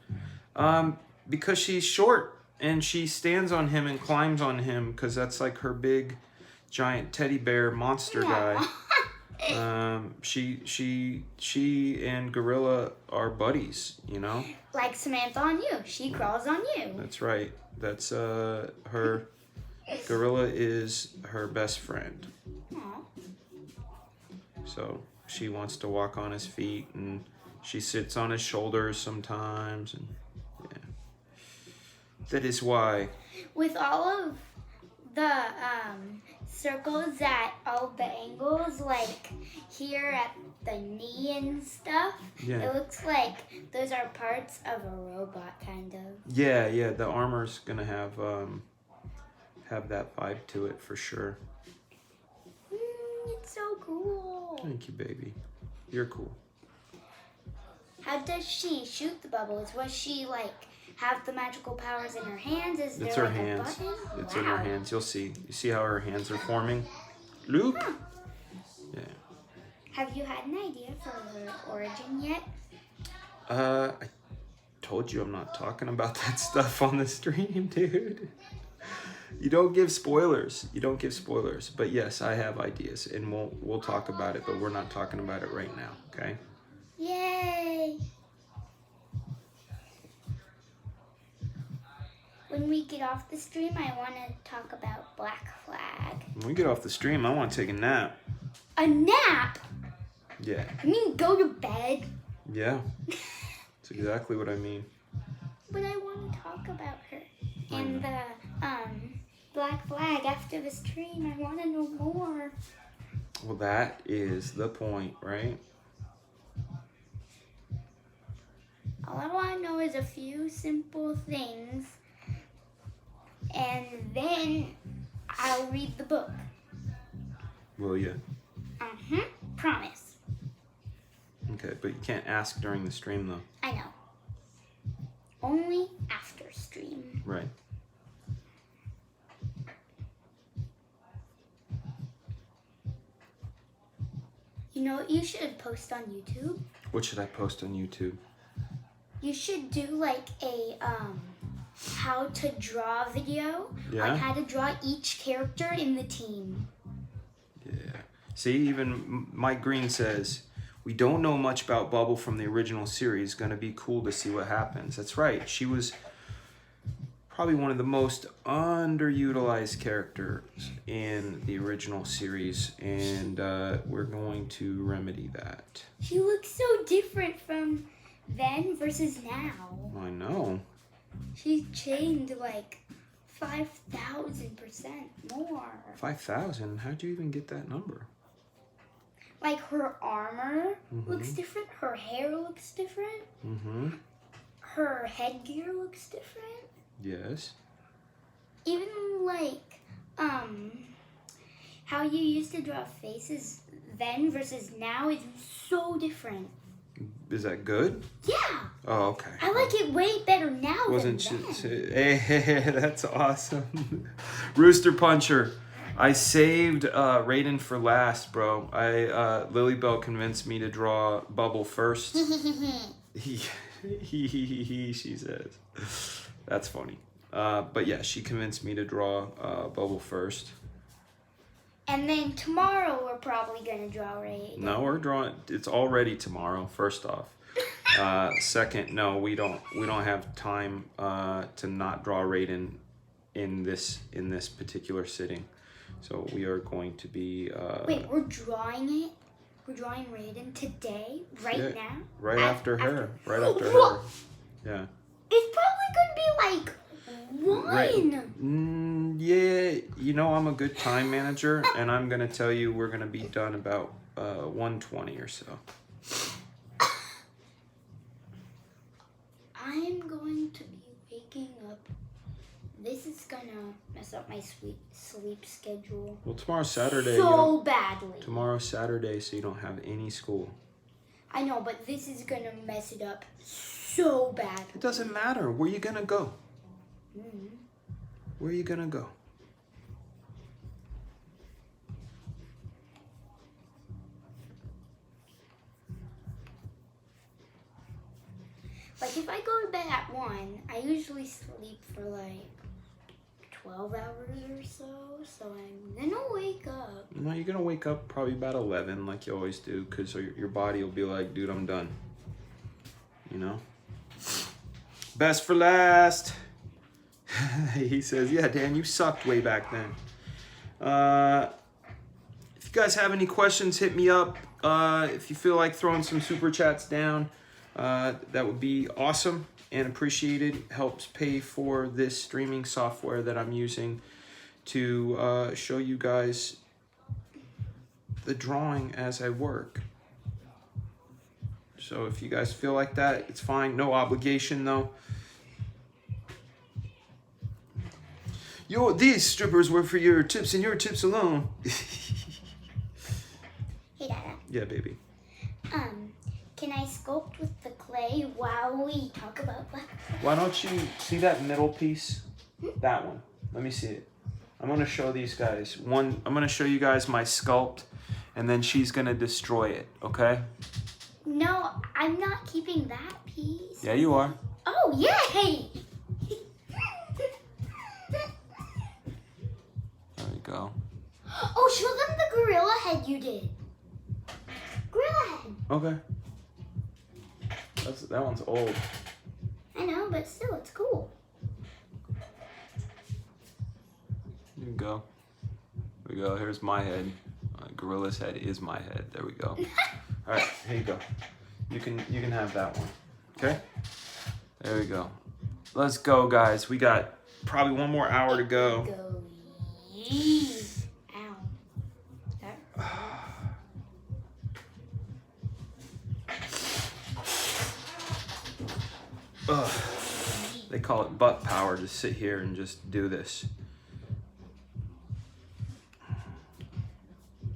[SPEAKER 1] Because she's short and she stands on him and climbs on him because that's like her big, giant teddy bear monster guy. She and Gorilla are buddies, you know?
[SPEAKER 2] Like Samantha on you. She crawls on you.
[SPEAKER 1] That's right. That's her. Gorilla is her best friend.
[SPEAKER 2] Aw.
[SPEAKER 1] So she wants to walk on his feet and she sits on his shoulders sometimes. And yeah, that is why.
[SPEAKER 2] With all of the circles at all the angles, like here at the knee and stuff,
[SPEAKER 1] Yeah.
[SPEAKER 2] it looks like those are parts of a robot, kind of.
[SPEAKER 1] Yeah. The armor's gonna have that vibe to it for sure.
[SPEAKER 2] It's so cool.
[SPEAKER 1] Thank you, baby. You're cool.
[SPEAKER 2] How does she shoot the bubbles? Was she like have the magical powers in her hands? Is
[SPEAKER 1] It's
[SPEAKER 2] there
[SPEAKER 1] her
[SPEAKER 2] like
[SPEAKER 1] hands.
[SPEAKER 2] a button?
[SPEAKER 1] It's in her hands. You'll see. You see how her hands are forming? Loop.
[SPEAKER 2] Huh.
[SPEAKER 1] Yeah.
[SPEAKER 2] Have you had an idea for her origin yet?
[SPEAKER 1] I told you I'm not talking about that stuff on the stream, dude. You don't give spoilers. You don't give spoilers. But yes, I have ideas, and we'll talk about it. But we're not talking about it right now. Okay?
[SPEAKER 2] Yay! When we get off the stream, I want to talk about Black Flag.
[SPEAKER 1] When we get off the stream, I want to take a nap.
[SPEAKER 2] A nap?
[SPEAKER 1] Yeah.
[SPEAKER 2] You mean go to bed?
[SPEAKER 1] Yeah. That's exactly what I mean.
[SPEAKER 2] But I want to talk about her
[SPEAKER 1] I
[SPEAKER 2] and
[SPEAKER 1] know.
[SPEAKER 2] the Black Flag after the stream. I want to know more.
[SPEAKER 1] Well, that is the point, right?
[SPEAKER 2] All I want to know is a few simple things, and then I'll read the book.
[SPEAKER 1] Will you?
[SPEAKER 2] Promise.
[SPEAKER 1] Okay, but you can't ask during the stream, though.
[SPEAKER 2] I know. Only after stream.
[SPEAKER 1] Right.
[SPEAKER 2] know what you should post on YouTube?
[SPEAKER 1] What should I post on YouTube?
[SPEAKER 2] You should do like a how to draw video.
[SPEAKER 1] Yeah?
[SPEAKER 2] Like how to draw each character in the team.
[SPEAKER 1] Yeah. See, even Mike Green says, we don't know much about Bubble from the original series. Gonna be cool to see what happens. That's right. She was probably one of the most underutilized characters in the original series, and we're going to remedy that.
[SPEAKER 2] She looks so different from then versus now.
[SPEAKER 1] I know.
[SPEAKER 2] She's changed like 5,000% more.
[SPEAKER 1] 5,000? How'd you even get that number?
[SPEAKER 2] Like her armor looks different. Her hair looks different.
[SPEAKER 1] Mm-hmm.
[SPEAKER 2] Her headgear looks different.
[SPEAKER 1] Yes.
[SPEAKER 2] Even like how you used to draw faces then versus now is so different.
[SPEAKER 1] Is that good?
[SPEAKER 2] Yeah.
[SPEAKER 1] Oh, okay.
[SPEAKER 2] I like it way better now
[SPEAKER 1] Wasn't
[SPEAKER 2] than then.
[SPEAKER 1] Hey, that's awesome. Rooster Puncher. I saved Raiden for last, bro. Lily Bell convinced me to draw Bubble first. She says. That's funny. But yeah, she convinced me to draw Bubble first.
[SPEAKER 2] And then tomorrow we're probably gonna draw Raiden.
[SPEAKER 1] No, we're drawing. It's already tomorrow. First off. Second, no, we don't have time to not draw Raiden in this particular sitting. So we are going to be.
[SPEAKER 2] Wait, we're drawing it. We're drawing Raiden today, now.
[SPEAKER 1] Right after her. Right after her.
[SPEAKER 2] What?
[SPEAKER 1] Yeah.
[SPEAKER 2] It's probably gonna be like one.
[SPEAKER 1] Yeah, you know I'm a good time manager, and I'm gonna tell you we're gonna be done about 1:20 or so.
[SPEAKER 2] I'm going to be waking up. This is gonna mess up my sleep schedule.
[SPEAKER 1] Well, tomorrow's Saturday.
[SPEAKER 2] So badly.
[SPEAKER 1] Tomorrow's Saturday, so you don't have any school.
[SPEAKER 2] I know, but this is gonna mess it up so badly.
[SPEAKER 1] It doesn't matter. Where you gonna go? Where are you gonna go?
[SPEAKER 2] Like if I go to bed at 1, I usually sleep for like 12 hours or so. So I'm gonna wake up.
[SPEAKER 1] No, you're gonna wake up probably about 11, like you always do, because your body will be like, dude, I'm done. You know? Best for last. He says, yeah, Dan, you sucked way back then. If you guys have any questions, hit me up. If you feel like throwing some super chats down, that would be awesome and appreciated. Helps pay for this streaming software that I'm using to show you guys the drawing as I work. So if you guys feel like that, it's fine. No obligation, though. These strippers were for your tips and your tips alone.
[SPEAKER 2] Hey, Dada.
[SPEAKER 1] Yeah, baby.
[SPEAKER 2] Can I sculpt with the clay while we talk about that?
[SPEAKER 1] Why don't you see that middle piece? That one. Let me see it. I'm gonna show these guys. I'm gonna show you guys my sculpt, and then she's gonna destroy it. Okay?
[SPEAKER 2] No, I'm not keeping that piece.
[SPEAKER 1] Yeah, you are.
[SPEAKER 2] Oh, yay!
[SPEAKER 1] There we go.
[SPEAKER 2] Oh, show them the gorilla head you did. Gorilla head.
[SPEAKER 1] Okay. That one's old.
[SPEAKER 2] I know, but still, it's cool.
[SPEAKER 1] Here we go. There we go. Here's my head. Gorilla's head is my head. There we go. All right, here you go. You can have that one. Okay? There we go. Let's go, guys. We got probably one more hour to go.
[SPEAKER 2] Go. Yee. Ow. That
[SPEAKER 1] Ugh. They call it butt power to sit here and just do this.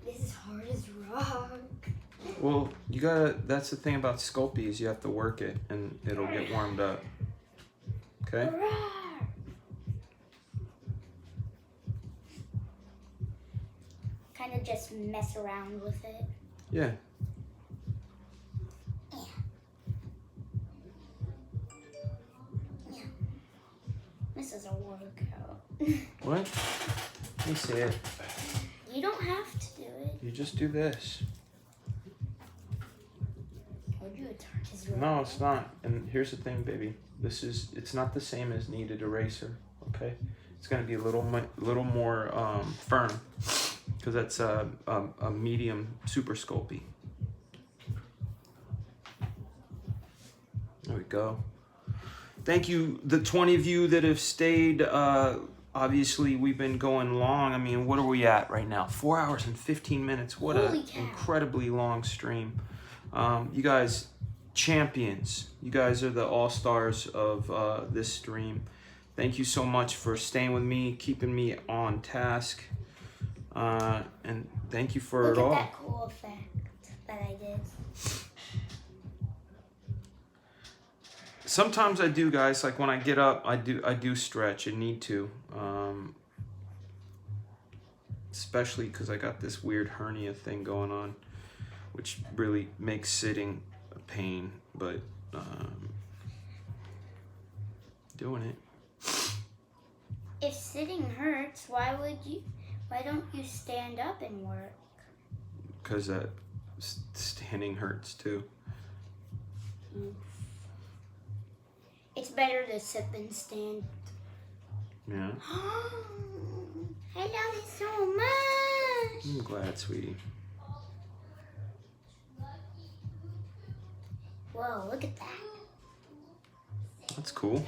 [SPEAKER 2] This is hard as rock.
[SPEAKER 1] Well, you gotta, that's the thing about Sculpey is you have to work it and it'll get warmed up. Okay?
[SPEAKER 2] Kind of just mess around with it.
[SPEAKER 1] Yeah. What? Let me see it.
[SPEAKER 2] You don't have to do it.
[SPEAKER 1] You just do this.
[SPEAKER 2] Or do it as well.
[SPEAKER 1] No, it's not. And here's the thing, baby. It's not the same as kneaded eraser, okay? It's gonna be a little more firm, because that's a medium Super Sculpey. There we go. Thank you, the 20 of you that have stayed. Obviously, we've been going long. I mean, what are we at right now? 4 hours and 15 minutes. What an incredibly long stream. You guys, champions. You guys are the all-stars of this stream. Thank you so much for staying with me, keeping me on task. And thank you for it all.
[SPEAKER 2] Look at that cool effect that I did.
[SPEAKER 1] Sometimes I do, guys. Like when I get up, I do stretch. I need to, especially because I got this weird hernia thing going on, which really makes sitting a pain. But doing it.
[SPEAKER 2] If sitting hurts, why don't you stand up and work?
[SPEAKER 1] Because standing hurts too.
[SPEAKER 2] It's better to sit than stand.
[SPEAKER 1] Yeah.
[SPEAKER 2] I love it so much.
[SPEAKER 1] I'm glad, sweetie.
[SPEAKER 2] Whoa, look at that.
[SPEAKER 1] That's cool.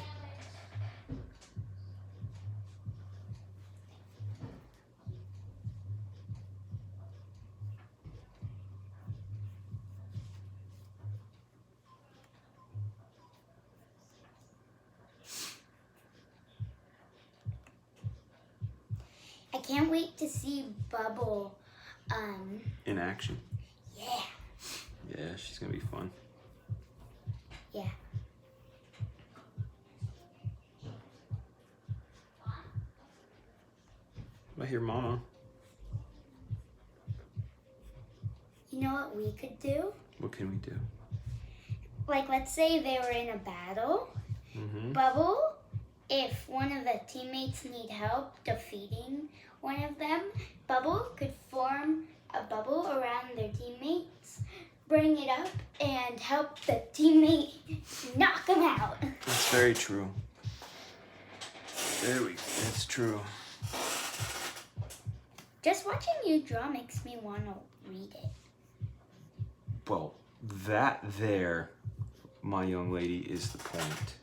[SPEAKER 2] I can't wait to see Bubble.
[SPEAKER 1] In action.
[SPEAKER 2] Yeah.
[SPEAKER 1] Yeah, she's gonna be fun.
[SPEAKER 2] Yeah.
[SPEAKER 1] I hear Mama.
[SPEAKER 2] You know what we could do?
[SPEAKER 1] What can we do?
[SPEAKER 2] Like, let's say they were in a battle.
[SPEAKER 1] Mm-hmm.
[SPEAKER 2] Bubble, if one of the teammates need help defeating one of them, Bubble could form a bubble around their teammates, bring it up, and help the teammate knock them out.
[SPEAKER 1] That's very true. It's true.
[SPEAKER 2] Just watching you draw makes me want to read it.
[SPEAKER 1] Well, that there, my young lady, is the point.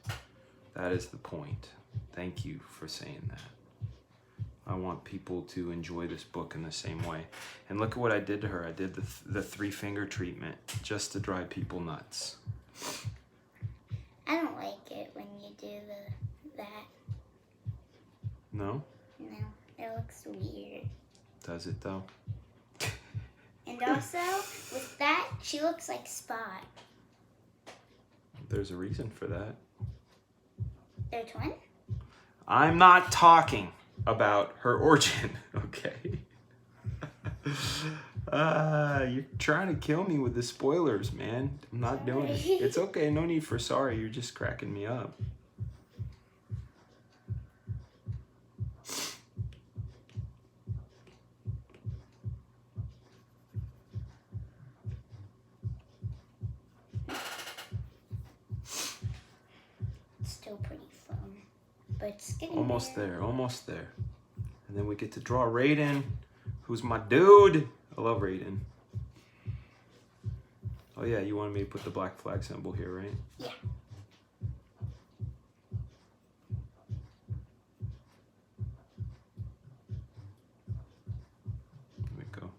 [SPEAKER 1] That is the point. Thank you for saying that. I want people to enjoy this book in the same way. And look at what I did to her. I did the 3-finger treatment just to drive people nuts.
[SPEAKER 2] I don't like it when you do that.
[SPEAKER 1] No?
[SPEAKER 2] No, it looks weird.
[SPEAKER 1] Does it though?
[SPEAKER 2] And also, with that, she looks like Spot.
[SPEAKER 1] There's a reason for that.
[SPEAKER 2] They're twin?
[SPEAKER 1] I'm not talking about her origin, okay? You're trying to kill me with the spoilers, man. I'm not doing it. It's okay, no need for sorry. You're just cracking me up.
[SPEAKER 2] Still pretty firm, but it's getting
[SPEAKER 1] Almost there, almost there. And then we get to draw Raiden, who's my dude. I love Raiden. Oh yeah, you wanted me to put the black flag symbol here, right?
[SPEAKER 2] Yeah.
[SPEAKER 1] There we go.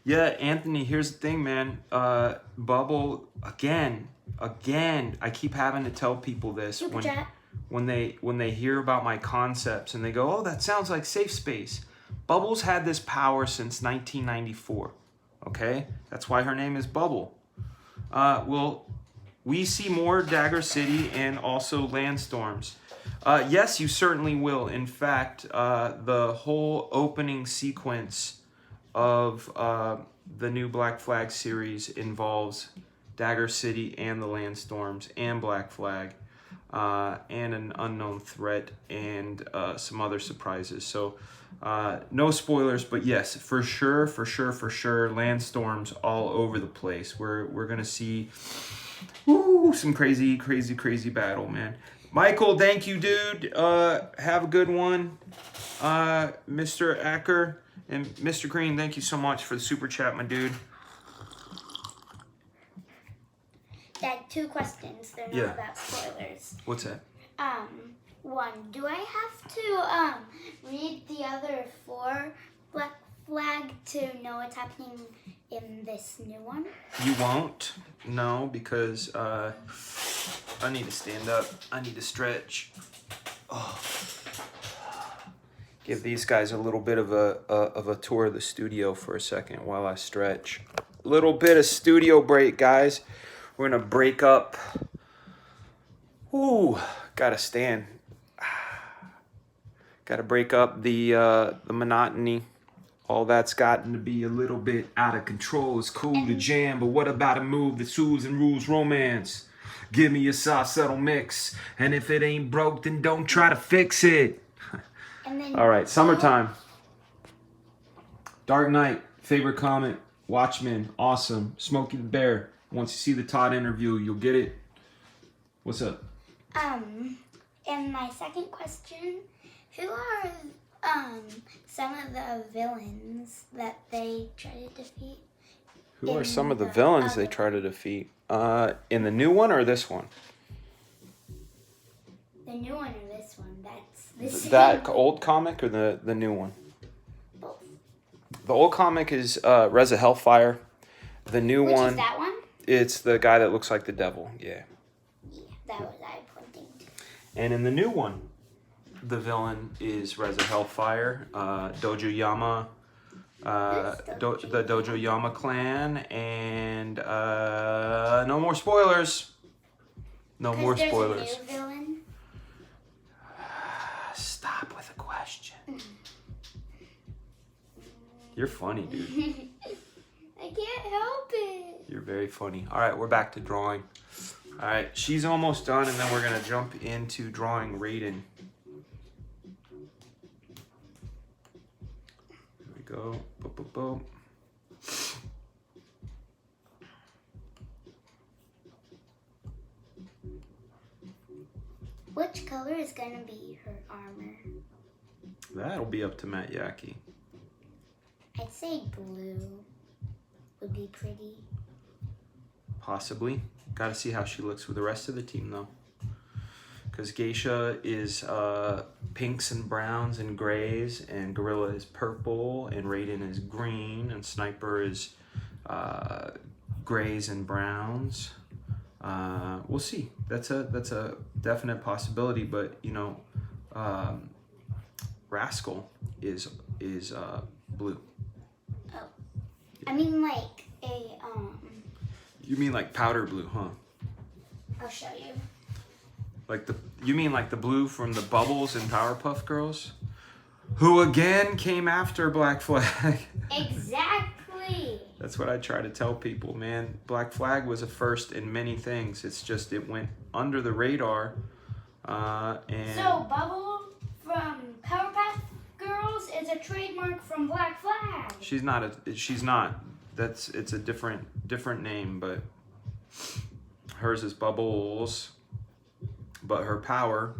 [SPEAKER 1] Yeah, Anthony, here's the thing, man. Bubble, again, I keep having to tell people this
[SPEAKER 2] Super chat.
[SPEAKER 1] when they hear about my concepts and they go, oh, that sounds like Safe Space. Bubbles had this power since 1994, okay? That's why her name is Bubble. Well, we see more Dagger City and also Landstorms. Yes, you certainly will. In fact, the whole opening sequence of the new Black Flag series involves Dagger City and the Landstorms and Black Flag. and an unknown threat, and some other surprises. So no spoilers, but yes, for sure, Landstorms all over the place. We're gonna see some crazy battle, man. Michael, thank you, dude. Have a good one. Mr. Acker and Mr. Green, thank you so much for the super chat, my dude.
[SPEAKER 2] Dad, 2 questions. They're not about spoilers.
[SPEAKER 1] What's that?
[SPEAKER 2] One, do I have to read the other 4 Black Flag to know what's happening in this new one?
[SPEAKER 1] You won't, no, because I need to stand up. I need to stretch. Oh. Give these guys a little bit of a tour of the studio for a second while I stretch. A little bit of studio break, guys. We're gonna break up. Ooh, gotta stand. Gotta break up the monotony. All that's gotten to be a little bit out of control. It's cool to jam, but what about a move that soothes and rules romance? Give me a soft, subtle mix, and if it ain't broke, then don't try to fix it. All right, summertime. Dark Knight, favorite comment. Watchmen, awesome. Smokey the Bear. Once you see the Todd interview, you'll get it. What's up?
[SPEAKER 2] And my second question, who are some of the villains that they try to defeat?
[SPEAKER 1] Who are some of the villains they try to defeat? In the new one or this one?
[SPEAKER 2] The new one or this one? That's
[SPEAKER 1] that old comic or the new one?
[SPEAKER 2] Both.
[SPEAKER 1] The old comic is Reza Hellfire. The new
[SPEAKER 2] Which
[SPEAKER 1] one,
[SPEAKER 2] is that one?
[SPEAKER 1] It's the guy that looks like the devil. Yeah.
[SPEAKER 2] Yeah, that was I pointing to.
[SPEAKER 1] And in the new one, the villain is Reza Hellfire, Dojo Yama, the Dojo Yama clan, and no more spoilers. No more spoilers.
[SPEAKER 2] There's a new villain.
[SPEAKER 1] Stop with a question. You're funny, dude.
[SPEAKER 2] I can't help it.
[SPEAKER 1] You're very funny. All right, we're back to drawing. All right, she's almost done, and then we're gonna jump into drawing Raiden. Here we go. Boop, boop, boop.
[SPEAKER 2] Which color is gonna be her armor?
[SPEAKER 1] That'll be up to Matt Yackey.
[SPEAKER 2] I'd say blue would be pretty.
[SPEAKER 1] Possibly. Got to see how she looks with the rest of the team, though. Because Geisha is pinks and browns and grays, and Gorilla is purple, and Raiden is green, and Sniper is grays and browns. We'll see. That's a definite possibility, but you know, Rascal is blue.
[SPEAKER 2] Oh, I mean like a
[SPEAKER 1] You mean like powder blue, huh?
[SPEAKER 2] I'll show you.
[SPEAKER 1] You mean like the blue from the Bubbles in Powerpuff Girls? Who again came after Black Flag.
[SPEAKER 2] Exactly.
[SPEAKER 1] That's what I try to tell people, man. Black Flag was a first in many things. It's just it went under the radar. And
[SPEAKER 2] So Bubble from Powerpuff Girls is a trademark from Black Flag.
[SPEAKER 1] She's not. It's a different name, but hers is Bubbles. But her power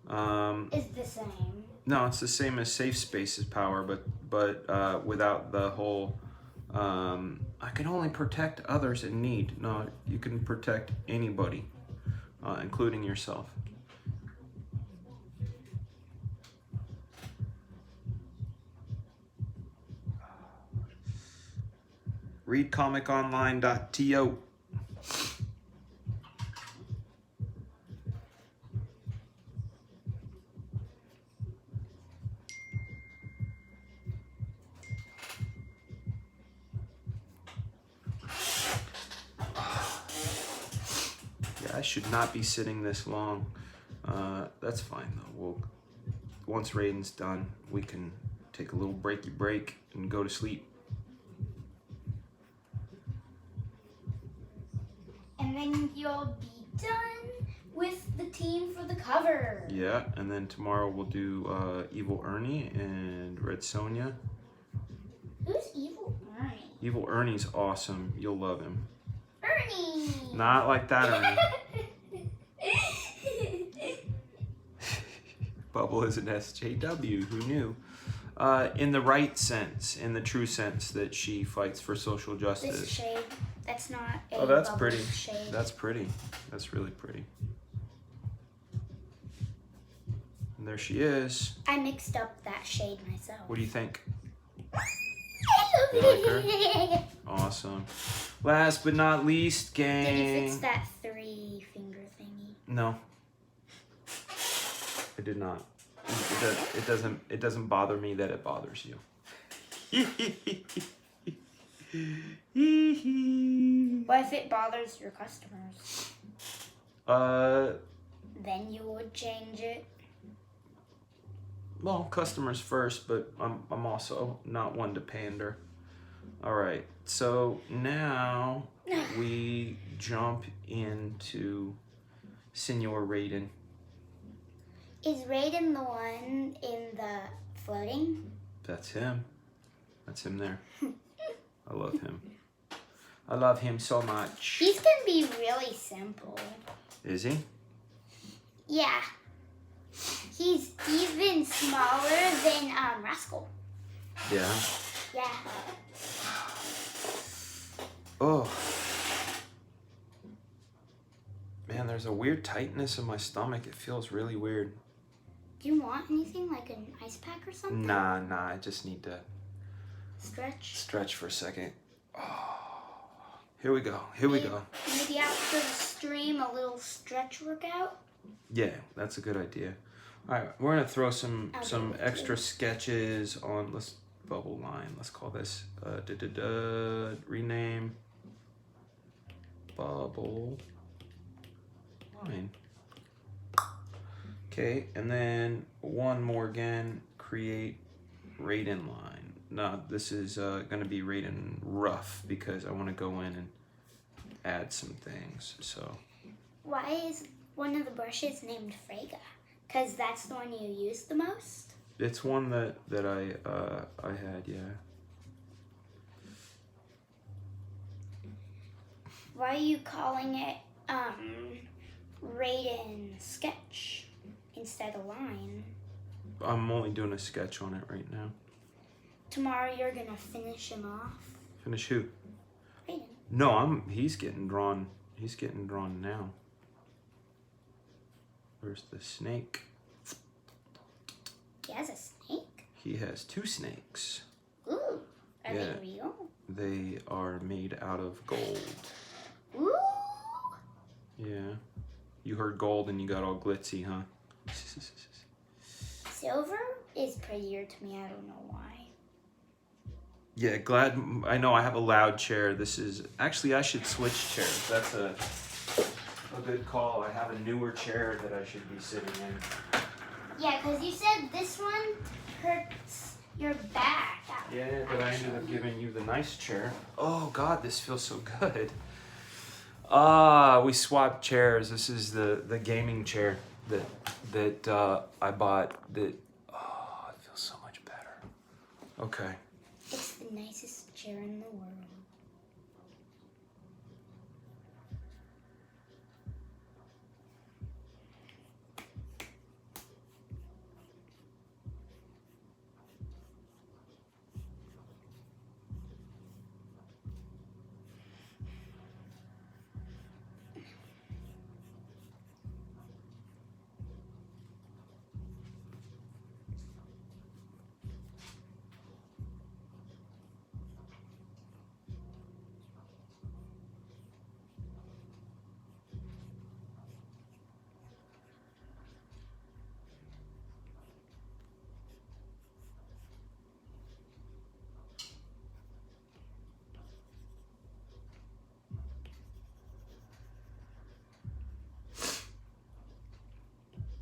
[SPEAKER 2] Is the same.
[SPEAKER 1] no, it's the same as Safe Space's power, but without the whole I can only protect others in need. No, you can protect anybody, including yourself. Readcomiconline.to. I should not be sitting this long. That's fine though. Once Raiden's done, we can take a little break and go to sleep.
[SPEAKER 2] And then you'll be done with the team for the cover.
[SPEAKER 1] Yeah, and then tomorrow we'll do Evil Ernie and Red Sonja.
[SPEAKER 2] Who's Evil Ernie?
[SPEAKER 1] Evil Ernie's awesome. You'll love him.
[SPEAKER 2] Ernie!
[SPEAKER 1] Not like that Ernie. Bubble is an SJW. Who knew? In the right sense, in the true sense that she fights for social justice.
[SPEAKER 2] This shade, that's not a
[SPEAKER 1] Oh, that's
[SPEAKER 2] Bubble
[SPEAKER 1] pretty.
[SPEAKER 2] shade.
[SPEAKER 1] That's pretty. That's really pretty. And there she is.
[SPEAKER 2] I mixed up that shade myself.
[SPEAKER 1] What do you think?
[SPEAKER 2] I
[SPEAKER 1] You like her? Awesome. Last but not least, gang.
[SPEAKER 2] Did you fix that 3-finger thingy?
[SPEAKER 1] No. I did not. It doesn't bother me that it bothers you.
[SPEAKER 2] What if it bothers your customers? Then you would change it.
[SPEAKER 1] Well, customers first, but I'm also not one to pander. All right, so now we jump into Senor Raiden.
[SPEAKER 2] Is Raiden the one in the floating?
[SPEAKER 1] That's him. That's him there. I love him. I love him so much.
[SPEAKER 2] He's gonna be really simple.
[SPEAKER 1] Is he?
[SPEAKER 2] Yeah. He's even smaller than Rascal.
[SPEAKER 1] Yeah.
[SPEAKER 2] Yeah.
[SPEAKER 1] Oh. Man, there's a weird tightness in my stomach. It feels really weird.
[SPEAKER 2] Do you want anything like an ice pack or something?
[SPEAKER 1] Nah, I just need to
[SPEAKER 2] Stretch?
[SPEAKER 1] for a second. Oh. Here we go.
[SPEAKER 2] Maybe after the stream, a little stretch workout?
[SPEAKER 1] Yeah, that's a good idea. All right, we're gonna throw some
[SPEAKER 2] Okay.
[SPEAKER 1] extra sketches on. Let's bubble line. Let's call this rename bubble line. Okay, and then one more again. Create Raiden line. No, this is gonna be Raiden rough because I want to go in and add some things. So.
[SPEAKER 2] Why is one of the brushes named Frega? Because that's the one you use the most?
[SPEAKER 1] It's one that I had, yeah.
[SPEAKER 2] Why are you calling it Raiden Sketch instead of Line?
[SPEAKER 1] I'm only doing a sketch on it right now.
[SPEAKER 2] Tomorrow you're gonna finish him off?
[SPEAKER 1] Finish who?
[SPEAKER 2] Raiden.
[SPEAKER 1] No, he's getting drawn. He's getting drawn now. Where's the snake?
[SPEAKER 2] He has a snake?
[SPEAKER 1] He has 2 snakes.
[SPEAKER 2] Ooh, are
[SPEAKER 1] Yeah.
[SPEAKER 2] they real?
[SPEAKER 1] They are made out of gold.
[SPEAKER 2] Ooh!
[SPEAKER 1] Yeah. You heard gold and you got all glitzy, huh?
[SPEAKER 2] Silver is prettier to me, I don't know why.
[SPEAKER 1] Yeah, glad. I know I have a loud chair. This is actually I should switch chairs. That's a good call. I have a newer chair that I should be sitting in.
[SPEAKER 2] Yeah, because you said this one hurts your back.
[SPEAKER 1] Yeah, but I ended up giving you the nice chair. Oh God, this feels so good. We swapped chairs. This is the gaming chair that I bought. That it feels so much better. Okay.
[SPEAKER 2] It's the nicest chair in the world.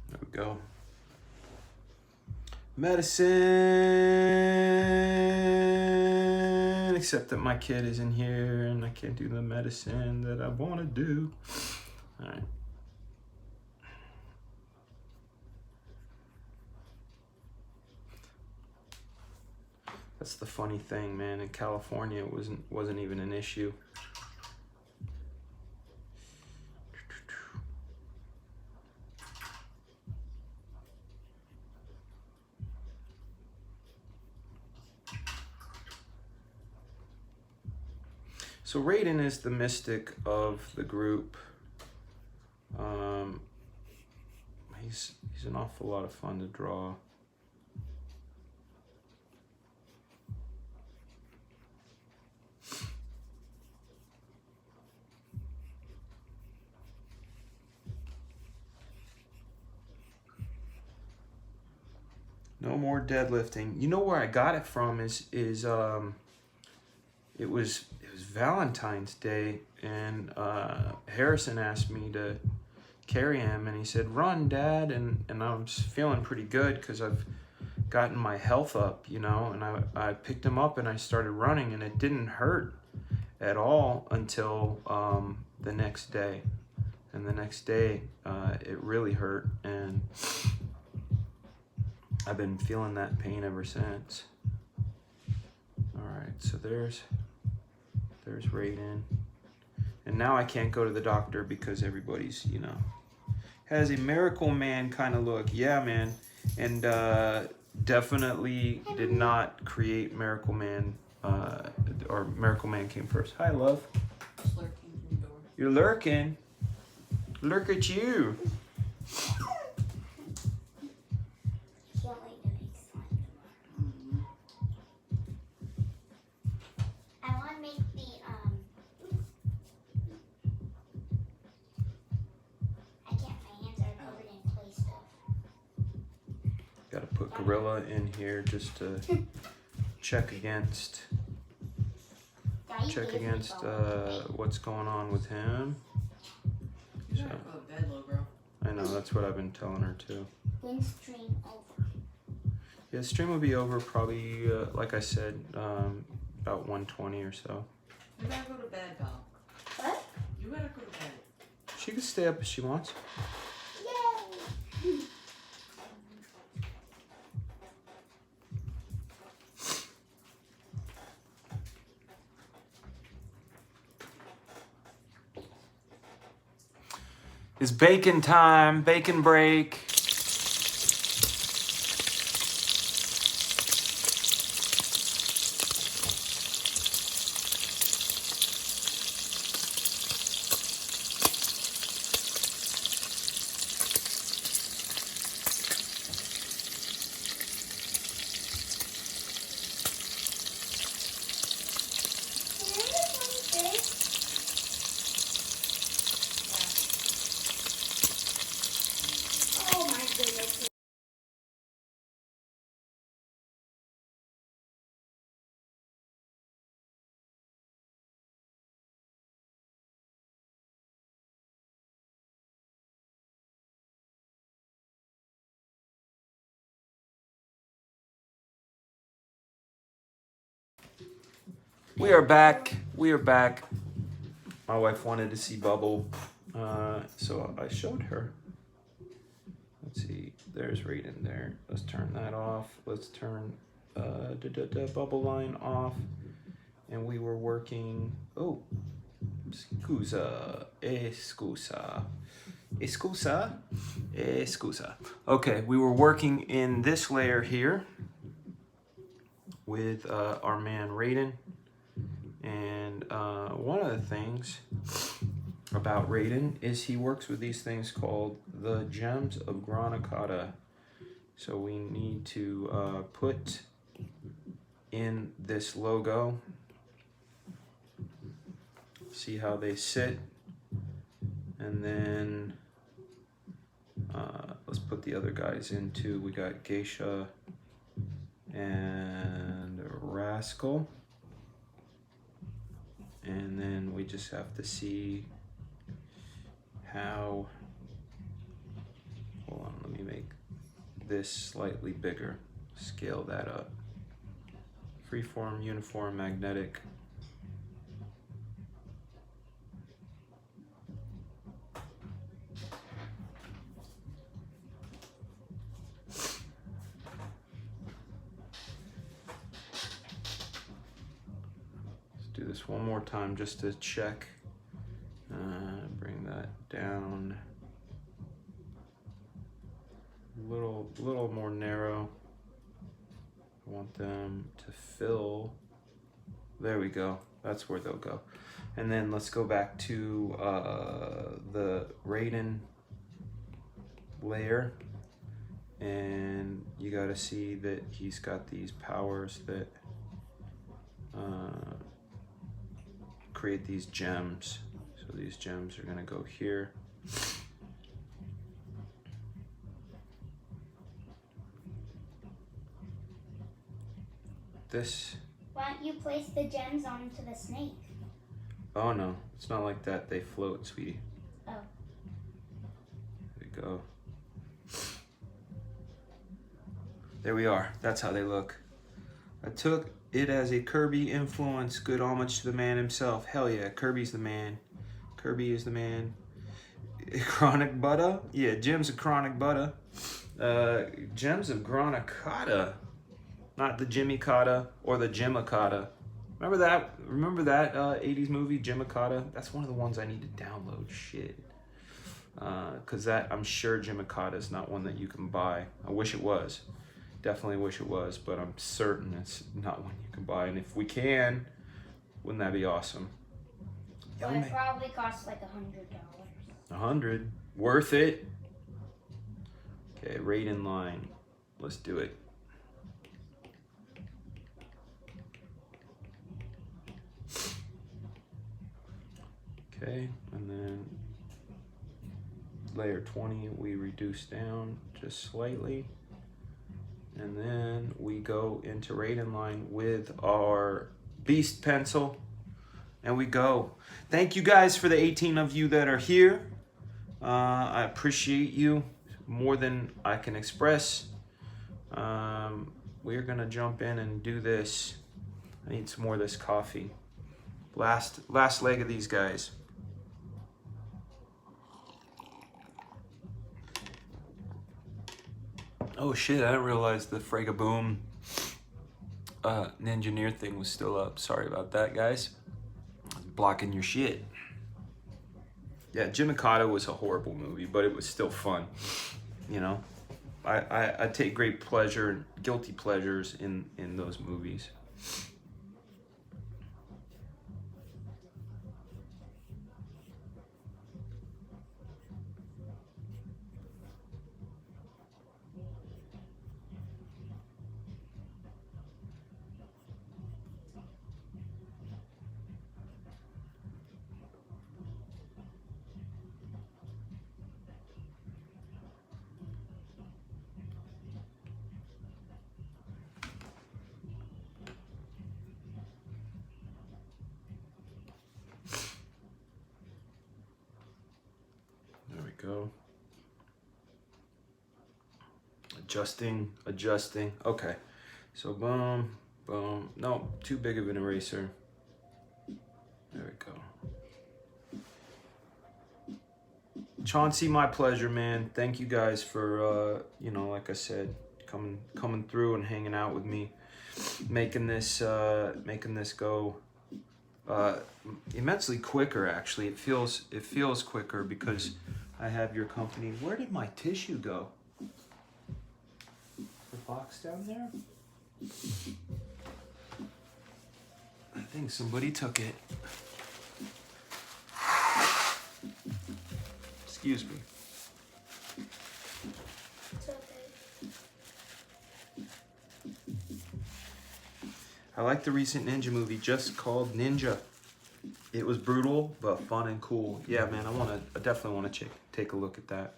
[SPEAKER 1] There we go. Medicine. Except that my kid is in here and I can't do the medicine that I want to do. All right. That's the funny thing, man. In California, it wasn't even an issue. So Raiden is the mystic of the group. He's an awful lot of fun to draw. No more deadlifting. You know where I got it from is it was Valentine's Day, and Harrison asked me to carry him, and he said, "Run, Dad," and I was feeling pretty good because I've gotten my health up, you know, and I picked him up and I started running, and it didn't hurt at all until the next day, and the next day it really hurt, and I've been feeling that pain ever since. All right, so there's Raiden. And now I can't go to the doctor because everybody's, you know, has a Miracle Man kind of look. Yeah, man. And definitely did not create Miracle Man, or Miracle Man came first. Hi, love.
[SPEAKER 4] Just lurking in the door.
[SPEAKER 1] You're lurking. Look at you.
[SPEAKER 2] Can't wait to make slime tomorrow. I want to make the I can't. My hands are covered in clay stuff.
[SPEAKER 1] Got to put Gorilla in here just to check against
[SPEAKER 2] Daddy gave me ball.
[SPEAKER 1] what's going on with him.
[SPEAKER 4] You gotta go to bed, little girl.
[SPEAKER 1] I know, that's what I've been telling her too.
[SPEAKER 2] When stream over?
[SPEAKER 1] Yeah, the stream will be over probably, like I said, about 1:20 or so.
[SPEAKER 4] You gotta go to bed, doll.
[SPEAKER 2] What?
[SPEAKER 4] You gotta go to bed.
[SPEAKER 1] She can stay up if she wants.
[SPEAKER 2] Yay!
[SPEAKER 1] It's bacon time, bacon break.
[SPEAKER 2] Oh my goodness.
[SPEAKER 1] We are back. We are back. My wife wanted to see Bubble, so I showed her. Let's see. There's Raiden there. Let's turn that off. Let's turn Bubble line off. And we were working. Oh, scusa, scusa, scusa. Okay, we were working in this layer here with our man Raiden. And one of the things about Raiden is he works with these things called the Gems of Granacata. So we need to put in this logo, see how they sit, and then let's put the other guys in too. We got Geisha and Rascal. And then we just have to see how, hold on, let me make this slightly bigger, scale that up. Freeform, uniform, magnetic. this one more time just to check. Bring that down. A little more narrow. I want them to fill. There we go. That's where they'll go. And then let's go back to the Raiden layer. And you got to see that he's got these powers that create these gems. So these gems are going to go here. This.
[SPEAKER 2] Why don't you place the gems onto the snake?
[SPEAKER 1] Oh no, it's not like that. They float, sweetie.
[SPEAKER 2] Oh.
[SPEAKER 1] There we go. There we are. That's how they look. I took it as a Kirby influence. Good homage to the man himself. Hell yeah, Kirby's the man. Kirby is the man. Chronic Butter? Yeah, Gems of Chronic Butter. Gems of Gronicata. Not the Jimmy Cotta or the Jimicata. Remember that? Remember that 80s movie, Jimicata? That's one of the ones I need to download. Shit. Because that, I'm sure Jimicata is not one that you can buy. I wish it was. Definitely wish it was, but I'm certain it's not one you can buy. And if we can, wouldn't that be awesome?
[SPEAKER 2] But it probably costs like $100.
[SPEAKER 1] 100. Worth it. Okay, Raiden line. Let's do it. Okay, and then layer 20 we reduce down just slightly. And then we go into Raiden line with our Beast pencil. And we go. Thank you guys for the 18 of you that are here. I appreciate you more than I can express. We're gonna jump in and do this. I need some more of this coffee. Last leg of these guys. Oh shit, I didn't realize the Fragaboom Ninjaneer thing was still up. Sorry about that, guys. Blocking your shit. Yeah, Jimicata was a horrible movie, but it was still fun. You know, I take great pleasure, guilty pleasures in those movies. Go. Adjusting. Okay. So boom, boom. No, too big of an eraser. There we go. Chauncey, my pleasure, man. Thank you guys for you know, like I said, coming through and hanging out with me, making this go immensely quicker. Actually, it feels quicker because I have your company. Where did my tissue go? The box down there? I think somebody took it. Excuse me.
[SPEAKER 2] It's okay.
[SPEAKER 1] I like the recent Ninja movie just called Ninja. It was brutal, but fun and cool. Yeah, man, I definitely want to take a look at that.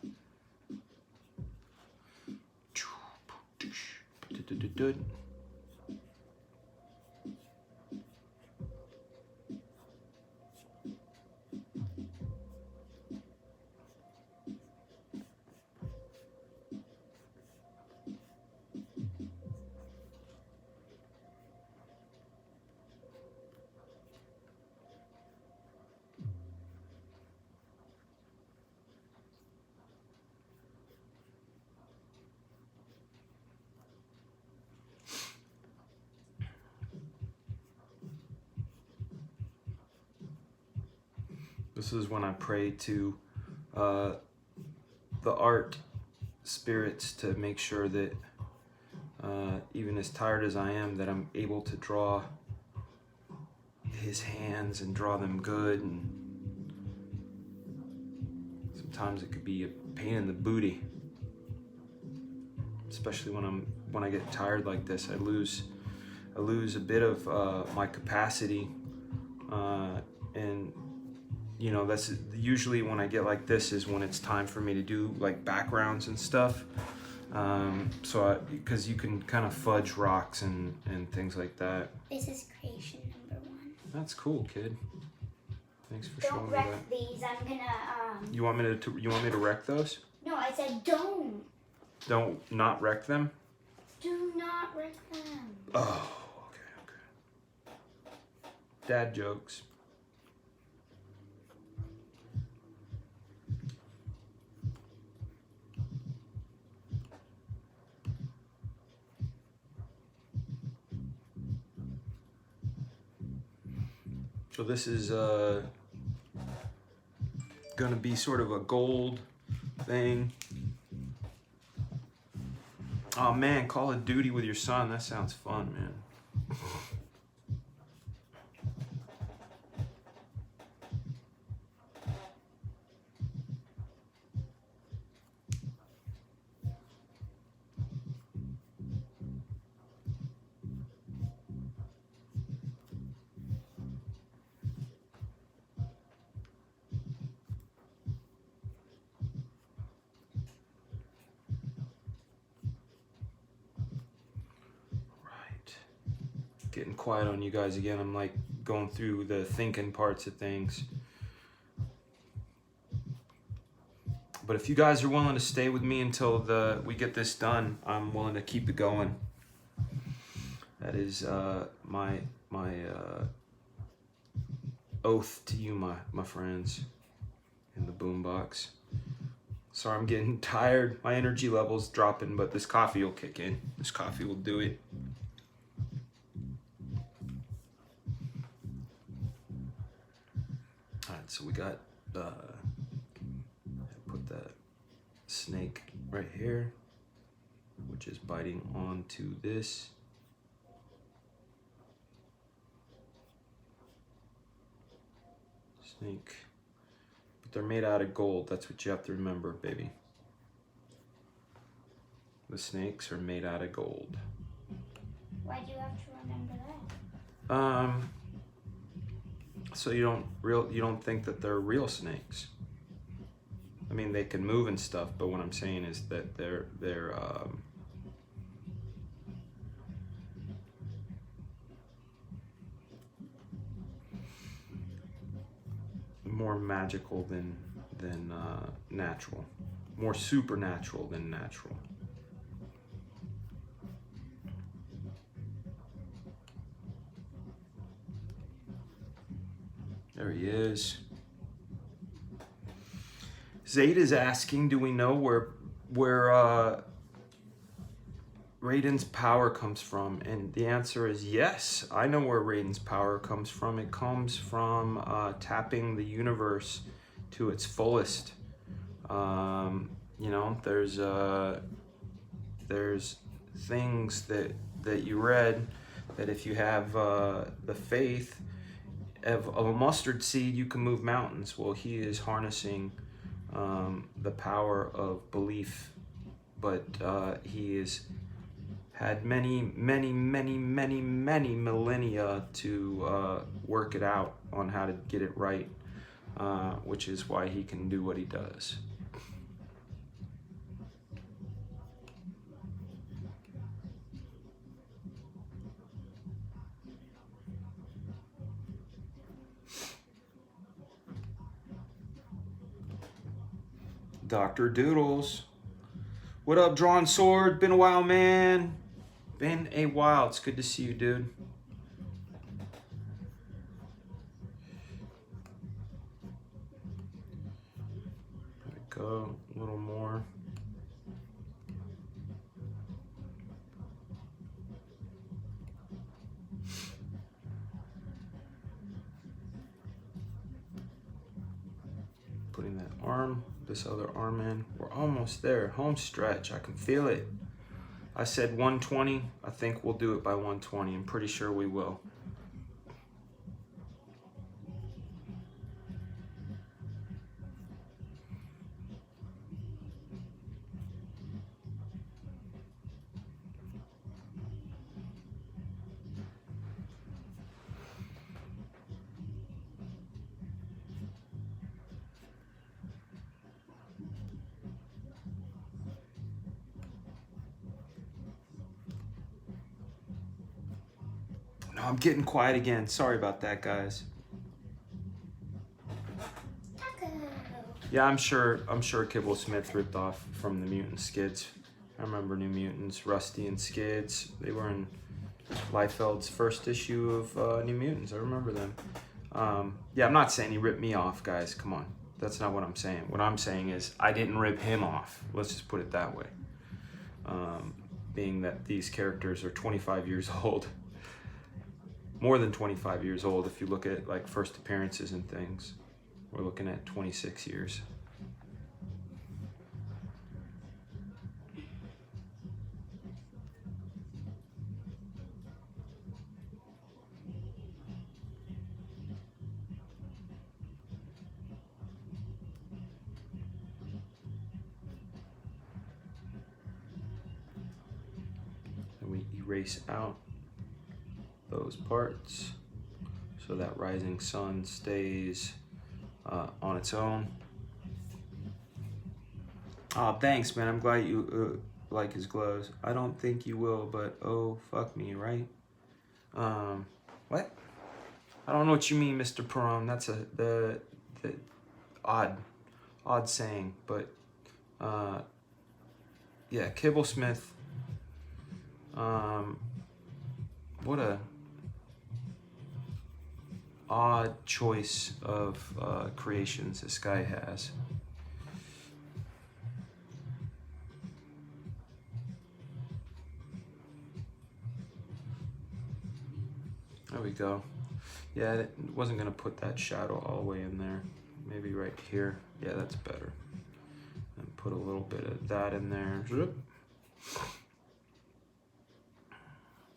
[SPEAKER 1] This is when I pray to the art spirits to make sure that even as tired as I am, that I'm able to draw his hands and draw them good. And sometimes it could be a pain in the booty, especially when I get tired like this. I lose a bit of my capacity, and you know, that's usually when I get like this is when it's time for me to do like backgrounds and stuff. Because you can kind of fudge rocks and things like that.
[SPEAKER 2] This is creation number 1.
[SPEAKER 1] That's cool, kid. Thanks for showing
[SPEAKER 2] Don't
[SPEAKER 1] me
[SPEAKER 2] wreck
[SPEAKER 1] that.
[SPEAKER 2] these. I'm gonna
[SPEAKER 1] You want me to wreck those?
[SPEAKER 2] No, I said don't.
[SPEAKER 1] Don't not wreck them?
[SPEAKER 2] Do not wreck them.
[SPEAKER 1] Oh, okay. Dad jokes. So this is gonna be sort of a gold thing. Oh man, Call of Duty with your son, that sounds fun, man. Getting quiet on you guys again. I'm like going through the thinking parts of things. But if you guys are willing to stay with me until we get this done, I'm willing to keep it going. That is my oath to you, my friends, in the boombox. Sorry, I'm getting tired. My energy level's dropping, but this coffee will kick in. This coffee will do it. Alright, so we got, put that snake right here, which is biting onto this. Snake. But they're made out of gold, that's what you have to remember, baby. The snakes are made out of gold.
[SPEAKER 2] Why do you have to remember that?
[SPEAKER 1] So you don't think that they're real snakes. I mean, they can move and stuff, but what I'm saying is that they're more magical than natural, more supernatural than natural. There he is. Zayd is asking, do we know where Raiden's power comes from? And the answer is yes. I know where Raiden's power comes from. It comes from tapping the universe to its fullest. You know, there's things that you read that if you have the faith of a mustard seed, you can move mountains. Well, he is harnessing the power of belief, but he has had many millennia to work it out on how to get it right, which is why he can do what he does. Dr. Doodles. What up, Drawn Sword? Been a while, man. Been a while. It's good to see you, dude. There we go. A little more. putting that arm, this other arm in. We're almost there. Home stretch. I can feel it. I said 120. I think we'll do it by 120. I'm pretty sure we will. No, I'm getting quiet again. Sorry about that, guys.
[SPEAKER 2] Taco.
[SPEAKER 1] Yeah, I'm sure Kibble Smith ripped off from the Mutant Skids. I remember New Mutants, Rusty and Skids. They were in Liefeld's first issue of New Mutants. I remember them. Yeah, I'm not saying he ripped me off, guys. Come on. That's not what I'm saying. What I'm saying is I didn't rip him off. Let's just put it that way. Being that these characters are 25 years old. More than 25 years old if you look at like first appearances and things. We're looking at 26 years. And we erase out those parts so that Rising Sun stays on its own. Oh, thanks, man. I'm glad you like his gloves. I don't think you will, but oh, fuck me, right? What? I don't know what you mean, Mr. Perron. That's the odd saying, but yeah, Kibble Smith. What a odd choice of creations this guy has. There we go. Yeah, it wasn't gonna put that shadow all the way in there. Maybe right here. Yeah, that's better. And put a little bit of that in there.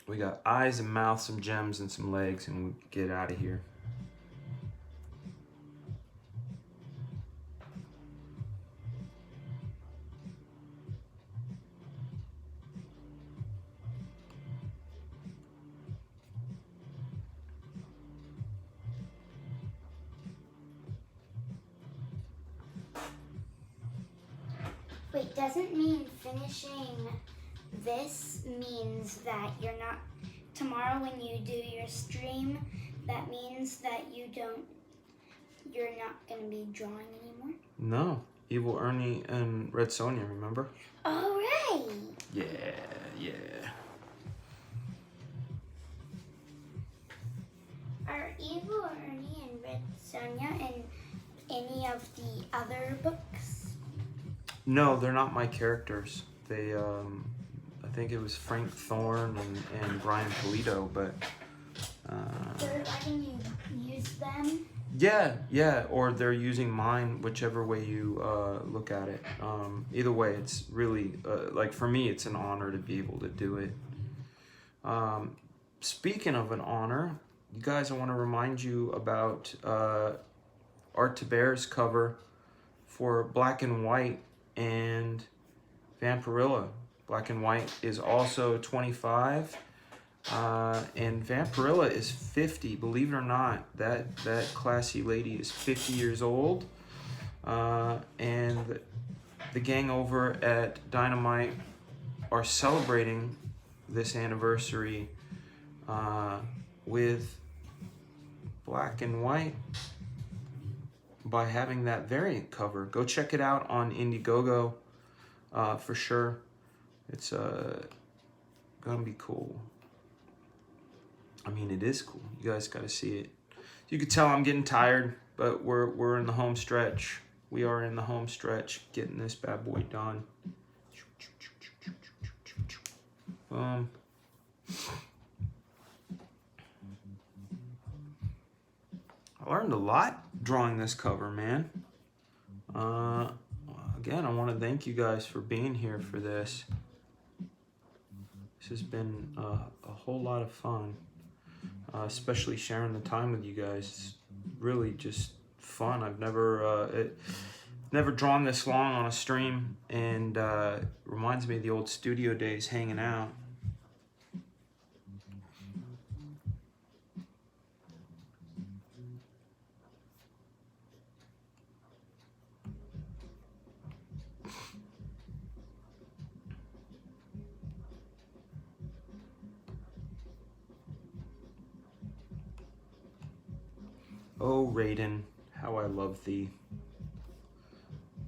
[SPEAKER 1] We got eyes and mouth, some gems and some legs, and we get out of here.
[SPEAKER 2] Wait, doesn't mean finishing this means that you're not, tomorrow when you do your stream, that means that you're not going to be drawing anymore?
[SPEAKER 1] No, Evil Ernie and Red Sonja, remember?
[SPEAKER 2] All right.
[SPEAKER 1] Yeah.
[SPEAKER 2] Are Evil Ernie and Red Sonja in any of the other books?
[SPEAKER 1] No, they're not my characters. They, I think it was Frank Thorne and Brian Pulido, but...
[SPEAKER 2] They're letting you use them?
[SPEAKER 1] Yeah, or they're using mine, whichever way you look at it. Either way, it's really, like for me, it's an honor to be able to do it. Speaking of an honor, you guys, I want to remind you about Art to Bear's cover for Black and White and Vampirilla. Black and White is also 25. And Vampirilla is 50, believe it or not. That classy lady is 50 years old. And the gang over at Dynamite are celebrating this anniversary with Black and White by having that variant cover. Go check it out on Indiegogo for sure. It's gonna be cool. I mean, it is cool. You guys got to see it. You can tell I'm getting tired, but we're in the home stretch. We are in the home stretch, getting this bad boy done. I learned a lot drawing this cover, man. Again, I want to thank you guys for being here for this. This has been a whole lot of fun, especially sharing the time with you guys. It's really just fun. I've never drawn this long on a stream, and reminds me of the old studio days hanging out. Oh, Raiden, how I love thee.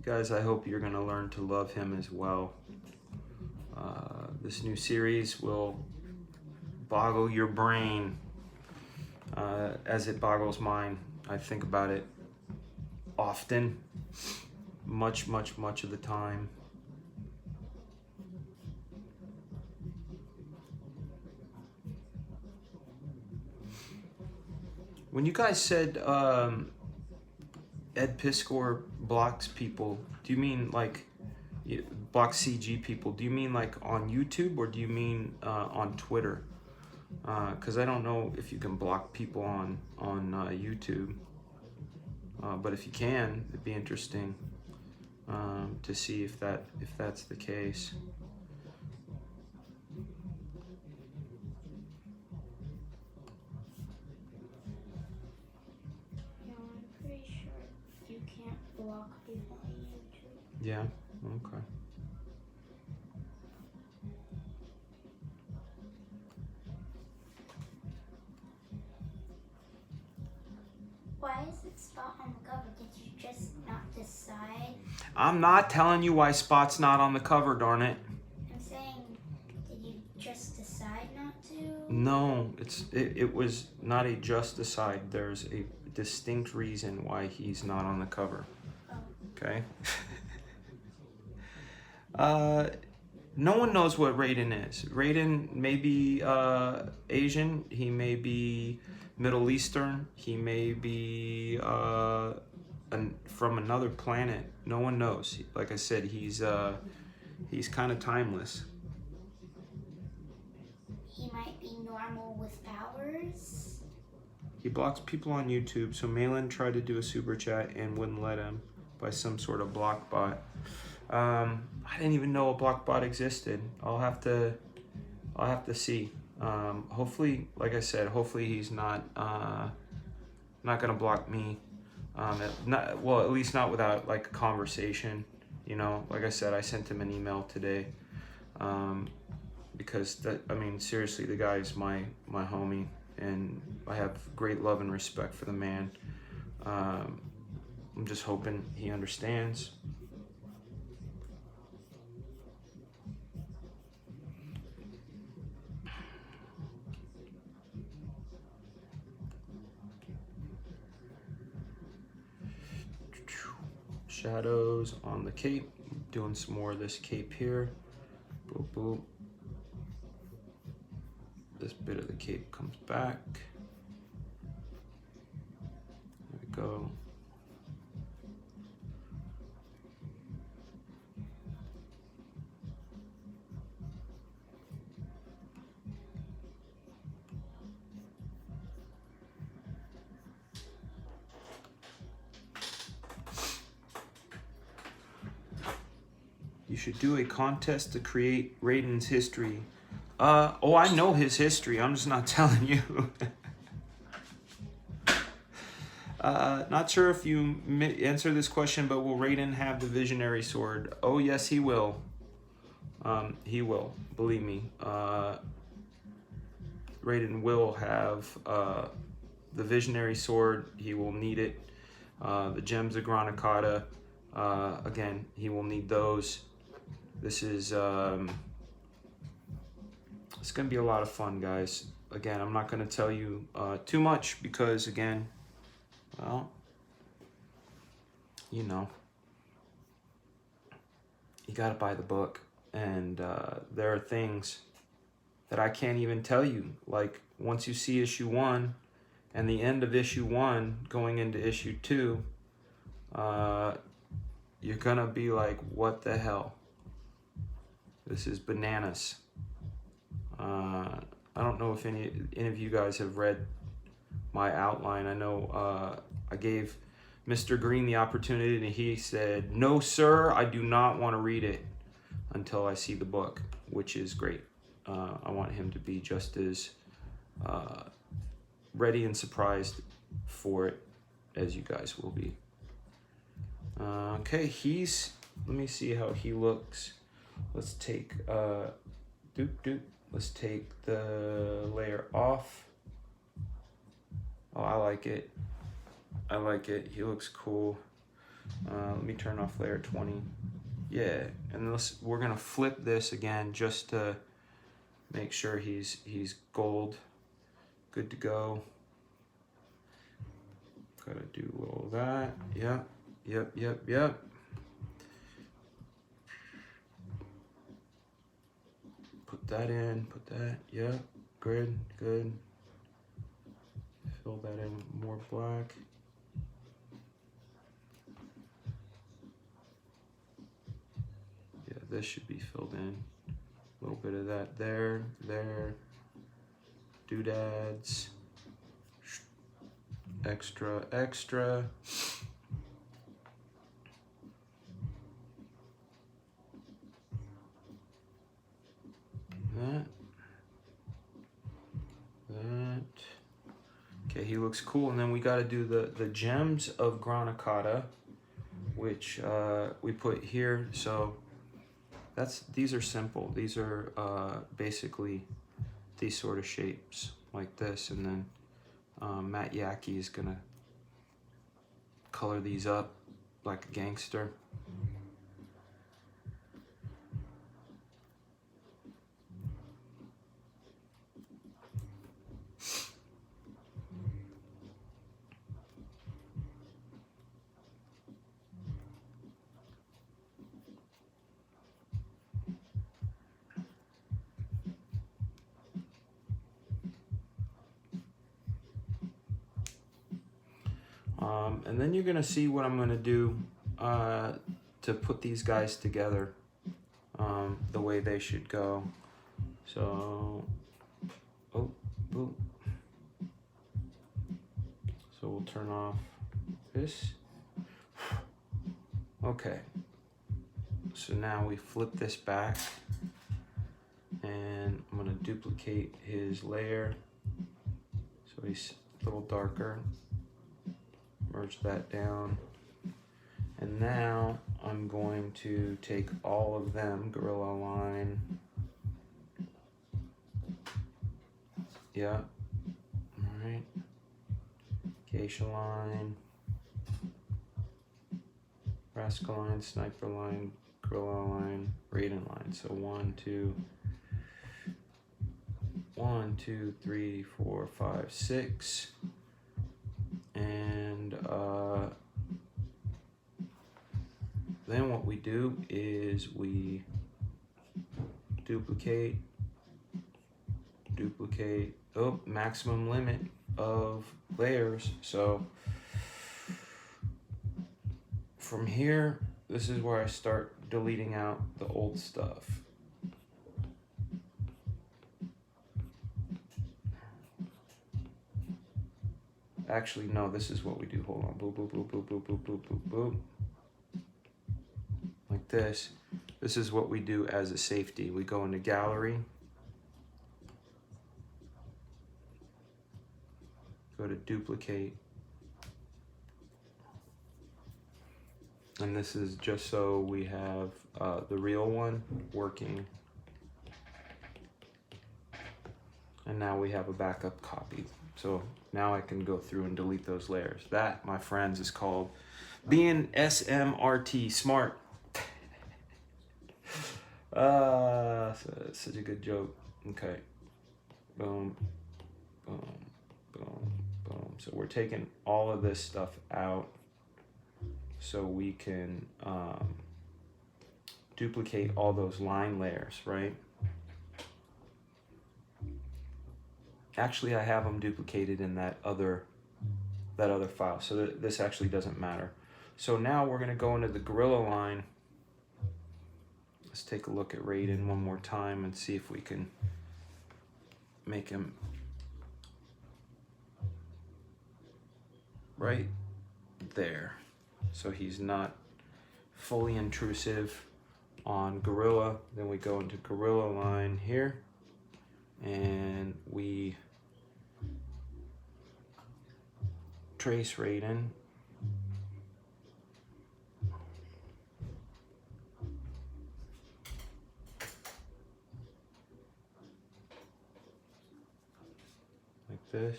[SPEAKER 1] Guys, I hope you're going to learn to love him as well. This new series will boggle your brain as it boggles mine. I think about it often, much of the time. When you guys said Ed Piskor blocks people, do you mean like blocks CG people? Do you mean like on YouTube, or do you mean on Twitter? Because I don't know if you can block people on YouTube, but if you can, it'd be interesting to see if that's the case.
[SPEAKER 3] Block people on YouTube.
[SPEAKER 1] Yeah, okay.
[SPEAKER 3] Why is it Spot on the cover? Did you just not decide?
[SPEAKER 1] I'm not telling you why Spot's not on the cover, darn it.
[SPEAKER 3] I'm saying, did you just decide not to?
[SPEAKER 1] No, it was not a just decide. There's a distinct reason why he's not on the cover. Okay. No one knows what Raiden is. Raiden may be Asian. He may be Middle Eastern. He may be from another planet. No one knows. Like I said, he's kind of timeless.
[SPEAKER 3] He might be normal with powers.
[SPEAKER 1] He blocks people on YouTube. So Malin tried to do a super chat and wouldn't let him by some sort of block bot. I didn't even know a block bot existed. I'll have to see. Hopefully, like I said, hopefully he's not gonna block me. At least not without like a conversation. You know, like I said, I sent him an email today. Because seriously, the guy is my homie, and I have great love and respect for the man. I'm just hoping he understands. Shadows on the cape. Doing some more of this cape here. Boop, boop. This bit of the cape comes back. There we go. You should do a contest to create Raiden's history. Oh, I know his history. I'm just not telling you. Not sure if you answer this question, but will Raiden have the visionary sword? Oh, yes, he will. He will. Believe me. Raiden will have the visionary sword. He will need it. The gems of Granacata. Again, he will need those. This is it's gonna be a lot of fun, guys. Again, I'm not gonna tell you too much because, again, well, you know, you gotta buy the book, and there are things that I can't even tell you. Like, once you see issue 1 and the end of issue 1 going into issue 2, you're gonna be like, what the hell? This is bananas. I don't know if any of you guys have read my outline. I know I gave Mr. Green the opportunity and he said, no sir, I do not want to read it until I see the book, which is great. I want him to be just as ready and surprised for it as you guys will be. Okay, let me see how he looks. Let's take, let's take the layer off. Oh, I like it. I like it. He looks cool. Let me turn off layer 20. Yeah, and we're gonna flip this again just to make sure he's gold. Good to go. Gotta do a little of that. Yep. Put that in, yep, good. Fill that in more black. Yeah, this should be filled in. A little bit of that there. Doodads. Extra. That. Okay, he looks cool. And then we got to do the gems of Granicata, which we put here. So these are simple. These are basically these sort of shapes like this. And then Matt Yackey is gonna color these up like a gangster. And then you're gonna see what I'm gonna do to put these guys together the way they should go. So, so we'll turn off this. Okay, so now we flip this back and I'm gonna duplicate his layer so he's a little darker. Merge that down. And now I'm going to take all of them, Gorilla Line. Yeah, all right. Geisha Line. Rascal Line, Sniper Line, Gorilla Line, Raiden Line. So 1, 2, 3, 4, 5, 6. And then what we do is we duplicate, maximum limit of layers. So from here, this is where I start deleting out the old stuff. Actually, no, this is what we do. Hold on. Boop, boop, boop, boop, boop, boop, boop, boop, boop. Like this. This is what we do as a safety. We go into gallery. Go to duplicate. And this is just so we have the real one working. And now we have a backup copy. So now I can go through and delete those layers. That, my friends, is called being SMRT, smart. Such a good joke. Okay. Boom, boom, boom, boom. So we're taking all of this stuff out so we can duplicate all those line layers, right? Actually, I have them duplicated in that other file, so this actually doesn't matter. So now we're gonna go into the gorilla line. Let's take a look at Raiden one more time and see if we can make him right there. So he's not fully intrusive on gorilla. Then we go into gorilla line here and we trace Raiden. Like this.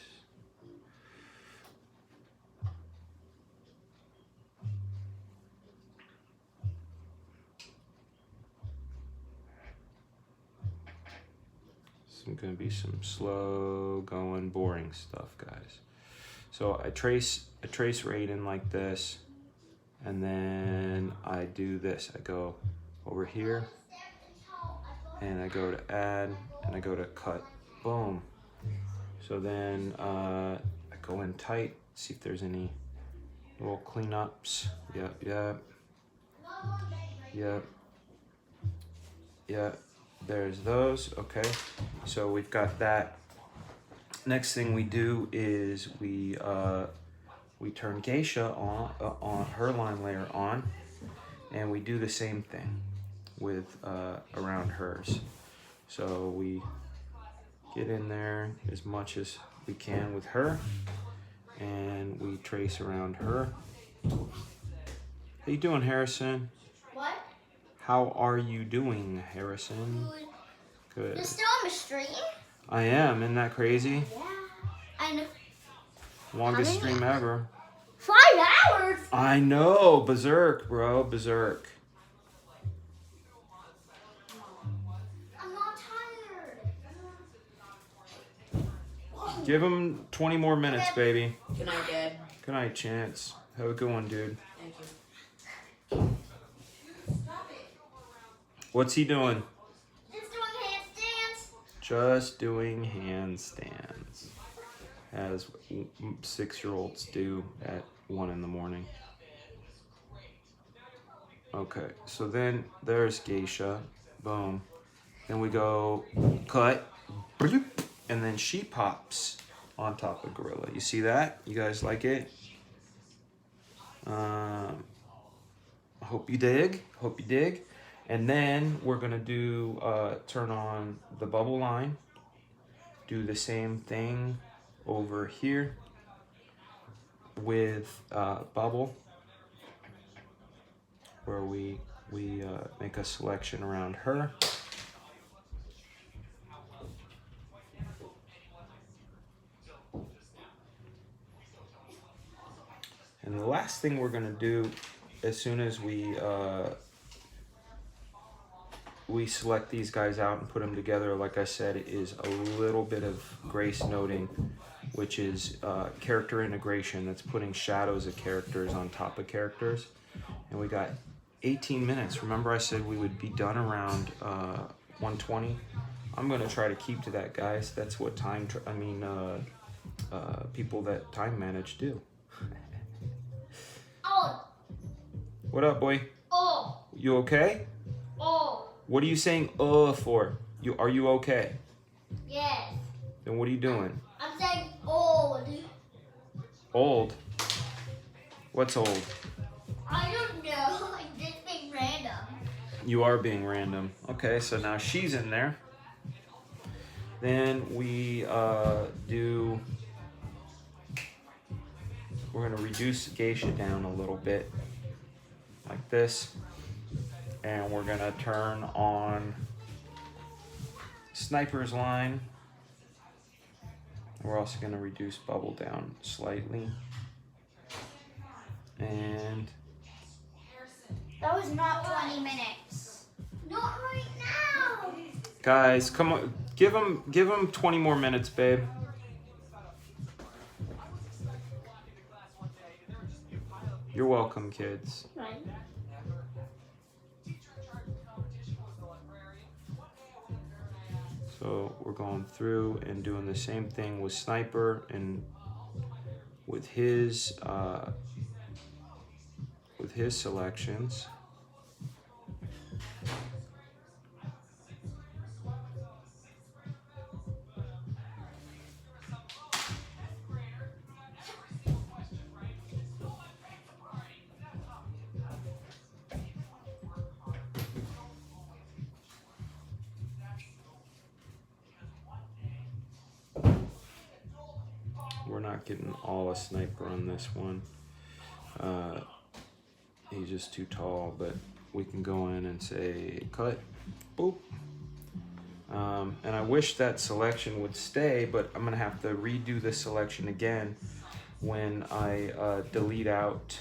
[SPEAKER 1] It's gonna be some slow going, boring stuff, guys. So I trace Raiden like this, and then I do this. I go over here, and I go to add, and I go to cut. Boom. So then I go in tight, see if there's any little cleanups. Yep. There's those. Okay. So we've got that. Next thing we do is we turn Geisha on her line layer on, and we do the same thing with around hers. So we get in there as much as we can with her, and we trace around her. How you doing, Harrison?
[SPEAKER 3] What?
[SPEAKER 1] How are you doing, Harrison? Good.
[SPEAKER 3] You're still on the stream?
[SPEAKER 1] I am. Isn't that crazy?
[SPEAKER 3] Yeah. I know.
[SPEAKER 1] Longest
[SPEAKER 3] How many
[SPEAKER 1] stream ever.
[SPEAKER 3] 5 hours?
[SPEAKER 1] I know. Berserk, bro. Berserk.
[SPEAKER 3] I'm not tired.
[SPEAKER 1] Give him 20 more minutes, baby.
[SPEAKER 4] Good night, Dad.
[SPEAKER 1] Good night, Chance. Have a good one, dude.
[SPEAKER 4] Thank you.
[SPEAKER 1] What's he doing?
[SPEAKER 3] Just doing handstands.
[SPEAKER 1] Just doing handstands. As 6-year-olds do at 1 in the morning. Okay, so then there's Geisha. Boom. Then we go cut. Bloop, and then she pops on top of gorilla. You see that? You guys like it? I hope you dig. Hope you dig. And then we're gonna do turn on the bubble line. Do the same thing over here with bubble, where we make a selection around her. And the last thing we're gonna do, as soon as we select these guys out and put them together, like I said, is a little bit of grace noting, which is character integration. That's putting shadows of characters on top of characters. And we got 18 minutes. Remember I said we would be done around 1:20? I'm gonna try to keep to that, guys. That's what people that time manage do.
[SPEAKER 3] Oh.
[SPEAKER 1] What up, boy?
[SPEAKER 3] Oh.
[SPEAKER 1] You okay?
[SPEAKER 3] Oh.
[SPEAKER 1] What are you saying for? Are you okay?
[SPEAKER 3] Yes.
[SPEAKER 1] Then what are you doing?
[SPEAKER 3] I'm saying old.
[SPEAKER 1] Old? What's old?
[SPEAKER 3] I don't know. I'm just being random.
[SPEAKER 1] You are being random. Okay, so now she's in there. Then we we're gonna reduce Geisha down a little bit, like this. And we're gonna turn on Sniper's line. We're also gonna reduce bubble down slightly. And
[SPEAKER 2] That was not 20 minutes.
[SPEAKER 3] Not right now.
[SPEAKER 1] guys, come on, give him 20 more minutes, babe. You're welcome, kids.
[SPEAKER 3] Right.
[SPEAKER 1] So we're going through and doing the same thing with Sniper and with his with his selections. We're not getting all a sniper on this one. He's just too tall, but we can go in and say cut, boop. And I wish that selection would stay, but I'm gonna have to redo the selection again when I delete out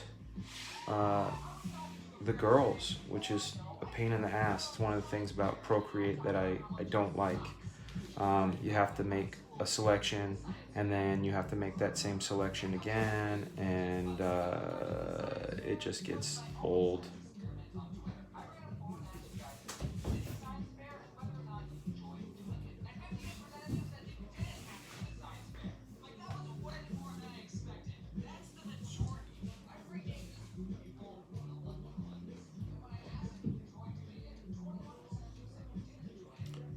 [SPEAKER 1] the girls, which is a pain in the ass. It's one of the things about Procreate that I don't like. You have to make a selection and then you have to make that same selection again, and it just gets old.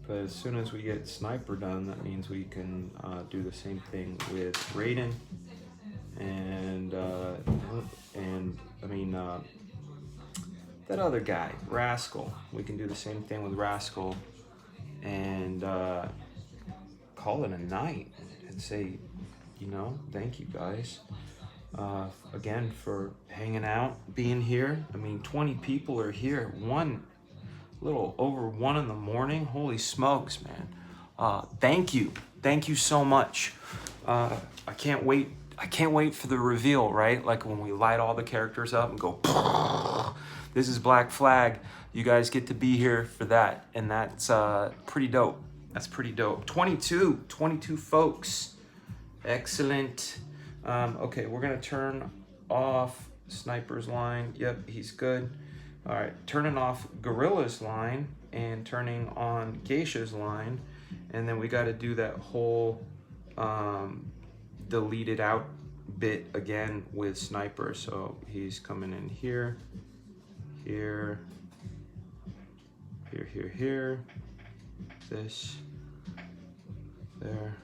[SPEAKER 1] But as soon as we get Sniper done, that means we can do the same thing with Raiden and I mean that other guy, Rascal. We can do the same thing with Rascal and call it a night and say, you know, thank you guys again for hanging out, being here. I mean, 20 people are here. Little over 1 in the morning. Holy smokes, man. Thank you so much. I can't wait for the reveal, right? Like when we light all the characters up and go, this is Black Flag. You guys get to be here for that, and that's pretty dope. That's pretty dope. 22 folks. Excellent. Okay, we're gonna turn off Sniper's line. Yep, he's good. All right, turning off Gorilla's line and turning on Geisha's line, and then we got to do that whole deleted out bit again with Sniper. So he's coming in here, here, this, there.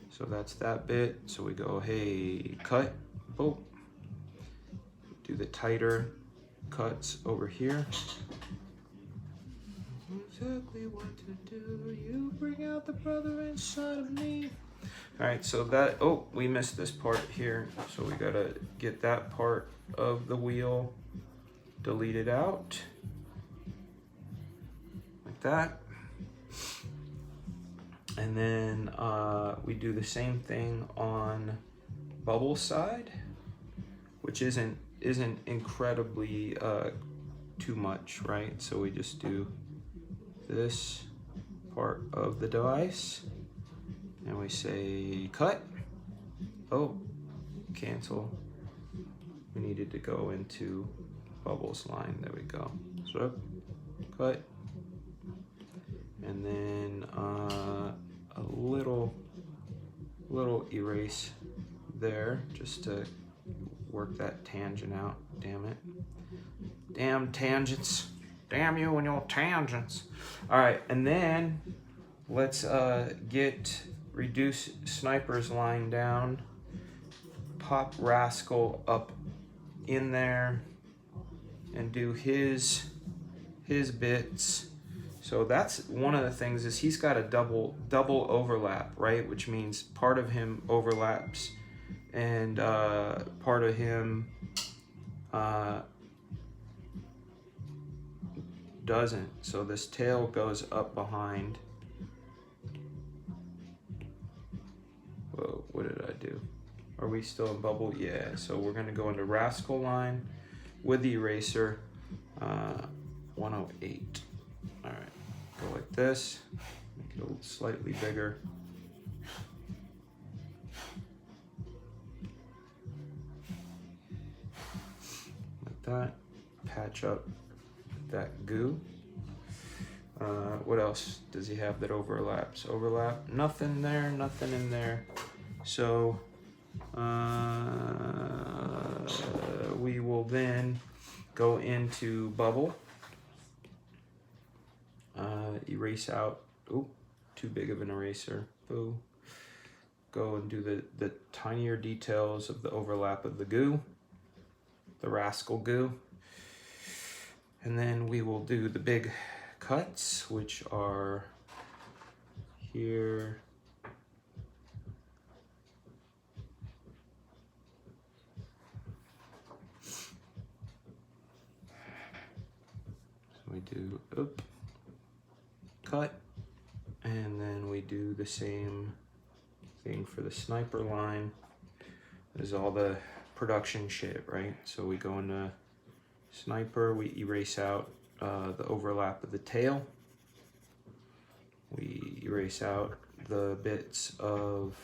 [SPEAKER 1] So that's that bit. So we go, hey, cut, boop. Do the tighter cuts over here. Exactly what to do. You bring out the brother inside of me. All right, so that, oh, we missed this part here. So we gotta get that part of the wheel deleted out. Like that. And then we do the same thing on Bubble side, which isn't incredibly too much, right? So we just do this part of the device and we say cut. Oh, cancel. We needed to go into Bubbles line. There we go. So cut. And then a little erase there just to work that tangent out. Damn it. Damn tangents. Damn you and your tangents. All right, and then let's reduce Sniper's line down, pop Rascal up in there, and do his bits. So that's one of the things is he's got a double overlap, right? Which means part of him overlaps and part of him doesn't. So this tail goes up behind. Whoa, what did I do? Are we still in Bubble? Yeah, so we're gonna go into Rascal line with the eraser, 108. All right, go like this, make it a little slightly bigger. Like that, patch up that goo. What else does he have that overlaps? Overlap, nothing there, nothing in there. So we will then go into Bubble. Erase out, oh, too big of an eraser, boo. Go and do the tinier details of the overlap of the goo, the Rascal goo. And then we will do the big cuts, which are here. So we do, oop, cut, and then we do the same thing for the sniper line. There's all the production shit, right? So we go into sniper, we erase out the overlap of the tail. We erase out the bits of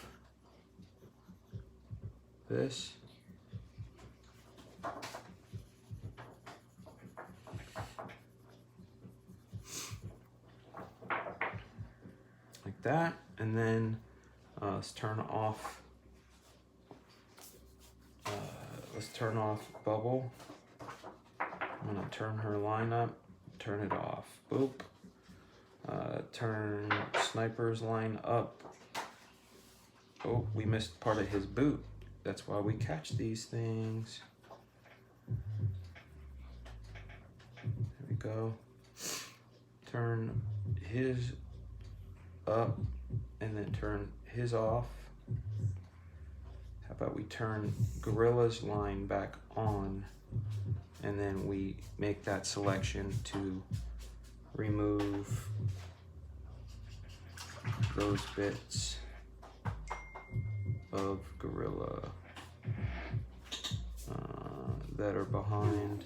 [SPEAKER 1] this. Like that, and then let's turn off Bubble. I'm gonna turn her line up, turn it off, boop. Turn Sniper's line up. Oh, we missed part of his boot. That's why we catch these things. There we go. Turn his up and then turn his off. How about we turn Gorilla's line back on and then we make that selection to remove those bits of Gorilla that are behind.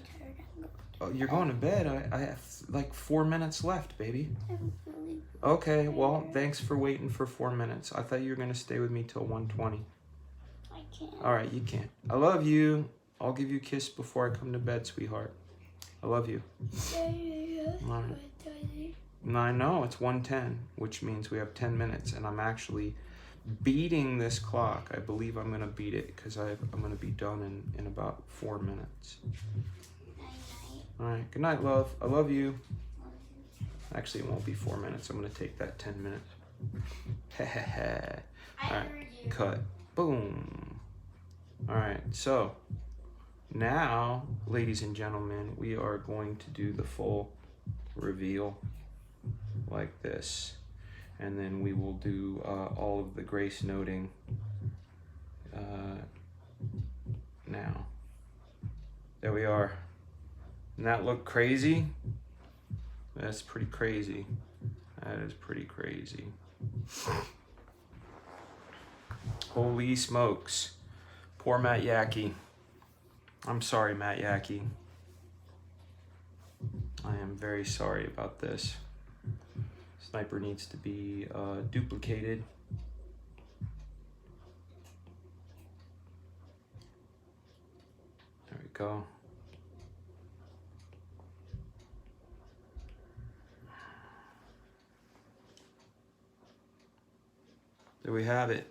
[SPEAKER 1] Oh, you're going to bed. I have like 4 minutes left, baby. Okay, well, thanks for waiting for 4 minutes. I thought you were going to stay with me till 1:20.
[SPEAKER 3] I can't.
[SPEAKER 1] All right, you can't. I love you. I'll give you a kiss before I come to bed, sweetheart. I love you. All right. No, I know, it's 1:10, which means we have 10 minutes, and I'm actually beating this clock. I believe I'm going to beat it because I'm going to be done in about 4 minutes. All right, good night, love. I love you. Actually, it won't be 4 minutes. I'm going to take that 10 minutes. All right, cut. Boom. All right, so now, ladies and gentlemen, we are going to do the full reveal like this. And then we will do all of the grace noting now. There we are. Doesn't that look crazy? That's pretty crazy. That is pretty crazy. Holy smokes. Poor Matt Yackey. I'm sorry, Matt Yackey. I am very sorry about this. Sniper needs to be duplicated. There we go. There we have it.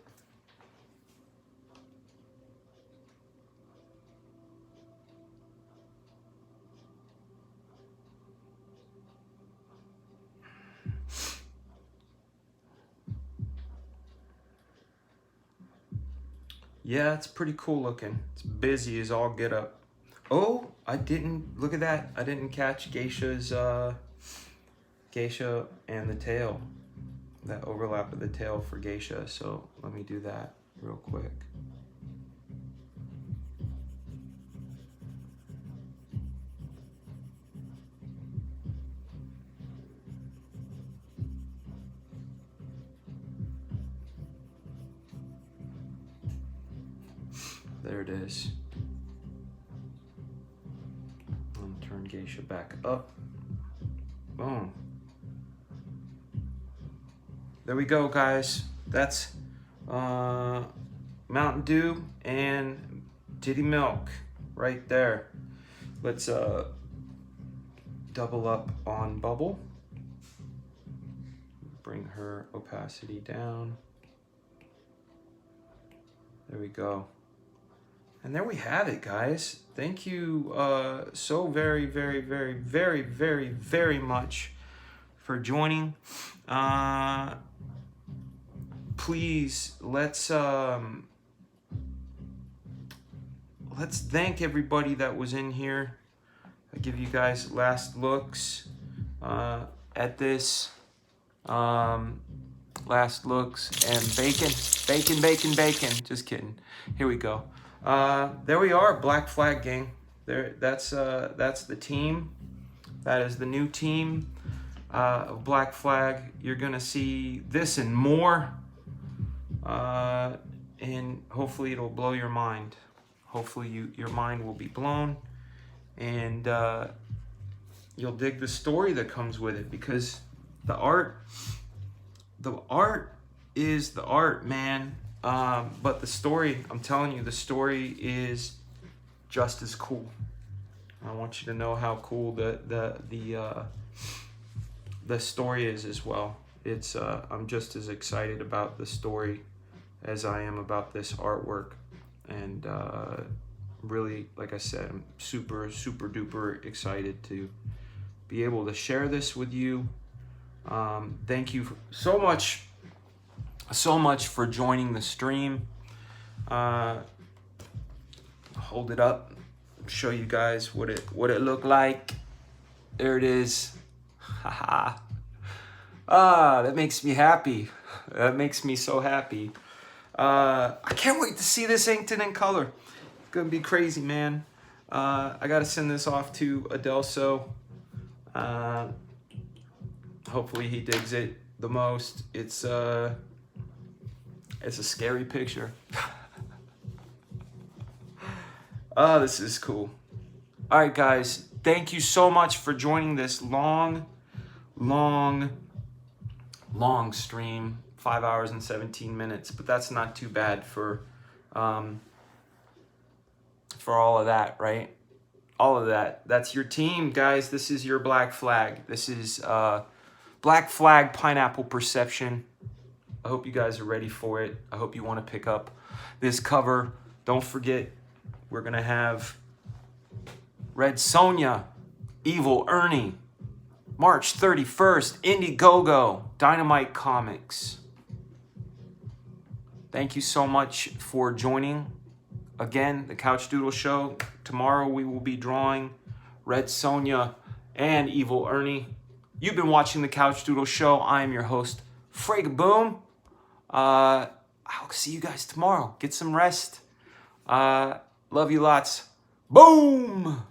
[SPEAKER 1] Yeah, it's pretty cool looking. It's busy as all get up. Oh, I didn't, look at that. I didn't catch Geisha's, Geisha and the tail. That overlap of the tail for Geisha. So let me do that real quick. There it is. I'm gonna turn Geisha back up. Boom. There we go, guys. That's Mountain Dew and Titty Milk right there. Let's double up on Bubble. Bring her opacity down. There we go. And there we have it, guys. Thank you so very, very, very, very, very, very much for joining. Please, let's thank everybody that was in here. I give you guys last looks at this. Last looks and bacon. Just kidding. Here we go. There we are, Black Flag gang. There, that's the team. That is the new team of Black Flag. You're gonna see this and more, and hopefully it'll blow your mind. Hopefully your mind will be blown, and you'll dig the story that comes with it, because the art is the art, man. But the story, I'm telling you, the story is just as cool. I want you to know how cool the story is as well. It's I'm just as excited about the story as I am about this artwork, and really, like I said, I'm super duper excited to be able to share this with you. Thank you so much for joining the stream. Hold it up, show you guys what it looked like. There it is. Haha. That makes me happy. That makes me so happy. I can't wait to see this inked in color. It's gonna be crazy, man. I gotta send this off to Adelso. Hopefully he digs it the most. It's a scary picture. Oh, this is cool. All right, guys. Thank you so much for joining this long stream. 5 hours and 17 minutes, but that's not too bad for all of that, right? All of that. That's your team, guys. This is your Black Flag. This is Black Flag Pineapple Perception. I hope you guys are ready for it. I hope you want to pick up this cover. Don't forget, we're going to have Red Sonja, Evil Ernie, March 31st, Indiegogo, Dynamite Comics. Thank you so much for joining. Again, the Couchdoodle Show. Tomorrow we will be drawing Red Sonja and Evil Ernie. You've been watching the Couchdoodle Show. I am your host, Fragaboom. I'll see you guys tomorrow. Get some rest. Love you lots. Boom!